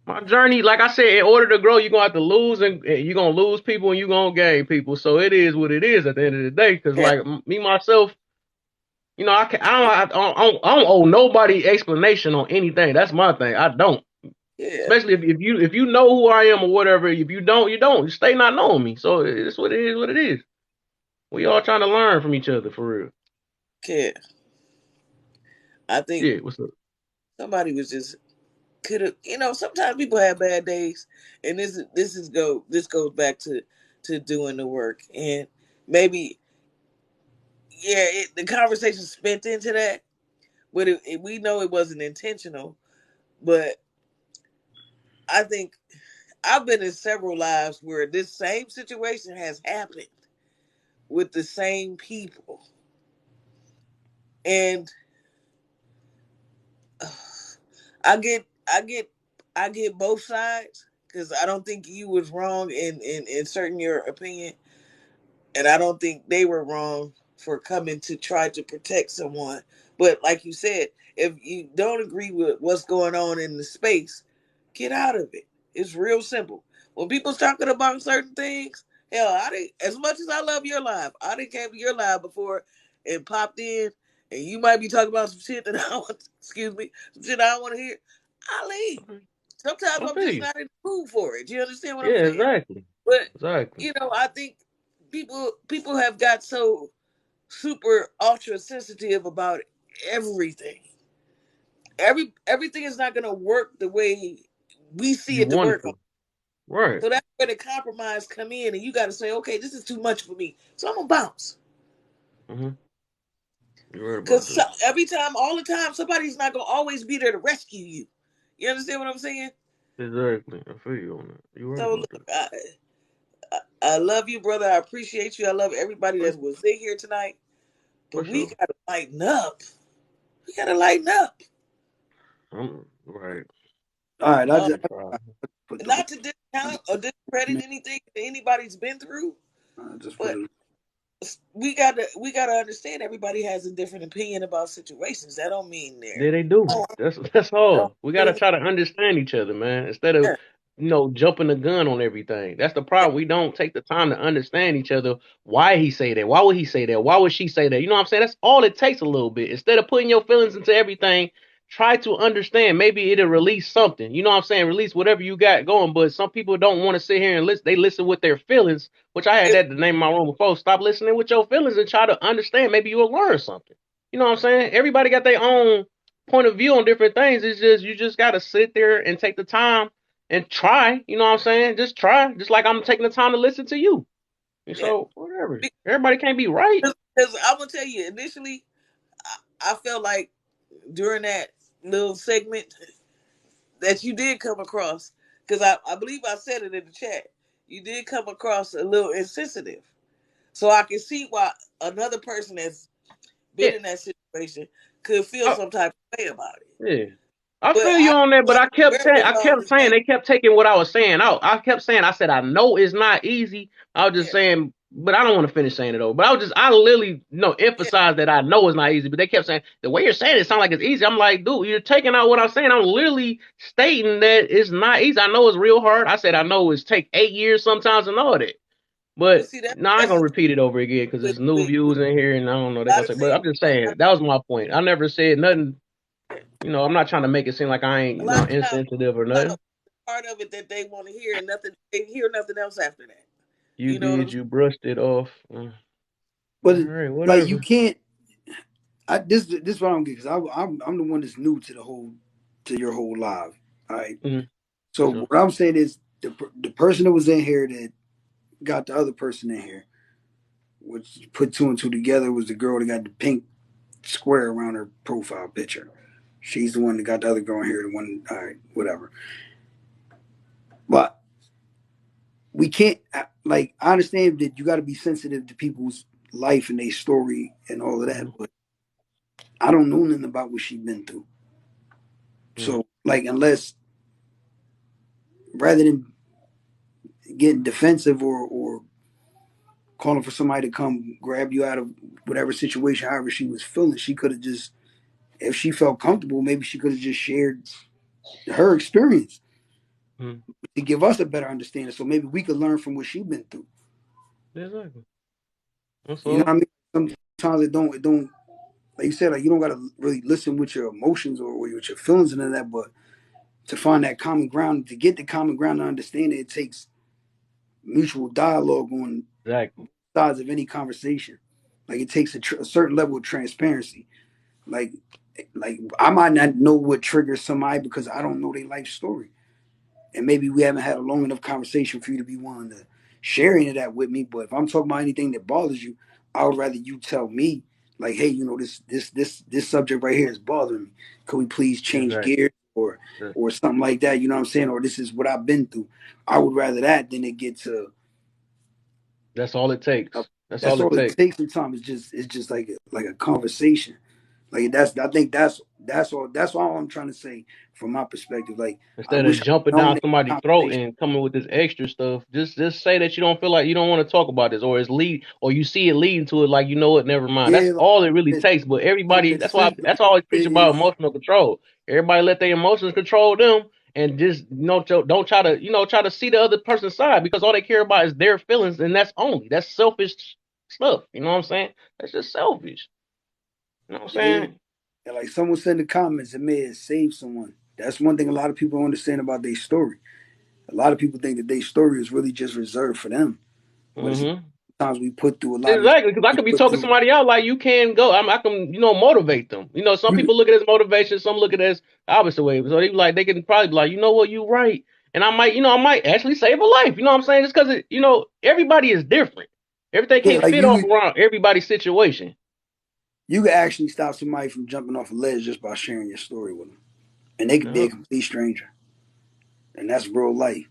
My journey, like I said, in order to grow, you're gonna have to lose, and you're gonna lose people, and you're gonna gain people. So it is what it is at the end of the day. Because Yeah, like me myself, I don't owe nobody explanation on anything. That's my thing. I don't. yeah, Especially if you know who I am or whatever. If you don't, you don't. You stay not knowing me. So it's what it is. What it is. We all trying to learn from each other for real. yeah. I think Yeah. What's up? somebody was just could have. Sometimes people have bad days, and this goes back to doing the work, and maybe the conversation spent into that, but we know it wasn't intentional. But I think I've been in several lives where this same situation has happened with the same people, and uh, I get, I get, I get both sides because I don't think you was wrong in inserting your opinion, and I don't think they were wrong for coming to try to protect someone. But like you said, if you don't agree with what's going on in the space, get out of it. It's real simple. When people's talking about certain things, hell, I didn't. As much as I love your live, I didn't came to your live before and popped in, and you might be talking about some shit that I want. Excuse me, some shit I don't want to hear. I leave. Sometimes I I'm feel just you. not in the mood for it. Do you understand what I'm Yeah. saying? Exactly. But Exactly. I think people have got so super ultra sensitive about everything. Everything is not going to work the way we see You it to wanted work on. to. Right. So that's where the compromise come in, and you got to say, okay, this is too much for me, so I'm gonna bounce. Mm-hmm. You're right about Because that. every time, all the time, somebody's not gonna always be there to rescue you. You understand what I'm saying? Exactly. I feel you on that. You're right So about look, that. I love you, brother. I appreciate you. I love everybody that was in here tonight. For But we sure. gotta lighten up. We gotta lighten up. I'm right. All right, Um, I Right. put the Not to discount or discredit anything that anybody's been through, I just put but it. we gotta understand everybody has a different opinion about situations. That don't mean Yeah, they're they do. wrong. That's That don't all. We gotta mean try to understand each other, man. Instead of yeah, jumping the gun on everything. That's the problem. We don't take the time to understand each other. Why he say that? Why would he say that? Why would she say that? You know what I'm saying? That's all it takes a little bit. Instead of putting your feelings into everything, try to understand. Maybe it'll release something. You know what I'm saying? Release whatever you got going. But some people don't want to sit here and listen. They listen with their feelings, which I had if that to name my room before. Stop listening with your feelings and try to understand. Maybe you'll learn something. You know what I'm saying? Everybody got their own point of view on different things. It's just you just gotta sit there and take the time and try. You know what I'm saying? Just try. Just like I'm taking the time to listen to you. And yeah, so whatever. Everybody can't be right. because I'm gonna tell you initially, I felt like during that little segment that you did come across, because I believe I said it in the chat. You did come across a little insensitive. So I can see why another person that's been Yeah. in that situation could feel I, some type of way about it. yeah. I But feel you I on that, but have I kept the saying, I wherewithal kept to saying say, they kept taking what I was saying out. I kept saying, I said, I know it's not easy. I was just yeah, saying, but I don't want to finish saying it though. But I literally, yeah. emphasize that I know it's not easy. But they kept saying the way you're saying it sounds like it's easy. I'm like, dude, you're taking out what I'm saying. I'm literally stating that it's not easy. I know it's real hard. I said I know it's take 8 years sometimes and all that. But But see, no, I ain't that's gonna the repeat it over again because with there's new with views in here, and I don't know they're a gonna lot of say. But things. I'm just saying that was my point. I never said nothing. I'm not trying to make it seem like I ain't, A lot of times, insensitive or uh, nothing. part of it that they want to hear, and nothing they hear nothing else after that. You You know what I'm did, saying? you brushed it off. All But right, like you whatever. can't. This what I don't get because I'm the one that's new to your whole live. All right. Mm-hmm. For So sure. what I'm saying is the person that was in here that got the other person in here, which put two and two together, was the girl that got the pink square around her profile picture. She's the one that got the other girl in here. The one, all right, whatever. But we can't. like I understand that you got to be sensitive to people's life and their story and all of that, Mm-hmm. but I don't know nothing about what she's been through. So like, unless rather than getting defensive or calling for somebody to come grab you out of whatever situation, however she was feeling, she could have just, if she felt comfortable, maybe she could have just shared her experience Mm-hmm. to give us a better understanding. So maybe we could learn from what she's been through. Exactly. That's You know what all. I mean? Sometimes it don't, like you said, like you don't gotta really listen with your emotions or with your feelings and all that, but to find that common ground, to get the common ground to understand it, it takes mutual dialogue on Exactly. sides of any conversation. Like it takes a certain level of transparency. Like, like I might not know what triggers somebody because I don't know their life story, and maybe we haven't had a long enough conversation for you to be willing to share any of that with me. But if I'm talking about anything that bothers you, I would rather you tell me, like, hey, you know, this subject right here is bothering me. Could we please change Exactly. gears That- or something like that? You know what I'm saying? Or this is what I've been through. I would rather that than it get to. That's all it takes. That's That's all it all it takes. takes. Sometimes it's just like a conversation. Like I think that's all I'm trying to say from my perspective. Like I Instead of wish jumping I known down that somebody's throat conversation. and coming with this extra stuff, just say that you don't feel like you don't want to talk about this, or it's lead, or you see it leading to it. Like you know what, never mind. That's Yeah, like all it really it's takes. But something everybody, as that's why simple that's why I always preach about is emotional control. Everybody let their emotions control them, and just don't try to try to see the other person's side because all they care about is their feelings, and that's selfish stuff. You know what I'm saying? That's just selfish. You know what I'm yeah. saying? And like someone said in the comments, it may have saved someone. That's one thing a lot of people don't understand about their story. A lot of people think that their story is really just reserved for them. But it's Mm-hmm. sometimes we put through a lot of Exactly, because I we could be put talking through. somebody out like you can go. I can, motivate them. Some You people look at it as motivation, some look at it as opposite way. So they can probably be like, you know what, you right, and I might actually save a life. You know what I'm saying? Just because everybody is different. Everything yeah, can't like fit off around everybody's situation. you could actually stop somebody from jumping off a ledge just by sharing your story with them, and they could be a Yep. complete stranger, and that's real life.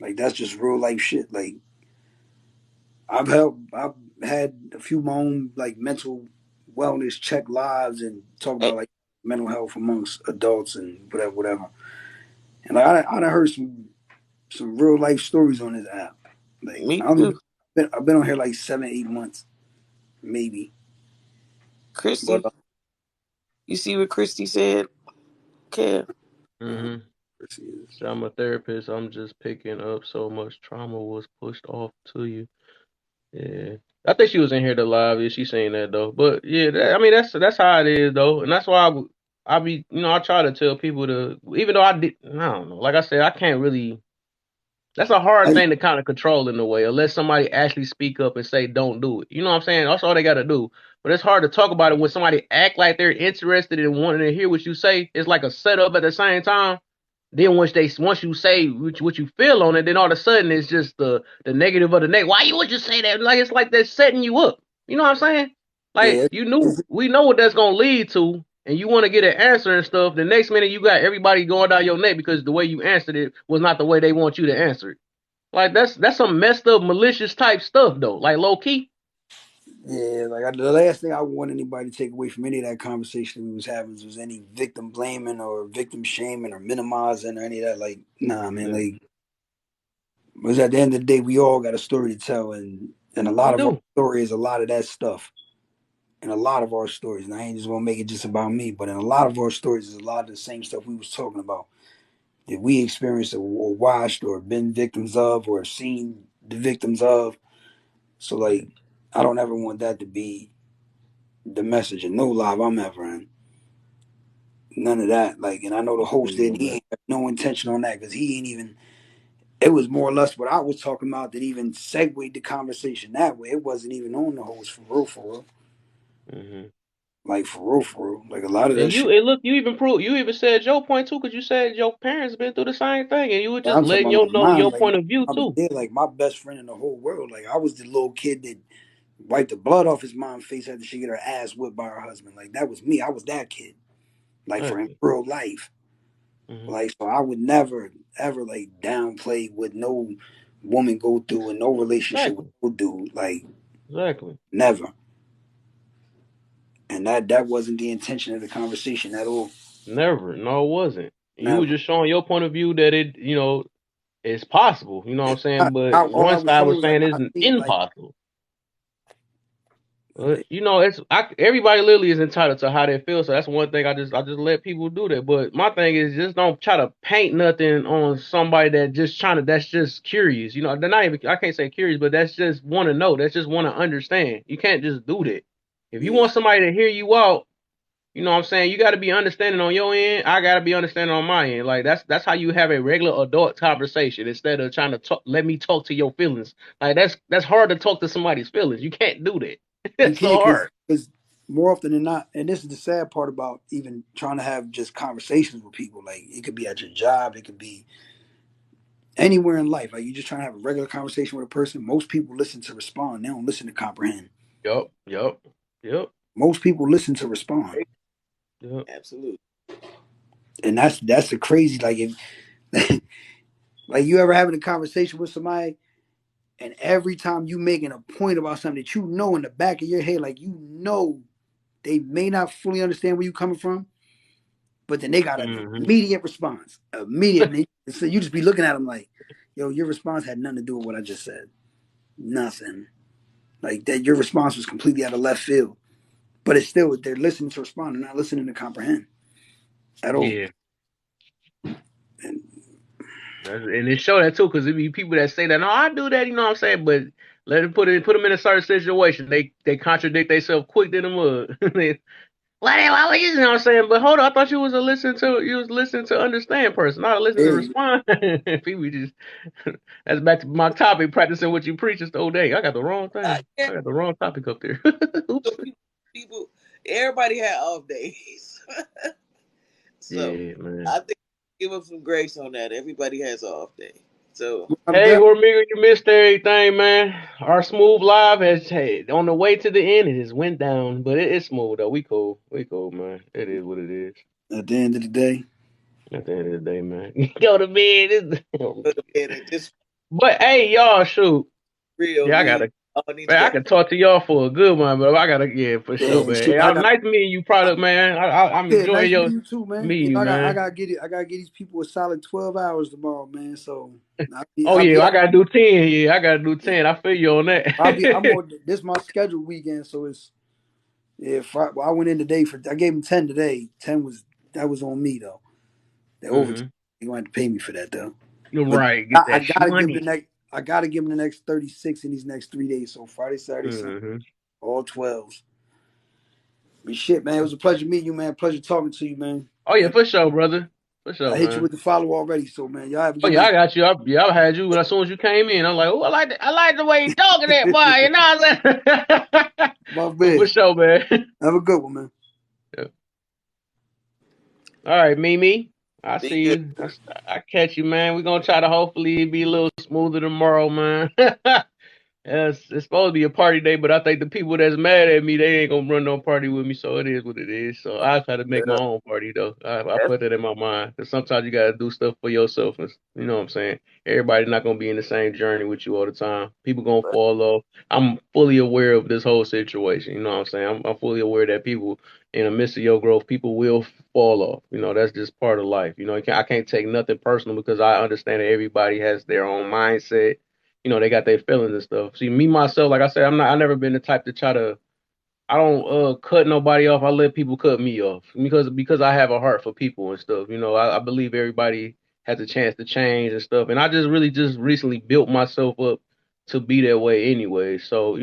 Like that's just real life shit. Like I've had a few of my own like mental wellness check lives and talk Hey, about like mental health amongst adults and whatever. And like I done heard some real life stories on this app. Like me I don't even too. I've been on here like 7 8 months maybe, but Christy, you see what Christy said? Kev? uh, Mm-hmm. let's see this. So I'm a therapist. I'm just picking up so much trauma was pushed off to you. Yeah, I think she was in here to live. Yeah, she saying that though. But yeah, I mean that's how it is though, and that's why I be I try to tell people to even though I don't know. Like I said, I can't really. That's a hard Like thing to kind of control in a way, unless somebody actually speak up and say don't do it. You know what I'm saying? That's all they got to do. But it's hard to talk about it when somebody act like they're interested in wanting to hear what you say. It's like a setup at the same time. Then once you say what you feel on it, then all of a sudden it's just the negative of the negative. Why you would you say that? Like it's like they're setting you up. You know what I'm saying? Like yeah, we know what that's gonna lead to, and you want to get an answer and stuff. The next minute you got everybody going down your neck because the way you answered it was not the way they want you to answer it. Like that's some messed up malicious type stuff though. Like low key. yeah. Like the last thing I want anybody to take away from any of that conversation we was having was any victim blaming or victim shaming or minimizing or any of that. Like nah, man. Yeah, Like because at the end of the day, we all got a story to tell, and a lot we of our do. story is a lot of that stuff. In a lot of our stories, and I ain't just gonna make it just about me, but in a lot of our stories is a lot of the same stuff we was talking about that we experienced or watched or been victims of or seen the victims of. So like, I don't ever want that to be the message in no live I'm ever in. None of that. Like, and I know the I feel host you did. on He that. ain't have no intention on that because he ain't even. It was more or less what I was talking about that even segued the conversation that way. It wasn't even on the host for real, for real. Hmm. Like for real, for real. Like a lot of And that you shit. and look, you even said your point too, because you said your parents been through the same thing, and you were just I'm talking letting about your like know mine, your like point of view my too. yeah, like my best friend in the whole world. Like I was the little kid that wiped the blood off his mom's face after she get her ass whipped by her husband. Like that was me. I was that kid. Like for in Exactly. real life. Hmm. Like so I would never ever like downplay with no woman go through in no relationship with Exactly. no dude. Like Exactly. never. And that wasn't the intention of the conversation at all. Never. No, it wasn't. You were Never. just showing your point of view that it's possible. You know what I'm saying? But All I one was side saying was was like saying I it's think like impossible. But everybody literally is entitled to how they feel. So that's one thing I just let people do that. But my thing is just don't try to paint nothing on somebody that's just curious. They're not even I can't say curious, but that's just want to know. That's just want to understand. You can't just do that. If you yeah. want somebody to hear you out, you know what I'm saying? You got to be understanding on your end. I got to be understanding on my end. Like that's how you have a regular adult conversation instead of trying to let me talk to your feelings. Like that's hard to talk to somebody's feelings. You can't do that. You It's so can't hard. because more often than not, and this is the sad part about even trying to have just conversations with people. Like it could be at your job, it could be anywhere in life. Like you just trying to have a regular conversation with a person. Most people listen to respond. They don't listen to comprehend. Yup, yup, yup, Most people listen to respond, yup. Absolutely. and that's the crazy. Like if like you ever having a conversation with somebody, and every time you making a point about something that you know in the back of your head, like you know they may not fully understand where you coming from, but then they got an Hmm. immediate response. Immediately. So you just be looking at them like, yo, your response had nothing to do with what I just said. Nothing. Like that your response was completely out of left field. But it's still they're listening to respond, they're not listening to comprehend at all. Yeah, And and it show that too, because it be people that say that, no, I do that, you know what I'm saying? But put them in a certain situation, they contradict themselves quick to the mud. Why would you know what I'm saying? But hold on, I thought you was listening to understand person, not listening to yeah, respond. People just that's back to my topic, practicing what you preach. It's the whole day. I got the wrong thing. Yeah. I got the wrong topic up there. So Oops. people, everybody had off days. So Yeah, man. I think give them some grace on that. Everybody has an off day. So I'm Hey, definitely Hormiga, you missed everything, man. Our smooth live has on the way to the end. It just went down, but it's smooth though. We cool. We cool, man. It is what it is. at the end of the day. At the end of the day, man. Go to bed. go to bed and just But hey, y'all, shoot. real Yeah, I man. gotta. All need to Man, I go. could talk to y'all for a good one, but I gotta. Yeah, for sure, Yeah, man. shoot, Hey, I I'm got nice meeting you, product, man. I'm yeah, enjoying nice your meeting you too, man. meeting Yeah, you, I man. gotta get it. I gotta get these people a solid 12 hours tomorrow, man. So Oh I'll yeah, be I gotta do 10. Yeah, I gotta do 10. I feel you on I'm that. on this my scheduled weekend, so it's yeah. Well, I went in today for I gave him 10 today. 10 was that was on me though. The overtime. Hmm. You gonna have to pay me for that though. You're But right. Get I that gotta give him the money. next. I gotta give him the next 36 in these next 3 days. So Friday, Saturday, Sunday, Hmm. all 12s. But shit, man, it was a pleasure meeting you, man. Pleasure talking to you, man. Oh yeah, for sure, brother. For sure, I hit you man. with the follow already, so man, y'all have a Oh good yeah, night. I got you. I had you as soon as you came in. I'm like, oh, I like the way he talking that boy. You know what I'm saying? My But for man. sure, man. Have a good one, man. Yeah. All right, Mimi. I Be see good. you. I catch you, man. We're gonna try to hopefully be a little smoother tomorrow, man. It's supposed to be a party day, but I think the people that's mad at me, they ain't gonna run no party with me, so it is what it is. So I try to make my Yeah, own party though. I that's put that in my mind because sometimes you gotta do stuff for yourself. And, you know what I'm saying? Everybody's not gonna be in the same journey with you all the time. People gonna right. fall off. I'm fully aware of this whole situation. You know what I'm saying? I'm fully aware that people in the midst of your growth, people will fall off. That's just part of life. I can't take nothing personal because I understand that everybody has their own mindset. They got their feelings and stuff. See, me myself, like I said, I never been the type to try to. I don't cut nobody off. I let people cut me off because I have a heart for people and stuff. I believe everybody has a chance to change and stuff. And I just really just recently built myself up to be that way anyway. So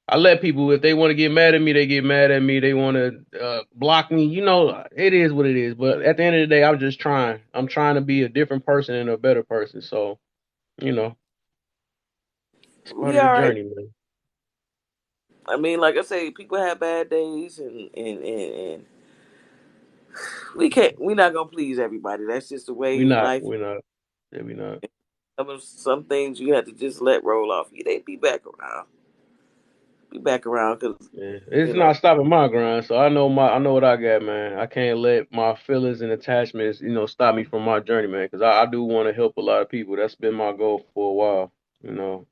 I let people if they want to get mad at me, they get mad at me. They want to block me. It is what it is. But at the end of the day, I'm just trying. I'm trying to be a different person and a better person. So you know, it's part We of the all right. journey, man. I mean, like I say, people have bad days, and we can't. We're not gonna please everybody. That's just the We way not. life. We not. Yeah, we not. Some things you have to just let roll off you. They be back around. be back around because Yeah, it's you know. not stopping my grind. So I know what I got, man. I can't let my feelings and attachments, stop me from my journey, man. Because I do want to help a lot of people. That's been my goal for a while. You know,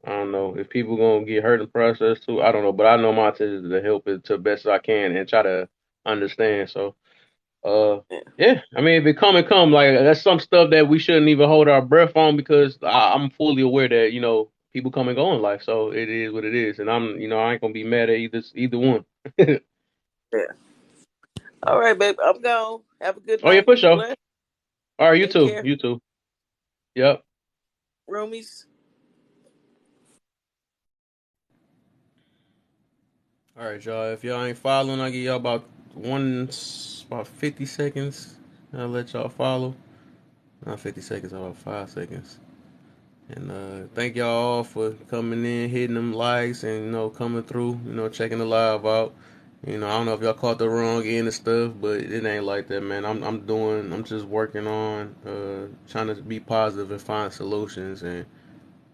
I don't know if people gonna get hurt in the process too. I don't know, but I know my intention is to help it to the best I can and try to understand. So, Yeah, yeah. I mean, if it come and come, like that's some stuff that we shouldn't even hold our breath on because I'm fully aware that people come and go in life. So it is what it is, and I ain't gonna be mad at either one. yeah. All right, babe. I'm gone. Have a good Oh yeah, night. for Be sure. blessed. All right, you Take too. care. You too. Yep. Roomies. All right, y'all. If y'all ain't following, I give y'all about 50 seconds. I'll let y'all follow. Not 50 seconds, about 5 seconds. And thank y'all all for coming in, hitting them likes, and coming through. Checking the live out. I don't know if y'all caught the wrong end of stuff, but it ain't like that, man. I'm just working on trying to be positive and find solutions and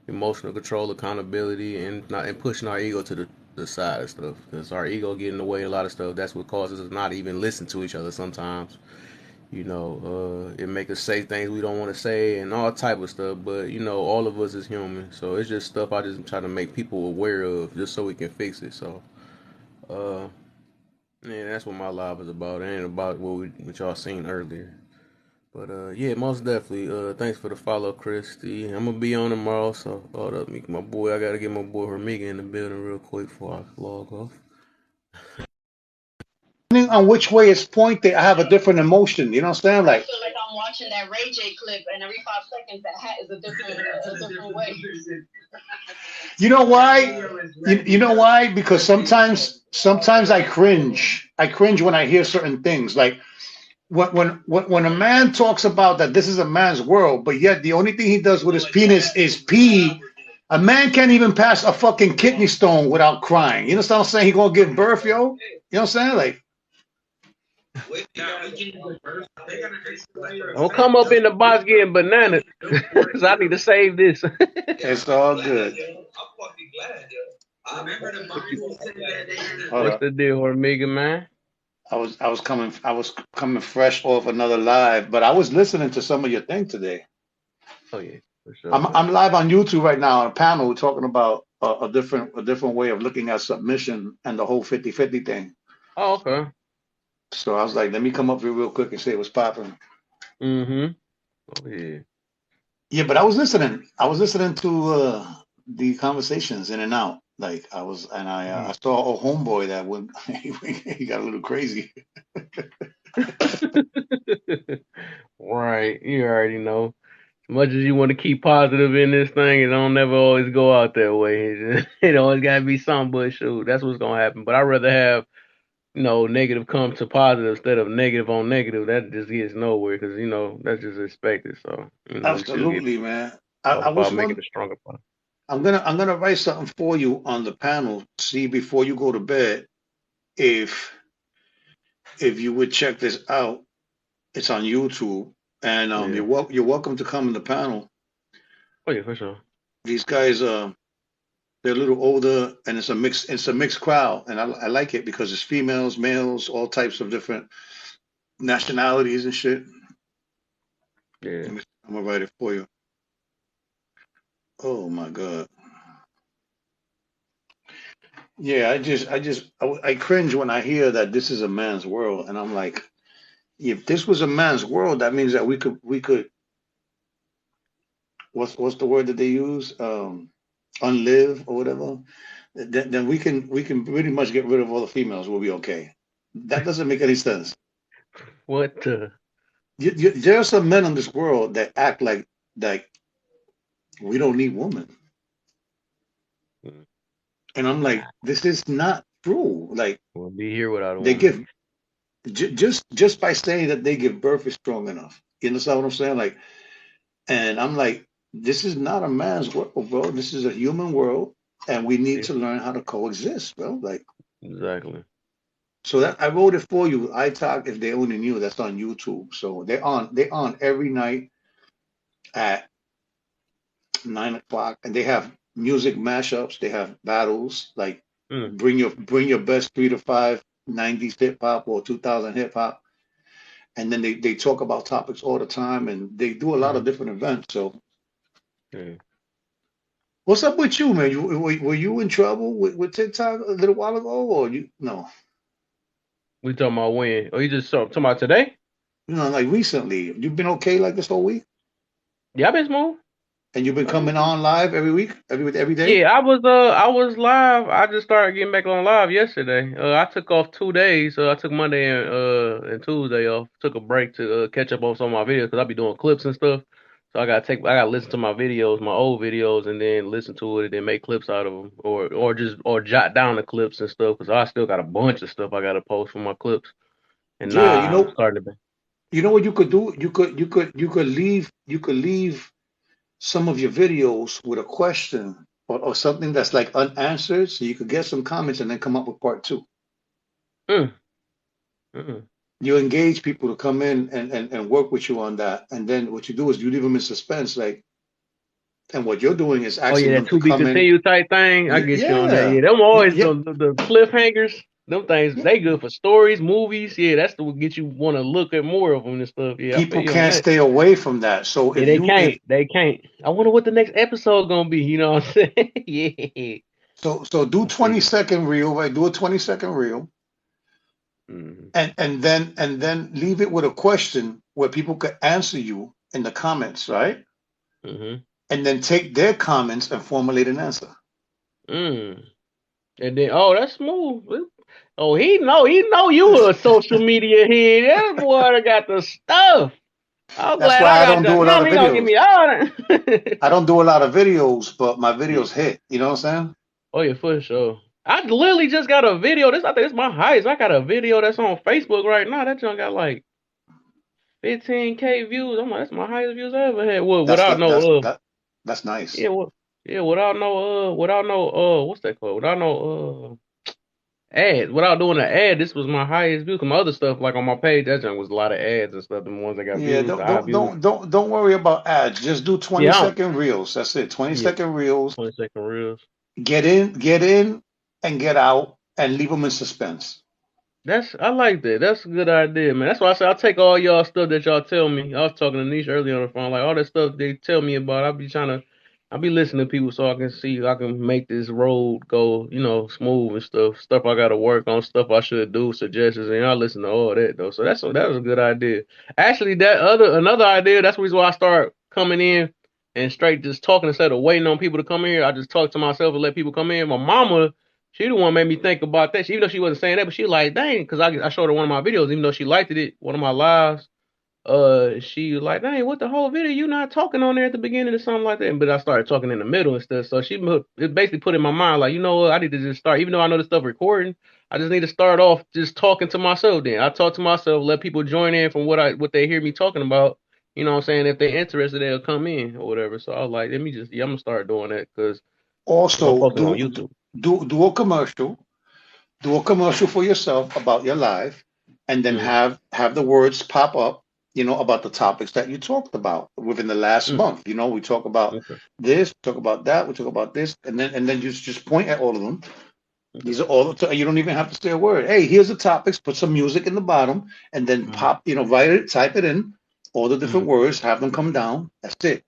emotional control, accountability, and not and pushing our ego to the side of stuff because our ego get in the way of a lot of stuff. That's what causes us not even listen to each other sometimes. It make us say things we don't want to say and all type of stuff. But all of us is human, so it's just stuff I just try to make people aware of, just so we can fix it. So, uh, yeah, that's what my live is about. It ain't about what y'all seen earlier. But yeah, most definitely. Thanks for the follow, Christy. I'm gonna be on tomorrow, so hold up, my boy. I gotta get my boy Hermiga in the building real quick before I log off. Depending on which way it's pointed, I have a different emotion. You know what I'm saying? Like, I feel like I'm watching that Ray J clip, and every 5 seconds, that hat is a different way. you know why? You know why? Because sometimes I cringe. I cringe when I hear certain things. Like when a man talks about that this is a man's world, but yet the only thing he does with his penis is pee. A man can't even pass a fucking kidney stone without crying. You know what I'm saying? He gonna give birth, yo. You know what I'm saying? Like, Don't come up in the box getting bananas, cause I need to save this. it's all good. What you? Hold What's up. the deal, Hermiga, man? I was coming fresh off another live, but I was listening to some of your thing today. Oh yeah, for sure, I'm man. live on YouTube right now on a panel talking about a different way of looking at submission and the whole 50-50 thing. Oh okay. So I was like, let me come up here real quick and say what's popping. Mm-hmm. Oh yeah. Yeah, but I was listening. I was listening to the conversations in and out. Like I saw a homeboy that would he got a little crazy. Right. You already know. As much as you want to keep positive in this thing, it don't never always go out that way. It always gotta be something but shoot. That's what's gonna happen. But I'd rather have, negative come to positive instead of negative on negative. That just gets nowhere because, that's just expected. So, we should get Absolutely, man. I about was making one. it stronger. Part. I'm gonna write something for you on the panel. See before you go to bed if you would check this out. It's on YouTube, and Yeah. you're welcome to come in the panel. Oh, yeah, for sure. These guys, they're a little older, and it's a mixed crowd, and I like it because it's females, males, all types of different nationalities and shit. Yeah. I'm gonna write it for you. Oh my God. Yeah, I cringe when I hear that this is a man's world, and I'm like, if this was a man's world, that means that we could what's the word that they use? Unlive or whatever. Then we can pretty much get rid of all the females. We'll be okay. That doesn't make any sense. What the? There are some men in this world that act like we don't need women, Mm, and I'm like, this is not true. Like we'll be here without a they woman. give just by saying that they give birth is strong enough. You understand what I'm saying? Like, and I'm like, this is not a man's world, bro. This is a human world, and we need Yeah, to learn how to coexist, bro. Like, exactly. so that I wrote it for you. I talk if they only knew that's on YouTube. So they're on every night at 9 o'clock, and they have music mashups. They have battles like. Mm. Bring your best 3 to 5 90s hip hop or 2000 hip hop, and then they talk about topics all the time, and they do a lot of Mm. different events. So Yeah. what's up with you, man? Were you in trouble with TikTok a little while ago, or you no? We talking about when? Oh, you just talking about today? Like recently, you've been okay like this whole week, Yeah, I've been smooth. and you've been I've been coming smooth. on live every week, every day. Yeah, I was live. I just started getting back on live yesterday. I took off 2 days. I took Monday and Tuesday off. Took a break to catch up on some of my videos because I be doing clips and stuff. So I gotta listen to my videos, my old videos, and then listen to it and then make clips out of them, or jot down the clips and stuff because I still got a bunch of stuff I gotta post for my clips. And Yeah, now I'm starting to. you know what you could do? You could leave some of your videos with a question or something that's like unanswered, so you could get some comments and then come up with part two. Mm, mm. You engage people to come in and work with you on that, and then what you do is you leave them in suspense, like, and what you're doing is Oh asking yeah, them that to to be come in. continued type thing. I get you on that. Yeah, Yeah, them always yeah, the cliffhangers. Them things yeah. they good for stories, movies. Yeah, that's the what get you want to look at more of them and stuff. Yeah, I feel People you on can't that. stay away from that. So Yeah, if they you if can't. They can't. I wonder what the next episode gonna be. You know what I'm saying? Yeah, so do I feel you. 20-second reel, right? Do a 20-second reel, Mm-hmm. and then leave it with a question where people could answer you in the comments, right? Mm-hmm. And then take their comments and formulate an answer. Mm. And then that's smooth. Oh, he know you a social media head. That boy that got the stuff. I'm That's glad why I I got don't that. do a lot Now of he gonna give videos. me all that. I don't do a lot of videos, but my Yeah. videos hit. You know what I'm saying? Oh yeah, for sure. I literally just got a video. I think it's my highest. I got a video that's on Facebook right now. That junk got like 15K views. I'm like, that's my highest views I ever had. Well, That's without that that's no that that's nice. yeah, without no what's that called? Without no ads. Without doing an ad, this was my highest view. Cause my other stuff, like on my page, that junk was a lot of ads and stuff. The ones that got Yeah, views, the don't high don't views. don't don't don't worry about ads. Just do 20 Yeah, second reels. That's it. 20 yeah, second reels. 20-second reels. Get in and get out and leave them in suspense. I like that. That's a good idea, man. That's why I say I'll take all y'all stuff that y'all tell me. I was talking to Nisha earlier on the phone, like all that stuff they tell me about. I'll be listening to people so I can see I can make this road go, smooth and stuff. Stuff I got to work on, stuff I should do, suggestions, and I listen to all that though. So that was a good idea. Actually, another idea. That's the reason why I start coming in and straight just talking instead of waiting on people to come in here. I just talk to myself and let people come in. My mama. She the one made me think about that. Even though she wasn't saying that, but she like, dang, because I showed her one of my videos, even though she liked it, one of my lives. She was like, dang, what the whole video? You not talking on there at the beginning or something like that. But I started talking in the middle and stuff. So it basically put in my mind, like, you know what? I need to just start, even though I know the stuff recording, I just need to start off just talking to myself. Then I talk to myself, let people join in from what they hear me talking about. You know what I'm saying? If they're interested, they'll come in or whatever. So I was like, I'm gonna start doing that because I'm Also, posting on do YouTube. do a commercial. Do a commercial for yourself about your life, and then Mm, have the words pop up, about the topics that you talked about within the last mm, month. We talk about okay. this, talk about that, we talk about this, and then you just point at all of them. Okay. These are all you don't even have to say a word. Hey, here's the topics. Put some music in the bottom, and then Mm, pop. Write it, type it in, all the different mm, words. Have them come down. That's it.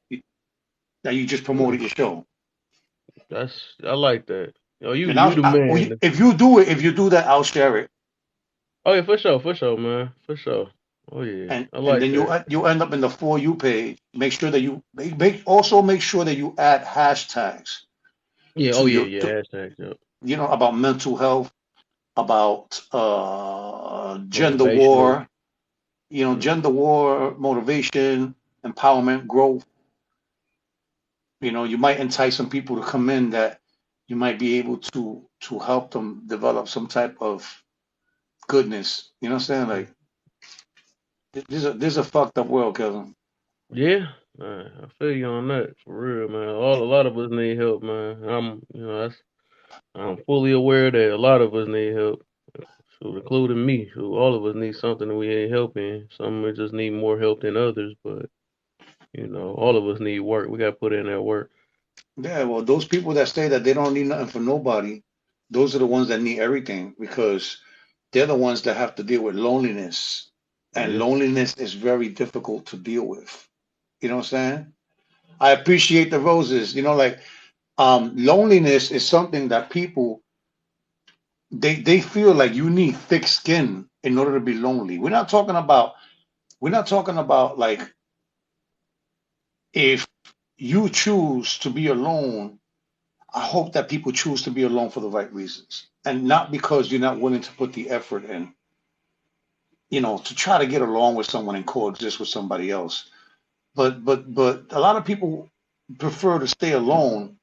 Now you just mm. promoted your show. I like that. Yo, you And you the man. if you do it, if you do that, I'll share it. Oh yeah, for sure, man, for sure. Oh yeah, I And like then that. you end up in the For You page. Make sure that you make sure that you add hashtags Yeah. Oh to yeah, your yeah. Hashtag yep. about mental health, about gender Motivational. war, Mm. motivation, empowerment, growth. You might entice some people to come in that you might be able to help them develop some type of goodness. You know what I'm saying? Mm. Like this is a fucked up world, Kevin. Yeah, I feel you on that for real, man. A lot of us need help, man. I'm fully aware that a lot of us need help, so including me. So all of us need something that we ain't helping. Some of us just need more help than others, but all of us need work. We got to put in that work. Yeah, well, those people that say that they don't need nothing from nobody, Those are the ones that need everything because they're the ones that have to deal with loneliness. And Yeah. loneliness is very difficult to deal with. You know what I'm saying? I appreciate the roses. You know, like loneliness is something that people they feel like you need thick skin in order to be lonely. We're not talking about like if you choose to be alone, I hope that people choose to be alone for the right reasons and not because you're not willing to put the effort in, to try to get along with someone and coexist with somebody else. But a lot of people prefer to stay alone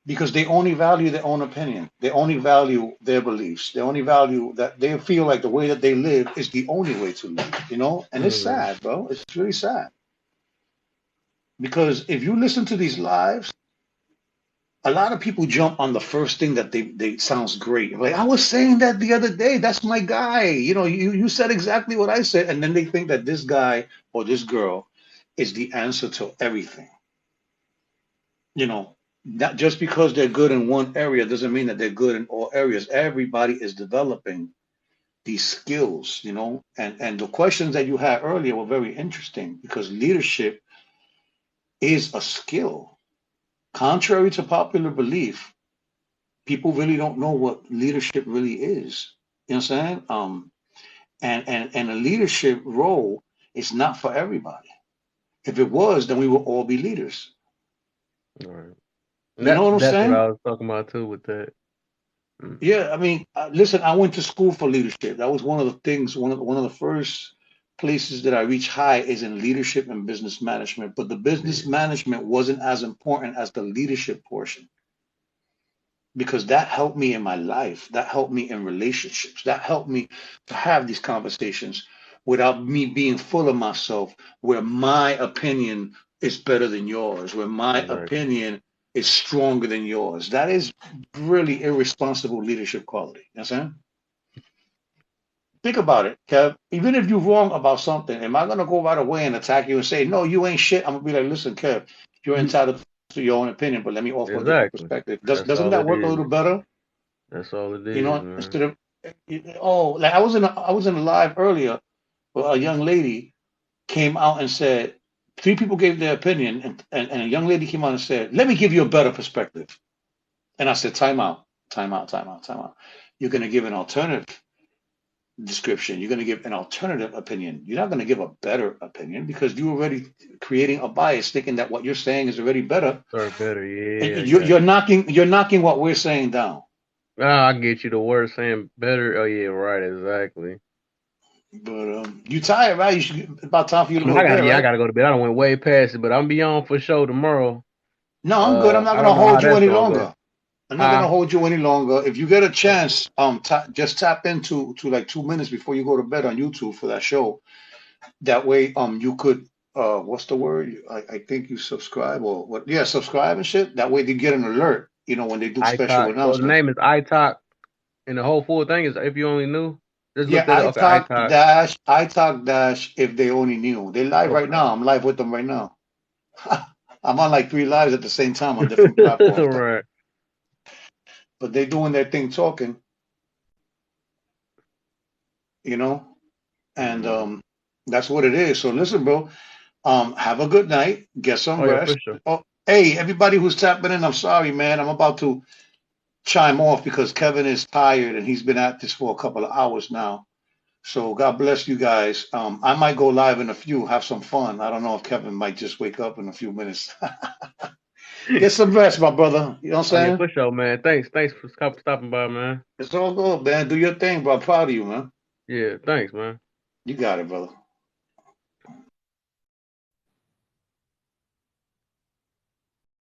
because they only value their own opinion. They only value their beliefs. They only value that they feel like the way that they live is the only way to live. And it's Mm-hmm. sad, bro. It's really sad. Because if you listen to these lives, a lot of people jump on the first thing that they sounds great. Like I was saying that the other day, that's my guy. You said exactly what I said, and then they think that this guy or this girl is the answer to everything. Not just because they're good in one area doesn't mean that they're good in all areas. Everybody is developing these skills, and the questions that you had earlier were very interesting because leadership is a skill. Contrary to popular belief, people really don't know what leadership really is. You know what I'm saying? And a leadership role is not for everybody. If it was, then we would all be leaders. All right. You know what I'm That's what saying? I was talking about too with that. Mm. Yeah, I mean, listen, I went to school for leadership. That was one of the things, one of the first places that I reached high is in leadership and business management. But the business Yeah. management wasn't as important as the leadership portion because that helped me in my life. That helped me in relationships. That helped me to have these conversations without me being full of myself, where my opinion is better than yours, where my Right. opinion is stronger than yours. That is really irresponsible leadership quality. You know what I'm saying? Think about it, Kev. Even if you're wrong about something, am I gonna go right away and attack you and say, no, you ain't shit? I'm gonna be like, listen, Kev, you're entitled to your own opinion, but let me offer a different Exactly. perspective. That's Doesn't all that it work a is. little better? That's all it is, man. Instead of like I was in a live earlier where a young lady came out and said three people gave their opinion and a young lady came out and said, let me give you a better perspective. And I said, time out, time out, time out, time out. You're gonna give an alternative description. You're going to give an alternative opinion. You're not going to give a better opinion because you're already creating a bias, thinking that what you're saying is already better, Or better, and yeah, I you're, got you're you. knocking you're knocking what we're saying down. Ah, I get you. The word saying better. Oh yeah, right, exactly. But you tired, right? About time for you to I go to bed, I right? gotta go to bed. I don't went way past it, but I'm be on for sure tomorrow. No, I'm good. I'm not I going don't to know how hold you that's any gonna go. longer. I'm not going to Huh? hold you any longer. If you get a chance, just tap into to like 2 minutes before you go to bed on YouTube for that show. That way, you could what's the word? I think you subscribe or what? Yeah, subscribe and shit. That way they get an alert, when they do special iTalk. So the announcements. name is iTalk, and the whole full thing is if you only knew, just Yeah, look that up. Okay, iTalk. I talk dash if they only knew. They live right Okay. now. I'm live with them right now. I'm on like three lives at the same time on different platforms, Right. but they doing their thing talking, you know, and Mm-hmm. that's what it is. So listen, bro, have a good night, get some Oh yeah, rest. for sure. Oh, hey, everybody who's tapping in, I'm sorry, man. I'm about to chime off because Kevin is tired and he's been at this for a couple of hours now. So God bless you guys. I might go live in a few, have some fun. I don't know if Kevin might just wake up in a few minutes. Get some rest, my brother. You know what Oh I'm yeah, saying? for sure, man. Thanks for stopping by, man. It's all good, man. Do your thing, bro. I'm proud of you, man. Yeah, thanks, man. You got it, brother.